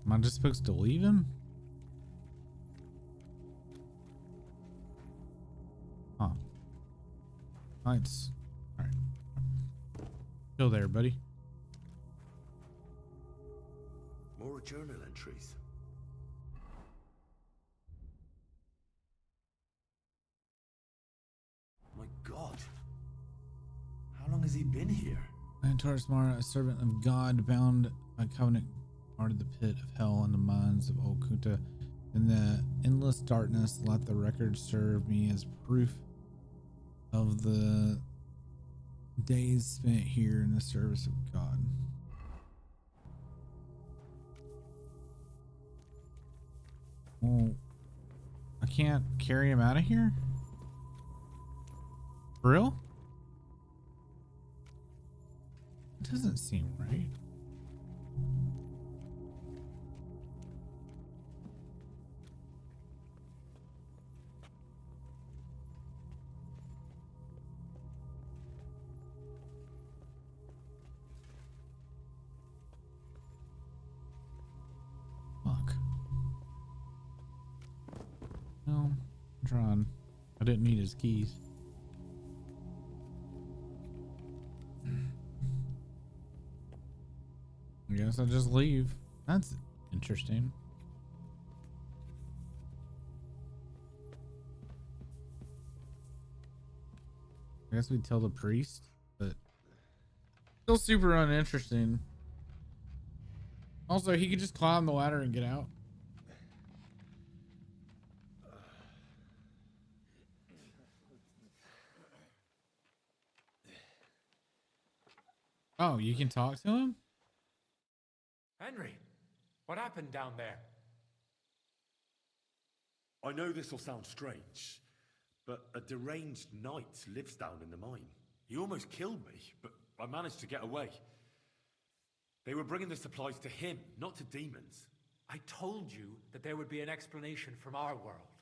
Am I just supposed to leave him? Huh. Lights. All right. Still there, buddy. More journal entries. My God. How long has he been here? Antares Mara, a servant of God, bound by covenant, guarded the pit of hell in the mines of Old Kuta. In the endless darkness, let the record serve me as proof of the days spent here in the service of God. Well, I can't carry him out of here? For real? It doesn't seem right. Fuck. No, I'm trying. I didn't need his keys. I guess I'll just leave. That's interesting. I guess we tell the priest, but still super uninteresting. Also, he could just climb the ladder and get out. Oh, you can talk to him? Henry, what happened down there? I know this will sound strange, but a deranged knight lives down in the mine. He almost killed me, but I managed to get away. They were bringing the supplies to him, not to demons. I told you that there would be an explanation from our world.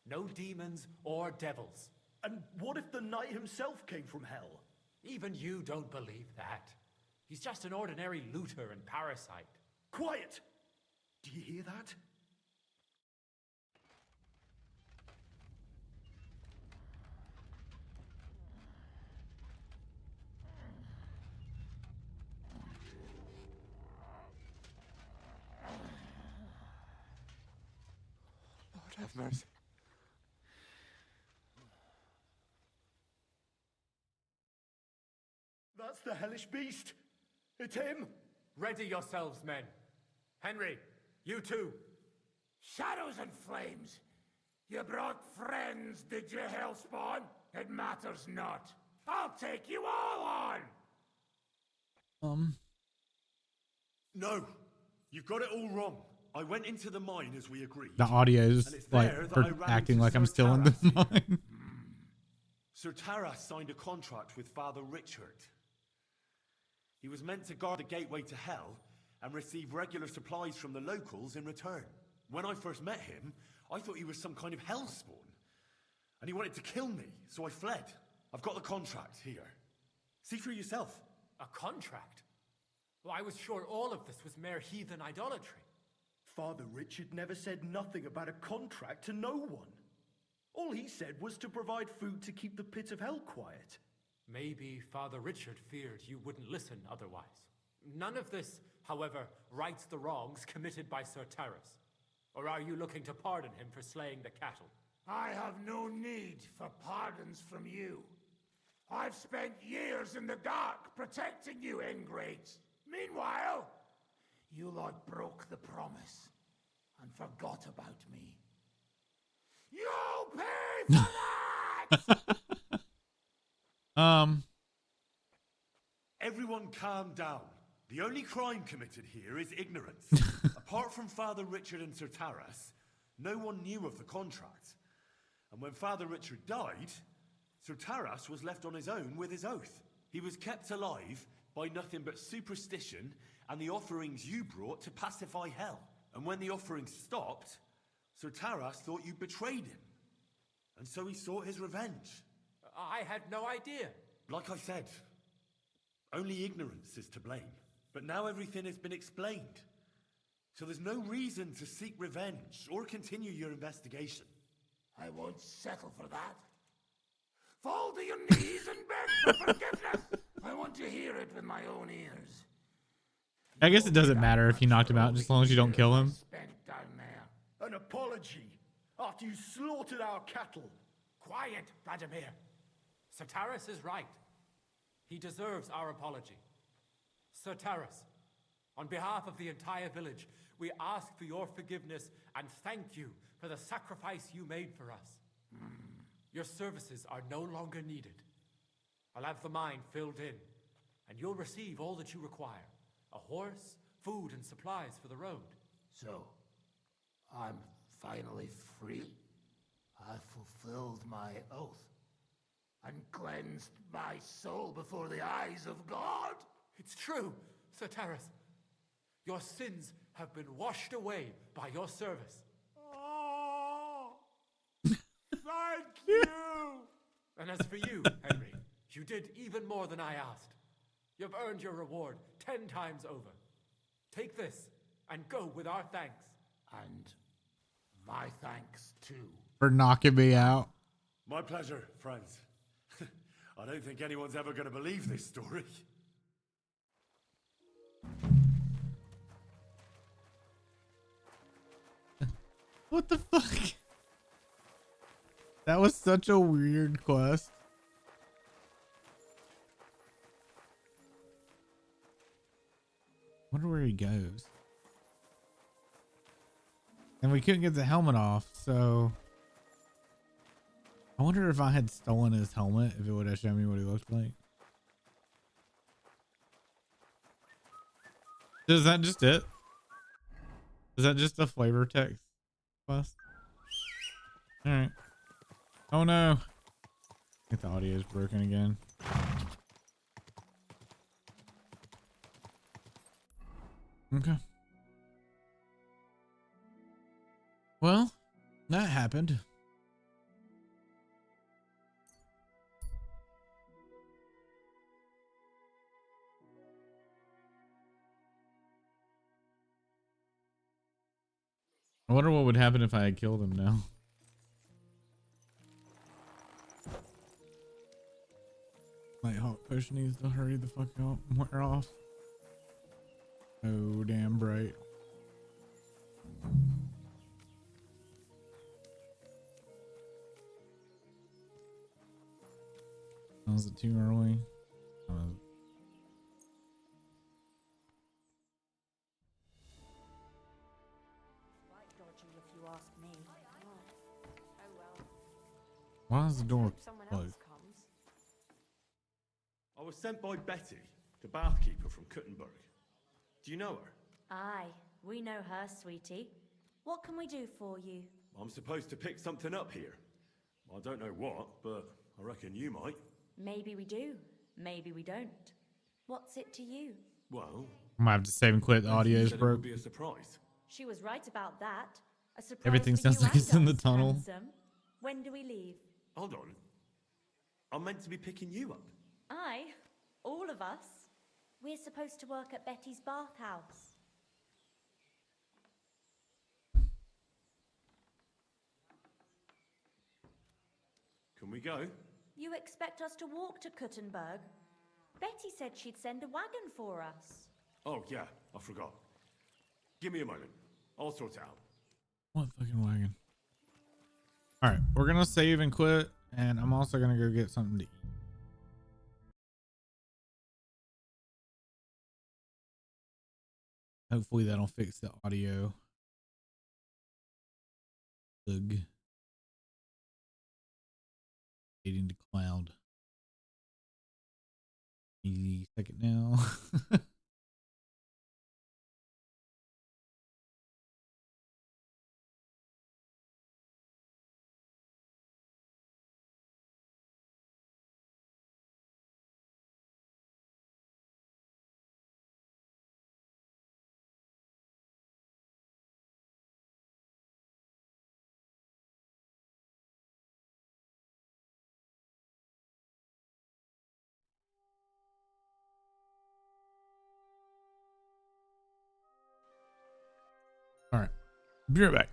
No demons or devils. And what if the knight himself came from hell? Even you don't believe that. He's just an ordinary looter and parasite. Quiet! Do you hear that? Lord have mercy. That's the hellish beast. It's him. Ready yourselves, men. Henry, you too. Shadows and flames. You brought friends, did you, Hellspawn? It matters not. I'll take you all on. No, you've got it all wrong. I went into the mine as we agreed. The audio is and it's like there that for I ran acting into like I'm Sir still in the Taras. mine. Sir Taras signed a contract with Father Richard. He was meant to guard the gateway to hell and receive regular supplies from the locals in return. When I first met him, I thought he was some kind of hellspawn. And he wanted to kill me, so I fled. I've got the contract here. See for yourself. A contract? Well, I was sure all of this was mere heathen idolatry. Father Richard never said nothing about a contract to no one. All he said was to provide food to keep the pit of hell quiet. Maybe Father Richard feared you wouldn't listen otherwise. None of this, however, rights the wrongs committed by Sir Taras. Or are you looking to pardon him for slaying the cattle? I have no need for pardons from you. I've spent years in the dark protecting you, ingrates. Meanwhile, you lot broke the promise and forgot about me. You'll pay for that! Everyone calm down. The only crime committed here is ignorance. Apart from Father Richard and Sir Taras, no one knew of the contract. And when Father Richard died, Sir Taras was left on his own with his oath. He was kept alive by nothing but superstition and the offerings you brought to pacify hell. And when the offerings stopped, Sir Taras thought you betrayed him. And so he sought his revenge. I had no idea. Like I said, only ignorance is to blame. But now everything has been explained. So there's no reason to seek revenge or continue your investigation. I won't settle for that. Fall to your knees and beg for forgiveness. I want to hear it with my own ears. I guess it doesn't matter if you knocked him out, just as long as you don't kill him. Spent down there. An apology after you slaughtered our cattle. Quiet, Vladimir. Sir Taras is right. He deserves our apology. Sir Taras, on behalf of the entire village, we ask for your forgiveness and thank you for the sacrifice you made for us. Your services are no longer needed. I'll have the mine filled in, and you'll receive all that you require. A horse, food, and supplies for the road. So, I'm finally free. I've fulfilled my oath and cleansed my soul before the eyes of God. It's true, Sir Taras. Your sins have been washed away by your service. Oh, thank you! And as for you, Henry, you did even more than I asked. You've earned your reward 10 times over. Take this and go with our thanks. And my thanks too. For knocking me out. My pleasure, friends. I don't think anyone's ever going to believe this story. What the fuck? That was such a weird quest. Wonder where he goes. And we couldn't get the helmet off, so I wonder if I had stolen his helmet, if it would have shown me what he looked like. Is that just it? Is that just a flavor text quest? Alright. Oh no. I think the audio is broken again. Okay. Well, that happened. I wonder what would happen if I had killed him now. Nighthawk potion needs to hurry the fuck up. Wear off. Oh, damn bright. Was it too early? Why is the door Hope someone closed? else comes. I was sent by Betty, the bathkeeper from Kuttenberg. Do you know her? Aye, we know her, sweetie. What can we do for you? I'm supposed to pick something up here. I don't know what, but I reckon you might. Maybe we do, maybe we don't. What's it to you? Well, I'm gonna have to save and quit. The audio is said it would broke. be a surprise. She was right about that. A surprise Everything for sounds you like it's in and the us, tunnel. handsome. When do we leave? Hold on. I'm meant to be picking you up. Aye, all of us. We're supposed to work at Betty's bathhouse. Can we go? You expect us to walk to Kuttenberg? Betty said she'd send a wagon for us. Oh, yeah, I forgot. Give me a moment. I'll sort it out. What fucking wagon? All right, we're gonna save and quit, and I'm also gonna go get something to eat. Hopefully that'll fix the audio. Ugh. Fading to cloud. Easy second now. All right, be right back.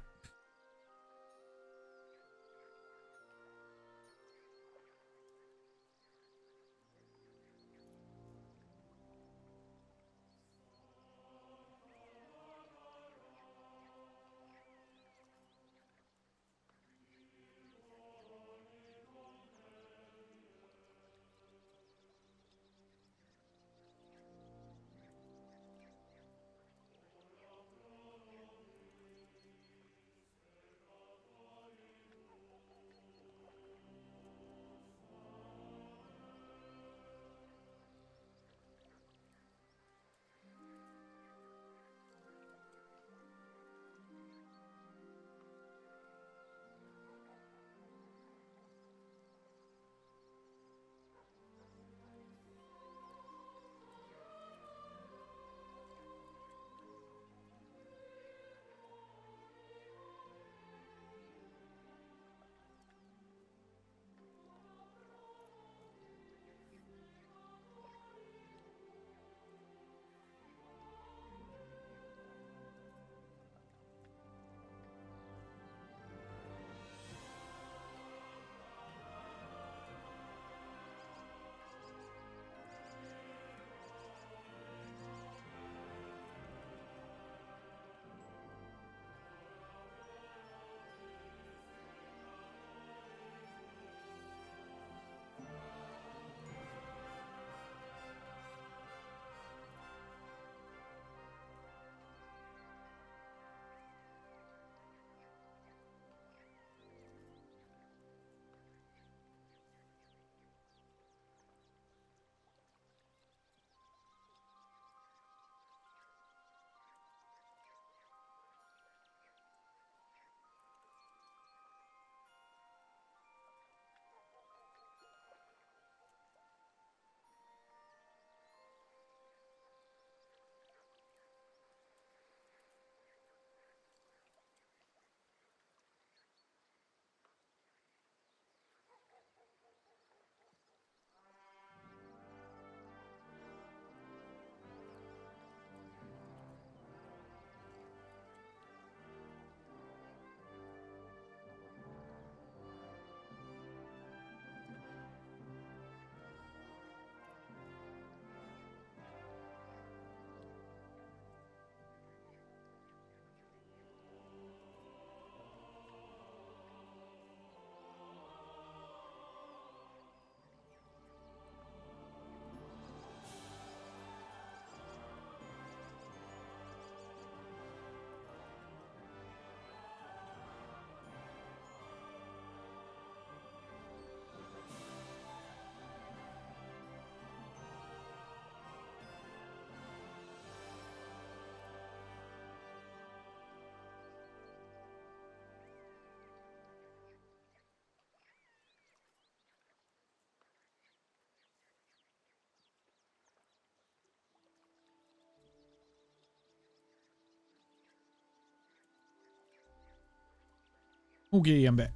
Okay, I'm back.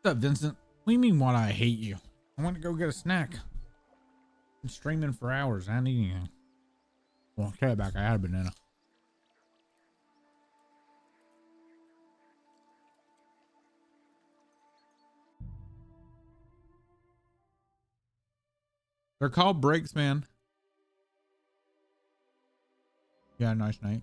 What's up, Vincent? What do you mean, what I hate you? I want to go get a snack. Been streaming for hours. I don't need anything. Well, carry it back. I had a banana. They're called breaks, man. Yeah, nice night.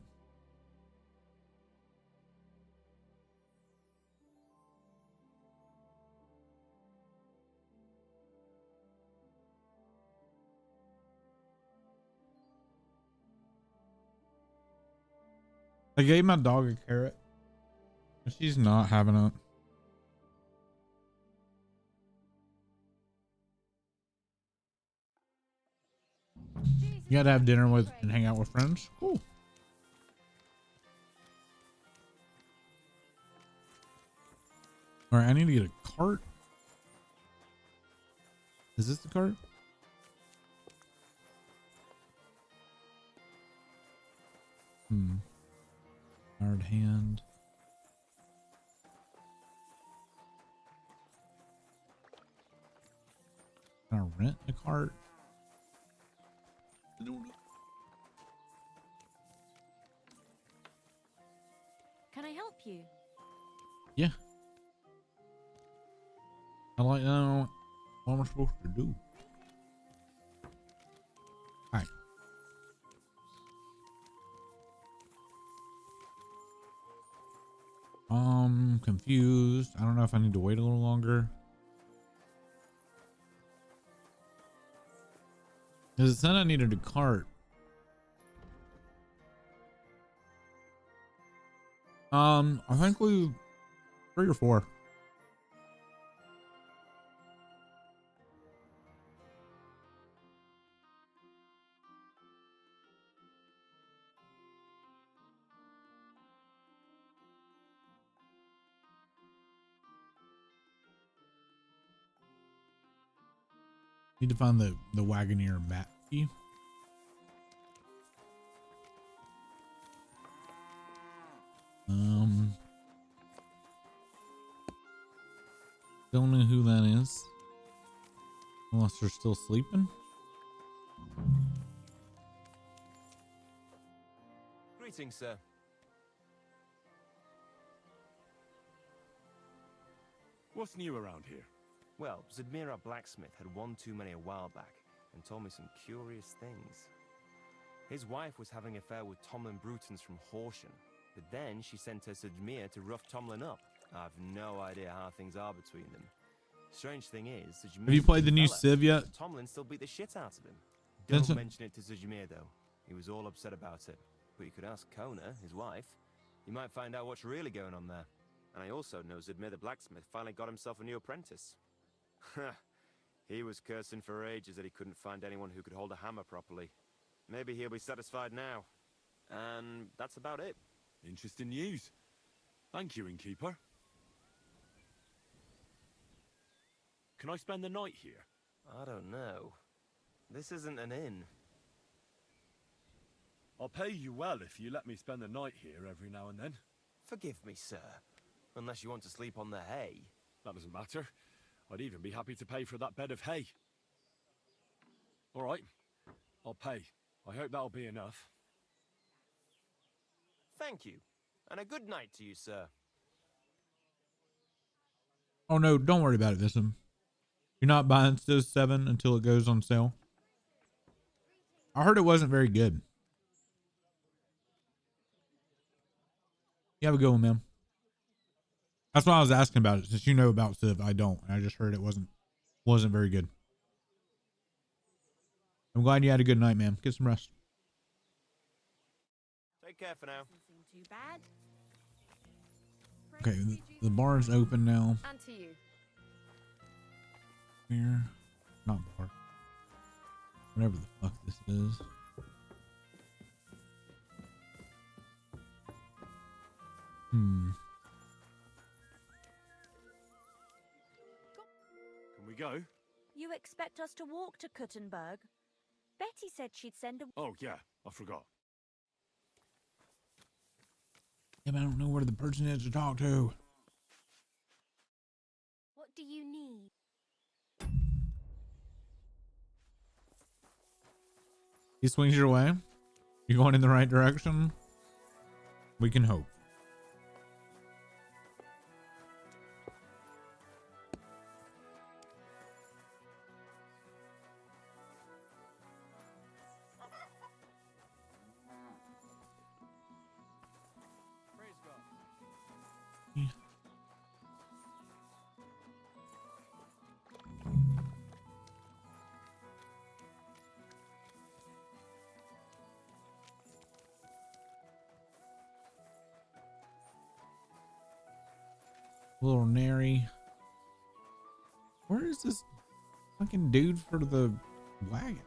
I gave my dog a carrot. She's not having it. You gotta have dinner with and hang out with friends. Cool. All right, I need to get a cart. Is this the cart? Hard hand. Can I rent a cart? Can I help you? Yeah. I like to know what am I supposed to do. Hi. Confused. I don't know if I need to wait a little longer. Because it said I needed a cart. I think 3 or 4. Need to find the Wagoneer map key. Don't know who that is. Unless they're still sleeping. Greetings, sir. What's new around here? Well, Zedmira Blacksmith had one too many a while back and told me some curious things. His wife was having an affair with Tomlin Brutons from Horsham, but then she sent her Zedmir to rough Tomlin up. I've no idea how things are between them. Strange thing is, Zedmir's Have you played the new fella, Civ yet? but Tomlin still beat the shit out of him. Vincent? Don't mention it to Zedmir though. He was all upset about it. But you could ask Kona, his wife. You might find out what's really going on there. And I also know Zedmir the blacksmith finally got himself a new apprentice. He was cursing for ages that he couldn't find anyone who could hold a hammer properly. Maybe he'll be satisfied now. And that's about it. Interesting news. Thank you, innkeeper. Can I spend the night here? I don't know. This isn't an inn. I'll pay you well if you let me spend the night here every now and then. Forgive me, sir. Unless you want to sleep on the hay. That doesn't matter. I'd even be happy to pay for that bed of hay. All right, I'll pay. I hope that'll be enough. Thank you. And a good night to you, sir. Oh no, don't worry about it, Vincent. You're not buying Civ 7 until it goes on sale. I heard it wasn't very good. You have a good one, man. That's why I was asking about it. Since you know about Civ, I don't. I just heard it wasn't very good. I'm glad you had a good night, man. Get some rest. Take care for now. Too bad. Okay, the bar's open now. And to you. Here. Not bar. Whatever the fuck this is. Can we go? You expect us to walk to Kuttenberg? Betty said she'd send a... Oh, yeah, I forgot. Yeah, but I don't know where the person is to talk to. He swings your way. You're going in the right direction. We can hope. Little nary. Where is this fucking dude for the wagon?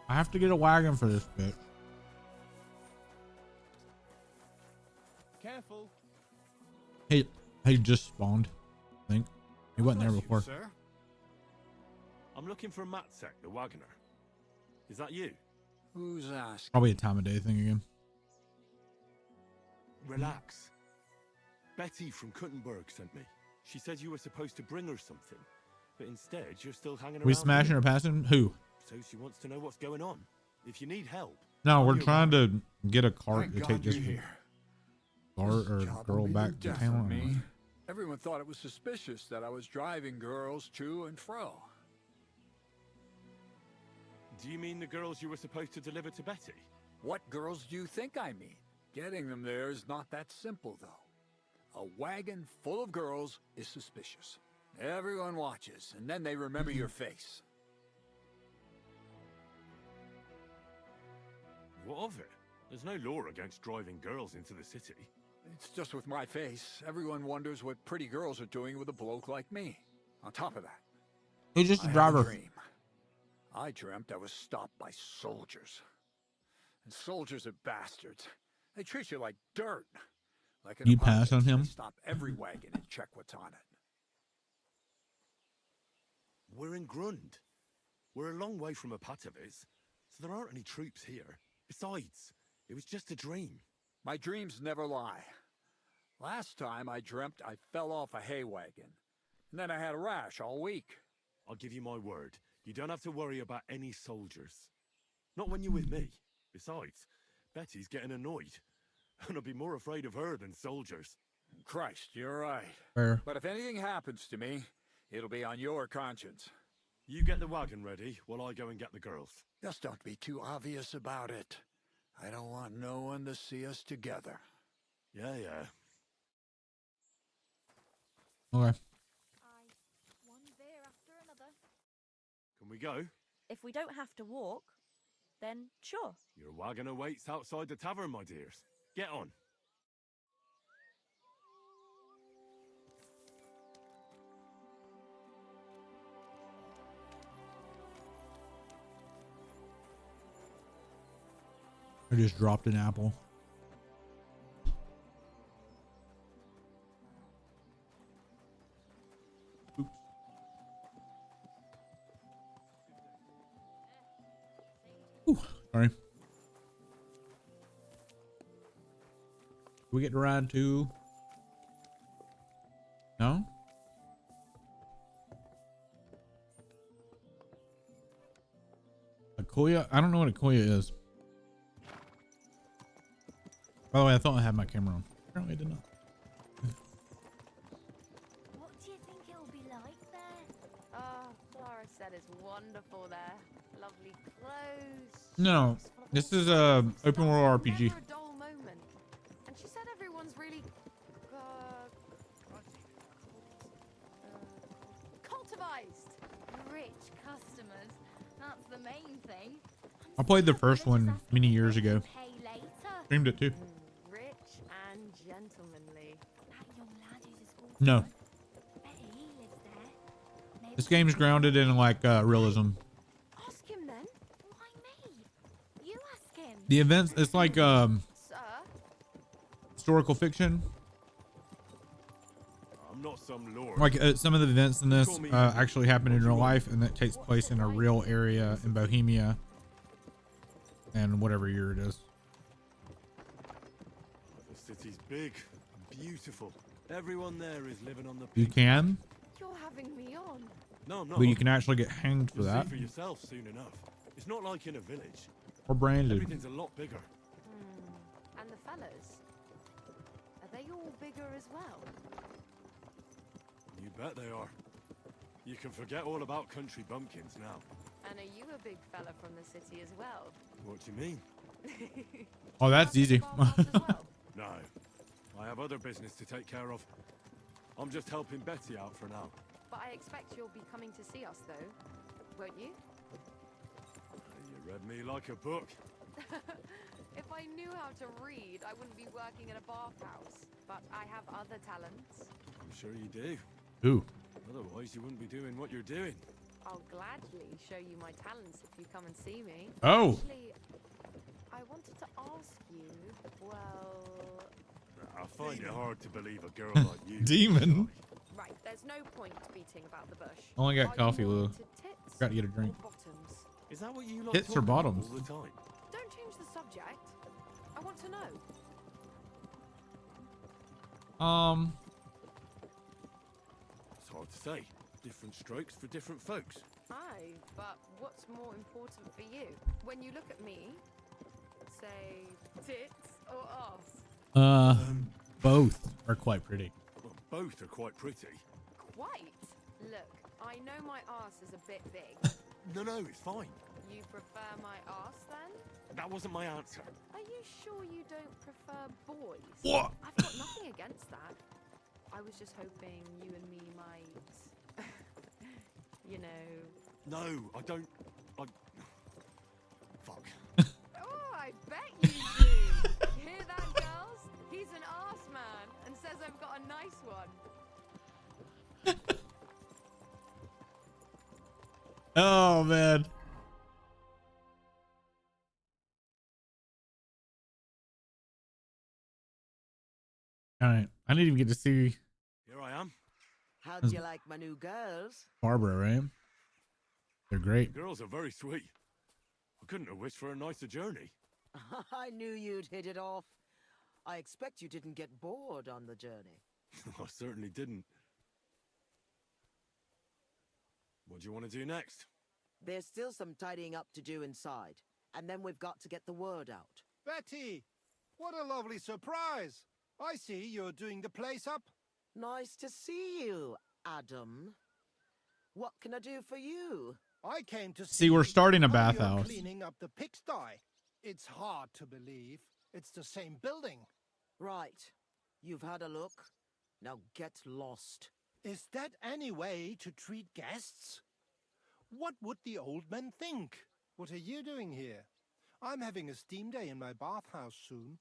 I have to get a wagon for this bit. Careful. He just spawned. I think he wasn't there Bless you, before. sir. I'm looking for Matsek, the wagoner. Is that you? Who's asking? Probably a time of day thing again. Relax. Betty from Kuttenberg sent me. She said you were supposed to bring her something, but instead you're still hanging around. We smashing here. or passing? Who? So she wants to know what's going on. If you need help. No, I'm we're your trying man. to get a cart Thank to God take this you're here. car or Job girl will be back the to death of town. me. Everyone thought it was suspicious that I was driving girls to and fro. Do you mean the girls you were supposed to deliver to Betty? What girls do you think I mean? Getting them there is not that simple, though. A wagon full of girls is suspicious. Everyone watches, and then they remember your face. What of it? There's no law against driving girls into the city. It's just with my face. Everyone wonders what pretty girls are doing with a bloke like me. On top of that, He's just a I had driver. dream. I dreamt I was stopped by soldiers. And soldiers are bastards. They treat you like dirt. Like an You pass on apocalypse, him? They stop every wagon and check what's on it. We're in Grund. We're a long way from Apatoviz, so there aren't any troops here. Besides, it was just a dream. My dreams never lie. Last time I dreamt I fell off a hay wagon. And then I had a rash all week. I'll give you my word. You don't have to worry about any soldiers. Not when you're with me. Besides, Betty's getting annoyed. And I'll be more afraid of her than soldiers. Christ, you're right. Fair. But if anything happens to me, it'll be on your conscience. You get the wagon ready while I go and get the girls. Just don't be too obvious about it. I don't want no one to see us together. Yeah. Okay. One beer after another. Can we go? If we don't have to walk, then sure. Your wagon awaits outside the tavern, my dears. Get on. I just dropped an apple. Oops. Ooh, sorry. We get to ride too? No? Akoya? I don't know what Akoya is. By the way, I thought I had my camera on. Apparently I did not. What do you think it'll be like there? Oh, Clara said it's wonderful there. Lovely clothes. No, this is a open world RPG. Never a dull moment. And she said everyone's really cultivized. Rich customers. That's the main thing. I played the first one many years ago. Pay later. Streamed it too. Rich and gentlemanly. That young lad who's a school No. friend, bet he lives there. Maybe This game's grounded in like realism. Ask him then. Why me? You ask him. The events, it's like Sir? historical fiction. I'm not some lord. Like some of the events in this actually happen in real life, and that takes place in a real area in Bohemia, and whatever year it is. The city's big and beautiful. Everyone there is living on the You peak. can, You're having me on. No, I'm not. but you can actually get hanged for You'll that. see for yourself soon enough. It's not like in a village. Or branded. Everything's a lot bigger. And the fellas? Are they all bigger as well? You bet they are. You can forget all about country bumpkins now. And are you a big fella from the city as well? What do you mean? Oh, that's easy. No. I have other business to take care of. I'm just helping Betty out for now. But I expect you'll be coming to see us, though, won't you? You read me like a book. If I knew how to read, I wouldn't be working in a bathhouse. But I have other talents. I'm sure you do. Ooh. Otherwise, you wouldn't be doing what you're doing. I'll gladly show you my talents if you come and see me. Oh. Actually, I wanted to ask you, well... I find it hard to believe a girl like you. Demon. Right, there's no point beating about the bush. Only got Are coffee, you more Lou. into tits Got to get a drink. or bottoms? Is that what you like Tits or talking about bottoms? all the time? Don't change the subject. I want to know. It's hard to say. Different strokes for different folks. Aye, but what's more important for you? When you look at me, say tits or ass? Both are quite pretty. Well, both are quite pretty. Quite. Look, I know my ass is a bit big. No, it's fine. You prefer my ass then? That wasn't my answer. Are you sure you don't prefer boys? What? I've got nothing against that. I was just hoping you and me might, you know... No, I don't. Fuck. Oh, I bet you do. Hear that, girls? He's an arse man and says I've got a nice one. Oh, man. All right. I didn't even get to see Here I am. How'd you like my new girls? Barbara, right? They're great. The girls are very sweet. I couldn't have wished for a nicer journey. I knew you'd hit it off. I expect you didn't get bored on the journey. I certainly didn't. What do you want to do next? There's still some tidying up to do inside, and then we've got to get the word out. Betty, what a lovely surprise. I see you're doing the place up. Nice to see you, Adam. What can I do for you? I came to See, we're starting a how you're bathhouse. cleaning up the pigsty. It's hard to believe. It's the same building. Right. You've had a look. Now get lost. Is that any way to treat guests? What would the old men think? What are you doing here? I'm having a steam day in my bathhouse soon.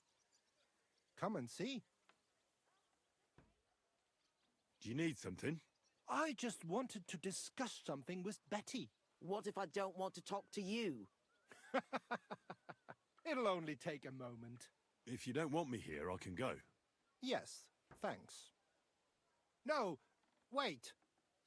Come and see. Do you need something? I just wanted to discuss something with Betty. What if I don't want to talk to you? It'll only take a moment. If you don't want me here, I can go. Yes, thanks. No, wait.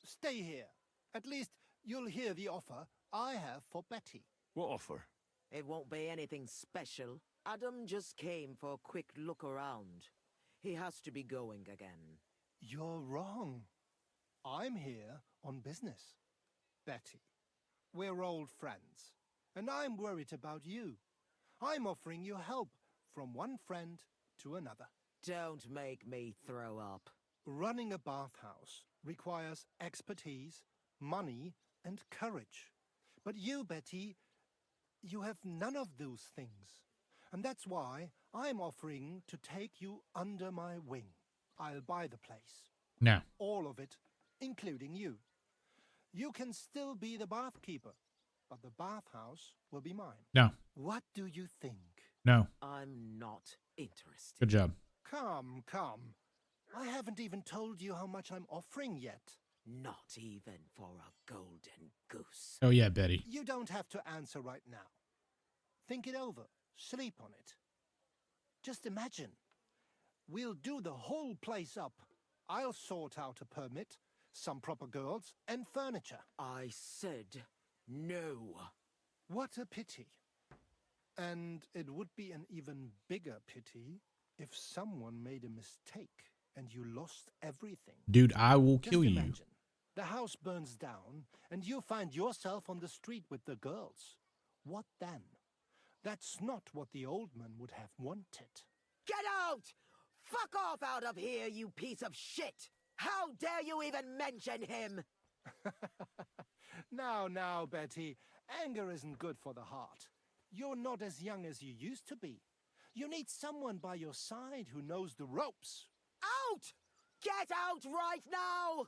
Stay here. At least you'll hear the offer I have for Betty. What offer? It won't be anything special. Adam just came for a quick look around. He has to be going again. You're wrong. I'm here on business. Betty, we're old friends, and I'm worried about you. I'm offering you help from one friend to another. Don't make me throw up. Running a bathhouse requires expertise, money, and courage. But you, Betty, you have none of those things. And that's why I'm offering to take you under my wing. I'll buy the place. No. All of it, including you. You can still be the bath keeper, but the bathhouse will be mine. No. What do you think? No. I'm not interested. Good job. Come. I haven't even told you how much I'm offering yet. Not even for a golden goose. Oh, yeah, Betty. You don't have to answer right now. Think it over. Sleep on it. Just imagine. We'll do the whole place up. I'll sort out a permit, some proper girls, and furniture. I said no. What a pity. And it would be an even bigger pity if someone made a mistake and you lost everything. Dude, I will Just kill you. imagine, the house burns down, and you find yourself on the street with the girls. What then? That's not what the old man would have wanted. Get out! Fuck off out of here, you piece of shit! How dare you even mention him? Now, Betty, anger isn't good for the heart. You're not as young as you used to be. You need someone by your side who knows the ropes. Out! Get out right now!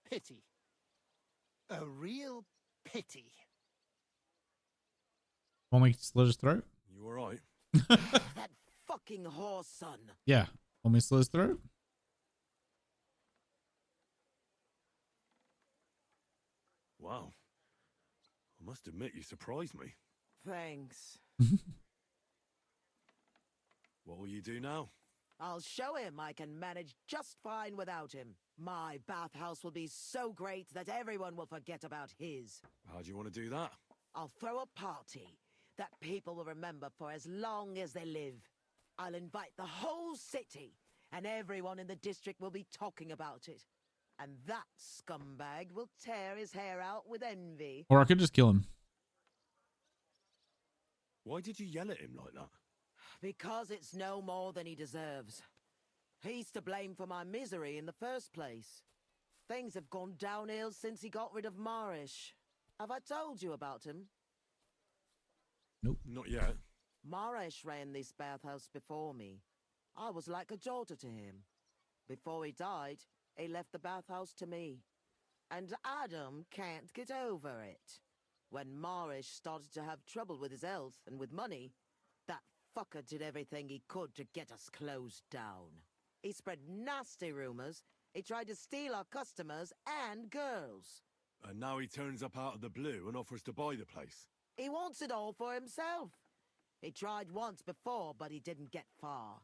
Pity. A real pity. Want me to slit his throat? You alright? That fucking whore son. Yeah. Want me to slit his throat? Wow. I must admit, you surprised me. Thanks. What will you do now? I'll show him I can manage just fine without him. My bathhouse will be so great that everyone will forget about his. How do you want to do that? I'll throw a party that people will remember for as long as they live. I'll invite the whole city, and everyone in the district will be talking about it. And that scumbag will tear his hair out with envy. Or I could just kill him. Why did you yell at him like that? Because it's no more than he deserves. He's to blame for my misery in the first place. Things have gone downhill since he got rid of Marish. Have I told you about him? Nope. Not yet. Marish ran this bathhouse before me. I was like a daughter to him. Before he died, he left the bathhouse to me. And Adam can't get over it. When Marish started to have trouble with his health and with money, that fucker did everything he could to get us closed down. He spread nasty rumors. He tried to steal our customers and girls. And now he turns up out of the blue and offers to buy the place. He wants it all for himself. He tried once before, but he didn't get far.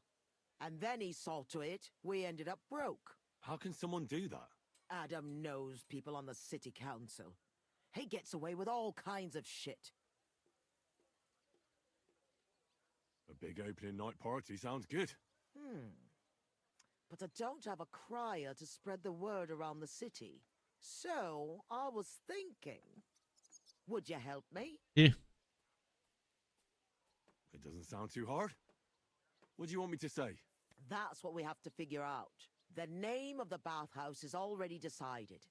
And then he saw to it we ended up broke. How can someone do that? Adam knows people on the city council. He gets away with all kinds of shit. A big opening night party sounds good. But I don't have a crier to spread the word around the city. So, I was thinking, would you help me? Yeah. It doesn't sound too hard. What do you want me to say? That's what we have to figure out. The name of the bathhouse is already decided.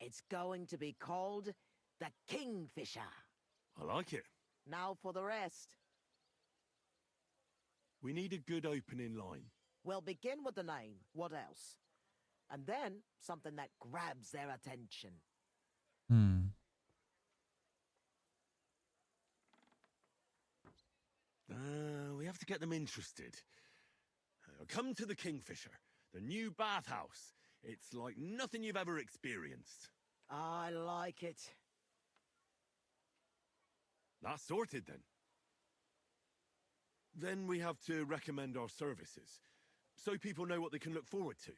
It's going to be called the Kingfisher. I like it. Now for the rest. We need a good opening line. We'll begin with the name. What else? And then something that grabs their attention. We have to get them interested. Come to the Kingfisher, the new bathhouse. It's like nothing you've ever experienced. I like it. That's sorted then. Then we have to recommend our services, so people know what they can look forward to.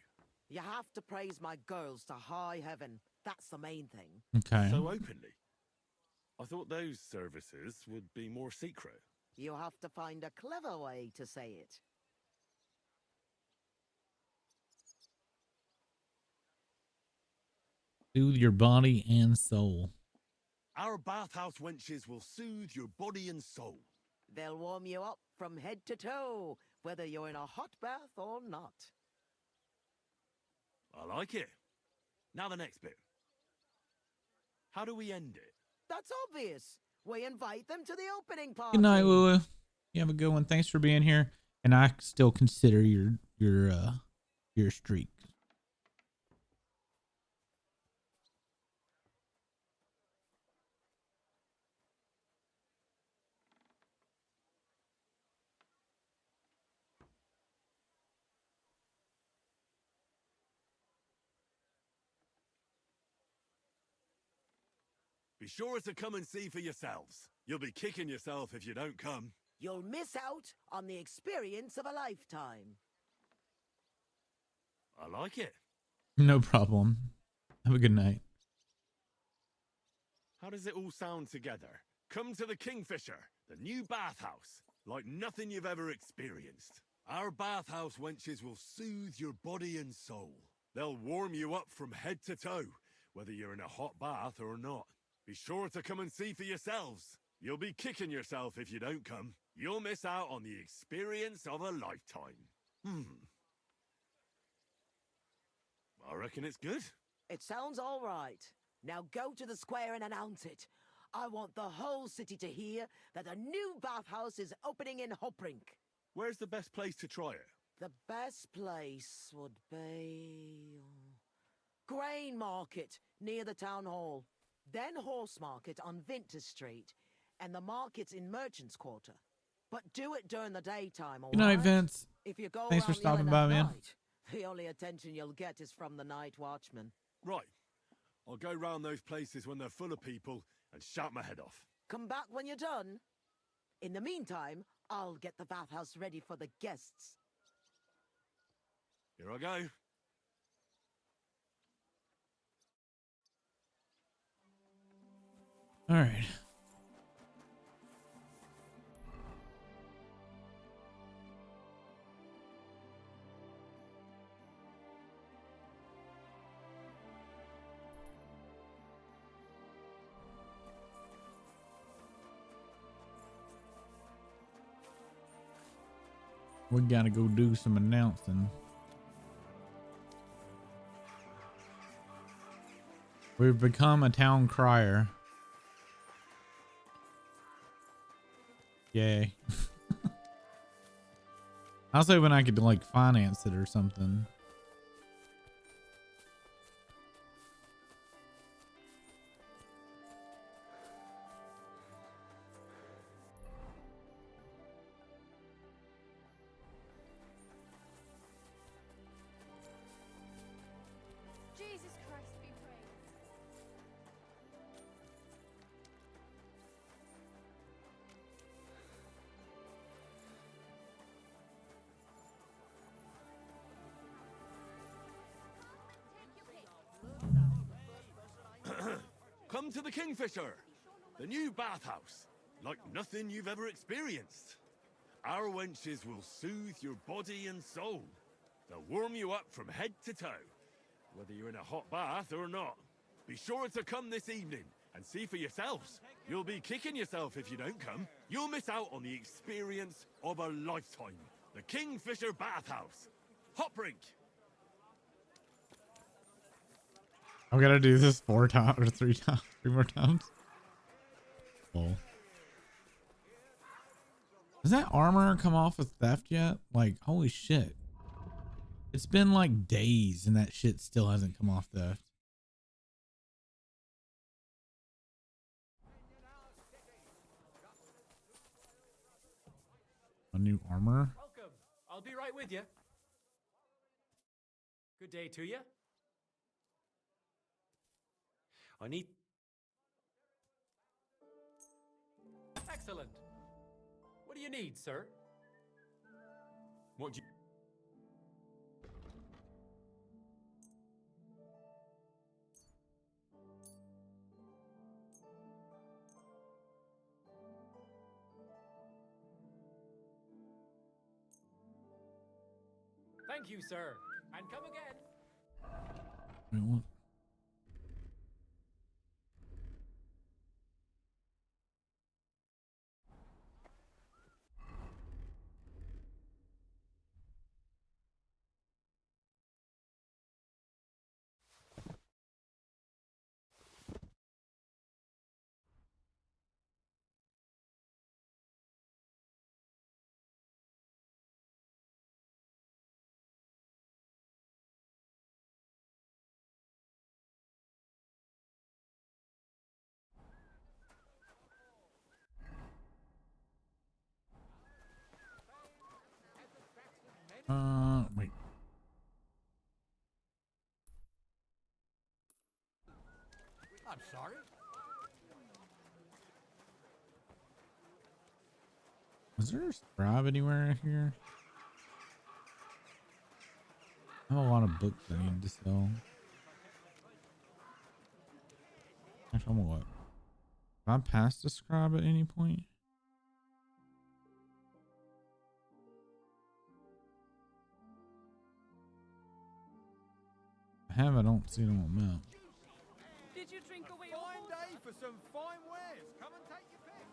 You have to praise my girls to high heaven. That's the main thing. Okay. So openly. I thought those services would be more secret. You have to find a clever way to say it. Soothe your body and soul. Our bathhouse wenches will soothe your body and soul. They'll warm you up from head to toe, whether you're in a hot bath or not. I like it. Now the next bit. How do we end it? That's obvious. We invite them to the opening party. Good night, Lulu. You have a good one. Thanks for being here. And I still consider your streak. Be sure to come and see for yourselves. You'll be kicking yourself if you don't come. You'll miss out on the experience of a lifetime. I like it. No problem. Have a good night. How does it all sound together? Come to the Kingfisher, the new bathhouse, like nothing you've ever experienced. Our bathhouse wenches will soothe your body and soul. They'll warm you up from head to toe, whether you're in a hot bath or not. Be sure to come and see for yourselves. You'll be kicking yourself if you don't come. You'll miss out on the experience of a lifetime. I reckon it's good. It sounds all right. Now go to the square and announce it. I want the whole city to hear that a new bathhouse is opening in Hoprink. Where's the best place to try it? The best place would be... Grain Market, near the town hall. Then Horse Market on Vinter Street. And the markets in Merchant's Quarter. But do it during the daytime, all Good night, right? Vince. If you go Thanks for around stopping yelling by, at man. night, the only attention you'll get is from the night watchman. Right. I'll go round those places when they're full of people and shout my head off. Come back when you're done. In the meantime, I'll get the bathhouse ready for the guests. Here I go. All right. We gotta go do some announcing. We've become a town crier. Yay. I was hoping I could like finance it or something. Jesus Christ be praised. Come to the Kingfisher, the new bathhouse, like nothing you've ever experienced. Our wenches will soothe your body and soul. They'll warm you up from head to toe, whether you're in a hot bath or not. Be sure to come this evening and see for yourselves. You'll be kicking yourself if you don't come. You'll miss out on the experience of a lifetime. The Kingfisher Bathhouse. Hoprink. I'm gonna do this 4 times or 3 times, 3 more times. Oh. Does that armor come off with theft yet? Like, holy shit. It's been like days and that shit still hasn't come off theft. A new armor? Welcome. I'll be right with you. Good day to you. I need... Excellent. What do you need, sir? What do you... Thank you, sir. And come again. Wait, what? Wait. I'm sorry. Is there a scribe anywhere here? I have a lot of books I need to sell. Actually, I'm gonna what? Have I passed a scribe at any point? have, I don't see it on the map. Did you drink away your fine day for some fine wares? Come and take your pick.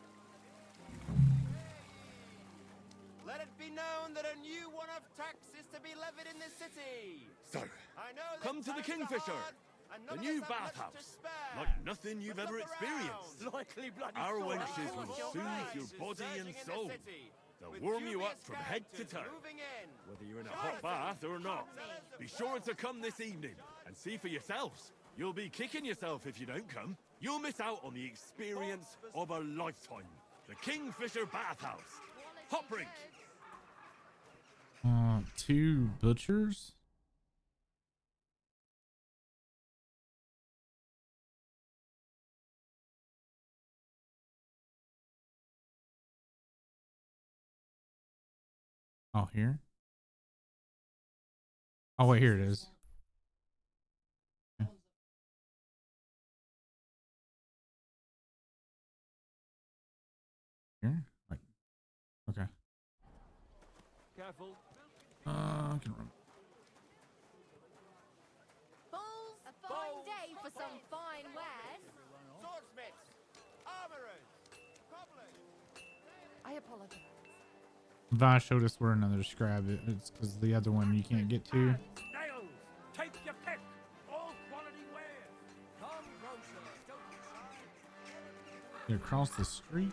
Let it be known that a new one-off tax is to be levied in this city. So, I know that come to the times are Kingfisher, hard, and none the of new us have much to bathhouse, spare. like nothing you've But ever look experienced. around. Likely bloody Our story. wenches will soothe your body and soul. They'll warm you up from head to toe, whether you're in a hot bath or not. Be sure to come this evening and see for yourselves. You'll be kicking yourself if you don't come. You'll miss out on the experience of a lifetime. The Kingfisher Bathhouse. Hot brink. 2 butchers. Oh, here. Oh wait, here it is. Here? Like, okay. Careful. I can remember. Bulls, a fine day for some fine wares. Swordsmiths, armorers, cobblers. I apologize. Vi showed us where another scribe is. It's because the other one you can't get to. Nails! Take your pick! All quality wares! Come closer. Don't be shy. They're across the street.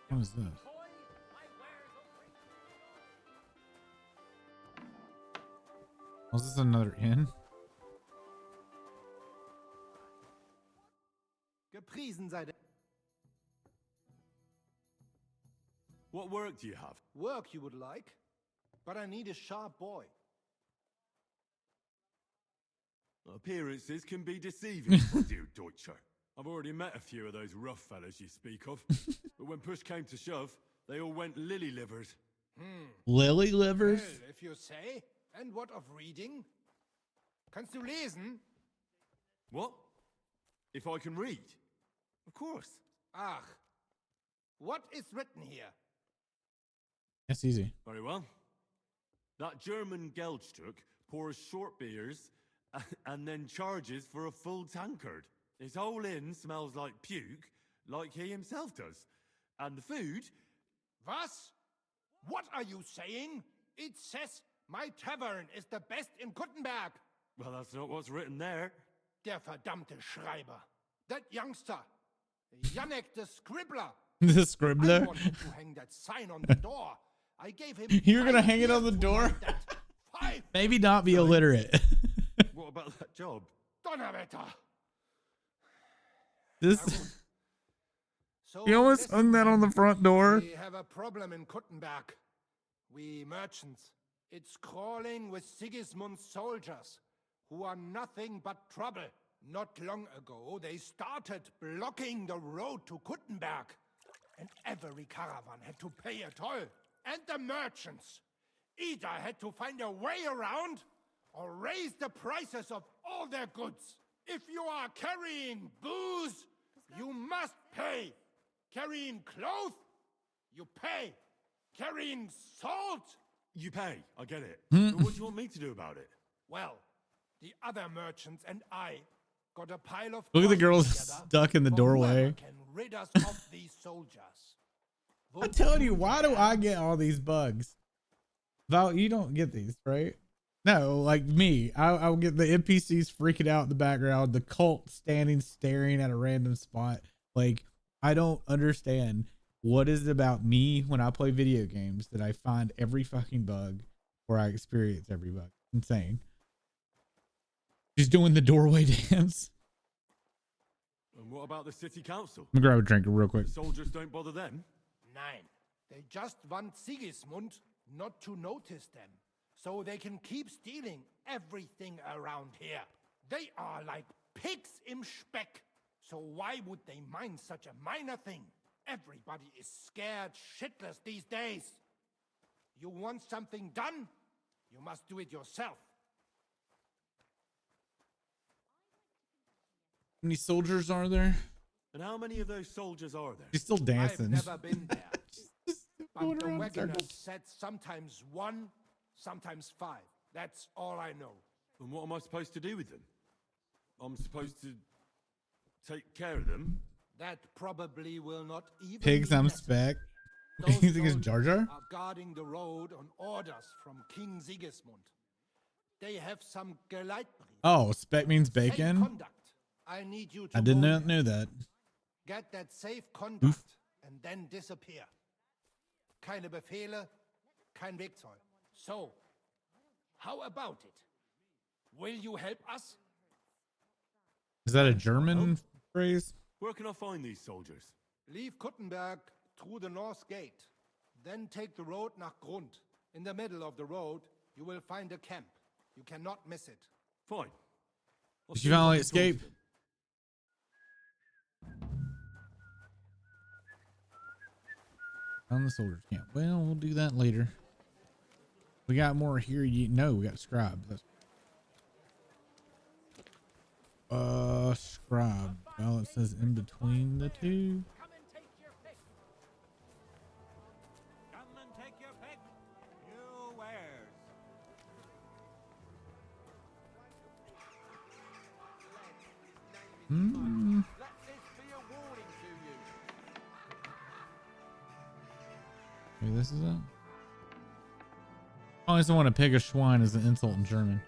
What is this? Was this another inn? Gepriesen sei der. What work do you have? Work you would like, but I need a sharp boy. Appearances can be deceiving, my dear Deutscher. I've already met a few of those rough fellas you speak of, but when push came to shove, they all went lily livers. Lily livers? Well, if you say. And what of reading? Kannst du lesen? What? If I can read? Of course. Ach. What is written here? That's easy. Very well. That German Geldstück pours short beers and then charges for a full tankard. His whole inn smells like puke, like he himself does. And the food... Was? What are you saying? It says my tavern is the best in Kuttenberg. Well, that's not what's written there. Der verdammte Schreiber. That youngster. Janek the Scribbler. The Scribbler? I wanted to hang that sign on the door. I gave him... You're gonna hang it on the door? Maybe not be illiterate. What about that job? Donnerwetter. This... So You almost listen, hung that on the front door. We have a problem in Kuttenberg. We merchants. It's crawling with Sigismund's soldiers, who are nothing but trouble. Not long ago, they started blocking the road to Kuttenberg. And every caravan had to pay a toll. And the merchants. Either had to find a way around, or raise the prices of all their goods. If you are carrying booze, you must pay. Carrying clothes, you pay. Carrying salt, You pay, I get it. But what do you want me to do about it? well, the other merchants and I got a pile of Look at the coin girl together stuck in the for doorway. whoever can rid us of these soldiers. I'm telling you, why do I get all these bugs? Val, you don't get these, right? No, like me. I'll get the NPCs freaking out in the background, the cult standing staring at a random spot. Like, I don't understand what is it about me when I play video games that I find every fucking bug or I experience every bug. Insane. She's doing the doorway dance. And what about the city council? I'm gonna grab a drink real quick. The soldiers don't bother them? Nein, they just want Sigismund not to notice them, so they can keep stealing everything around here. They are like pigs im Speck, so why would they mind such a minor thing? Everybody is scared shitless these days. You want something done? You must do it yourself. How many soldiers are there? And how many of those soldiers are there? She's still dancing. I've never been there. going But the around in wagoners circles. said sometimes one, sometimes 5. That's all I know. And what am I supposed to do with them? I'm supposed to take care of them? That probably will not even Pigs, be I'm necessary. spec. Those You think it's Jar Jar? are guarding the road on orders from King Sigismund. They have some Geleitbrief. Oh, spec means Safe bacon? conduct. I need you to I did go not there, know that. get that safe conduct, and then disappear. Keine Befehle, kein Wegzoll. So, how about it? Will you help us? Is that a German phrase? Where can I find these soldiers? Leave Kuttenberg through the north gate. Then take the road nach Grund. In the middle of the road, you will find a camp. You cannot miss it. Fine. Did you finally escape? On the soldiers camp. Well, we'll do that later. We got more here. No, we got scribe. Scribe. Well, it says in between the two. Come and take your pick. You wares. Hmm. Let this be a warning to you. Maybe this is it. I always want to pick a Schwein as an insult in German.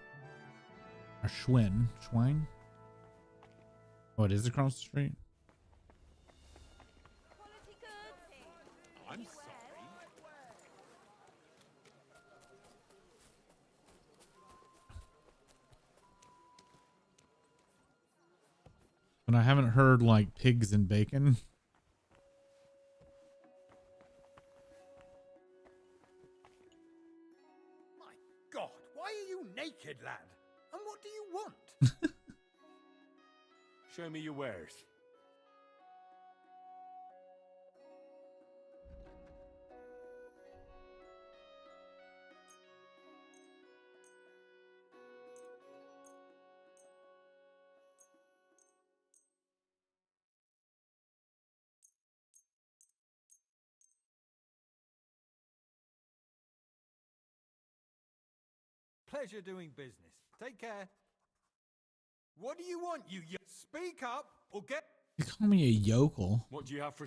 A Schwein. Schwein? Oh, it is across the street? I'm sorry. But I haven't heard like pigs and bacon. My God, why are you naked, lad? And what do you want? Show me your wares. Pleasure doing business. Take care. What do you want, you speak up or get... You call me a yokel. What do you have for...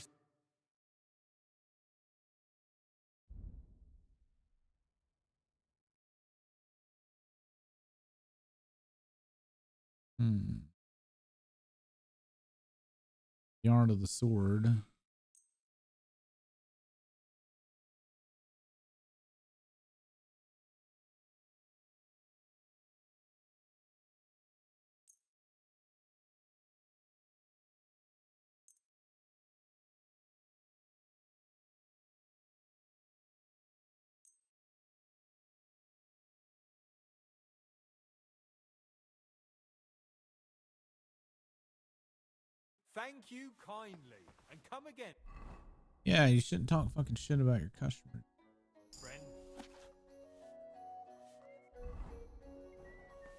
Yard of the Sword. Thank you kindly. And come again. Yeah, you shouldn't talk fucking shit about your customer. Friend.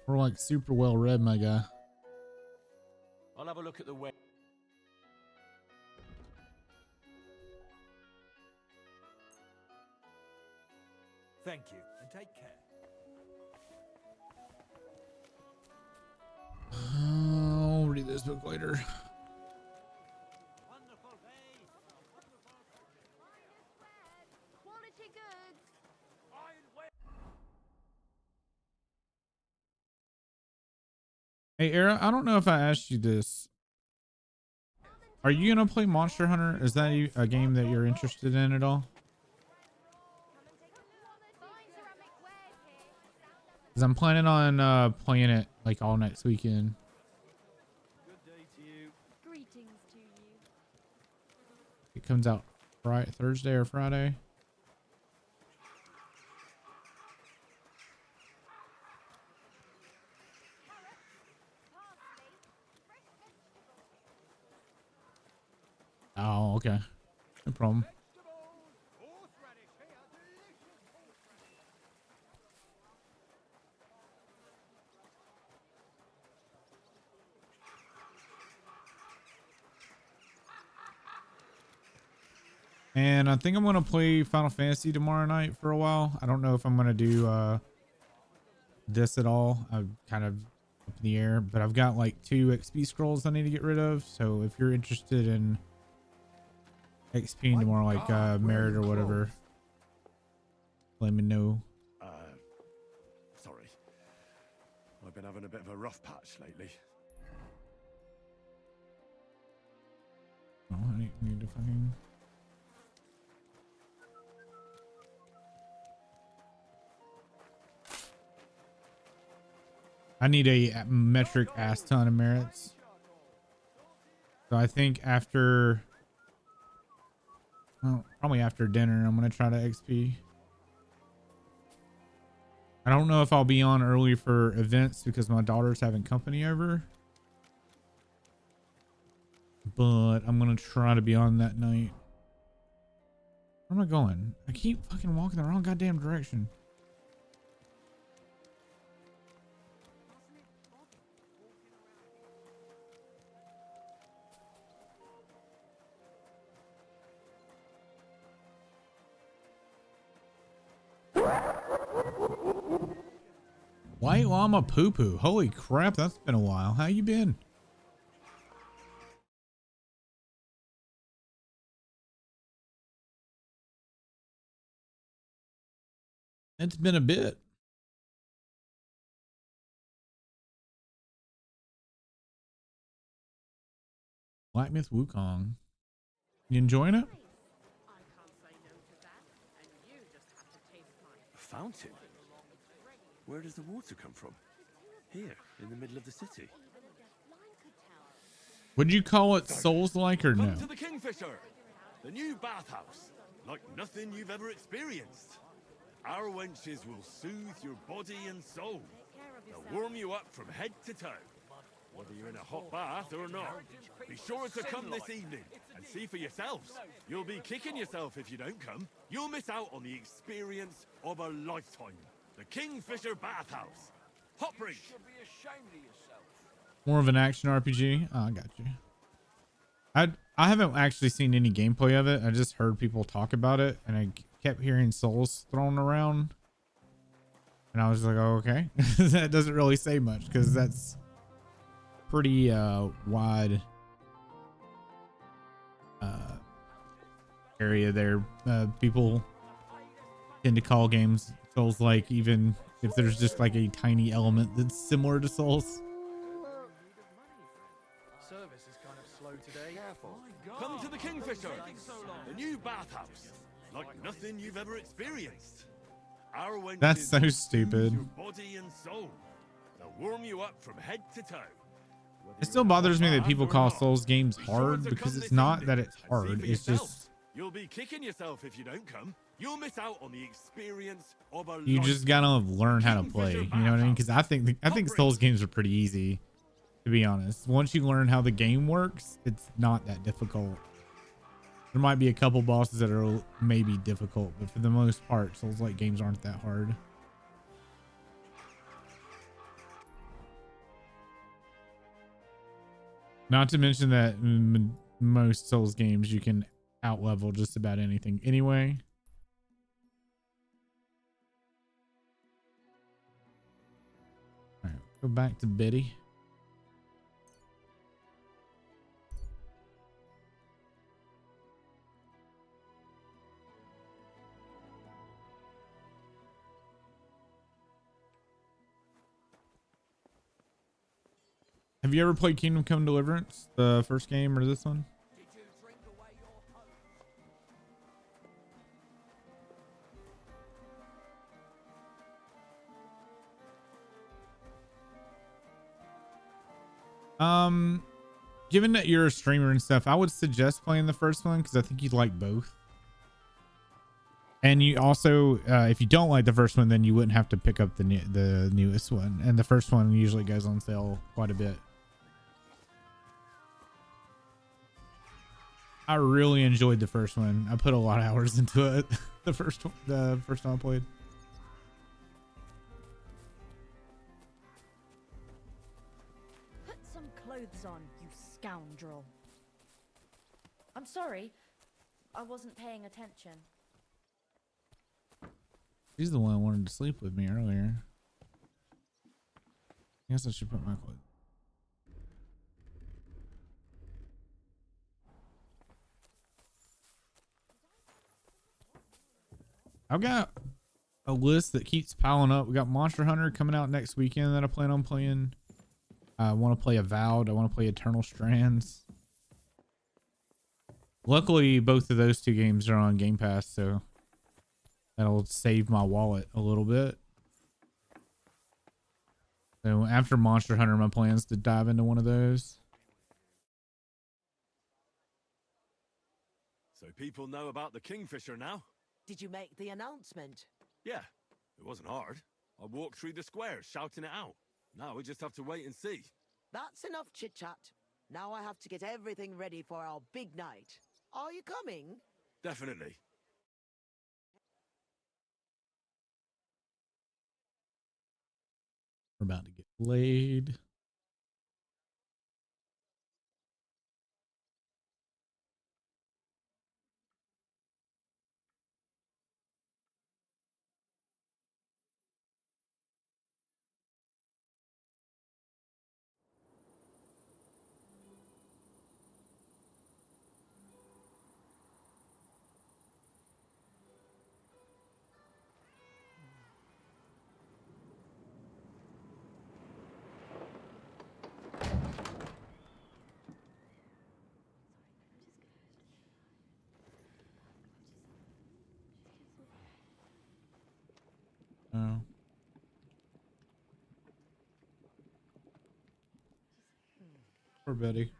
We're like super well read, my guy. I'll have a look at the web. Thank you. And take care. I'll read this book later. Quality goods. Hey, Era, I don't know if I asked you this. Are you going to play Monster Hunter? Is that a game that you're interested in at all? Because I'm planning on playing it like all next weekend. Good day to you. Greetings to you. It comes out Thursday or Friday. Oh, okay. No problem. And I think I'm gonna play Final Fantasy tomorrow night for a while. I don't know if I'm gonna do this at all. I'm kind of up in the air, but I've got like 2 XP scrolls I need to get rid of. So if you're interested in XP tomorrow, like merit or whatever, let me know. Sorry. I've been having a bit of a rough patch lately. Oh, I need to fucking... I need a metric ass ton of merits. So I think after, well, probably after dinner, I'm going to try to XP. I don't know if I'll be on early for events because my daughter's having company over. But I'm going to try to be on that night. Where am I going? I keep fucking walking the wrong goddamn direction. White llama poo poo. Holy crap, that's been a while. How you been? It's been a bit. Black Myth Wukong. You enjoying it? A fountain? Where does the water come from? Here, in the middle of the city. Would you call it Souls-like or no? Come to the Kingfisher, the new bathhouse, like nothing you've ever experienced. Our wenches will soothe your body and soul. They'll warm you up from head to toe, whether you're in a hot bath or not. Be sure to come this evening and see for yourselves. You'll be kicking yourself if you don't come. You'll miss out on the experience of a lifetime. The Kingfisher Bathhouse. Hot Brink. More of an action RPG? Oh, I got you. I haven't actually seen any gameplay of it. I just heard people talk about it, and I kept hearing Souls thrown around. And I was like, oh, okay. That doesn't really say much, because that's pretty wide area there. People tend to call games Souls-like, even if there's just like a tiny element that's similar to Souls. Service is kind of slow today. Careful. Come to the Kingfisher, the new bathhouse, like nothing you've ever experienced. Our wenches That's so will stupid. soothe your body and soul. They'll warm you up from head to toe. It still bothers me that people call Souls games hard, because it's not that it's hard. It's just You'll be kicking yourself if you don't come. You'll miss out on the experience of a you just gotta learn how to play. You know what I mean? Because I think Souls games are pretty easy, to be honest. Once you learn how the game works, it's not that difficult. There might be a couple bosses that are maybe difficult, but for the most part, Souls-like games aren't that hard. Not to mention that most Souls games you can out-level just about anything anyway. All right, go back to Betty. Have you ever played Kingdom Come Deliverance, the first game, or this one? Given that you're a streamer and stuff, I would suggest playing the first one because I think you'd like both. And you also, if you don't like the first one, then you wouldn't have to pick up the newest one. And the first one usually goes on sale quite a bit. I really enjoyed the first one. I put a lot of hours into it. The first time I played. Put some clothes on, you scoundrel. I'm sorry. I wasn't paying attention. She's the one who wanted to sleep with me earlier. I guess I should put my clothes. I've got a list that keeps piling up. We got Monster Hunter coming out next weekend that I plan on playing. I want to play Avowed. I want to play Eternal Strands. Luckily, both of those two games are on Game Pass, so that'll save my wallet a little bit. So after Monster Hunter, my plan is to dive into one of those. So people know about the Kingfisher now? Did you make the announcement? Yeah, it wasn't hard. I walked through the square shouting it out. Now we just have to wait and see. That's enough chit-chat. Now I have to get everything ready for our big night. Are you coming? Definitely. We're about to get laid. Oh. Poor Betty.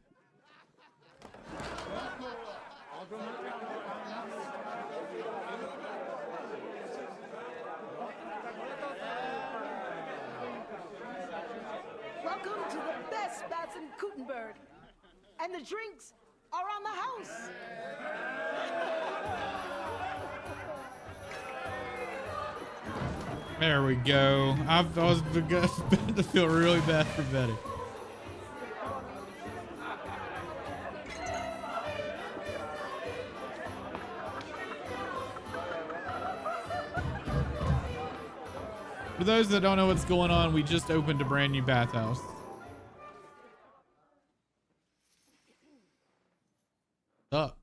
Welcome to the best baths in Gutenberg. And the drinks are on the house. There we go. I was beginning to feel really bad for Betty. For those that don't know what's going on, we just opened a brand new bathhouse. Up.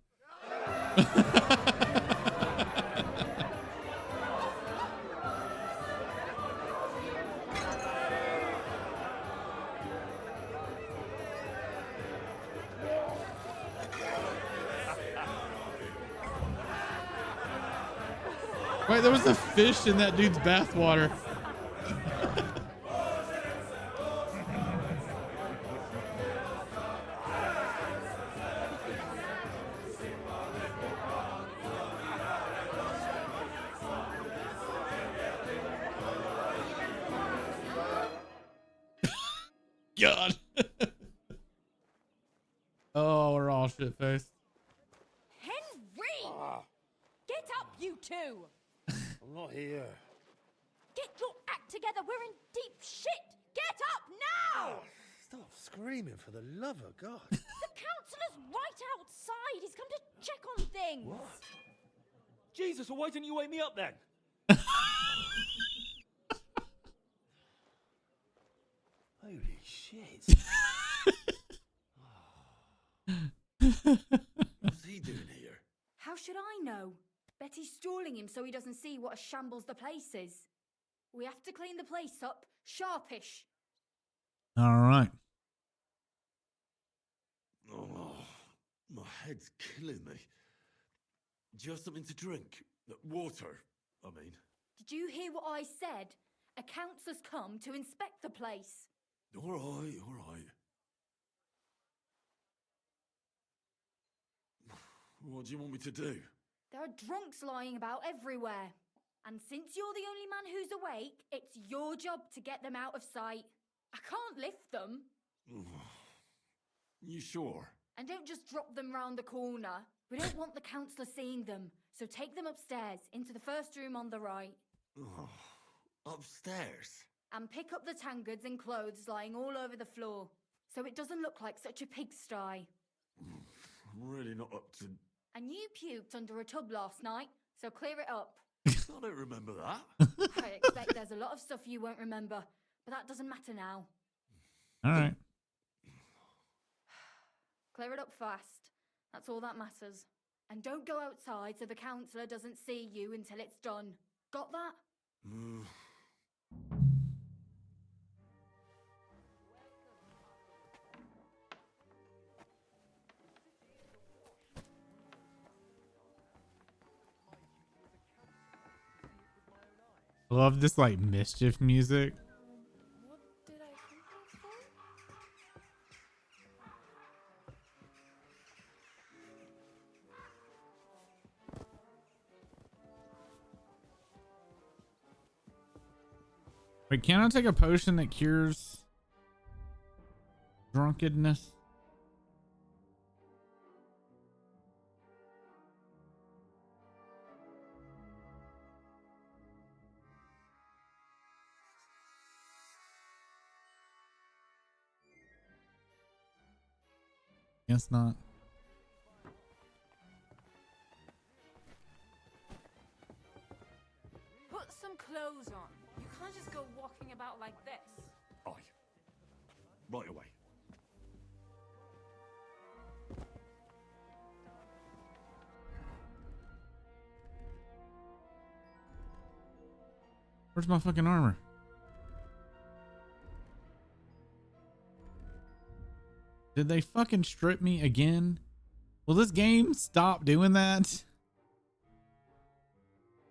Wait, there was a fish in that dude's bathwater. God. Oh, we're all shit faced. Henry! Get up, you two! I'm not here. Get your act together. We're in deep shit. Get up now! Stop screaming, for the love of God. The councillor's right outside. He's come to check on things. What? Jesus, well, why didn't you wake me up then? Holy shit. What's he doing here? How should I know? Betty's stalling him so he doesn't see what a shambles the place is. We have to clean the place up, sharpish. All right. Oh, my head's killing me. Do you have something to drink? Water, I mean. Did you hear what I said? A councillor's come to inspect the place. All right, all right. What do you want me to do? There are drunks lying about everywhere. And since you're the only man who's awake, it's your job to get them out of sight. I can't lift them. You sure? And don't just drop them round the corner. We don't want the councillor seeing them. So take them upstairs, into the first room on the right. Upstairs? And pick up the tankards and clothes lying all over the floor. So it doesn't look like such a pigsty. I'm really not up to And you puked under a tub last night, so clear it up. I don't remember that. I expect there's a lot of stuff you won't remember, but that doesn't matter now. All right. Clear it up fast. That's all that matters. And don't go outside so the councillor doesn't see you until it's done. Got that? Love this like mischief music. What did I come here for? Wait, can I take a potion that cures drunkenness? Guess not. Put some clothes on. You can't just go walking about like this. Aye. Right away. Where's my fucking armor? Did they fucking strip me again? Will this game stop doing that?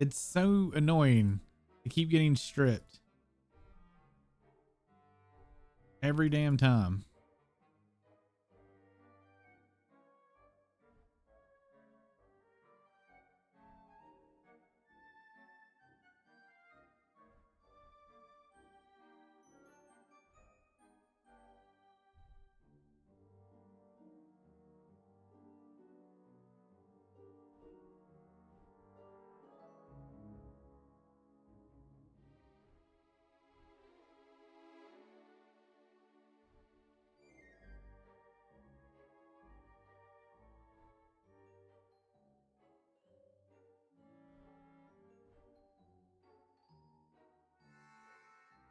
It's so annoying to keep getting stripped every damn time.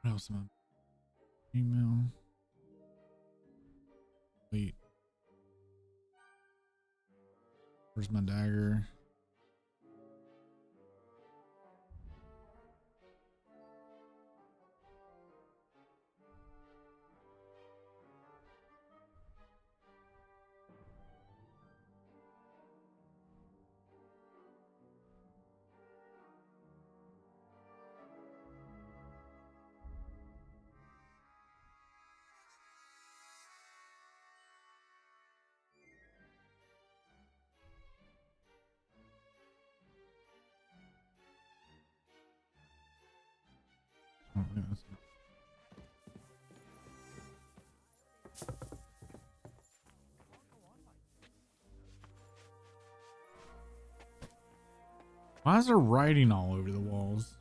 What else am I? Email. Wait. Where's my dagger? Oh, yeah, that's not- Why is there writing all over the walls?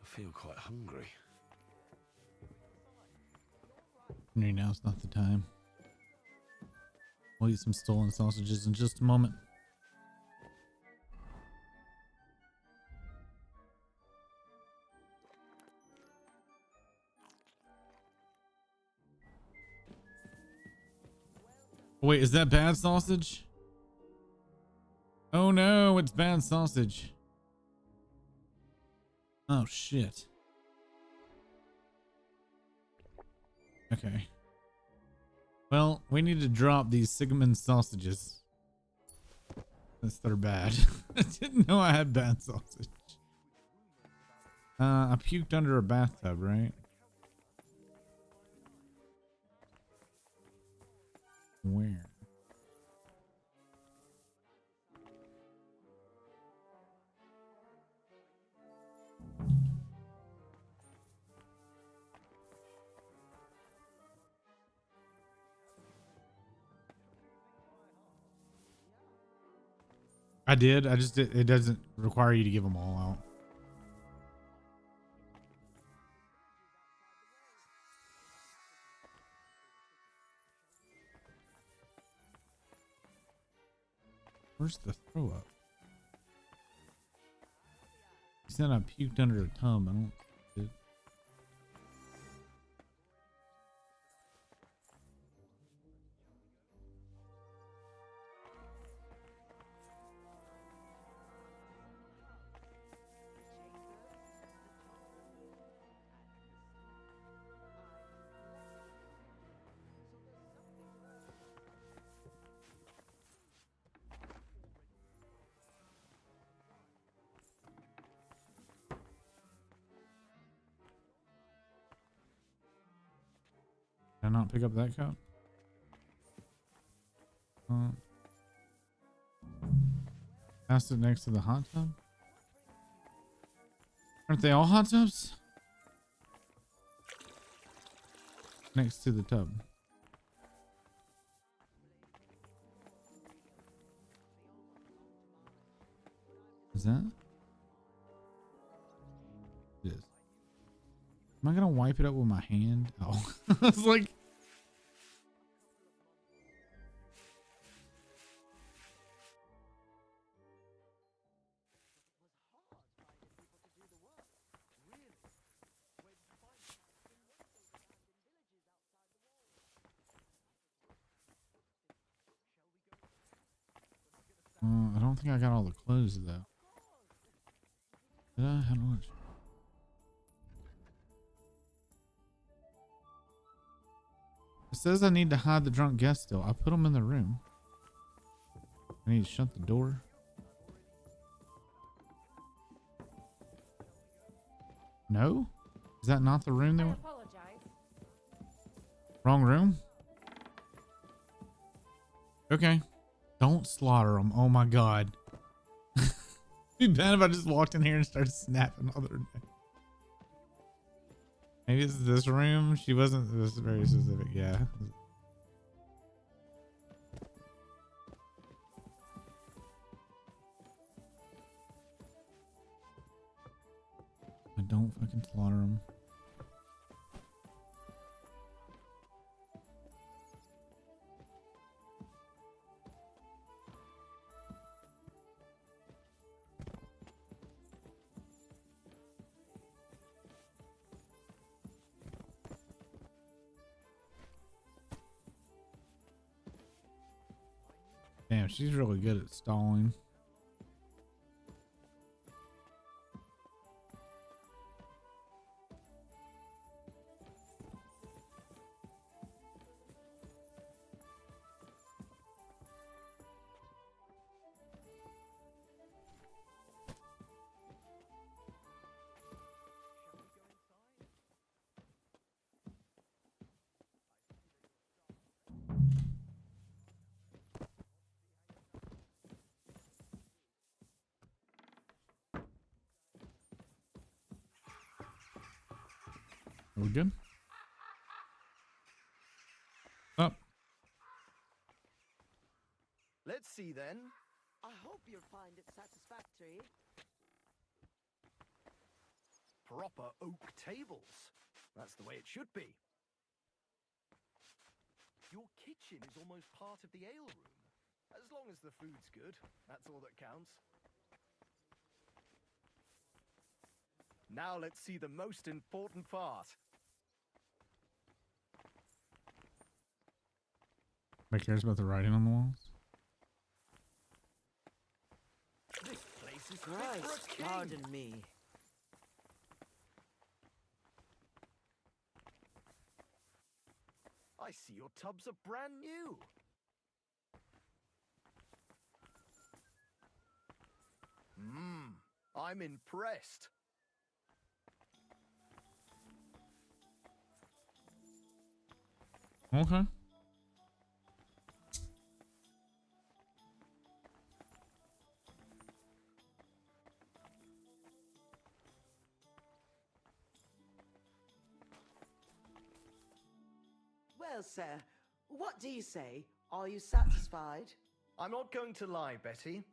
I feel quite hungry. Right, now's not the time. We'll eat some stolen sausages in just a moment. Wait, is that bad sausage? Oh no, it's bad sausage. Oh shit. Okay. Well, we need to drop these Sigmund sausages. Since they're bad. I didn't know I had bad sausage. I puked under a bathtub, right? Where? I did. I just did. It doesn't require you to give them all out. Where's the throw up? He said I puked under a tub. I don't. Dude. Can I not pick up that cup? Pass it next to the hot tub? Aren't they all hot tubs? Next to the tub. Is that? It is. Am I gonna wipe it up with my hand? Oh, I was like. I don't think I got all the clothes though. Did I? How much? It says I need to hide the drunk guest still. I put them in the room. I need to shut the door. No? Is that not the room they went? Wrong room? Okay. Don't slaughter them. Oh my god. It'd be bad if I just walked in here and started snapping all their neck. Maybe it's this room. She wasn't this very specific. Yeah. I don't fucking slaughter them. Damn, she's really good at stalling. Are we good? Up. Let's see then. I hope you'll find it satisfactory. Proper oak tables. That's the way it should be. Your kitchen is almost part of the ale room. As long as the food's good, that's all that counts. Now let's see the most important part. Nobody cares about the writing on the walls. This place is Right, fit for a king. pardon me. I see your tubs are brand new. I'm impressed. Okay. Well, sir, what do you say? Are you satisfied? I'm not going to lie, Betty.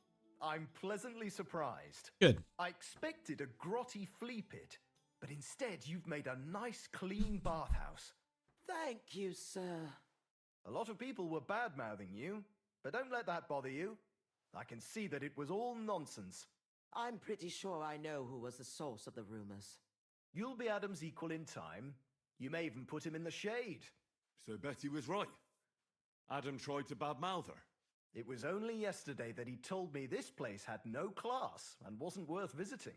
I'm pleasantly surprised. Good. I expected a grotty flea pit, but instead you've made a nice, clean bathhouse. Thank you, sir. A lot of people were bad-mouthing you, but don't let that bother you. I can see that it was all nonsense. I'm pretty sure I know who was the source of the rumors. You'll be Adam's equal in time. You may even put him in the shade. So Betty was right. Adam tried to badmouth her. It was only yesterday that he told me this place had no class and wasn't worth visiting.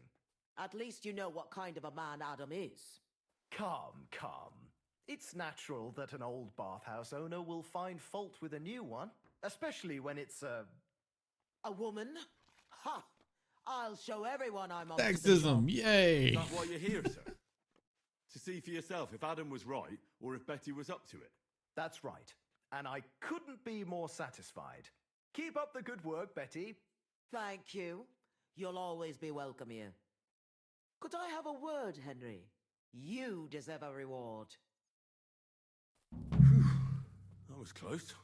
At least you know what kind of a man Adam is. Come. It's natural that an old bathhouse owner will find fault with a new one, especially when it's a woman? Ha! I'll show everyone I'm up to the Sexism, job. yay! Is that why you're here, sir? To see for yourself if Adam was right or if Betty was up to it? That's right. And I couldn't be more satisfied. Keep up the good work, Betty. Thank you. You'll always be welcome here. Could I have a word, Henry? You deserve a reward. That was close.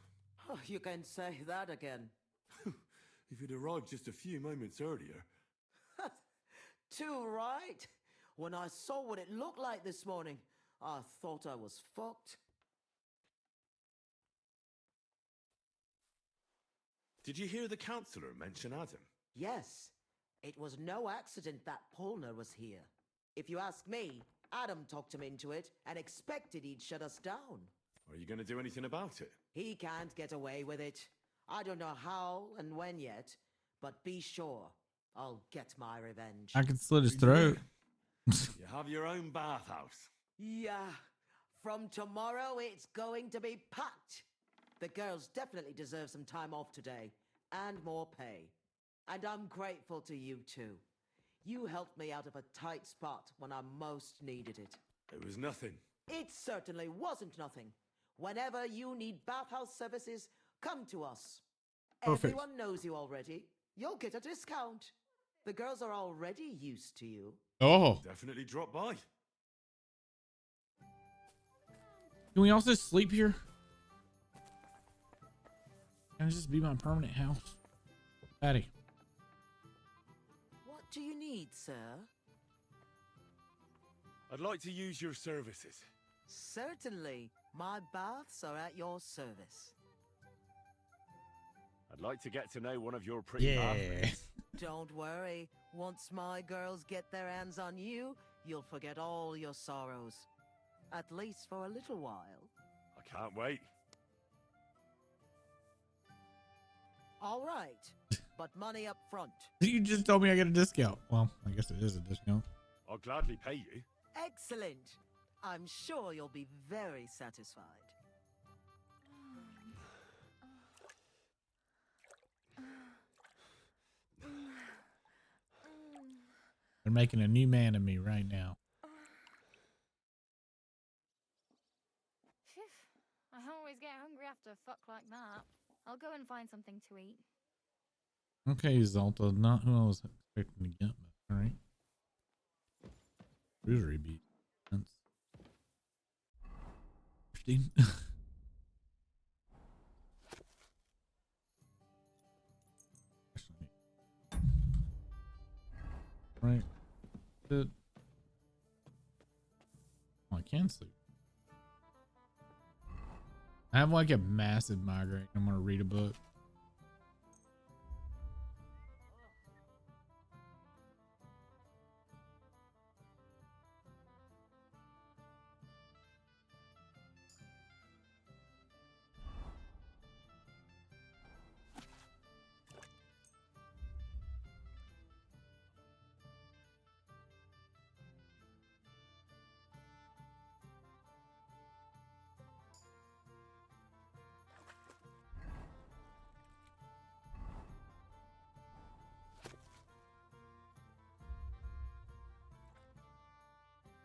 Oh, you can say that again. If you'd arrived just a few moments earlier. Too right. When I saw what it looked like this morning, I thought I was fucked. Did you hear the councillor mention Adam? Yes. It was no accident that Polner was here. If you ask me, Adam talked him into it and expected he'd shut us down. Are you going to do anything about it? He can't get away with it. I don't know how and when yet, but be sure I'll get my revenge. I can slit his throat. You have your own bathhouse. Yeah. From tomorrow, it's going to be packed. The girls definitely deserve some time off today and more pay. And I'm grateful to you too. You helped me out of a tight spot when I most needed it. It was nothing. It certainly wasn't nothing. Whenever you need bathhouse services, come to us. Perfect. Everyone knows you already. You'll get a discount. The girls are already used to you. Oh. Definitely drop by. Can we also sleep here? Can this just be my permanent house? Patty. What do you need, sir? I'd like to use your services. Certainly. My baths are at your service. I'd like to get to know one of your pretty bathrooms. Don't worry. Once my girls get their hands on you, you'll forget all your sorrows. At least for a little while. I can't wait. All right. But money up front. You just told me I get a discount. Well, I guess it is a discount. I'll gladly pay you. Excellent. I'm sure you'll be very satisfied. They're making a new man of me right now. Phew. I always get hungry after a fuck like that. I'll go and find something to eat. Okay, Zalta, not who I was expecting to get, but alright. Rosary beat. That's interesting. Right. Good. Oh, I can sleep. I have like a massive migraine. I'm gonna read a book.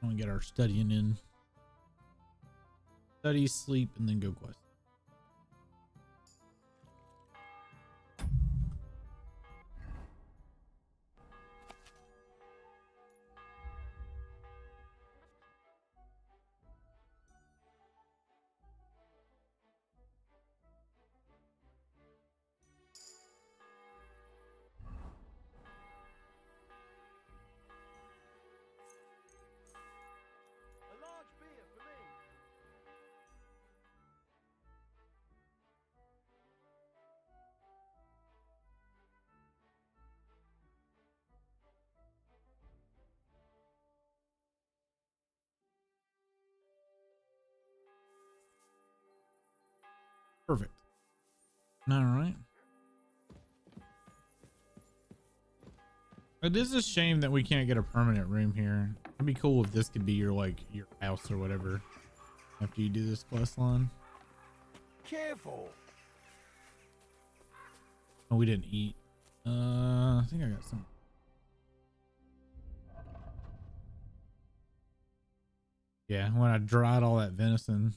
I want to get our studying in. Study, sleep, and then go quest. Perfect. All right. It is a shame that we can't get a permanent room here. It'd be cool if this could be your your house or whatever after you do this quest line. Careful. Oh, we didn't eat. I think I got some. Yeah, when I dried all that venison.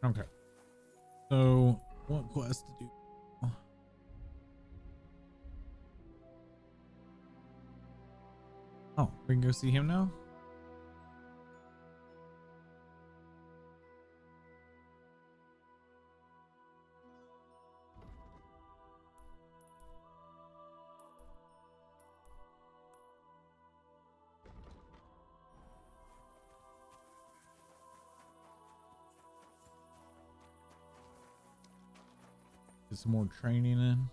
Okay. So, what quest to do? Oh, we can go see him now? Get some more training in.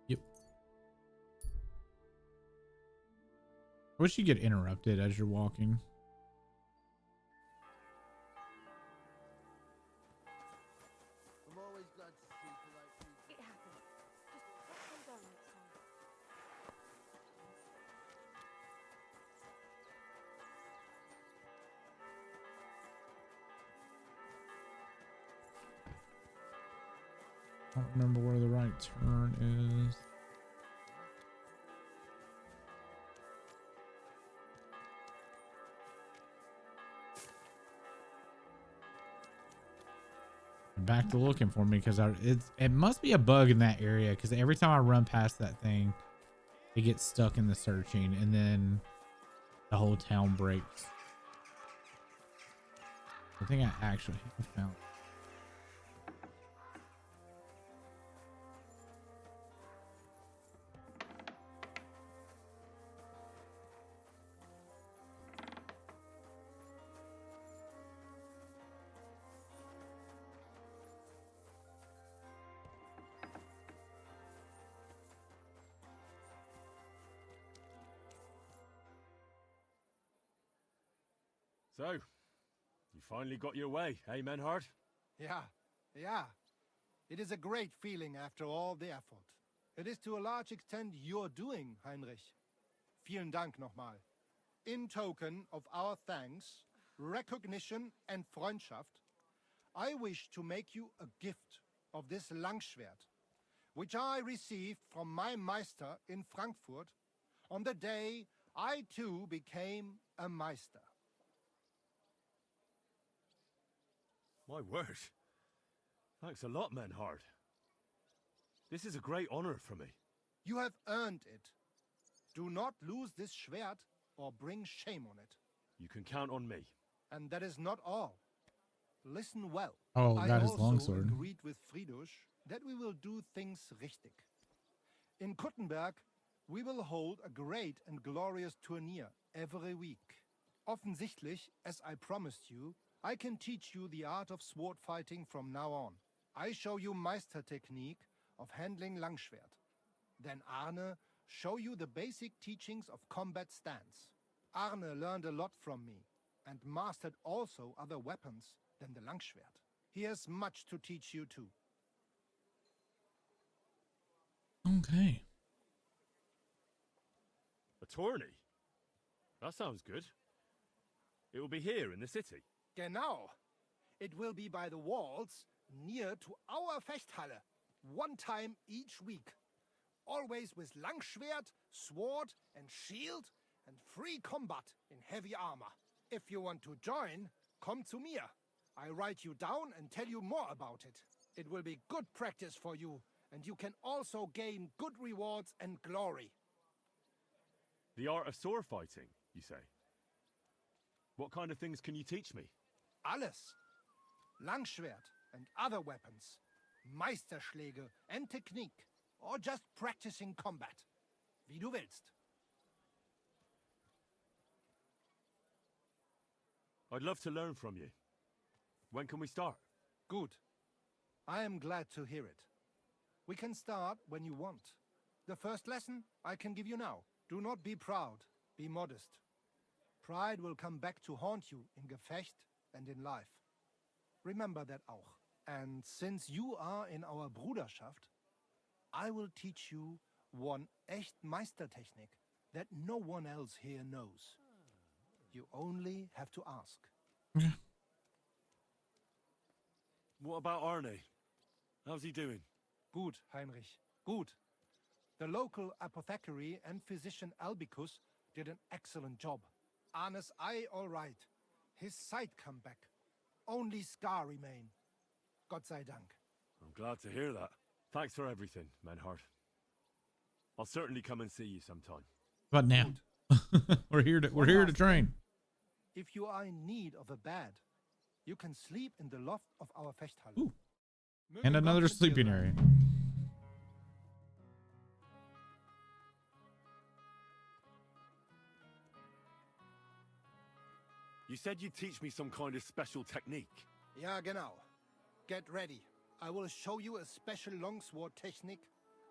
Yep. I wish you get interrupted as you're walking. I'm always glad to see polite people. It happens. Just let's go down next time. I don't remember where the right turn is. Back to looking for me because it must be a bug in that area because every time I run past that thing, it gets stuck in the searching and then the whole town breaks. I think I actually found. So, you finally got your way, eh, Menhard? Yeah. It is a great feeling after all the effort. It is to a large extent your doing, Heinrich. Vielen Dank nochmal. In token of our thanks, recognition and Freundschaft, I wish to make you a gift of this Langschwert, which I received from my Meister in Frankfurt on the day I too became a Meister. My word. Thanks a lot, Menhard. This is a great honor for me. You have earned it. Do not lose this Schwert or bring shame on it. You can count on me. And that is not all. Listen well. Oh, I that is also longsword. agreed with Friedrich that we will do things richtig. In Kuttenberg, we will hold a great and glorious tourney every week. Offensichtlich, as I promised you, I can teach you the art of sword fighting from now on. I show you Meister technique of handling Langschwert. Then Arne show you the basic teachings of combat stance. Arne learned a lot from me and mastered also other weapons than the Langschwert. He has much to teach you too. Okay. A tourney? That sounds good. It will be here in the city. Genau. It will be by the walls near to our Fechthalle, one time each week. Always with Langschwert, sword and shield and free combat in heavy armor. If you want to join, come to me. I write you down and tell you more about it. It will be good practice for you, and you can also gain good rewards and glory. The art of sword fighting, you say? What kind of things can you teach me? Alles. Langschwert and other weapons, Meisterschläge and technique, or just practicing combat. Wie du willst. I'd love to learn from you. When can we start? Good. I am glad to hear it. We can start when you want. The first lesson I can give you now. Do not be proud. Be modest. Pride will come back to haunt you in Gefecht and in life. Remember that auch. And since you are in our Bruderschaft, I will teach you one echt Meistertechnik that no one else here knows. You only have to ask. What about Arne? How's he doing? Gut, Heinrich. Gut. The local apothecary and physician Albicus did an excellent job. Arne's eye all right. His sight come back. Only scar remain. Gott sei Dank. I'm glad to hear that. Thanks for everything, Menhard. I'll certainly come and see you sometime. But now, we're here to train. If you are in need of a bed, you can sleep in the loft of our Fechthalle. Ooh. And another sleeping area. You said you'd teach me some kind of special technique. Ja, genau. Get ready. I will show you a special longsword technique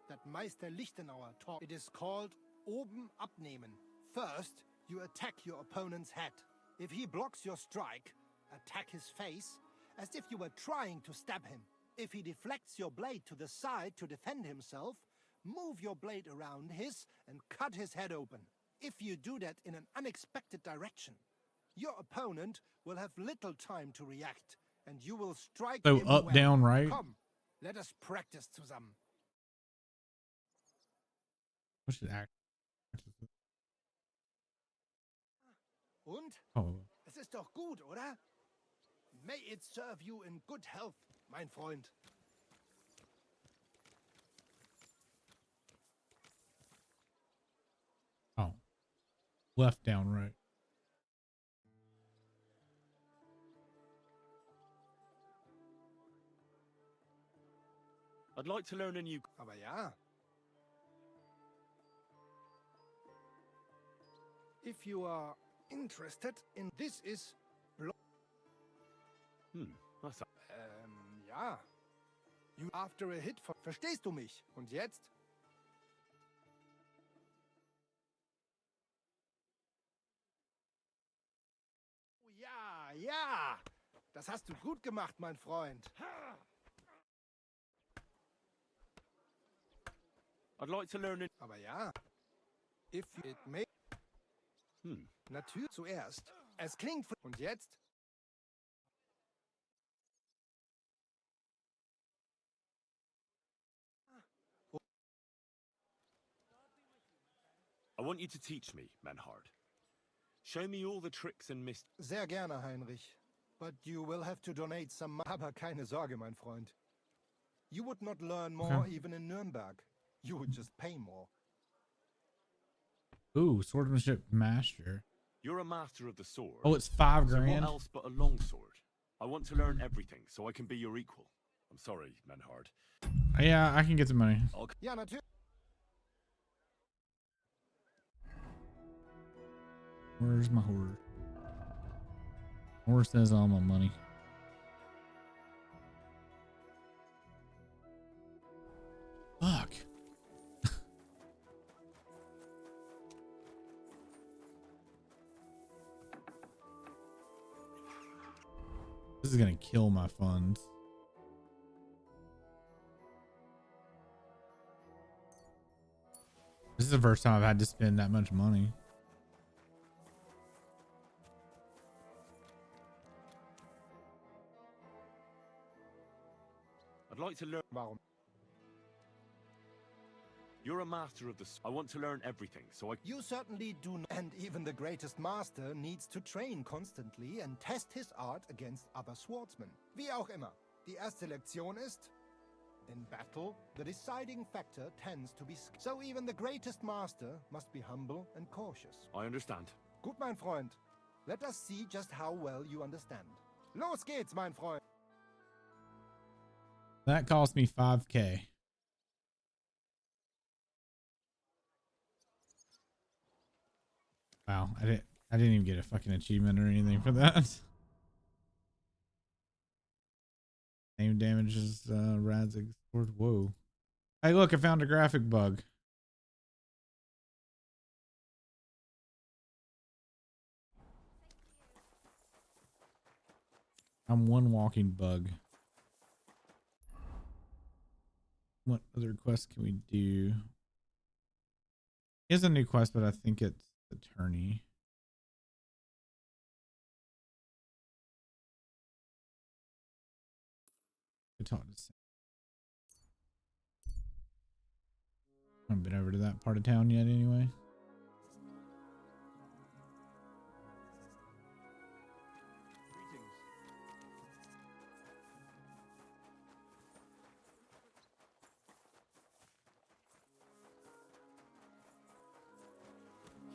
that Meister Lichtenauer taught. It is called Oben abnehmen. First, you attack your opponent's head. If he blocks your strike, attack his face as if you were trying to stab him. If he deflects your blade to the side to defend himself, move your blade around his and cut his head open. If you do that in an unexpected direction, your opponent will have little time to react, and you will strike So him up, well. down, right? Come, let us practice zusammen. What should act? Und? Oh. Es ist doch gut, oder? May it serve you in good health, mein Freund. Oh. Left, down, right. I'd like to learn a new... Aber ja. If you are interested in this is... That's... ja. You after a hit... Verstehst du mich? Und jetzt? Oh, ja, ja. Das hast du gut gemacht, mein Freund. I'd like to learn it. Aber ja. If it may... Natürlich zuerst. Es klingt... Und jetzt? I want you to teach me, Menhard. Show me all the tricks and Sehr gerne, Heinrich. But you will have to donate some... Aber keine Sorge, mein Freund. You would not learn more even in Nuremberg. You would just pay more. Ooh, swordsmanship master. You're a master of the sword. Oh, it's $5 grand. So what else but a longsword? I want to learn everything so I can be your equal. I'm sorry, Menhard. Yeah, I can get some money. Ja, natürlich. Where's my horse? Horse has all my money. Fuck. This is gonna kill my funds. This is the first time I've had to spend that much money. I'd like to learn. You're a master of the. I want to learn everything, so I. You certainly do, and even the greatest master needs to train constantly and test his art against other swordsmen. Wie auch immer, die erste Lektion ist, in battle, the deciding factor tends to be skill. So even the greatest master must be humble and cautious. I understand. Gut, mein Freund. Let us see just how well you understand. Los geht's, mein Freund. That cost me 5K. Wow, I didn't even get a fucking achievement or anything for that. Same damage as Radzig's sword. Whoa. Hey, look, I found a graphic bug. I'm one walking bug. What other quest can we do? Here's a new quest, but I think it's attorney. Good talk to Sam. I haven't been over to that part of town yet anyway.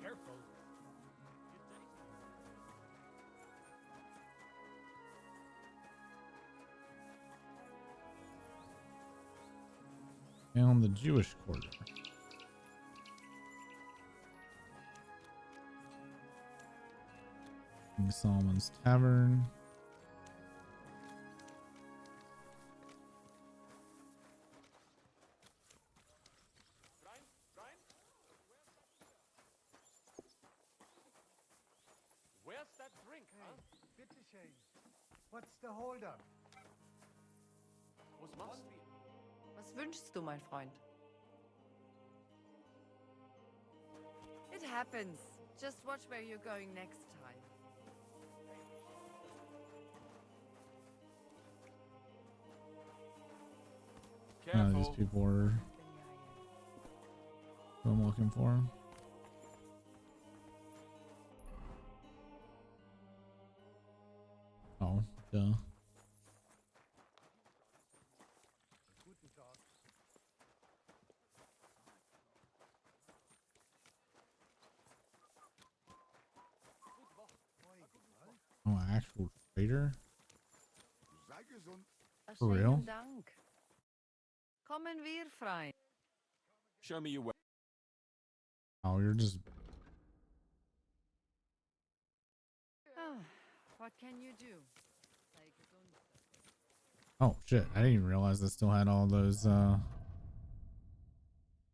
Careful. Found the Jewish quarter. King Solomon's Tavern. Where's that drink, huh? What's the holdup? Was machst du? Was wünschst du, mein Freund? It happens. Just watch where you're going next time. These people are who I'm looking for. Oh, duh. Oh, actual trader? For real? Schönen Dank. Kommen wir, Freund. Show me your way. Oh, you're just... Ah, what can you do? Oh, shit. I didn't even realize I still had all those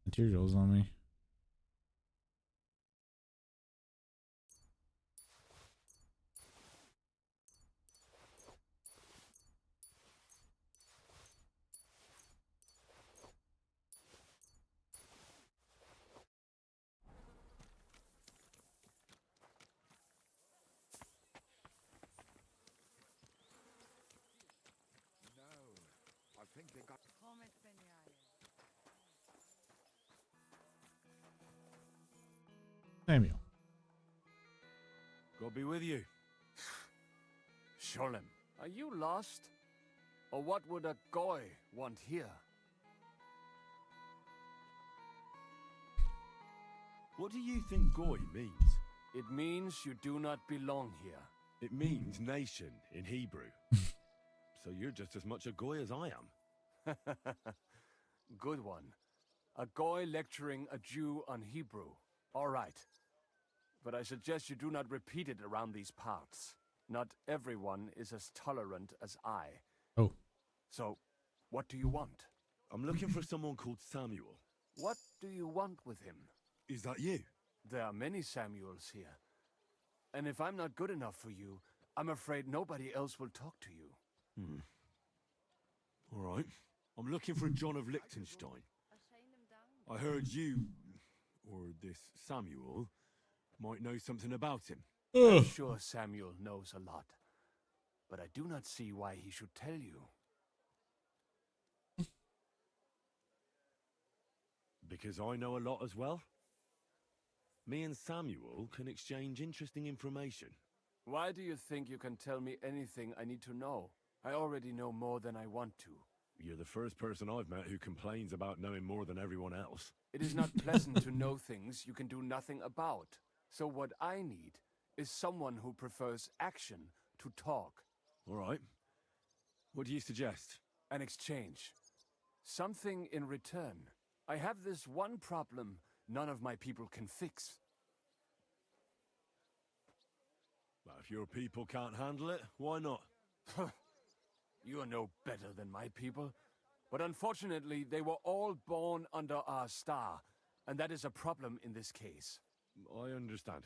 materials on me. I think they got. Samuel. God be with you. Sholem, are you lost? Or what would a goy want here? What do you think goy means? It means you do not belong here. It means nation in Hebrew. So you're just as much a goy as I am. Good one. A goy lecturing a Jew on Hebrew. All right. But I suggest you do not repeat it around these parts. Not everyone is as tolerant as I. Oh. So, what do you want? I'm looking for someone called Samuel. What do you want with him? Is that you? There are many Samuels here. And if I'm not good enough for you, I'm afraid nobody else will talk to you. All right. I'm looking for John of Liechtenstein. I heard you, or this Samuel, might know something about him. I'm sure Samuel knows a lot, but I do not see why he should tell you. Because I know a lot as well? Me and Samuel can exchange interesting information. Why do you think you can tell me anything I need to know? I already know more than I want to. You're the first person I've met who complains about knowing more than everyone else. It is not pleasant to know things you can do nothing about. So what I need is someone who prefers action to talk. All right. What do you suggest? An exchange. Something in return. I have this one problem none of my people can fix. Well, if your people can't handle it, why not? You are no better than my people. But unfortunately, they were all born under our star, and that is a problem in this case. I understand.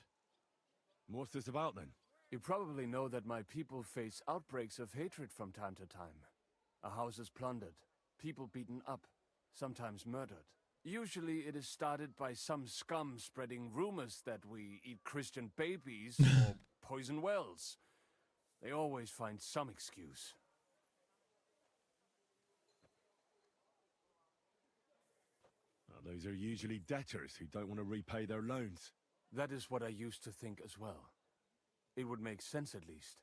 What's this about, then? You probably know that my people face outbreaks of hatred from time to time. A house is plundered, people beaten up, sometimes murdered. Usually it is started by some scum spreading rumors that we eat Christian babies or poison wells. They always find some excuse. Well, those are usually debtors who don't want to repay their loans. That is what I used to think as well. It would make sense at least.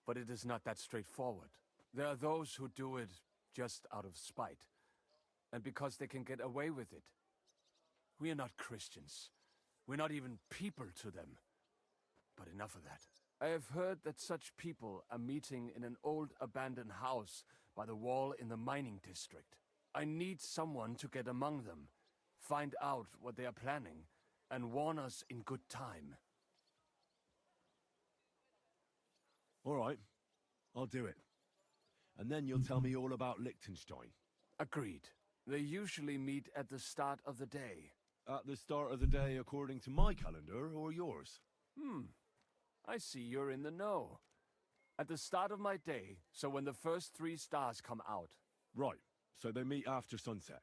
But it is not that straightforward. There are those who do it just out of spite. And because they can get away with it. We are not Christians. We're not even people to them. But enough of that. I have heard that such people are meeting in an old abandoned house by the wall in the mining district. I need someone to get among them, find out what they are planning, and warn us in good time. All right. I'll do it. And then you'll tell me all about Liechtenstein. Agreed. They usually meet at the start of the day. At the start of the day according to my calendar, or yours? I see you're in the know. At the start of my day, so when the first 3 stars come out. Right, so they meet after sunset.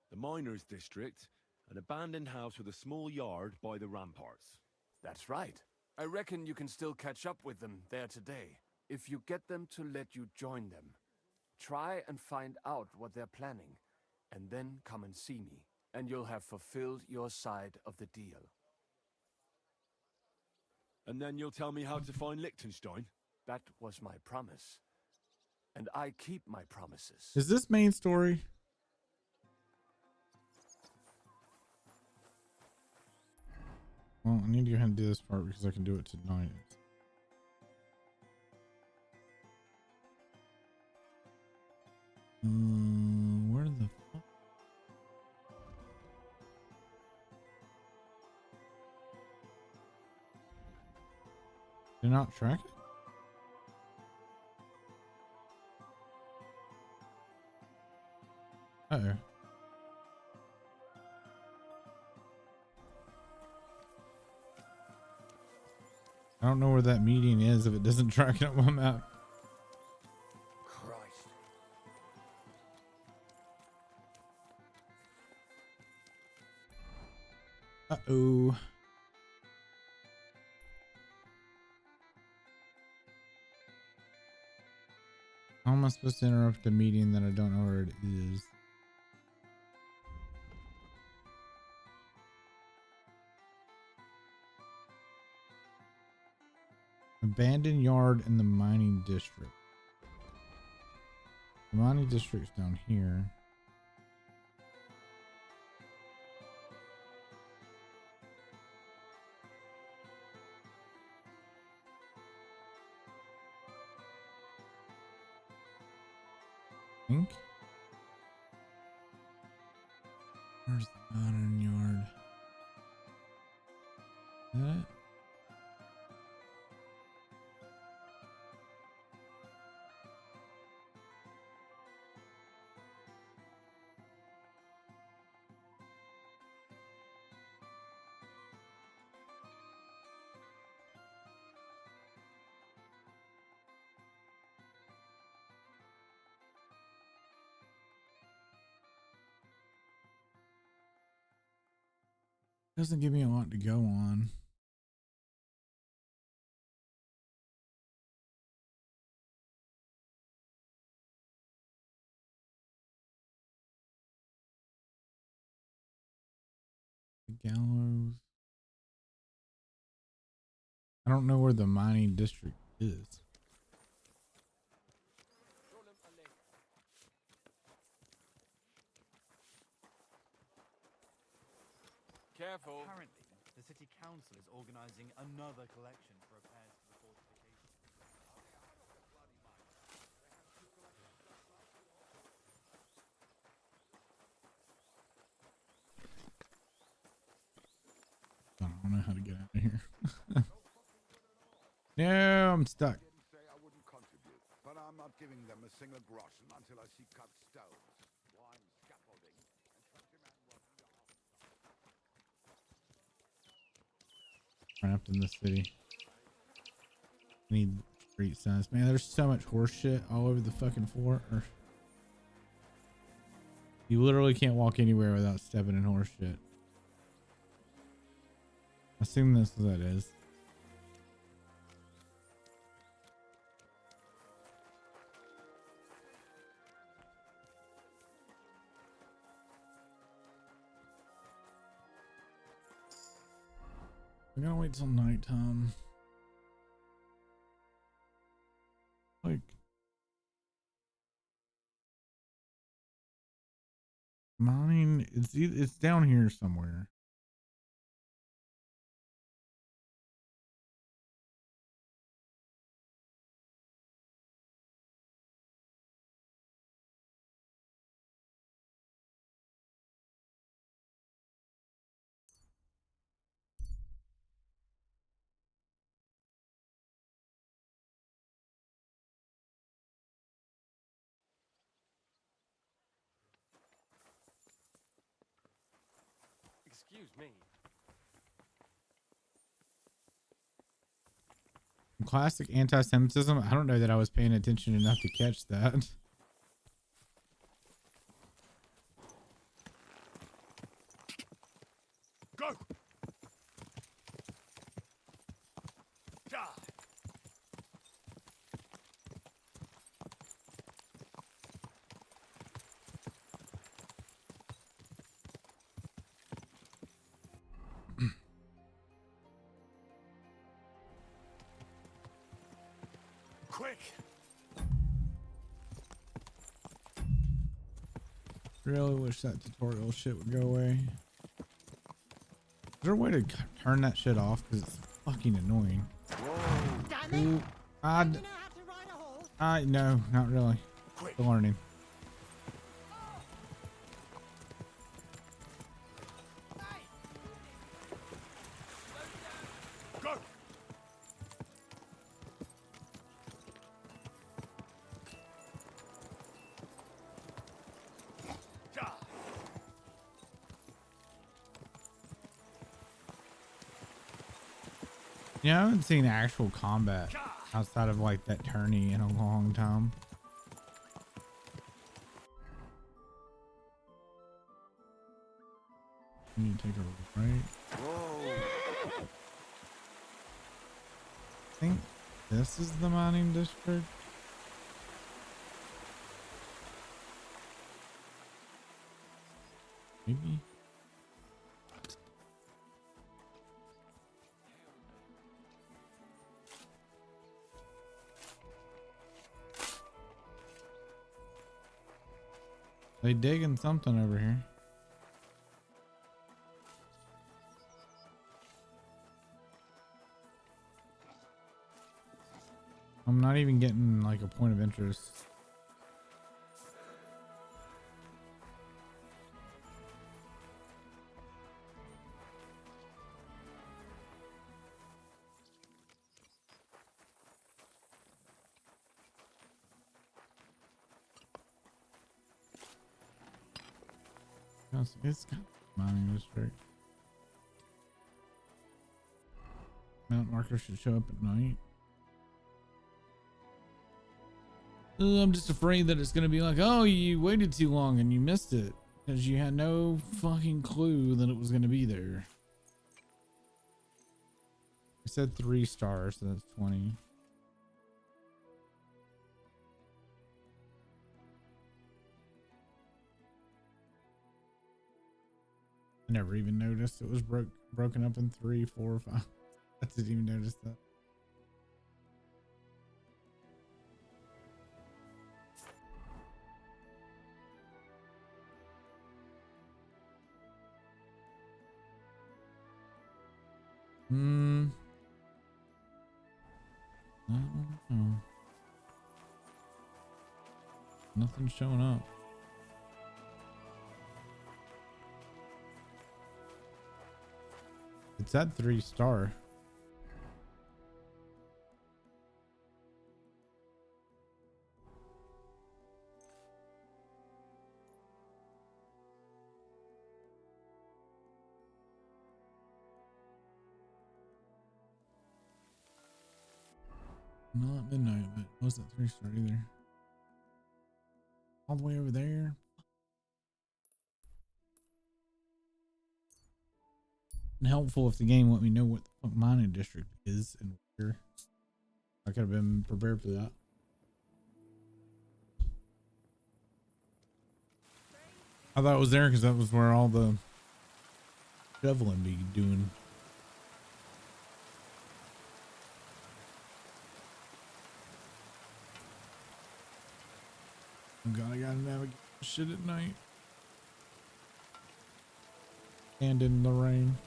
The miners' district, an abandoned house with a small yard by the ramparts. That's right. I reckon you can still catch up with them there today, if you get them to let you join them. Try and find out what they're planning, and then come and see me, and you'll have fulfilled your side of the deal. And then you'll tell me how to find Liechtenstein? That was my promise. And I keep my promises. Is this main story? Well, I need to go ahead and do this part because I can do it tonight. Where the fuck? Did not track it? Uh-oh. I don't know where that meeting is if it doesn't track it on my map. Christ. Uh-oh. How am I supposed to interrupt a meeting that I don't know where it is? Abandoned yard in the mining district. The mining district's down here. Think. Where's the modern yard? Is that it? Doesn't give me a lot to go on. The gallows. I don't know where the mining district is. Careful. Apparently, the city council is organizing another collection for repairs to the fortifications. I don't know how to get out of here. No, I'm stuck. Say I wouldn't contribute, but I'm not giving them a single groschen until I see cut stones, wine, scaffolding, and 20 men working the Trapped in the city. I need street signs. Man, there's so much horse shit all over the fucking floor. You literally can't walk anywhere without stepping in horse shit. I assume this is what it is. I'm gonna wait till nighttime. Like, mine, it's down here somewhere. Excuse me. Classic anti-Semitism. I don't know that I was paying attention enough to catch that. Go. Die. Quick. Really wish that tutorial shit would go away. Is there a way to turn that shit off? Because it's fucking annoying. Ooh, no, not really. Still learning. Go. Die. Yeah, I haven't seen actual combat outside of like that tourney in a long time. You need to take a right. I think this is the mining district. Maybe. They digging something over here. I'm not even getting like a point of interest. It's got mining district. Mount marker should show up at night. I'm just afraid that it's gonna be like, oh, you waited too long and you missed it because you had no fucking clue that it was gonna be there. I said 3 stars, so that's 20. I never even noticed it was broken up in 3, 4, 5. I didn't even notice that. I don't know. Nothing's showing up. It's at 3 star. Not midnight, but it wasn't 3 star either. All the way over there. And helpful if the game let me know what the fuck mining district is and where. I could have been prepared for that. I thought it was there because that was where all the shoveling be doing. Oh God, I gotta navigate shit at night. And in the rain.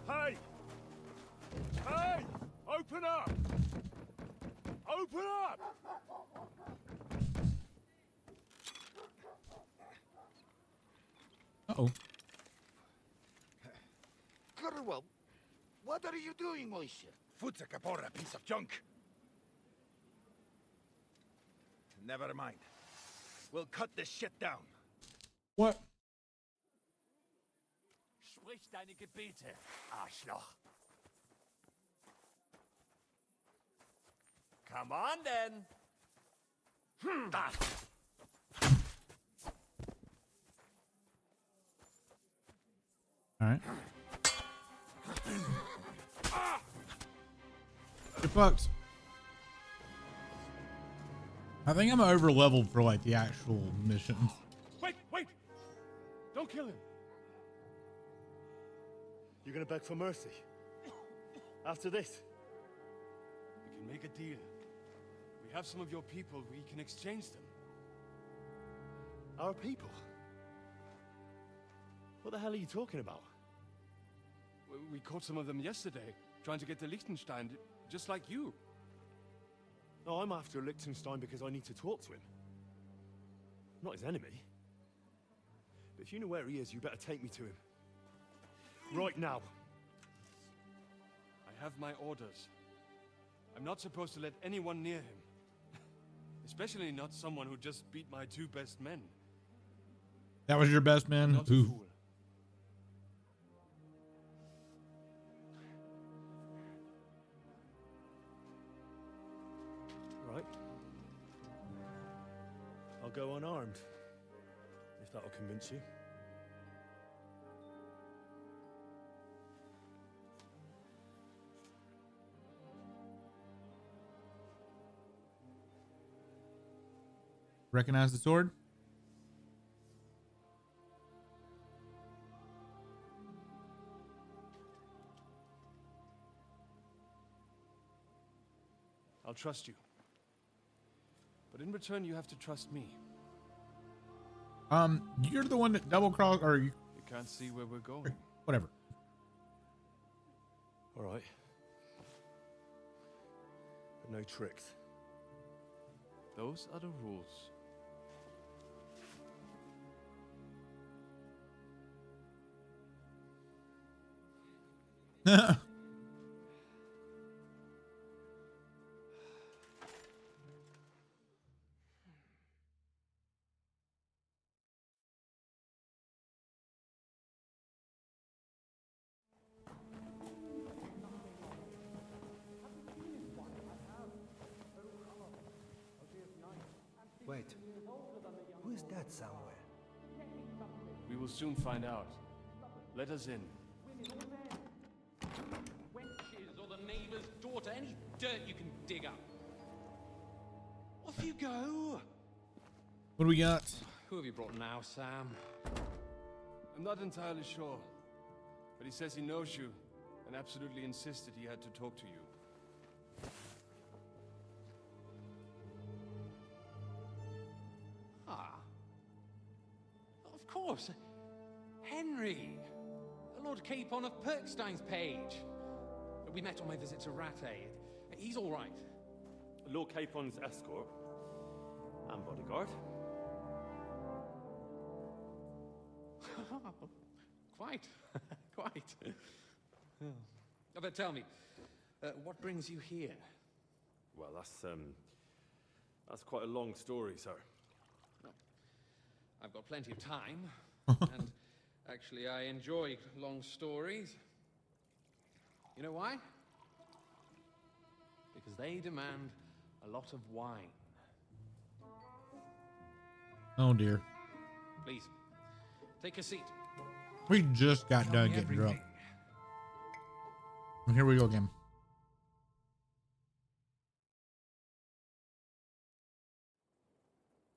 Hey! Hey! Open up! Open up! Uh-oh. Gurwell, what are you doing, Moishe? Futsa Kapora, piece of junk. Never mind. We'll cut this shit down. What? Sprich deine Gebete, Arschloch. Come on then. All right. You're fucked. I think I'm over leveled for like the actual missions. Wait, wait! Don't kill him. You're gonna beg for mercy. After this, we can make a deal. We have some of your people. We can exchange them. Our people? What the hell are you talking about? We caught some of them yesterday, trying to get to Liechtenstein, just like you. No, I'm after Liechtenstein because I need to talk to him. I'm not his enemy. But if you know where he is, you better take me to him. Right now. I have my orders. I'm not supposed to let anyone near him. Especially not someone who just beat my 2 best men. That was your best man? Not a Who? fool. Right. I'll go unarmed. If that'll convince you. Recognize the sword? I'll trust you. But in return, you have to trust me. You're the one that double crossed, or you can't see where we're going. Whatever. All right. But no tricks. Those are the rules. Wait. Who is that somewhere? We will soon find out. Let us in. Wenches or the neighbor's daughter, any dirt you can dig up. Off you go. What do we got? Who have you brought now, Sam? I'm not entirely sure, but he says he knows you and absolutely insisted he had to talk to you. Ah. Of course. Henry. Lord Capon of Perkstein's page. We met on my visit to Rattay. He's all right. Lord Capon's escort and bodyguard. Quite. Quite. But tell me, what brings you here? Well, that's quite a long story, sir. Well, I've got plenty of time, and actually I enjoy long stories. You know why? Because they demand a lot of wine. Oh dear. Please, take a seat. We just got done getting drunk. And here we go again.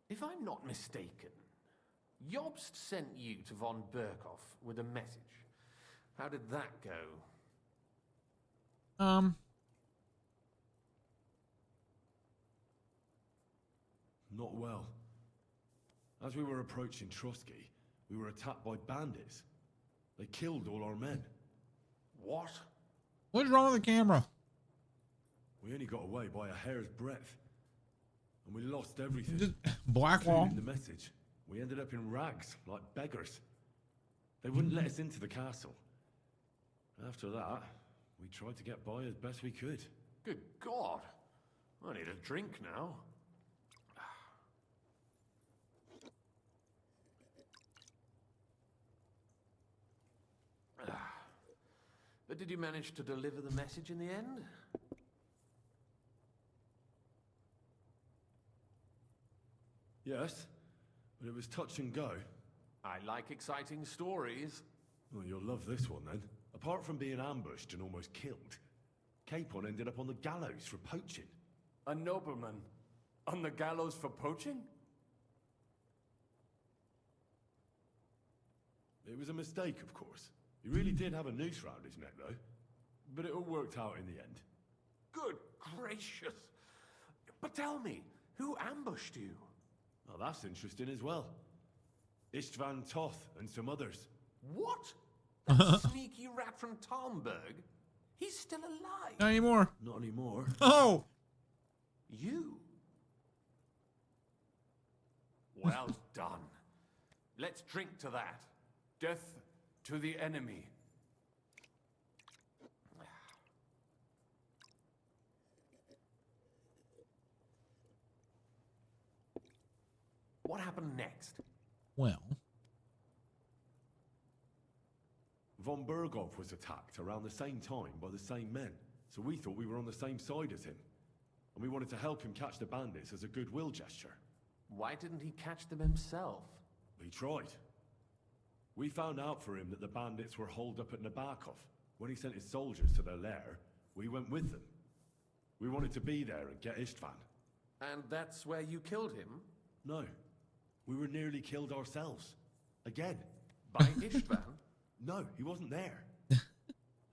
If I'm not mistaken, Jobst sent you to von Berkhoff with a message. How did that go? Not well. As we were approaching Trusky, we were attacked by bandits. They killed all our men. What? What's wrong with the camera? We only got away by a hair's breadth. And we lost everything. Just Blackwall. Including the message. We ended up in rags, like beggars. They wouldn't let us into the castle. After that, we tried to get by as best we could. Good God. I need a drink now. But did you manage to deliver the message in the end? Yes, but it was touch and go. I like exciting stories. Well, you'll love this one then. Apart from being ambushed and almost killed, Capon ended up on the gallows for poaching. A nobleman on the gallows for poaching? It was a mistake, of course. He really did have a noose round his neck, though. But it all worked out in the end. Good gracious. But tell me, who ambushed you? Well, that's interesting as well. Istvan Toth and some others. What? That sneaky rat from Talmberg? He's still alive. Not anymore. Not anymore. Oh! You? Well done. Let's drink to that. Death to the enemy. What happened next? Well, Von Berghoff was attacked around the same time by the same men, so we thought we were on the same side as him. And we wanted to help him catch the bandits as a goodwill gesture. Why didn't he catch them himself? He tried. We found out for him that the bandits were holed up at Nabokov. When he sent his soldiers to their lair, we went with them. We wanted to be there and get Istvan. And that's where you killed him? No. We were nearly killed ourselves. Again. By Istvan? No, he wasn't there. The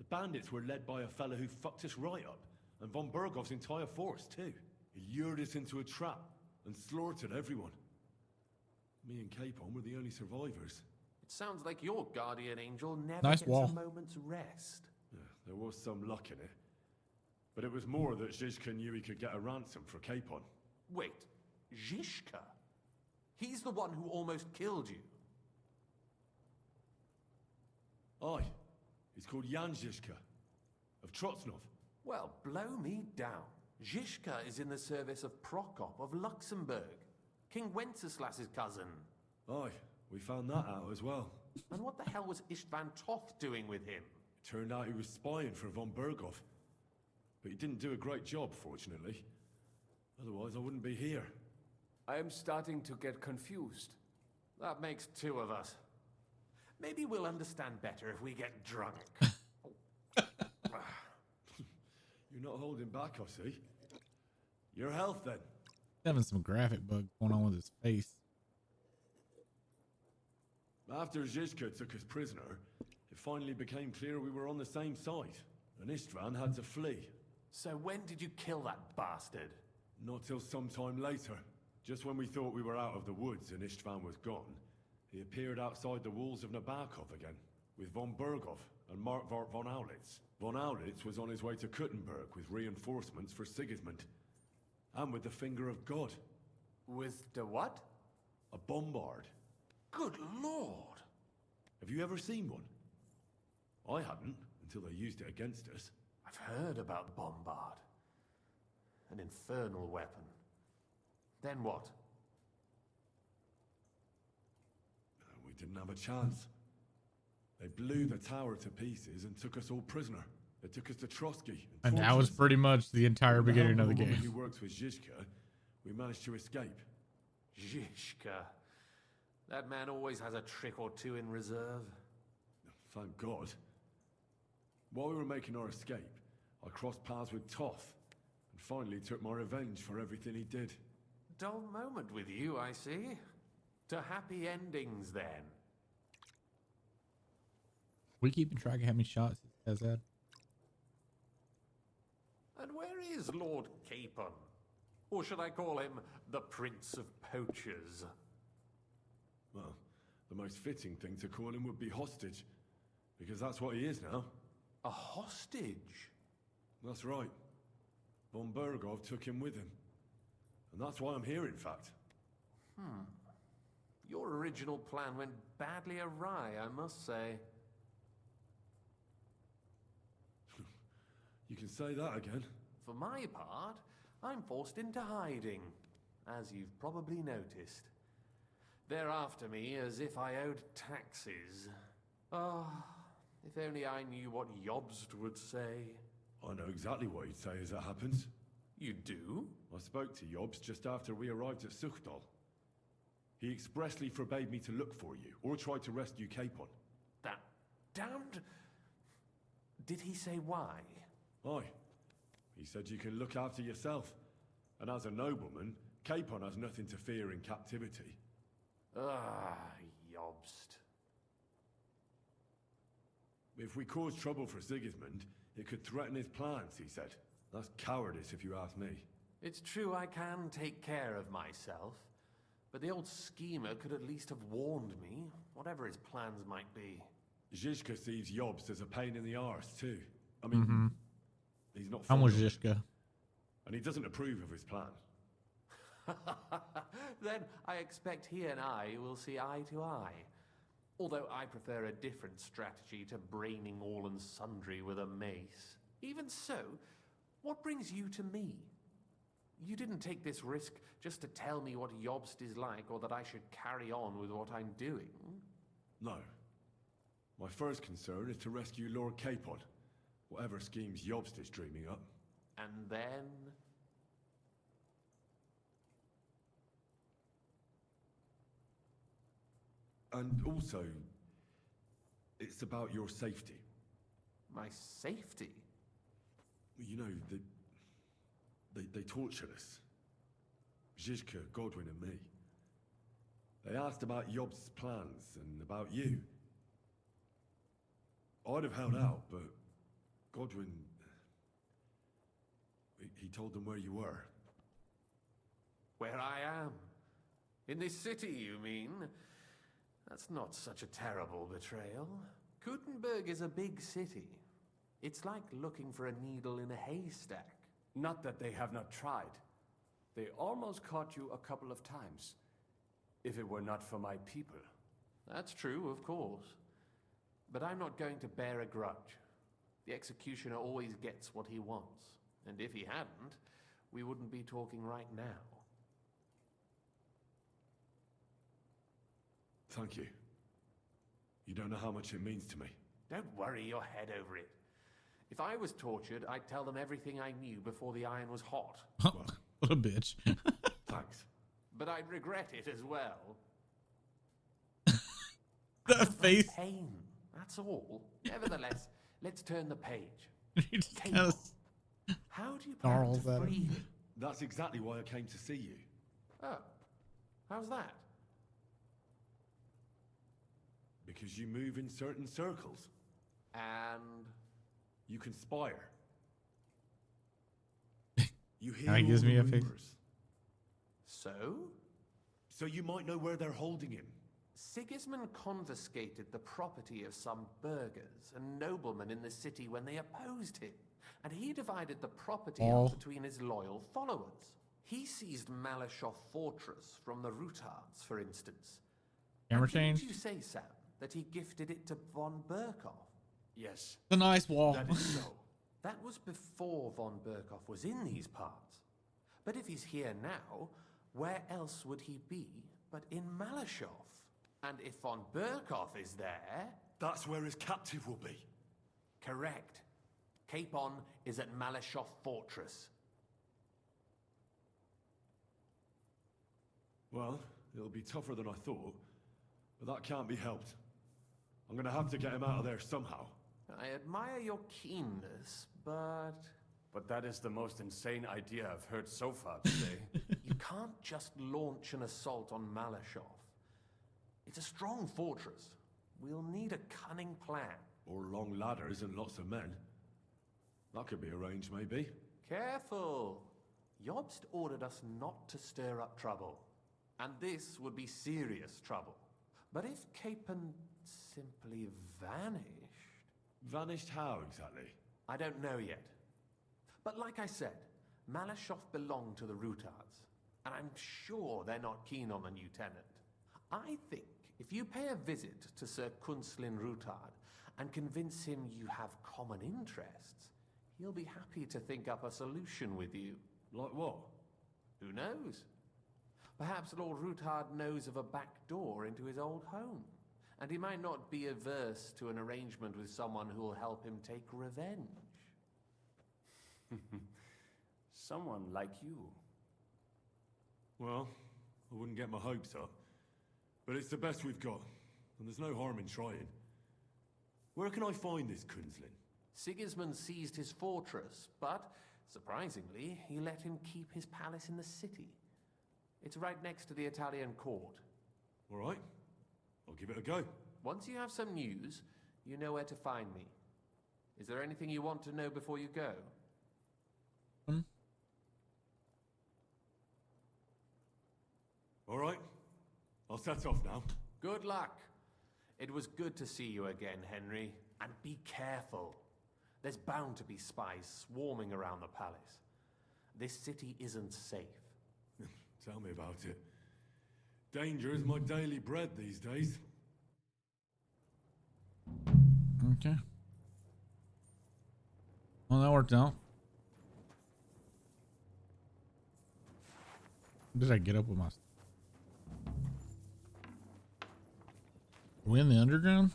bandits were led by a fellow who fucked us right up, and von Berghoff's entire force, too. He lured us into a trap and slaughtered everyone. Me and Capon were the only survivors. It sounds like your guardian angel never Nice gets wall. a moment's rest. Yeah, there was some luck in it. But it was more that Zizka knew he could get a ransom for Capon. Wait, Zhishka? He's the one who almost killed you. Aye. He's called Jan Zhishka, of Trotsnov. Well, blow me down. Zhishka is in the service of Prokop of Luxembourg, King Wenceslas's cousin. Aye, we found that out as well. And what the hell was Istvan Toth doing with him? It turned out he was spying for von Berghoff. But he didn't do a great job, fortunately. Otherwise, I wouldn't be here. I am starting to get confused. That makes two of us. Maybe we'll understand better if we get drunk. You're not holding back, I see. Your health, then. Having some graphic bug going on with his face. After Zhishka took us prisoner, it finally became clear we were on the same side, and Istvan had to flee. So when did you kill that bastard? Not till some time later. Just when we thought we were out of the woods and Istvan was gone, he appeared outside the walls of Nabokov again, with von Berghoff and Markvart von Aulitz. Von Aulitz was on his way to Kuttenberg with reinforcements for Sigismund. And with the finger of God. With the what? A bombard. Good lord! Have you ever seen one? I hadn't, until they used it against us. I've heard about bombard. An infernal weapon. Then what? We didn't have a chance. They blew the tower to pieces and took us all prisoner. They took us to Trotsky. And that was pretty much the entire beginning of the game. Who works with Zhishka, we managed to escape. Zhishka. That man always has a trick or two in reserve. Thank God. While we were making our escape, I crossed paths with Toth, and finally took my revenge for everything he did. Dull moment with you, I see. To happy endings, then. We keeping track of how many shots he has had. And where is Lord Capon? Or should I call him the Prince of Poachers? Well, the most fitting thing to call him would be hostage, because that's what he is now. A hostage? That's right. Von Berghoff took him with him. And that's why I'm here, in fact. Your original plan went badly awry, I must say. You can say that again. For my part, I'm forced into hiding, as you've probably noticed. They're after me as if I owed taxes. Oh, if only I knew what Jobst would say. I know exactly what he'd say as it happens. You do? I spoke to Jobst just after we arrived at Suchdal. He expressly forbade me to look for you, or try to rescue Capon. That damned... Did he say why? Aye. He said you can look after yourself. And as a nobleman, Capon has nothing to fear in captivity. Ah, Jobst. If we cause trouble for Sigismund, it could threaten his plans, he said. That's cowardice, if you ask me. It's true I can take care of myself, but the old schemer could at least have warned me, whatever his plans might be. Zhishka sees Jobst as a pain in the arse, too. I mean, he's not I'm with fond of Zhishka. And he doesn't approve of his plan. Then I expect he and I will see eye to eye. Although I prefer a different strategy to braining all and sundry with a mace. Even so, what brings you to me? You didn't take this risk just to tell me what Jobst is like or that I should carry on with what I'm doing. No. My first concern is to rescue Lord Capon, whatever schemes Jobst is dreaming up. And then... And also, it's about your safety. My safety? You know, they tortured us. Zhishka, Godwin and me. They asked about Jobst's plans and about you. I'd have held out, but Godwin... He told them where you were. Where I am? In this city, you mean? That's not such a terrible betrayal. Kuttenberg is a big city. It's like looking for a needle in a haystack. Not that they have not tried. They almost caught you a couple of times. If it were not for my people. That's true, of course. But I'm not going to bear a grudge. The executioner always gets what he wants. And if he hadn't, we wouldn't be talking right now. Thank you. You don't know how much it means to me. Don't worry your head over it. If I was tortured, I'd tell them everything I knew before the iron was hot. What a bitch. Thanks. But I'd regret it as well. That face. Pain, that's all. Nevertheless, let's turn the page. How do you plan Snarls to at free him. him? That's exactly why I came to see you. Oh, how's that? Because you move in certain circles. And you conspire. You hear Now he gives all me the a face. rumors. So? So you might know where they're holding him. Sigismund confiscated the property of some burghers and noblemen in the city when they opposed him, and he divided the property up between his loyal followers. He seized Malashov Fortress from the Rutards, for instance. Camera And didn't change. you say, Sam, that he gifted it to von Berkhoff? Yes. It's a nice wall. That is so. That was before von Berkhoff was in these parts. But if he's here now, where else would he be but in Malashov? And if von Berkhoff is there... That's where his captive will be. Correct. Capon is at Malashov Fortress. Well, it'll be tougher than I thought, but that can't be helped. I'm gonna have to get him out of there somehow. I admire your keenness, but... But that is the most insane idea I've heard so far today. You can't just launch an assault on Malashov. It's a strong fortress. We'll need a cunning plan. Or long ladders and lots of men. That could be arranged, maybe. Careful! Jobst ordered us not to stir up trouble. And this would be serious trouble. But if Capon simply vanished... Vanished how, exactly? I don't know yet. But like I said, Malashov belonged to the Rutards. And I'm sure they're not keen on the new tenant. I think if you pay a visit to Sir Kunslin Rutard and convince him you have common interests, he'll be happy to think up a solution with you. Like what? Who knows? Perhaps Lord Rutard knows of a back door into his old home, and he might not be averse to an arrangement with someone who will help him take revenge. Someone like you. Well, I wouldn't get my hopes up. But it's the best we've got, and there's no harm in trying. Where can I find this Kunslin? Sigismund seized his fortress, but, surprisingly, he let him keep his palace in the city. It's right next to the Italian court. All right, I'll give it a go. Once you have some news, you know where to find me. Is there anything you want to know before you go? All right, I'll set off now. Good luck. It was good to see you again, Henry. And be careful. There's bound to be spies swarming around the palace. This city isn't safe. Tell me about it. Danger is my daily bread these days. Okay. Well, that worked out. Did I get up with my... We in the underground?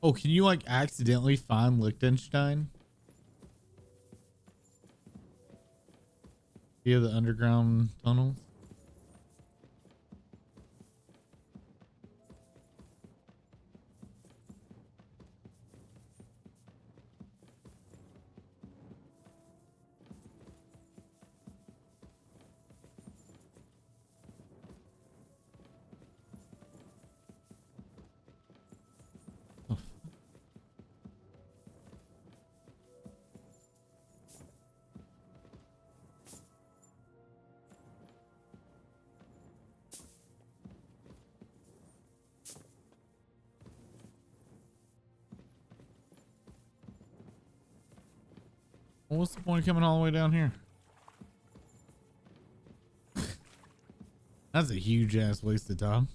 Oh, can you like accidentally find Liechtenstein via the underground tunnels? Well, what's the point of coming all the way down here? That's a huge ass waste of time.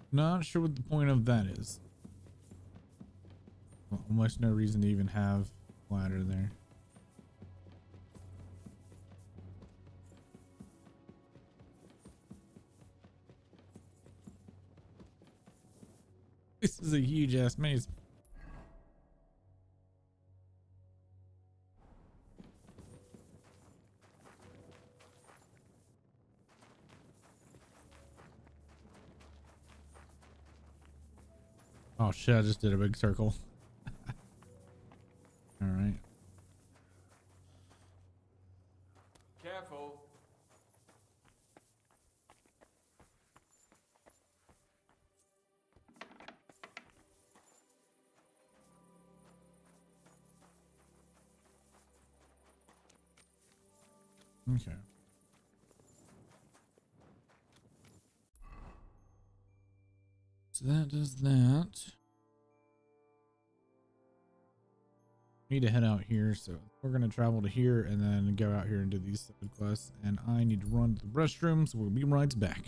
Not sure what the point of that is. Well, almost no reason to even have ladder there. This is a huge ass maze. Oh shit, I just did a big circle. All right. Careful. Okay. So that does that. Need to head out here, so we're gonna travel to here and then go out here and do these side quests. And I need to run to the restroom, so we'll be right back.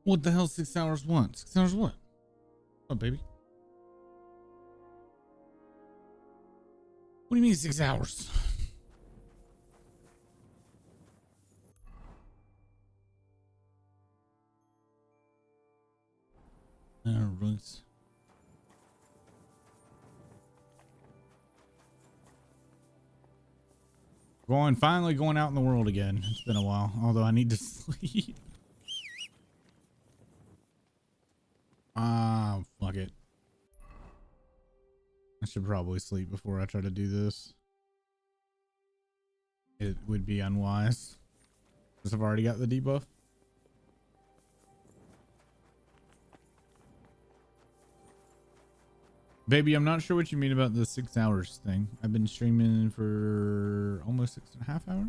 What the hell 6 hours want? 6 hours what? What, baby? What do you mean 6 hours? Right. Finally going out in the world again. It's been a while, although I need to sleep. Ah, fuck it. I should probably sleep before I try to do this. It would be unwise because I've already got the debuff. Baby, I'm not sure what you mean about the 6 hours thing. I've been streaming for almost 6.5 hours.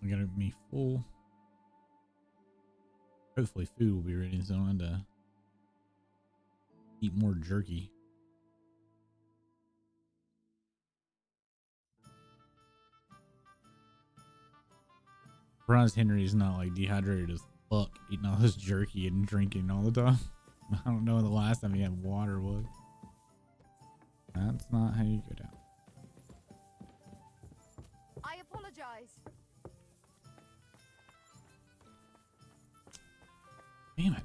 I got me full. Hopefully food will be ready so I don't have to eat more jerky. Surprised Henry's not like dehydrated as fuck, eating all this jerky and drinking all the time. I don't know the last time he had water was. That's not how you go down. I apologize. Damn it.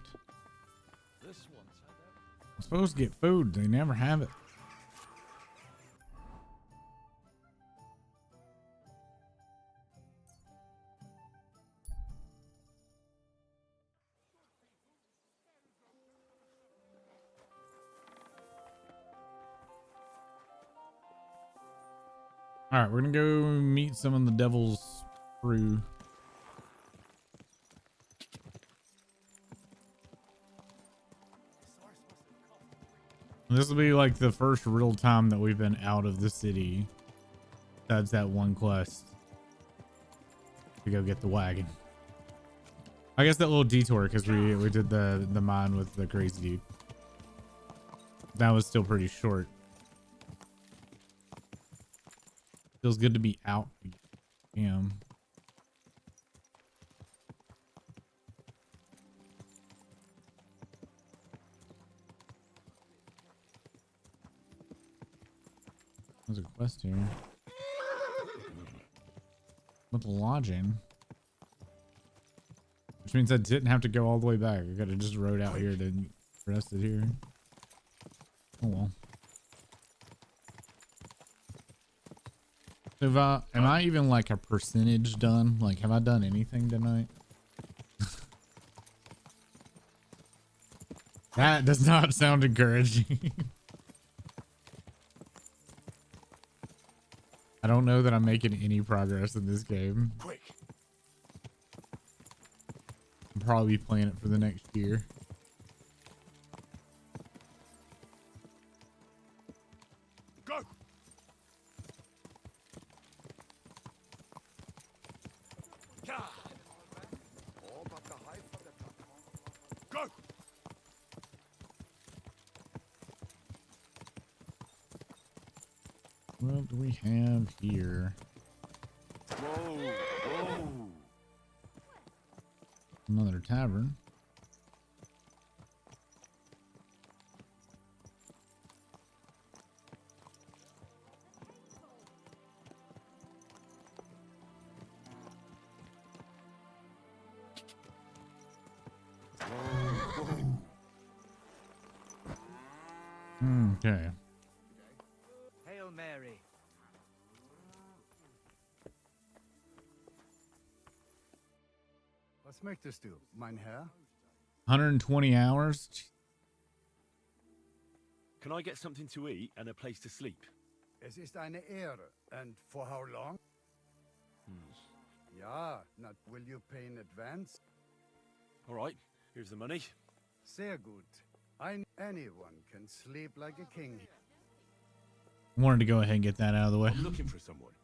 This one's I'm supposed to get food. They never have it. All right, we're gonna go meet some of the devil's crew. This will be like the first real time that we've been out of the city. That's that one quest to go get the wagon. I guess that little detour because we did the mine with the crazy dude. That was still pretty short. Feels good to be out. Damn. There's a quest here. With lodging. Which means I didn't have to go all the way back. I could have just rode out here to rest it here. Oh well. So am I even like a percentage done? Like, have I done anything tonight? That does not sound encouraging. I don't know that I'm making any progress in this game. Quick. I'll probably be playing it for the next year. Go. Go. What do we have here? Whoa. Whoa. Another tavern. Okay. Hail Mary. Was möchtest du, mein Herr? 120 hours. Can I get something to eat and a place to sleep? Es ist eine Ehre. And for how long? Ja, not will you pay in advance? All right, here's the money. Sehr gut. Anyone can sleep like a king. Wanted to go ahead and get that out of the way. I'm looking for someone.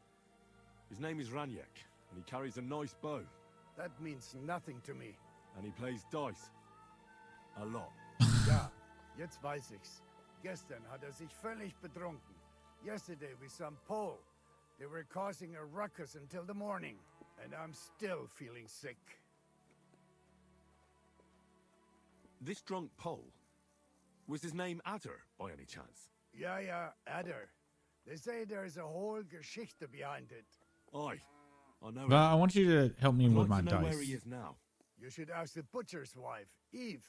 His name is Raniek, and he carries a nice bow. That means nothing to me. And he plays dice. A lot. Ja, jetzt weiß ich's. Gestern hat sich völlig betrunken. Yesterday we some Pole. They were causing a ruckus until the morning, and I'm still feeling sick. This drunk Pole, was his name Adder, by any chance? Ja, Adder. They say there's a whole Geschichte behind it. Aye, I know. But I want you to help me with my I'd like to know dice. where he is now. You should ask the butcher's wife, Eve.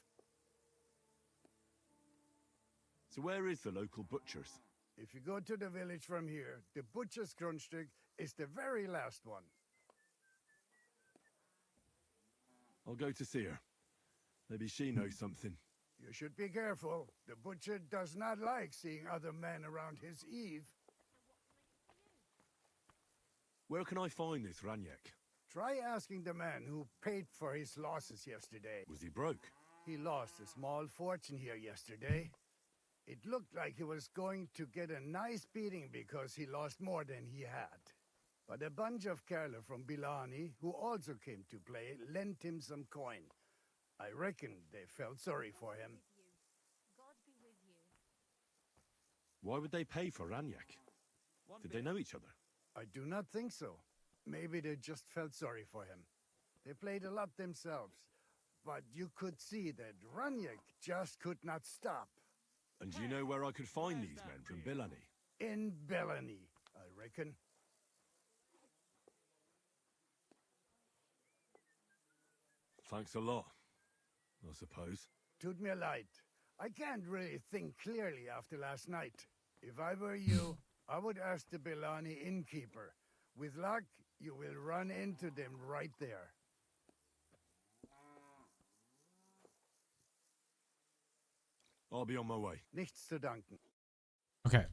So where is the local butcher's? If you go to the village from here, the butcher's Grundstück is the very last one. I'll go to see her. Maybe she knows something. You should be careful. The butcher does not like seeing other men around his Eve. Where can I find this Raniek? Try asking the man who paid for his losses yesterday. Was he broke? He lost a small fortune here yesterday. It looked like he was going to get a nice beating because he lost more than he had. But a bunch of Kerler from Bilani, who also came to play, lent him some coin. I reckon they felt sorry for him. Why would they pay for Raniek? Did they know each other? I do not think so. Maybe they just felt sorry for him. They played a lot themselves. But you could see that Raniek just could not stop. And do you know where I could find these men from Bilani? In Bellany, I reckon. Thanks a lot, I suppose. Tut mir leid. I can't really think clearly after last night. If I were you, I would ask the Bellani innkeeper. With luck, you will run into them right there. I'll be on my way. Nichts zu danken. Okay.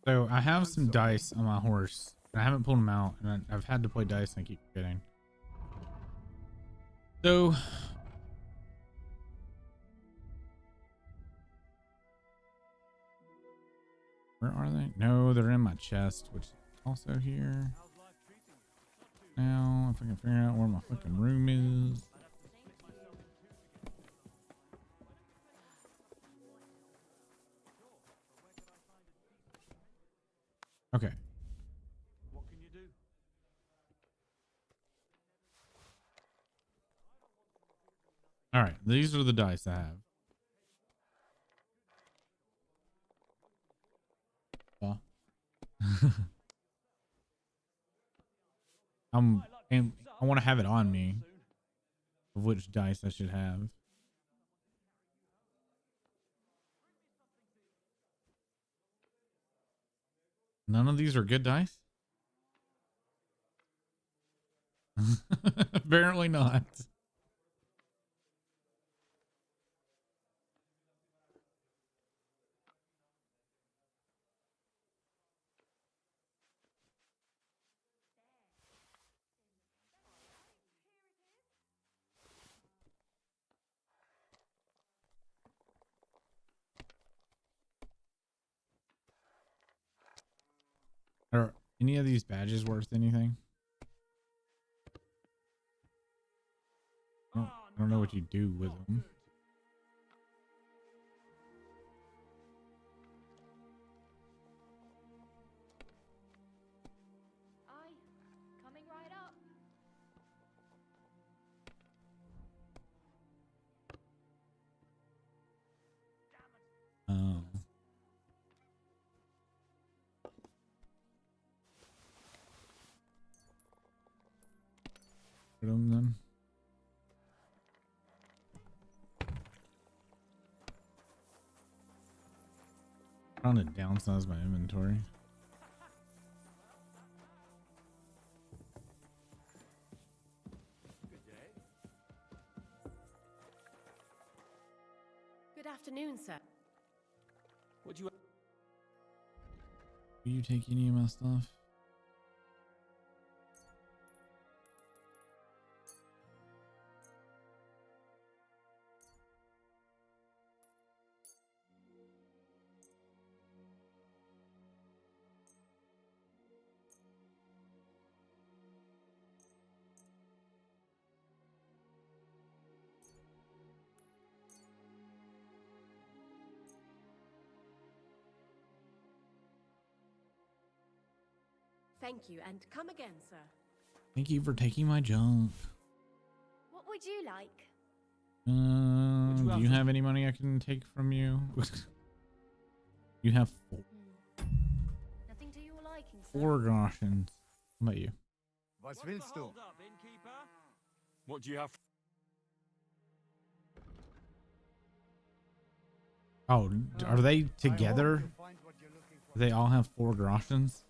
So I have some dice on my horse. I haven't pulled them out, and I've had to play dice and I keep forgetting. So where are they? No, they're in my chest, which is also here. Now, if I can figure out where my fucking room is. Okay. What can you do? All right. These are the dice I have. Yeah. And I want to have it on me of which dice I should have. None of these are good dice? Apparently not. Are any of these badges worth anything? I don't know what you do with them. Aye, coming right up. Oh. Put them then. Trying to downsize my inventory. Good afternoon, sir. What do you... Will you take any of my stuff? Thank you, and come again, sir. Thank you for taking my junk. What would you like? Do you have any money I can take from you? You have Nothing to your liking, sir. 4 groshens. How about you? Was willst du? What do you have? Oh, are they together? Do they all have 4 groshens?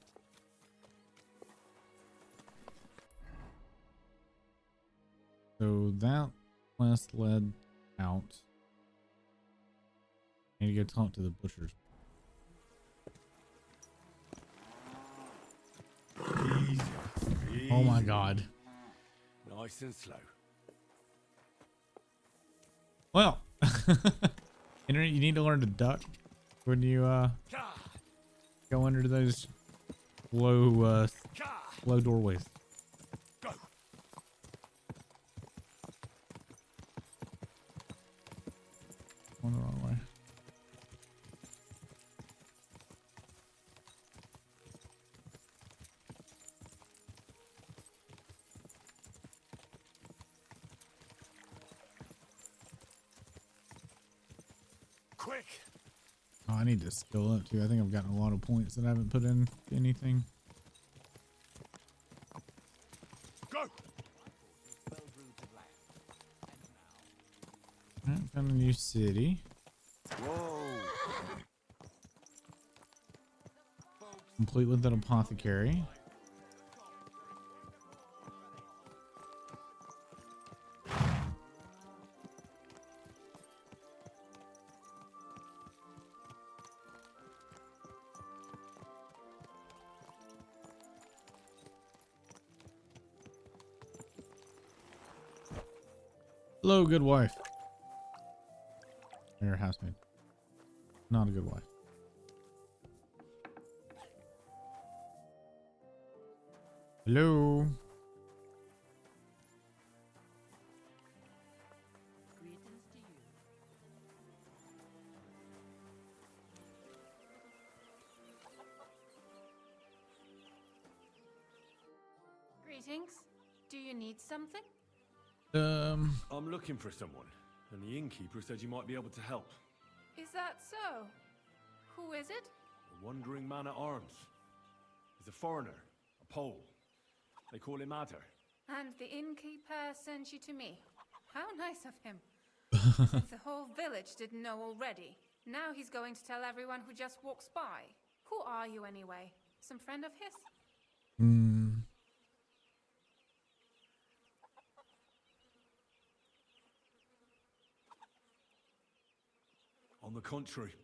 So that quest led out. I need to go talk to the butchers. Easy. Oh my god. Nice and slow. Well, Henry, you need to learn to duck when you go under those low doorways. Go. Going the wrong way. Quick. Oh, I need to skill up too. I think I've gotten a lot of points that I haven't put in anything. Go. Alright, found a new city. Whoa. Complete with an apothecary. Hello, good wife. Or housemaid. Not a good wife. Hello. Greetings to you. Greetings. Do you need something? I'm looking for someone, and the innkeeper said you might be able to help. Is that so? Who is it? A wandering man at arms. He's a foreigner, a Pole. They call him Adder. And the innkeeper sent you to me. How nice of him. Since the whole village didn't know already. Now he's going to tell everyone who just walks by. Who are you anyway? Some friend of his? On the contrary,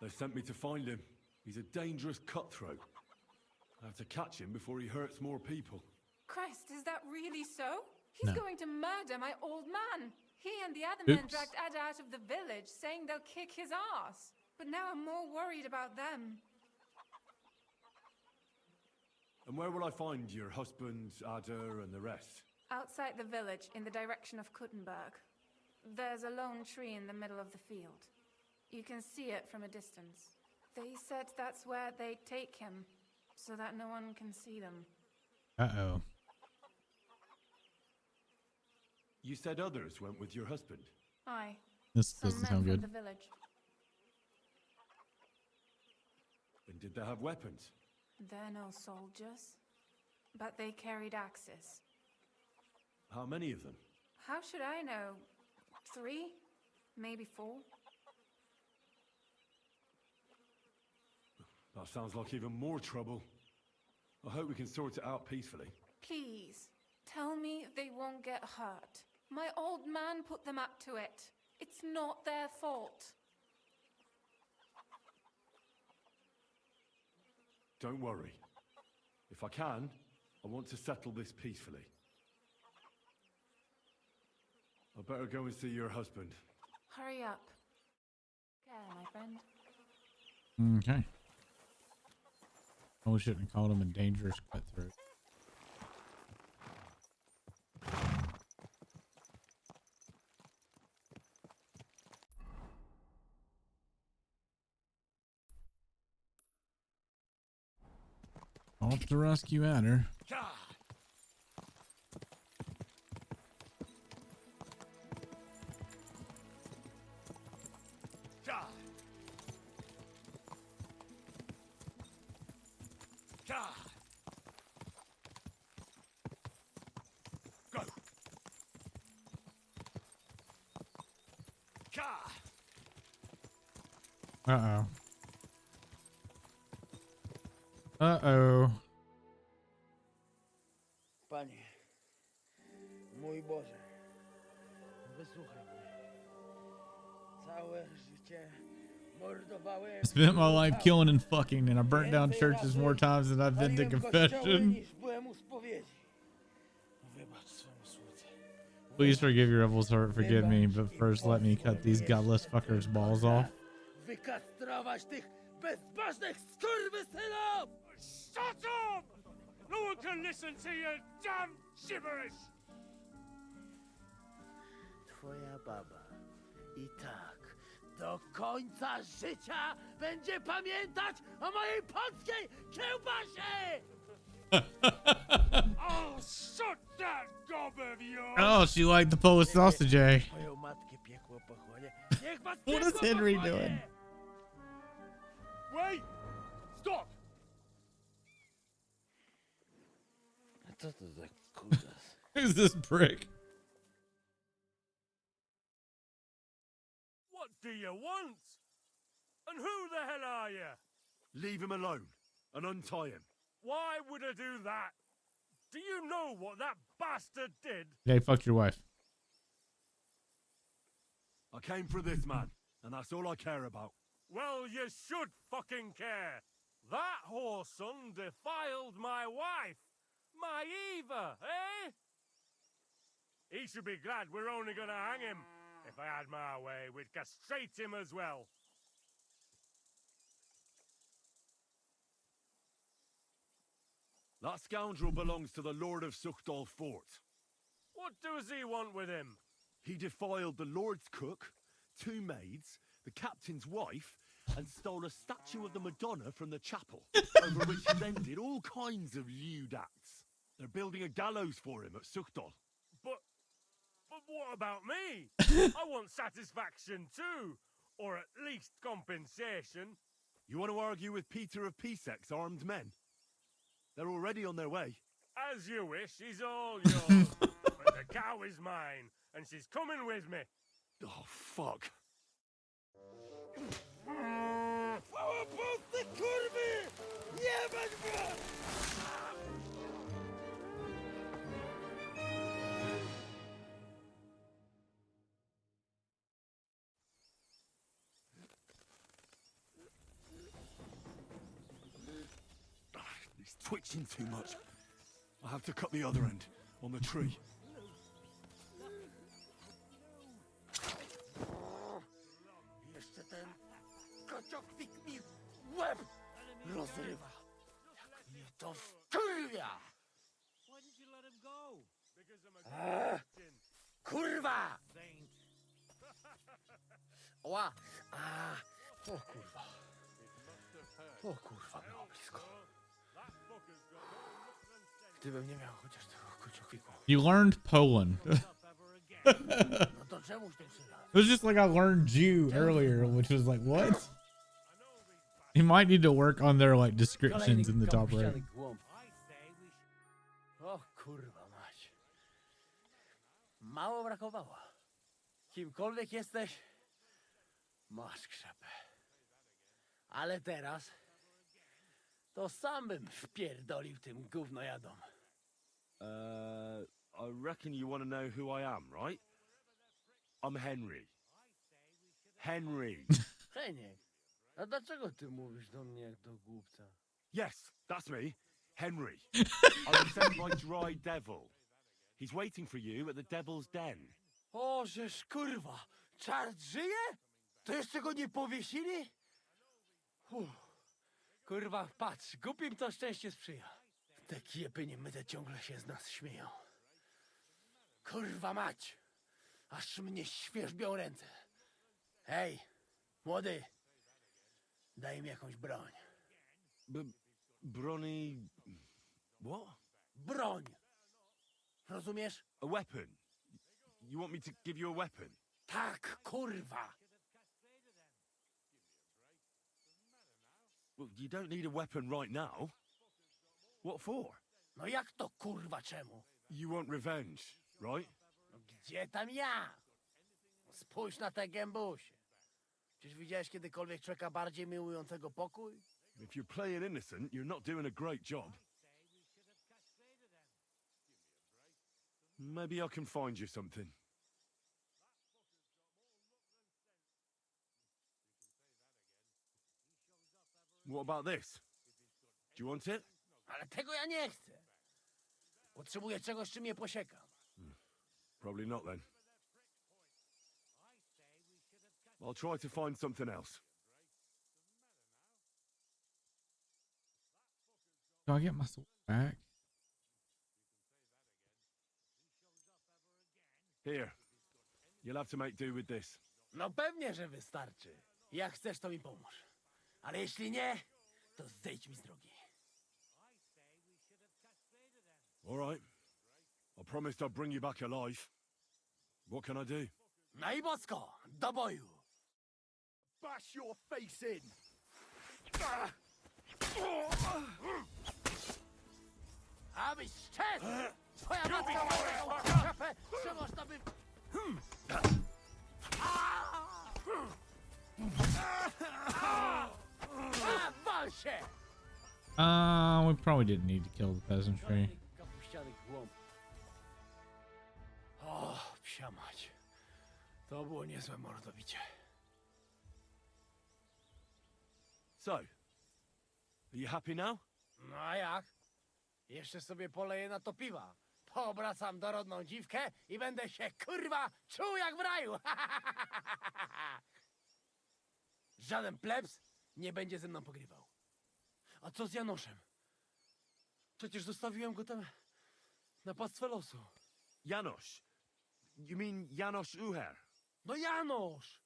they sent me to find him. He's a dangerous cutthroat. I have to catch him before he hurts more people. Christ, is that really so? He's No. going to murder my old man. He and the other men Oops. dragged Ada out of the village, saying they'll kick his ass. But now I'm more worried about them. And where will I find your husband, Adder, and the rest? Outside the village, in the direction of Kuttenberg. There's a lone tree in the middle of the field. You can see it from a distance. They said that's where they take him, so that no one can see them. Uh-oh. You said others went with your husband. Aye. This Some doesn't men sound from good. the village. And did they have weapons? They're no soldiers, but they carried axes. How many of them? How should I know? 3? Maybe 4? That sounds like even more trouble. I hope we can sort it out peacefully. Please, tell me they won't get hurt. My old man put them up to it. It's not their fault. Don't worry. If I can, I want to settle this peacefully. I better go and see your husband. Hurry up. Okay, my friend. Okay. Oh, we shouldn't have called him a dangerous cutthroat. Off to rescue Adder. Go. Uh-oh. Uh-oh. Panie, mój Boże, wysłuchaj mnie. Całe życie mordowałem... I spent my life killing and fucking, and I burnt down churches more times than I've been to confession. Please forgive your rebels' heart, forgive me, but first let me cut these godless fuckers' balls off. Wykastrować tych bezbożnych skurwysynów! Shut up! No one can listen to your damn gibberish! Twoja baba i tak do końca życia będzie pamiętać o mojej polskiej kiełbasie! Oh, shut that gob of yours! Oh, she liked the Polish sausage, eh? What is Henry doing? Wait! Stop! Co to za kutas? Who's this prick? What do you want? And who the hell are you? Leave him alone and untie him. Why would I do that? Do you know what that bastard did? They fucked your wife. I came for this man, and that's all I care about. Well, you should fucking care. That whore's son defiled my wife. My Eva, eh? He should be glad we're only gonna hang him. If I had my way, we'd castrate him as well. That scoundrel belongs to the Lord of Suchdal Fort. What does he want with him? He defiled the Lord's cook, 2 maids, the captain's wife, and stole a statue of the Madonna from the chapel, over which he then did all kinds of lewd acts. They're building a gallows for him at Suchdal. But what about me? I want satisfaction too, or at least compensation. You want to argue with Peter of Pisek's armed men? They're already on their way. As you wish, he's all yours. But the cow is mine, and she's coming with me. Oh, fuck. He's twitching too much. I have to cut the other end, on the tree. Jeszcze ten kocioklik mi łeb rozrywa. Jak mnie to wkurwia! Why did you let him go? Kurwa! Oła! O kurwa. O kurwa, było blisko. Gdybym nie miał chociaż tego kociokliku. You learned Poland. No to czemuś tym syna? It was just like I learned Jew earlier, which was like, what? You might need to work on their like descriptions in the top right. O kurwa mać. Mało brakowało. Kimkolwiek jesteś, masz krzepę. Ale teraz to sam bym wpierdolił tym gównojadom. I reckon you want to know who I am, right? I'm Henry. Henry. Heniek, a dlaczego ty mówisz do mnie jak do głupca? Yes, that's me. Henry. I was sent by Dry Devil. He's waiting for you at the Devil's Den. O, żeż kurwa, czart żyje? To jeszcze go nie powiesili? Kurwa, patrz, głupim to szczęście sprzyja. Te kiepy niemyte ciągle się z nas śmieją. Kurwa mać, aż mnie świerzbią ręce. Hej, młody, daj mi jakąś broń. Brony... What? Broń! Rozumiesz? A weapon. You want me to give you a weapon? Tak, kurwa! Well, you don't need a weapon right now. What for? No jak to kurwa czemu? You want revenge, right? No gdzie tam ja? Spójrz na te gębusie. Czyż widziałeś kiedykolwiek człowieka bardziej miłującego pokój? If you're playing innocent, you're not doing a great job. Maybe I can find you something. What about this? Do you want it? Ale tego ja nie chcę. Potrzebuję czegoś, czym je posiekam. Probably not then. I'll try to find something else. Do I get my sword back? Here. You'll have to make do with this. No pewnie, że wystarczy. Jak chcesz, to mi pomóż. Ale jeśli nie, to zejdź mi z drogi. All right. I promised I'd bring you back alive. What can I do? No i bosko, do boju! Bash your face in! Abyś szczęść! Twoja matka ma taką czapę, że można by... Wal się! We probably didn't need to kill the peasantry. Kapuściany głąb. O, psia mać. To było niezłe mordobicie. So, are you happy now? No a jak? Jeszcze sobie poleję na to piwa. Poobracam dorodną dziwkę i będę się, kurwa, czuł jak w raju. Żaden plebs nie będzie ze mną pogrywał. A co z Janoszem? Przecież zostawiłem go tam na pastwę losu. Janosz? You mean Janosz Uher? No Janosz!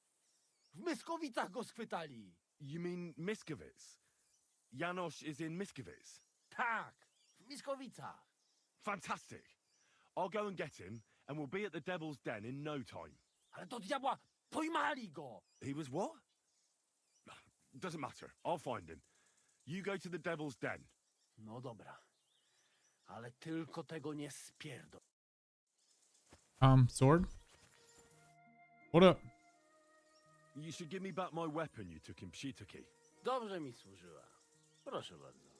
W Myskowicach go schwytali. You mean Miskowic? Janosz is in Miskowic? Tak, w Myskowicach. Fantastic. I'll go and get him, and we'll be at the Devil's Den in no time. Ale do diabła, pojmali go! He was what? Doesn't matter. I'll find him. You go to the Devil's Den. No dobra. Ale tylko tego nie spierdol. Sword? What up? You should give me back my weapon you took in Pshitaki. Dobrze mi służyła. Proszę bardzo.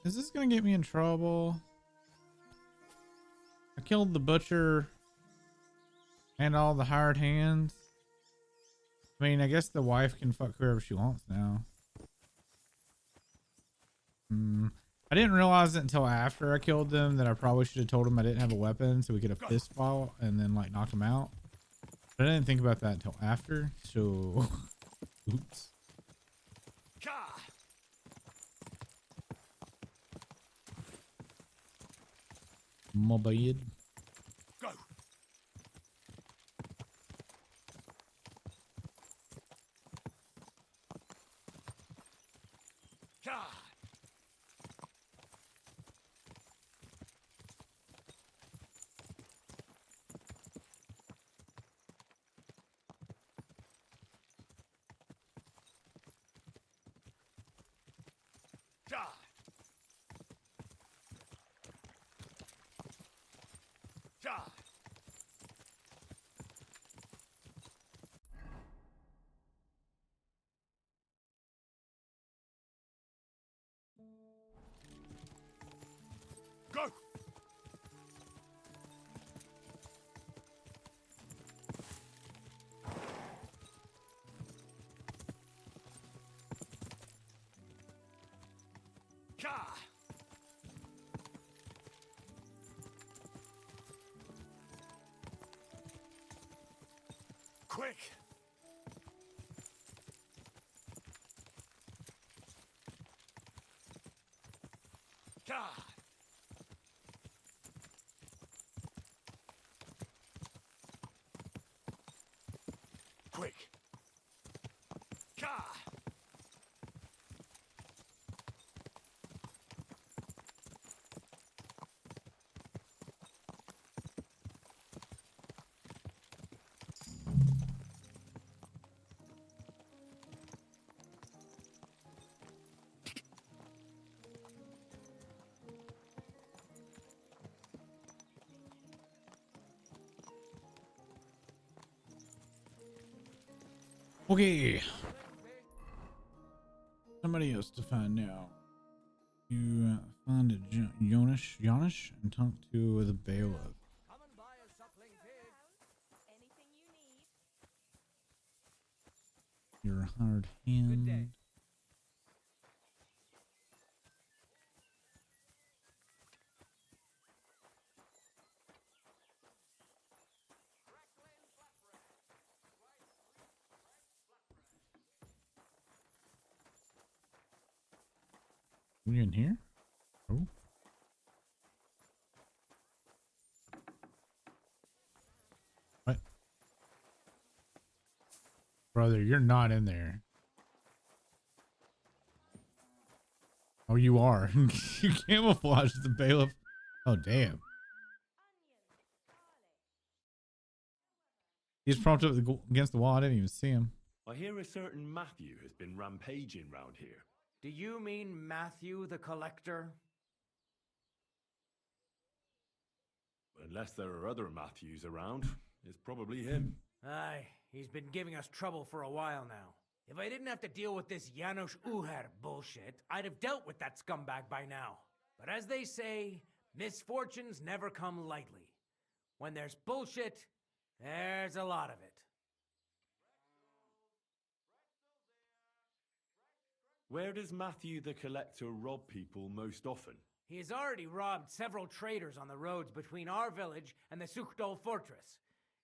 Is this gonna get me in trouble? I killed the butcher and all the hired hands. I mean, I guess the wife can fuck whoever she wants now. I didn't realize it until after I killed them that I probably should have told them I didn't have a weapon so we could have fist fought and then like knock them out. But I didn't think about that until after. So, oops. My bad. Go. Ka! Quick! Ka! Quick! Ka! Okay. Somebody else to find now. You find Jonas and talk to the bailiff. You're a hired hand. Are you in here? Oh. What? Brother, you're not in there. Oh, you are. You camouflage the bailiff. Oh, damn. He's propped up against the wall. I didn't even see him. I hear a certain Matthew has been rampaging round here. Do you mean Matthew the Collector? Unless there are other Matthews around, it's probably him. Aye, he's been giving us trouble for a while now. If I didn't have to deal with this Janos Uher bullshit, I'd have dealt with that scumbag by now. But as they say, misfortunes never come lightly. When there's bullshit, there's a lot of it. Where does Matthew the Collector rob people most often? He has already robbed several traders on the roads between our village and the Sukhdol fortress.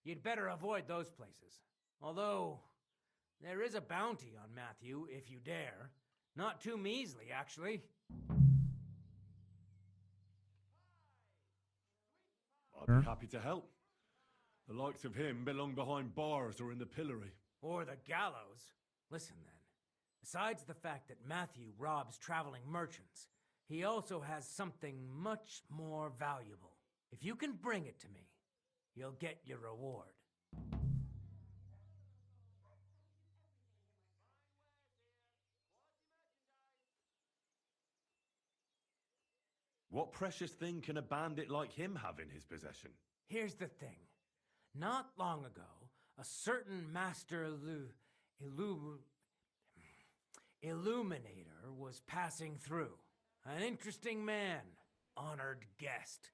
You'd better avoid those places. Although, there is a bounty on Matthew, if you dare. Not too measly, actually. I'd be happy to help. The likes of him belong behind bars or in the pillory. Or the gallows. Listen then. Besides the fact that Matthew robs traveling merchants, he also has something much more valuable. If you can bring it to me, you'll get your reward. What precious thing can a bandit like him have in his possession? Here's the thing. Not long ago, a certain master Illuminator was passing through. An interesting man, honored guest.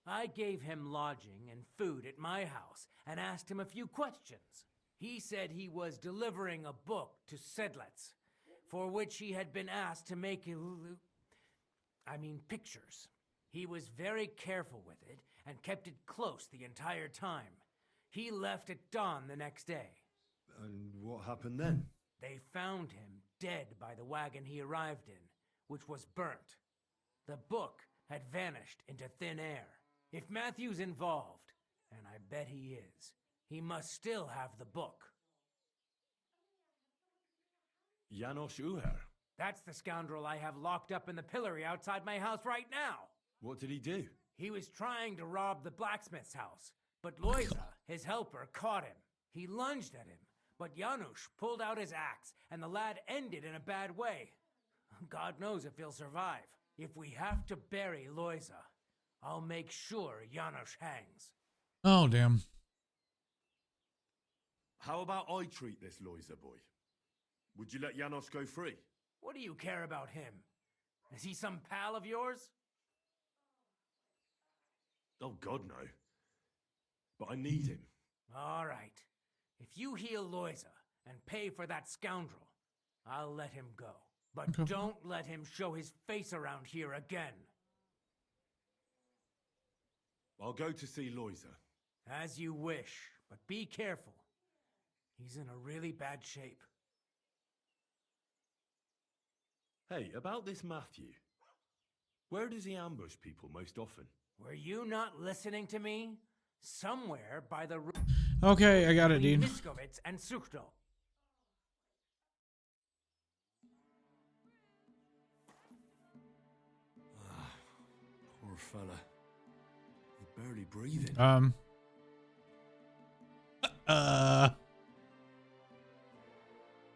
I gave him lodging and food at my house and asked him a few questions. He said he was delivering a book to Sedlets, for which he had been asked to make pictures. He was very careful with it and kept it close the entire time. He left at dawn the next day. And what happened then? They found him dead by the wagon he arrived in, which was burnt. The book had vanished into thin air. If Matthew's involved, and I bet he is, he must still have the book. Janos Uher? That's the scoundrel I have locked up in the pillory outside my house right now. What did he do? He was trying to rob the blacksmith's house, but Loisa, his helper, caught him. He lunged at him, but Janusz pulled out his axe, and the lad ended in a bad way. God knows if he'll survive. If we have to bury Loisa, I'll make sure Janusz hangs. Oh, damn. How about I treat this Loisa boy? Would you let Janos go free? What do you care about him? Is he some pal of yours? Oh, God, no. But I need him. All right. If you heal Loisa and pay for that scoundrel, I'll let him go. But don't let him show his face around here again. I'll go to see Loiser. As you wish, but be careful. He's in a really bad shape. Hey, about this Matthew. Where does he ambush people most often? Were you not listening to me? Somewhere by the road. Okay, I got it, dude. Miskovitz and Suchto. Poor fella. He's barely breathing. I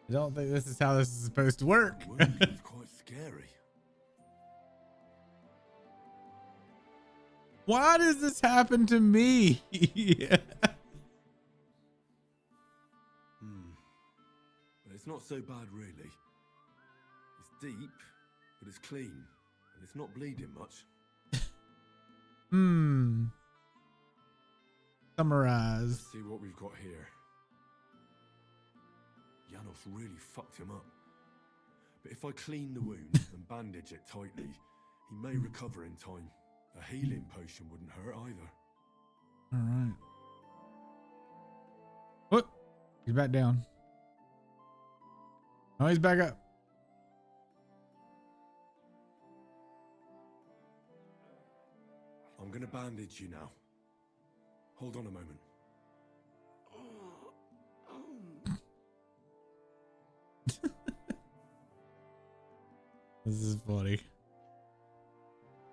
don't think this is how this is supposed to work. It's quite scary. Why does this happen to me? But it's not so bad, really. It's deep, but it's clean, and it's not bleeding much. Summarize. Let's see what we've got here. Janos really fucked him up. But if I clean the wound and bandage it tightly, he may recover in time. A healing potion wouldn't hurt either. All right. What? He's back down. Oh, he's back up. I'm gonna bandage you now. Hold on a moment. This is funny.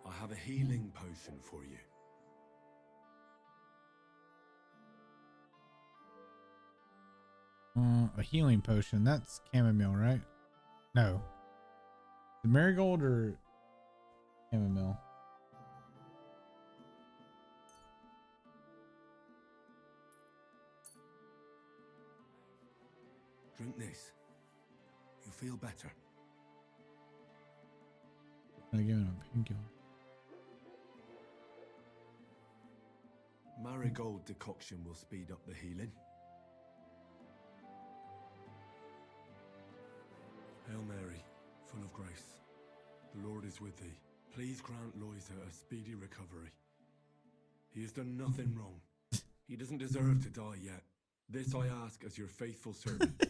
I have a healing potion for you. A healing potion. That's chamomile, right? No. The marigold or chamomile? Drink this. You'll feel better. I'm gonna give him a painkiller. Marigold decoction will speed up the healing. Hail Mary, full of grace. The Lord is with thee. Please grant Loiser a speedy recovery. He has done nothing wrong. He doesn't deserve to die yet. This I ask as your faithful servant.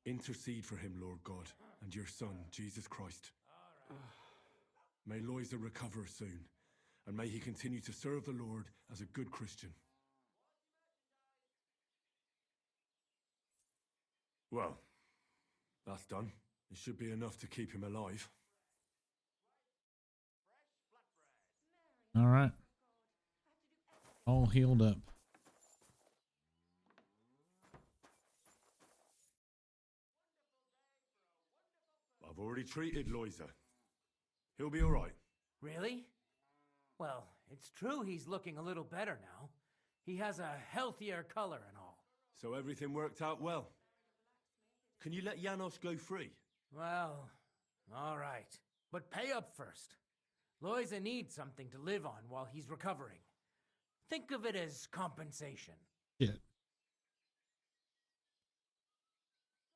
Intercede for him, Lord God, and your Son, Jesus Christ. May Loiser recover soon, and may he continue to serve the Lord as a good Christian. Well, that's done. It should be enough to keep him alive. All right. All healed up. I've already treated Loiser. He'll be all right. Really? Well, it's true he's looking a little better now. He has a healthier color and all. So everything worked out well. Can you let Janos go free? Well, all right. But pay up first. Loiza needs something to live on while he's recovering. Think of it as compensation. Shit.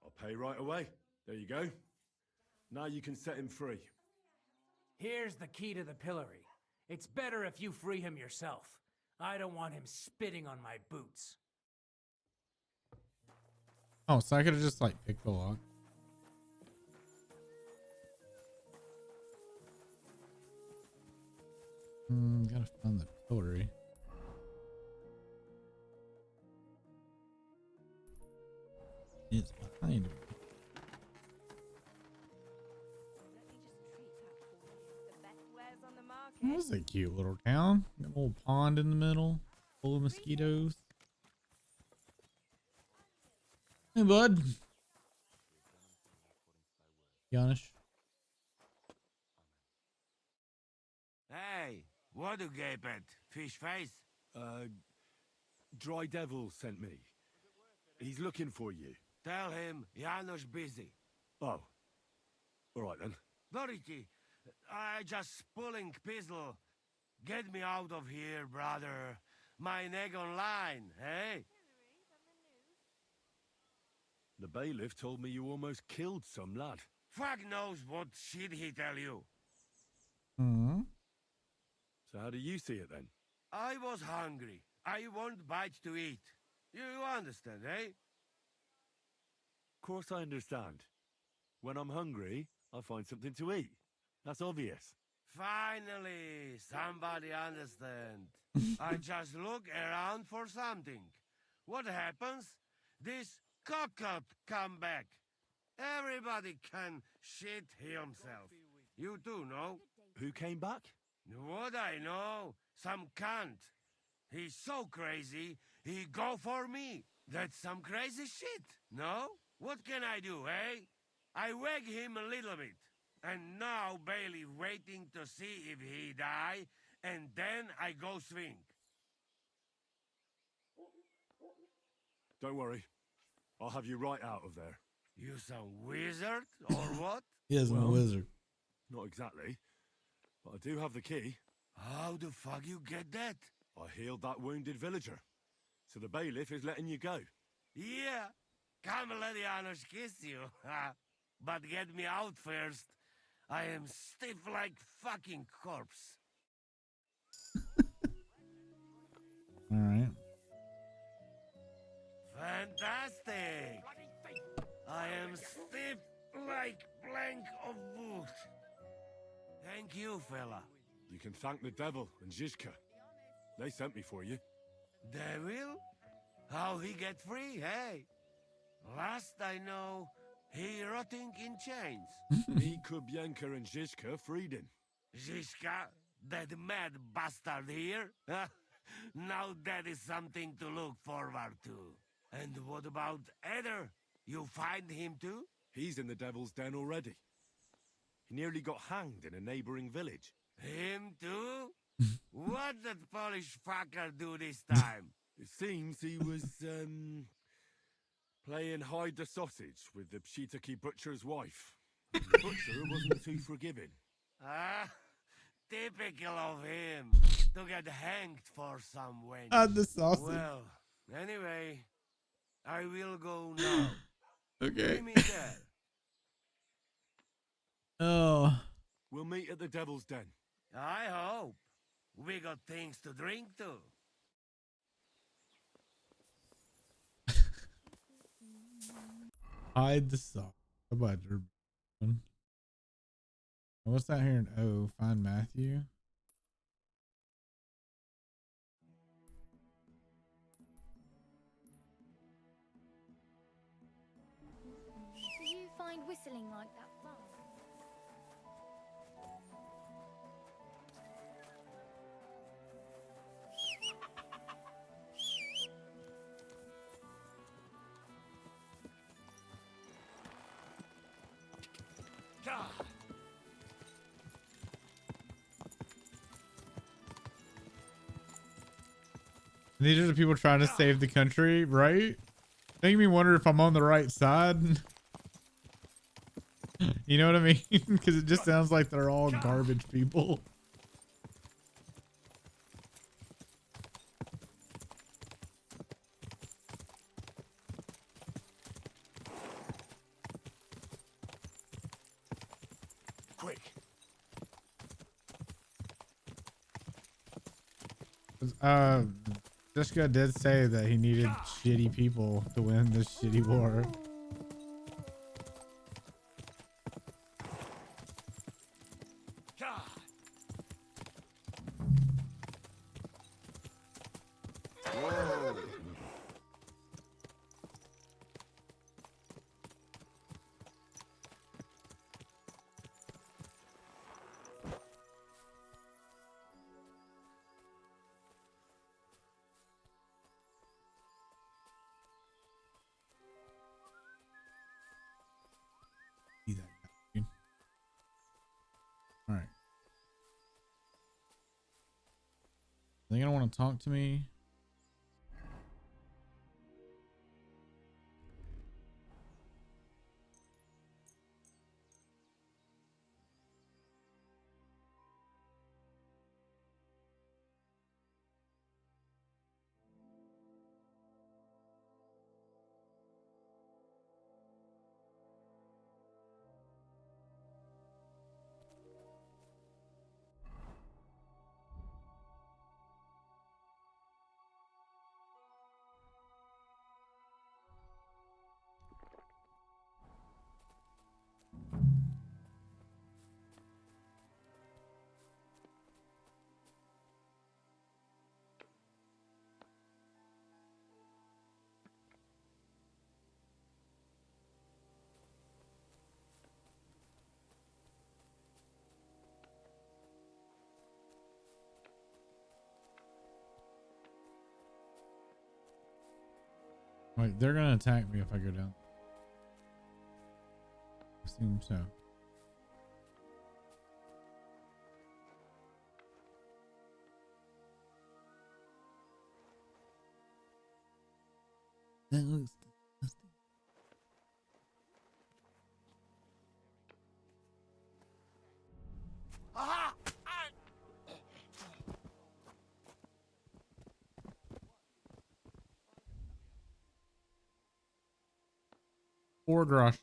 I'll pay right away. There you go. Now you can set him free. Here's the key to the pillory. It's better if you free him yourself. I don't want him spitting on my boots. Oh, so I could have just like picked the lock. Gotta find the pillory. It's behind me. This is a cute little town. Got a little pond in the middle, full of mosquitoes. Hey, bud. Janish. Hey, what do gape at? Fish face? Dry Devil sent me. He's looking for you. Tell him Janos busy. Oh. All right then. Dority, I just pulling pistol. Get me out of here, brother. My neck on line, hey? The bailiff told me you almost killed some lad. Fuck knows what shit he tell you. Hmm. So how do you see it then? I was hungry. I want bites to eat. You understand, eh? Of course I understand. When I'm hungry, I find something to eat. That's obvious. Finally, somebody understand. I just look around for something. What happens? This cock-up come back. Everybody can shit himself. You too, no? Who came back? What I know? Some cunt. He's so crazy, he go for me. That's some crazy shit, no? What can I do, eh? I wag him a little bit. And now Bailey waiting to see if he die, and then I go swing. Don't worry. I'll have you right out of there. You some wizard, or what? He I'm a wizard. Not exactly. But I do have the key. How the fuck you get that? I healed that wounded villager. So the bailiff is letting you go. Yeah, come let the honors kiss you. But get me out first. I am stiff like fucking corpse. All right. Fantastic! I am stiff like plank of wood. Thank you, fella. You can thank the devil and Zizka. They sent me for you. Devil? How he get free, hey? Last I know, he rotting in chains. Me, Kubienka, and Zizka freed him. Zizka? That mad bastard here? Now that is something to look forward to. And what about Eder? You find him too? He's in the devil's den already. He nearly got hanged in a neighboring village. Him too? What did Polish fucker do this time? It seems he was, playing hide the sausage with the Pshitaki butcher's wife. The butcher wasn't too forgiving. Ah, typical of him. To get hanged for some wench. Hide the sausage. Well, anyway, I will go now. Okay. Meet me there. Oh. We'll meet at the devil's den. I hope. We got things to drink too. Hide the sausage. How about your... What's that here in O? Find Matthew. Do you find whistling like that fun? These are the people trying to save the country, right? Making me wonder if I'm on the right side. You know what I mean? Because it just sounds like they're all garbage people. Quick. Jessica did say that he needed shitty people to win this shitty war. All right. They gonna want to talk to me. Wait, they're gonna attack me if I go down. Assume so. That looks disgusting. Aha! Four grosh.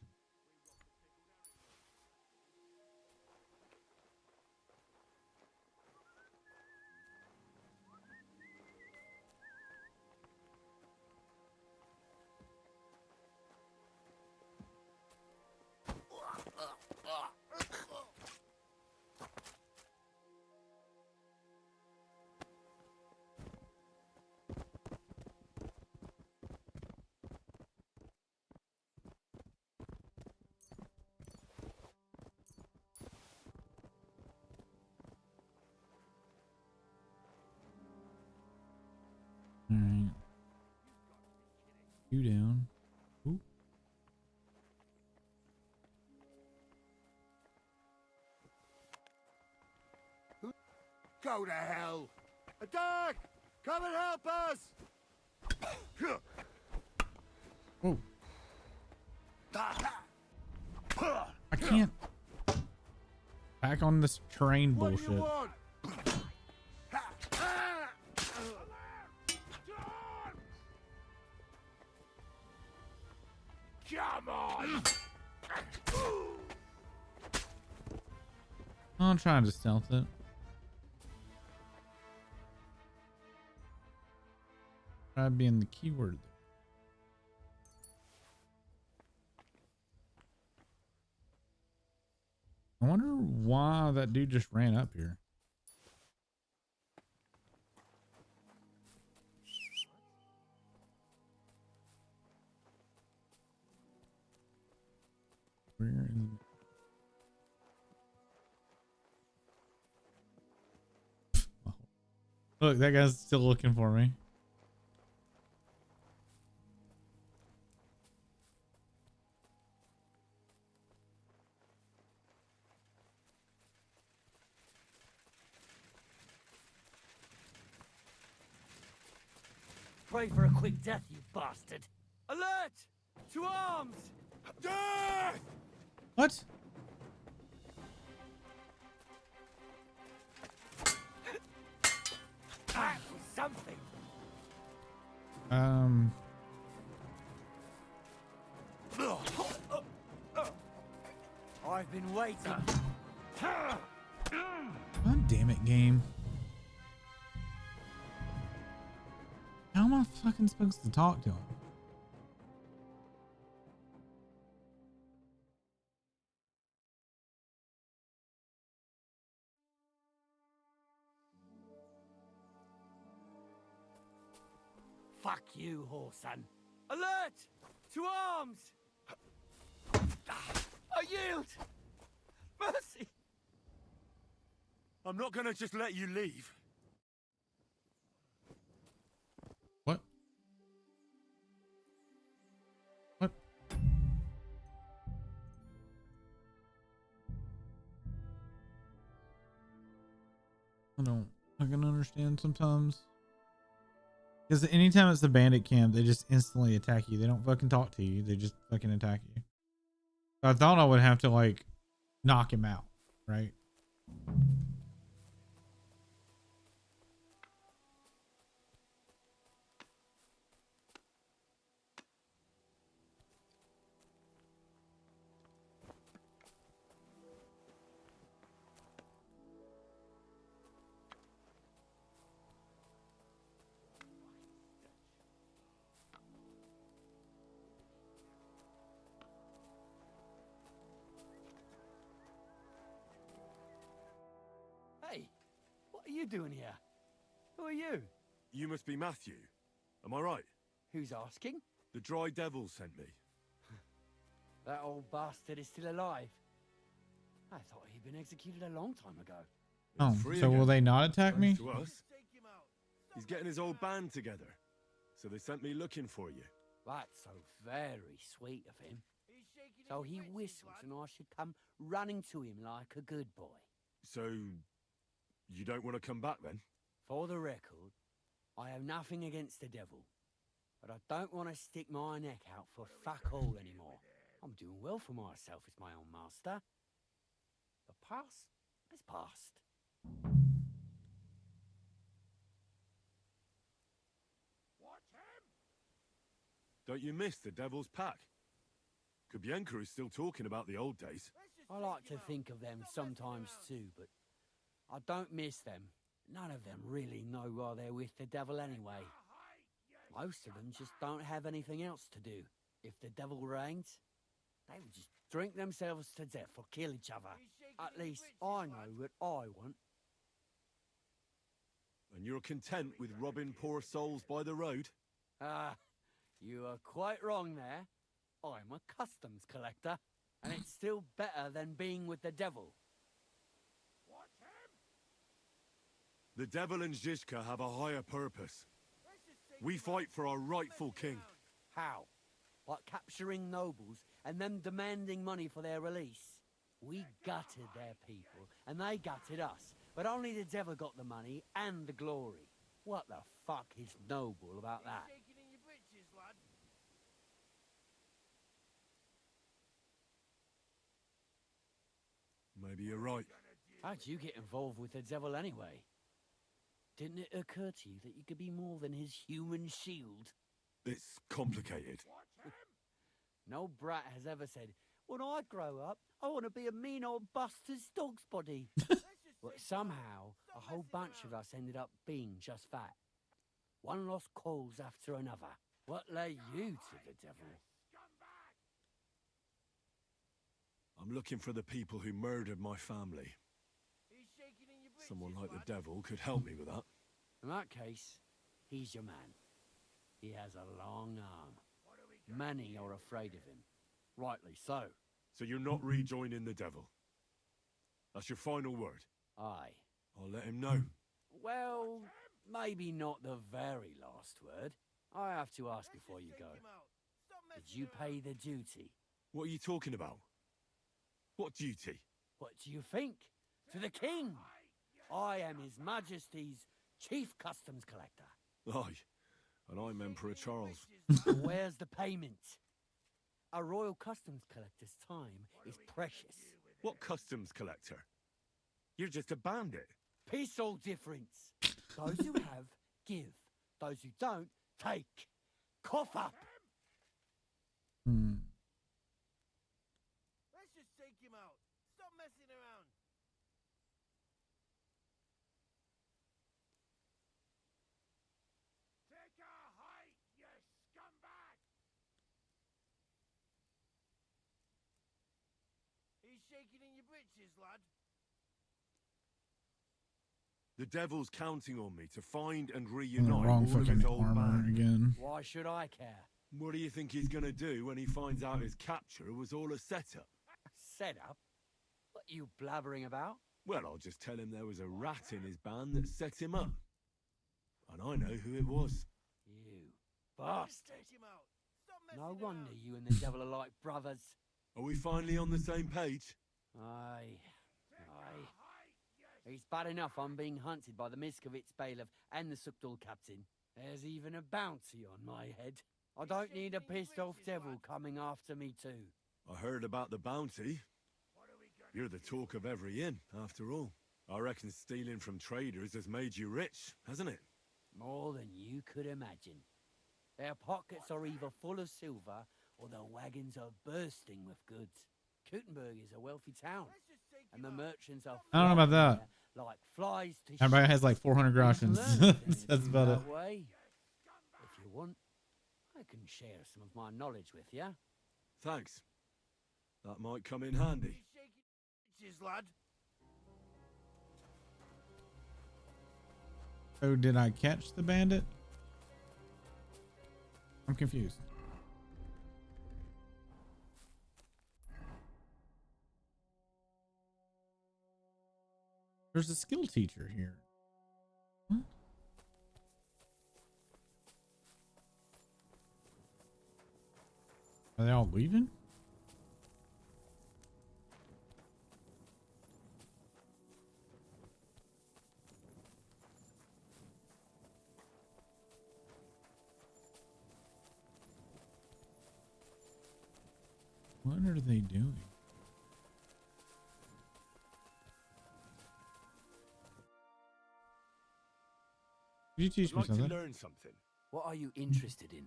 All right. You down. Ooh. Go to hell! Attack! Come and help us! Whoa. I can't. Back on this terrain bullshit. What do you want? Come on! I'm trying to stealth it. Try being the keyword. I wonder why that dude just ran up here. Where is... Look, that guy's still looking for me. Pray for a quick death, you bastard. Alert! To arms! Death! What? That was something. I've been waiting. God damn it, game. How am I fucking supposed to talk to him? Fuck you, whoreson. Alert! To arms! I yield! Mercy! I'm not gonna just let you leave. What? What? I don't fucking understand sometimes. Because anytime it's the bandit camp, they just instantly attack you. They don't fucking talk to you. They just fucking attack you. So I thought I would have to like knock him out, right? Hey, what are you doing here? Who are you? You must be Matthew. Am I right? Who's asking? The Dry Devil sent me. That old bastard is still alive. I thought he'd been executed a long time ago. Oh, Free so will again. they not attack me? Thanks to us. He's getting his old band together. So they sent me looking for you. That's so very sweet of him. So he whistles and I should come running to him like a good boy. So, you don't want to come back then? For the record, I have nothing against the devil. But I don't want to stick my neck out for fuck all anymore. I'm doing well for myself as my own master. The past is past. Don't you miss the Devil's Pack? Kubienka is still talking about the old days. I like to think of them sometimes too, but I don't miss them. None of them really know why they're with the devil anyway. Most of them just don't have anything else to do. If the devil reigns, they would just drink themselves to death or kill each other. At least I know what I want. And you're content with robbing poor souls by the road? Ah, you are quite wrong there. I'm a customs collector, and it's still better than being with the devil. The devil and Zizka have a higher purpose. We fight for our rightful king. How? By capturing nobles and then demanding money for their release. We gutted their people, and they gutted us. But only the devil got the money and the glory. What the fuck is noble about that? Maybe you're right. How'd you get involved with the devil anyway? Didn't it occur to you that you could be more than his human shield? It's complicated. No brat has ever said, when I grow up, I want to be a mean old buster's dog's body. But somehow, a whole bunch of us ended up being just that. One lost cause after another. What led you to the devil? I'm looking for the people who murdered my family. Someone like the devil could help me with that. In that case, he's your man. He has a long arm. Many are afraid of him. Rightly so. So you're not rejoining the devil? That's your final word? Aye. I'll let him know. Well, maybe not the very last word. I have to ask before you go. Did you pay the duty? What are you talking about? What duty? What do you think? To the king! I am His Majesty's Chief Customs Collector. Aye, and I'm Emperor Charles. Where's the payment? A royal customs collector's time is precious. What customs collector? You're just a bandit. Peace all difference. Those who have, give. Those who don't, take. Cough up! Let's just take him out. Stop messing around. Take a hike, you scumbag! He's shaking in your britches, lad. The devil's counting on me to find and reunite Wrong all of his fucking old armor band. again. Why should I care? What do you think he's gonna do when he finds out his capture was all a setup? Set up? What are you blabbering about? Well, I'll just tell him there was a rat in his band that set him up. And I know who it was. You bastard. No wonder you and the devil are like brothers. Are we finally on the same page? Aye. It's bad enough I'm being hunted by the Miskovitz bailiff and the Sukdal captain. There's even a bounty on my head. I don't need a pissed off devil coming after me too. I heard about the bounty. You're the talk of every inn, after all. I reckon stealing from traders has made you rich, hasn't it? More than you could imagine. Their pockets are either full of silver or their wagons are bursting with goods. Kuttenberg is a wealthy town, and the merchants are I don't know about that. like flies to Everybody has like 400 groshens. That's about it. that way. If you want, I can share some of my knowledge with you. Thanks. That might come in handy. Lad. Oh, did I catch the bandit? I'm confused. There's a skill teacher here. What? Are they all leaving? What are they doing? Could you teach I'd me like something? to learn something. What are you interested in?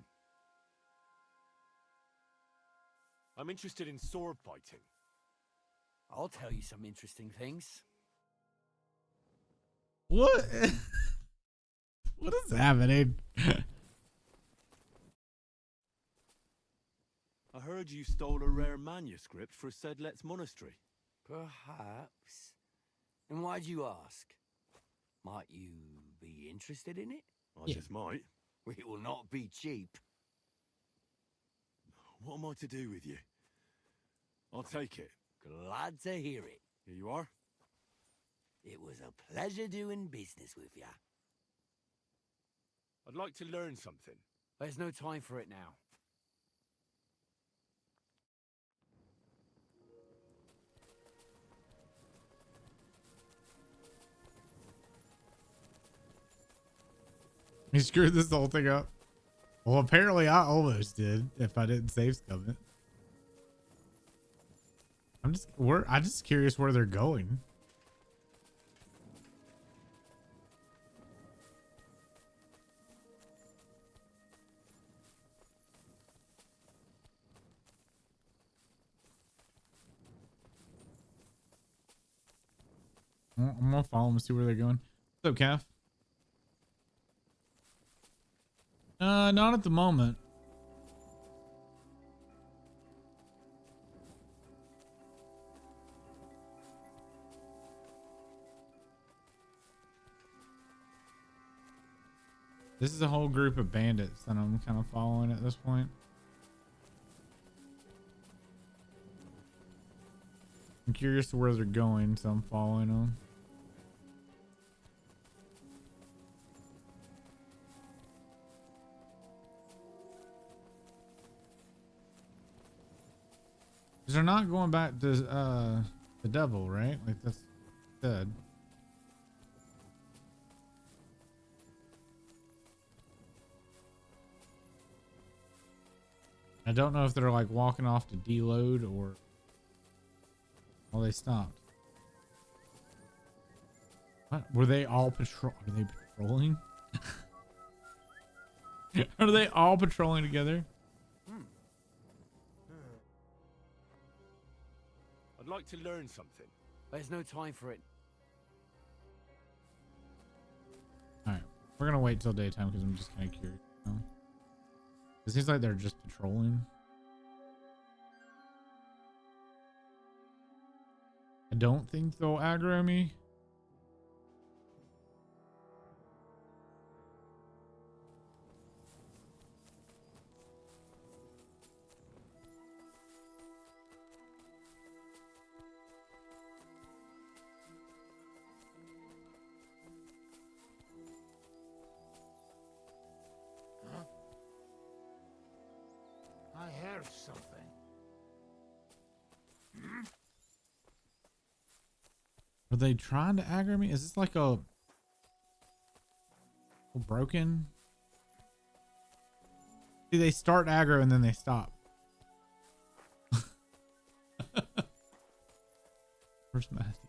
I'm interested in sword fighting. I'll tell you some interesting things. What? What is happening? I heard you stole a rare manuscript for Sedlet's monastery. Perhaps. And why'd you ask? Might you be interested in it? I just might. It will not be cheap. What am I to do with you? I'll take it. Glad to hear it. Here you are. It was a pleasure doing business with you. I'd like to learn something. There's no time for it now. He screwed this whole thing up. Well, apparently I almost did if I didn't save scum it. I'm just curious where they're going. I'm gonna follow them and see where they're going. What's up, Calf? Not at the moment. This is a whole group of bandits that I'm kind of following at this point. I'm curious to where they're going, so I'm following them. Because they're not going back to the devil, right? Like that's dead. I don't know if they're like walking off to deload or well, they stopped. What were they all patrol? Are they patrolling? Are they all patrolling together? I'd like to learn something. There's no time for it. All right, we're gonna wait till daytime because I'm just kind of curious. You know? It seems like they're just patrolling. I don't think they'll aggro me. I heard something. Are they trying to aggro me? Is this like a broken? See, they start aggro and then they stop. Where's Matthew?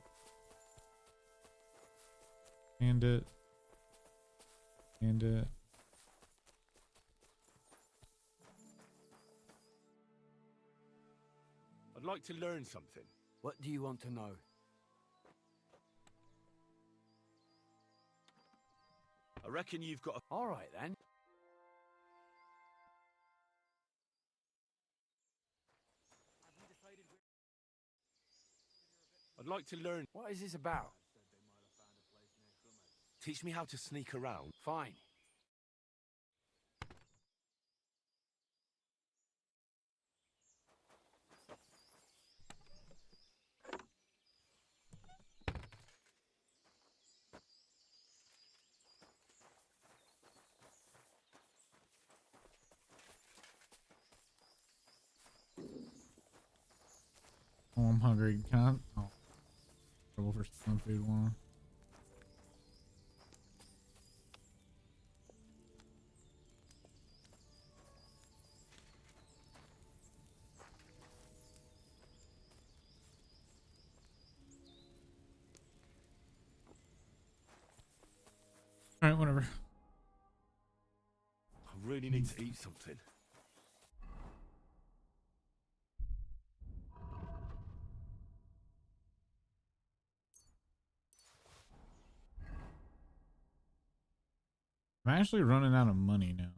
And it. And it. I'd like to learn something. What do you want to know? I reckon you've got a... All right, then. I'd like to learn... What is this about? Teach me how to sneak around. Fine. Oh, I'm hungry. Can I? Oh, trouble for stealing food one. All right, whatever. I really need to eat something. I'm actually running out of money now.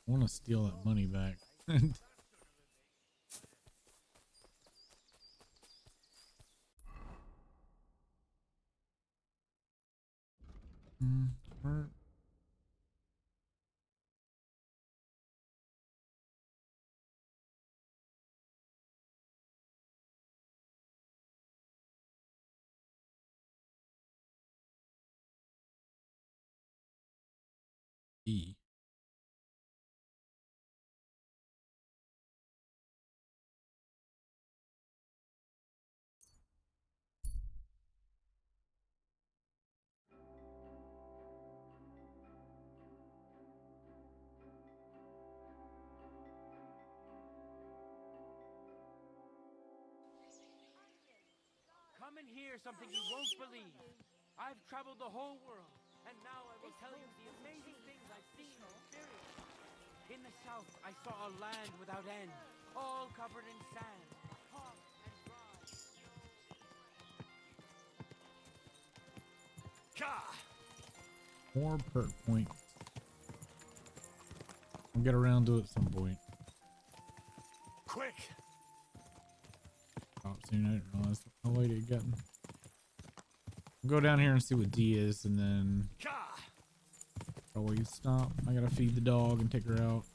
I want to steal that money back. Where- E. Come and hear something you won't believe. I've traveled the whole world, and now I will tell you the amazing things I've seen and experienced. In the south, I saw a land without end, all covered in sand, hot and dry. More perk points. I'll get around to it at some point. Quick! Stop soon. I didn't realize how late it had gotten. We'll go down here and see what D is, and then probably stop. I gotta feed the dog and take her out.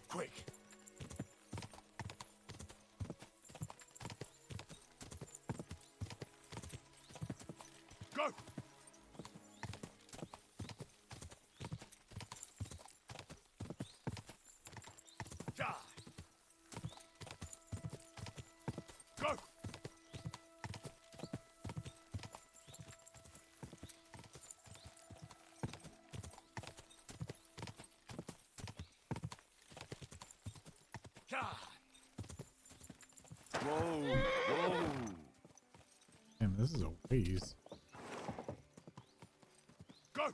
Quick! Go! Go! Whoa! Whoa! Damn, this is a ways. Go!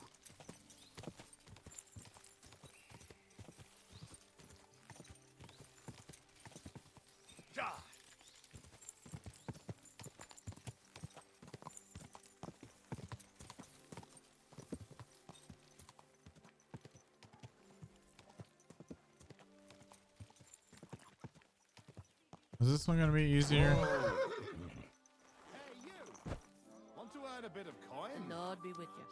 Is this one gonna be easier? Hey, you! Want to earn a bit of coin? The Lord be with you.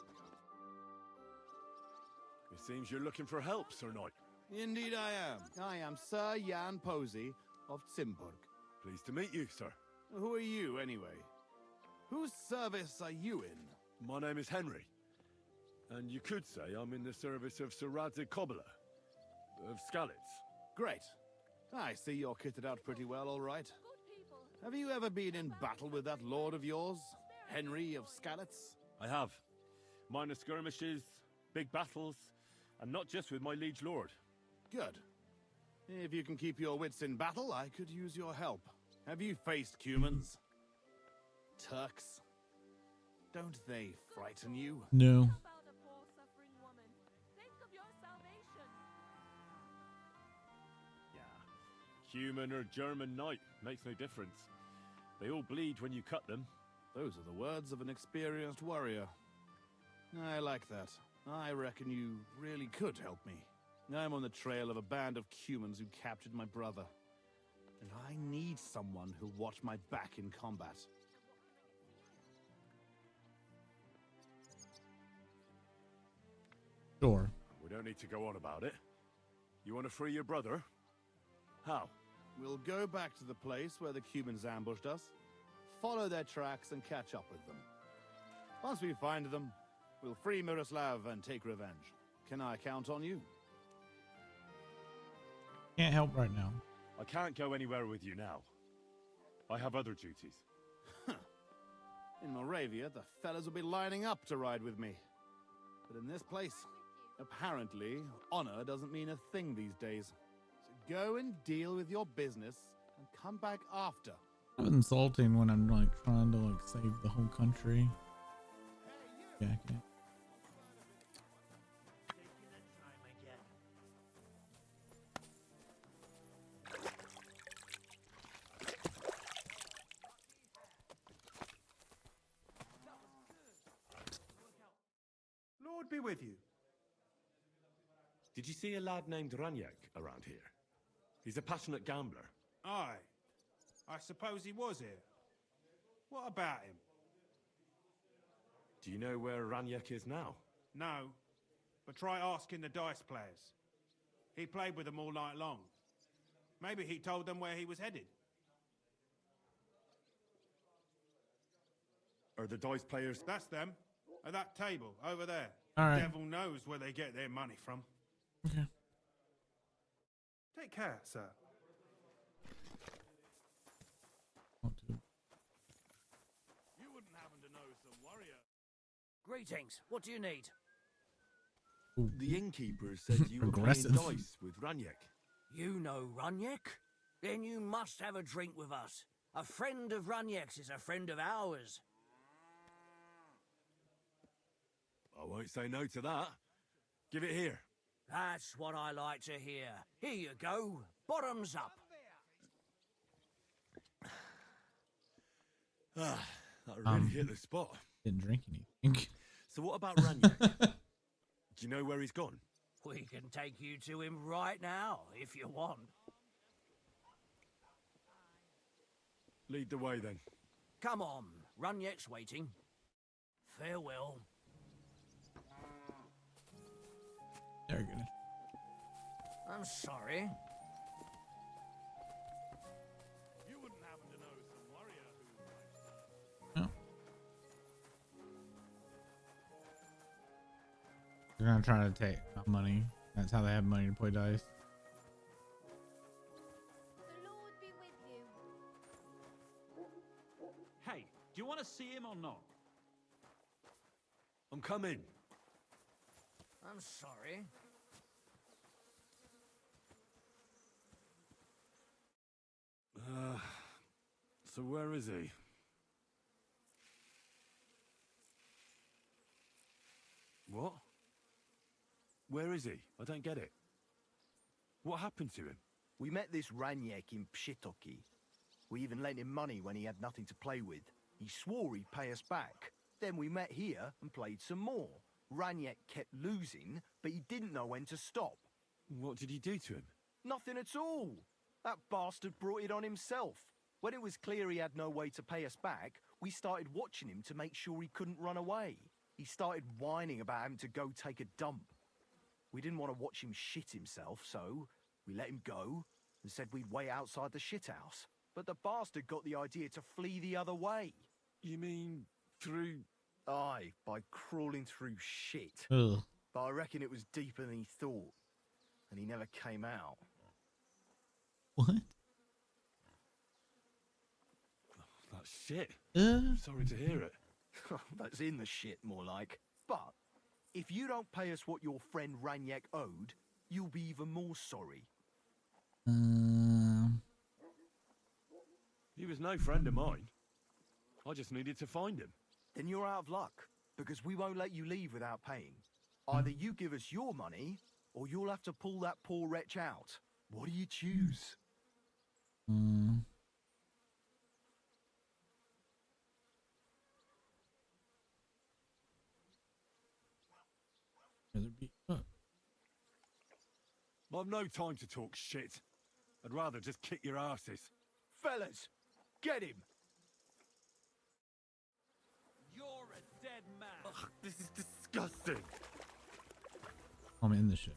It seems you're looking for help, Sir Knight. Indeed I am. I am Sir Jan Posey of Zimburg. Pleased to meet you, sir. Who are you, anyway? Whose service are you in? My name is Henry. And you could say I'm in the service of Sir Radzig Kobyla of Skalitz. Great. I see you're kitted out pretty well, all right. Have you ever been in battle with that lord of yours, Henry of Skalitz? I have. Minor skirmishes, big battles, and not just with my liege lord. Good. If you can keep your wits in battle, I could use your help. Have you faced humans? Turks? Don't they frighten you? No. Human or German knight makes no difference. They all bleed when you cut them. Those are the words of an experienced warrior. I like that. I reckon you really could help me. I'm on the trail of a band of humans who captured my brother. And I need someone who'll watch my back in combat. Sure. We don't need to go on about it. You want to free your brother? How? We'll go back to the place where the Cumans ambushed us, follow their tracks, and catch up with them. Once we find them, we'll free Miroslav and take revenge. Can I count on you? Can't help right now. I can't go anywhere with you now. I have other duties. In Moravia, the fellas will be lining up to ride with me. But in this place, apparently, honor doesn't mean a thing these days. So go and deal with your business and come back after. It's insulting when I'm like trying to like save the whole country. Jacket. Lord be with you. Did you see a lad named Raniak around here? He's a passionate gambler. Aye. I suppose he was here. What about him? Do you know where Raniak is now? No. But try asking the dice players. He played with them all night long. Maybe he told them where he was headed. Are the dice players... That's them. At that table, over there. All right. Devil knows where they get their money from. Okay. Take care, sir. You wouldn't happen to know some warrior. Greetings. What do you need? The innkeeper said you were playing Aggressive. dice with Raniak. You know Runyak? Then you must have a drink with us. A friend of Runyak's is a friend of ours. I won't say no to that. Give it here. That's what I like to hear. Here you go. Bottoms up. That really hit the spot. Didn't drink anything. So what about Raniak? Do you know where he's gone? We can take you to him right now, if you want. Lead the way then. Come on. Runyak's waiting. Farewell. Very good. I'm sorry. You wouldn't happen to know some warrior who... No. They're gonna try to take my money. That's how they have money to play dice. The Lord be with you. Hey, do you want to see him or not? I'm coming. I'm sorry. So where is he? What? Where is he? I don't get it. What happened to him? We met this Raniak in Pshitoki. We even lent him money when he had nothing to play with. He swore he'd pay us back. Then we met here and played some more. Raniak kept losing, but he didn't know when to stop. What did he do to him? Nothing at all. That bastard brought it on himself. When it was clear he had no way to pay us back, we started watching him to make sure he couldn't run away. He started whining about having to go take a dump. We didn't want to watch him shit himself, so we let him go and said we'd wait outside the shithouse. But the bastard got the idea to flee the other way. You mean through... Aye, by crawling through shit. Ugh. But I reckon it was deeper than he thought. And he never came out. What? That's shit. Uh? Sorry to hear it. That's in the shit, more like. But if you don't pay us what your friend Raniak owed, you'll be even more sorry. He was no friend of mine. I just needed to find him. Then you're out of luck, because we won't let you leave without paying. Either you give us your money, or you'll have to pull that poor wretch out. What do you choose? I've no time to talk shit. I'd rather just kick your asses. Fellas, get him! You're a dead man. Ugh, this is disgusting. I'm in the ship.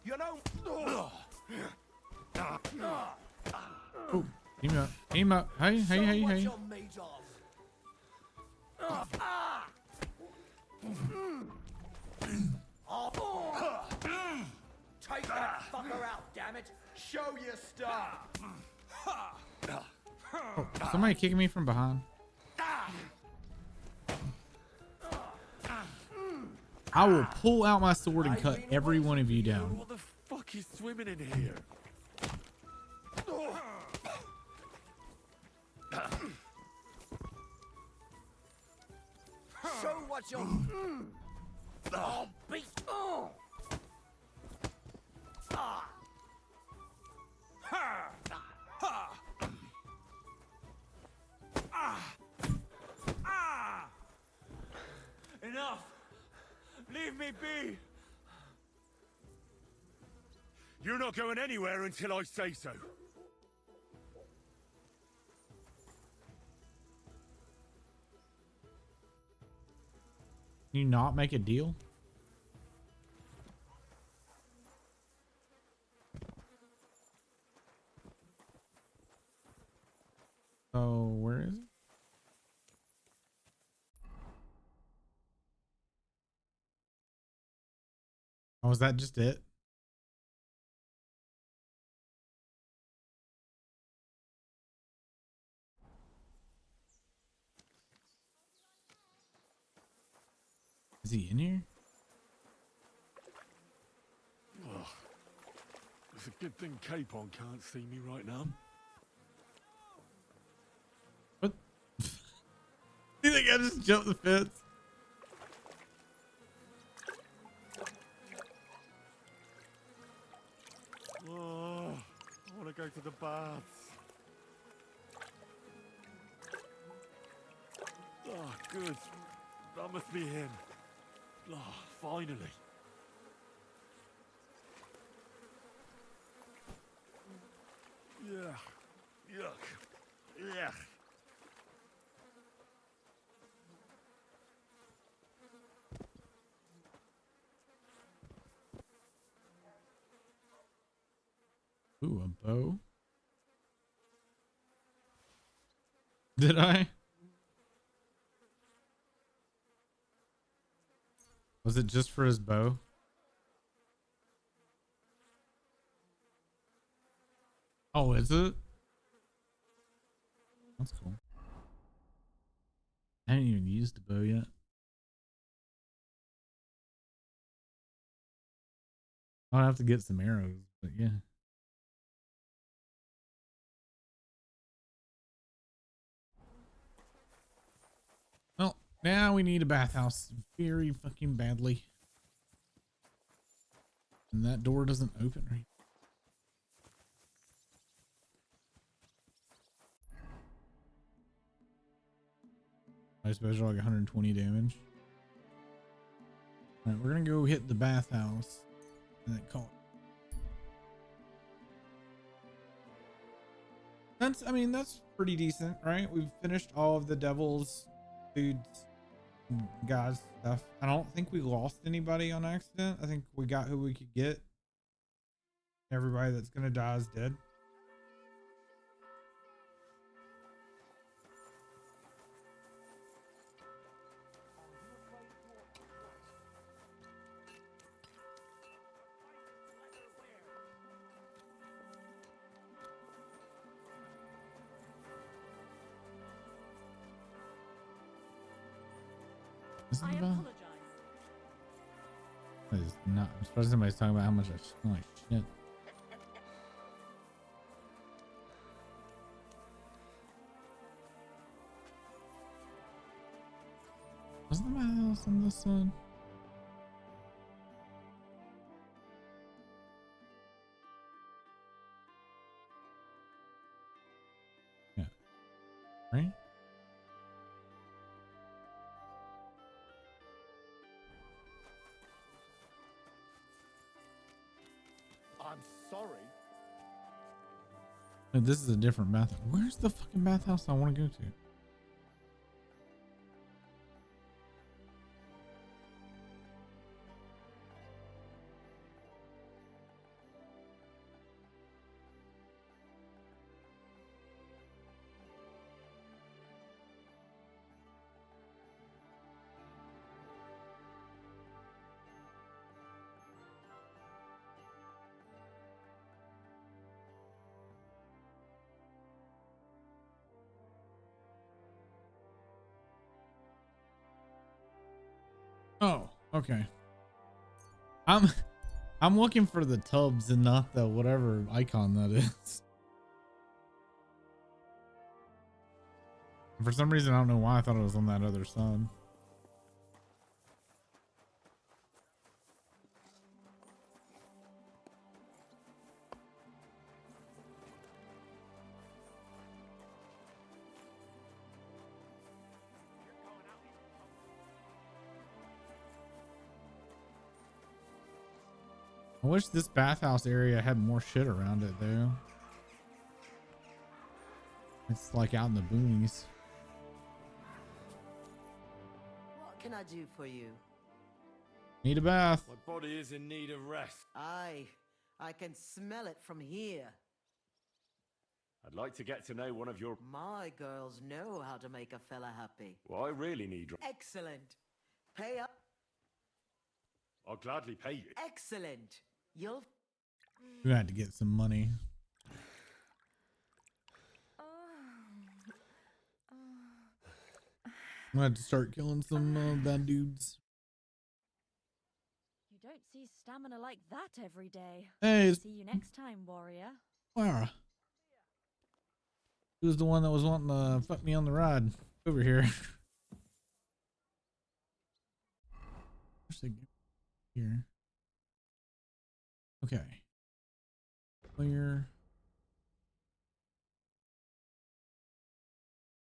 You know. Oh, team up. Team up. Hey, hey, hey, hey. Take that fucker out, damn it! Show your stuff. Oh, somebody kicking me from behind. I will pull out my sword and cut every one of you down. What the fuck is swimming in here? Show what you're. I'll beat. Enough! Leave me be! You're not going anywhere until I say so. Can you not make a deal? So where is it? Oh, is that just it? Is he in here? Ugh. It's a good thing Capon can't see me right now. What? You think I just jumped the fence? Oh, I want to go to the baths. Oh, good. That must be him. Oh, finally. Yeah. Yuck. Yeah. Ooh, a bow. Did I? Was it just for his bow? Oh, is it? That's cool. I haven't even used the bow yet. I'll have to get some arrows, but yeah. Well, now we need a bathhouse very fucking badly. And that door doesn't open right. I special like 120 damage. All right, we're gonna go hit the bathhouse and then call it. That's, I mean, that's pretty decent, right? We've finished all of the devil's dudes, guys stuff. I don't think we lost anybody on accident. I think we got who we could get. Everybody that's gonna die is dead. I apologize. That is not. I'm surprised somebody's talking about how much I smell like shit. Wasn't my house on this one? Yeah. Right? I'm sorry. No, this is a different bath. Where's the fucking bathhouse I want to go to? Oh, okay. I'm looking for the tubs and not the whatever icon that is. For some reason, I don't know why I thought it was on that other side. I wish this bathhouse area had more shit around it though. It's like out in the boonies. What can I do for you? Need a bath. My body is in need of rest. Aye, I can smell it from here. I'd like to get to know one of your... My girls know how to make a fella happy. Well, I really need... Excellent. Pay up. I'll gladly pay you. Excellent. You'll... We had to get some money. I'm gonna have to start killing some bad dudes. You don't see stamina like that every day. Hey, See you next time, warrior. Clara. Who's the one that was wanting to fuck me on the ride? Over here. Where's the here? Okay. Clear.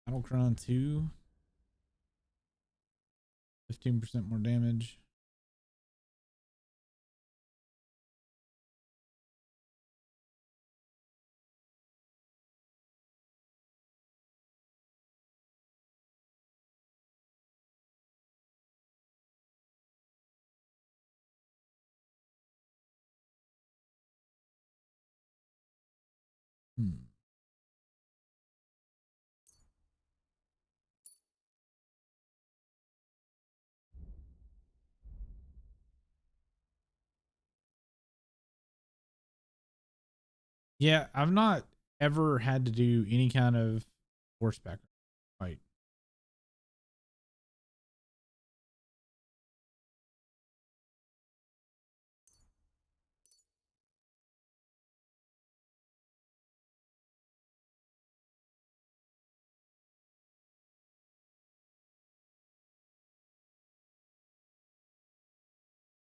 Battlecron 2. 15% more damage. Yeah, I've not ever had to do any kind of horseback fight.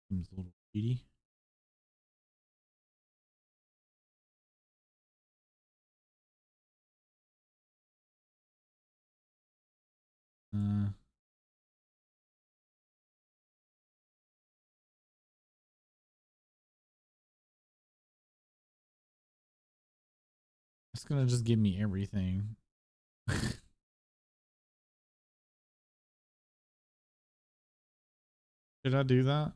Seems a little greedy. It's gonna just give me everything. Did I do that?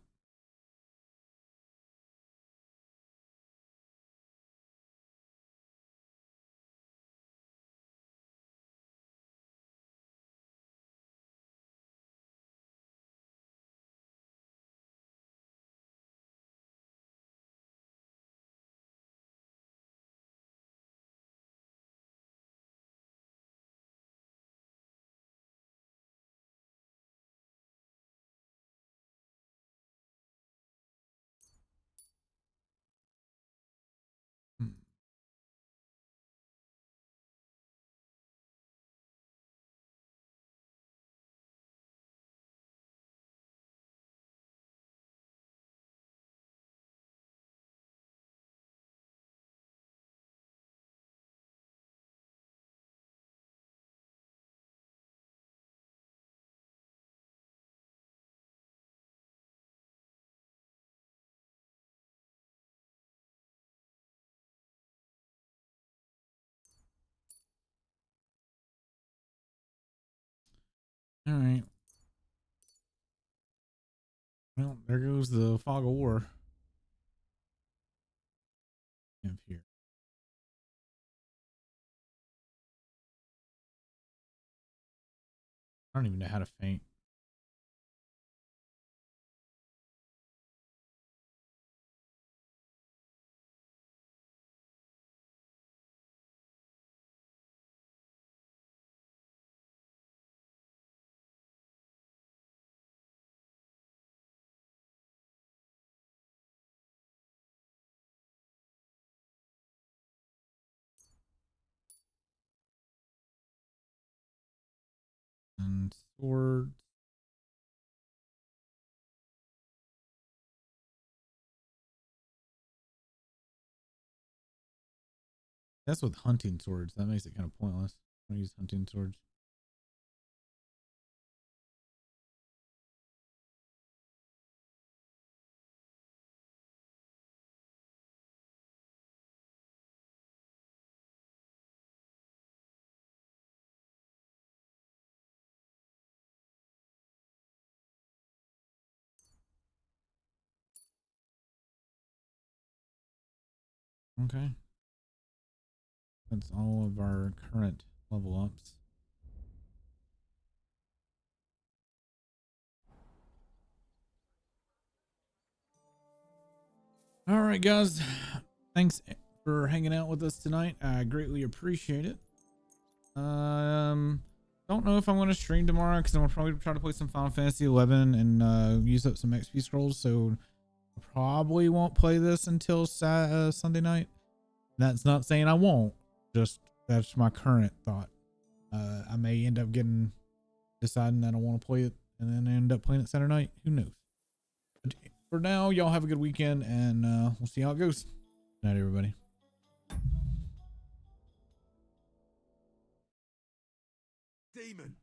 All right. Well, there goes the fog of war. Camp here. I don't even know how to faint. And swords. That's with hunting swords. That makes it kind of pointless. I use hunting swords. Okay. That's all of our current level ups. All right, guys. Thanks for hanging out with us tonight. I greatly appreciate it. Don't know if I'm going to stream tomorrow because I'm gonna probably try to play some Final Fantasy 11 and use up some XP scrolls. So I probably won't play this until Sunday night. That's not saying I won't. Just that's my current thought. I may end up deciding that I want to play it and then end up playing it Saturday night. Who knows? But for now, y'all have a good weekend and we'll see how it goes. Good night, everybody. Demon!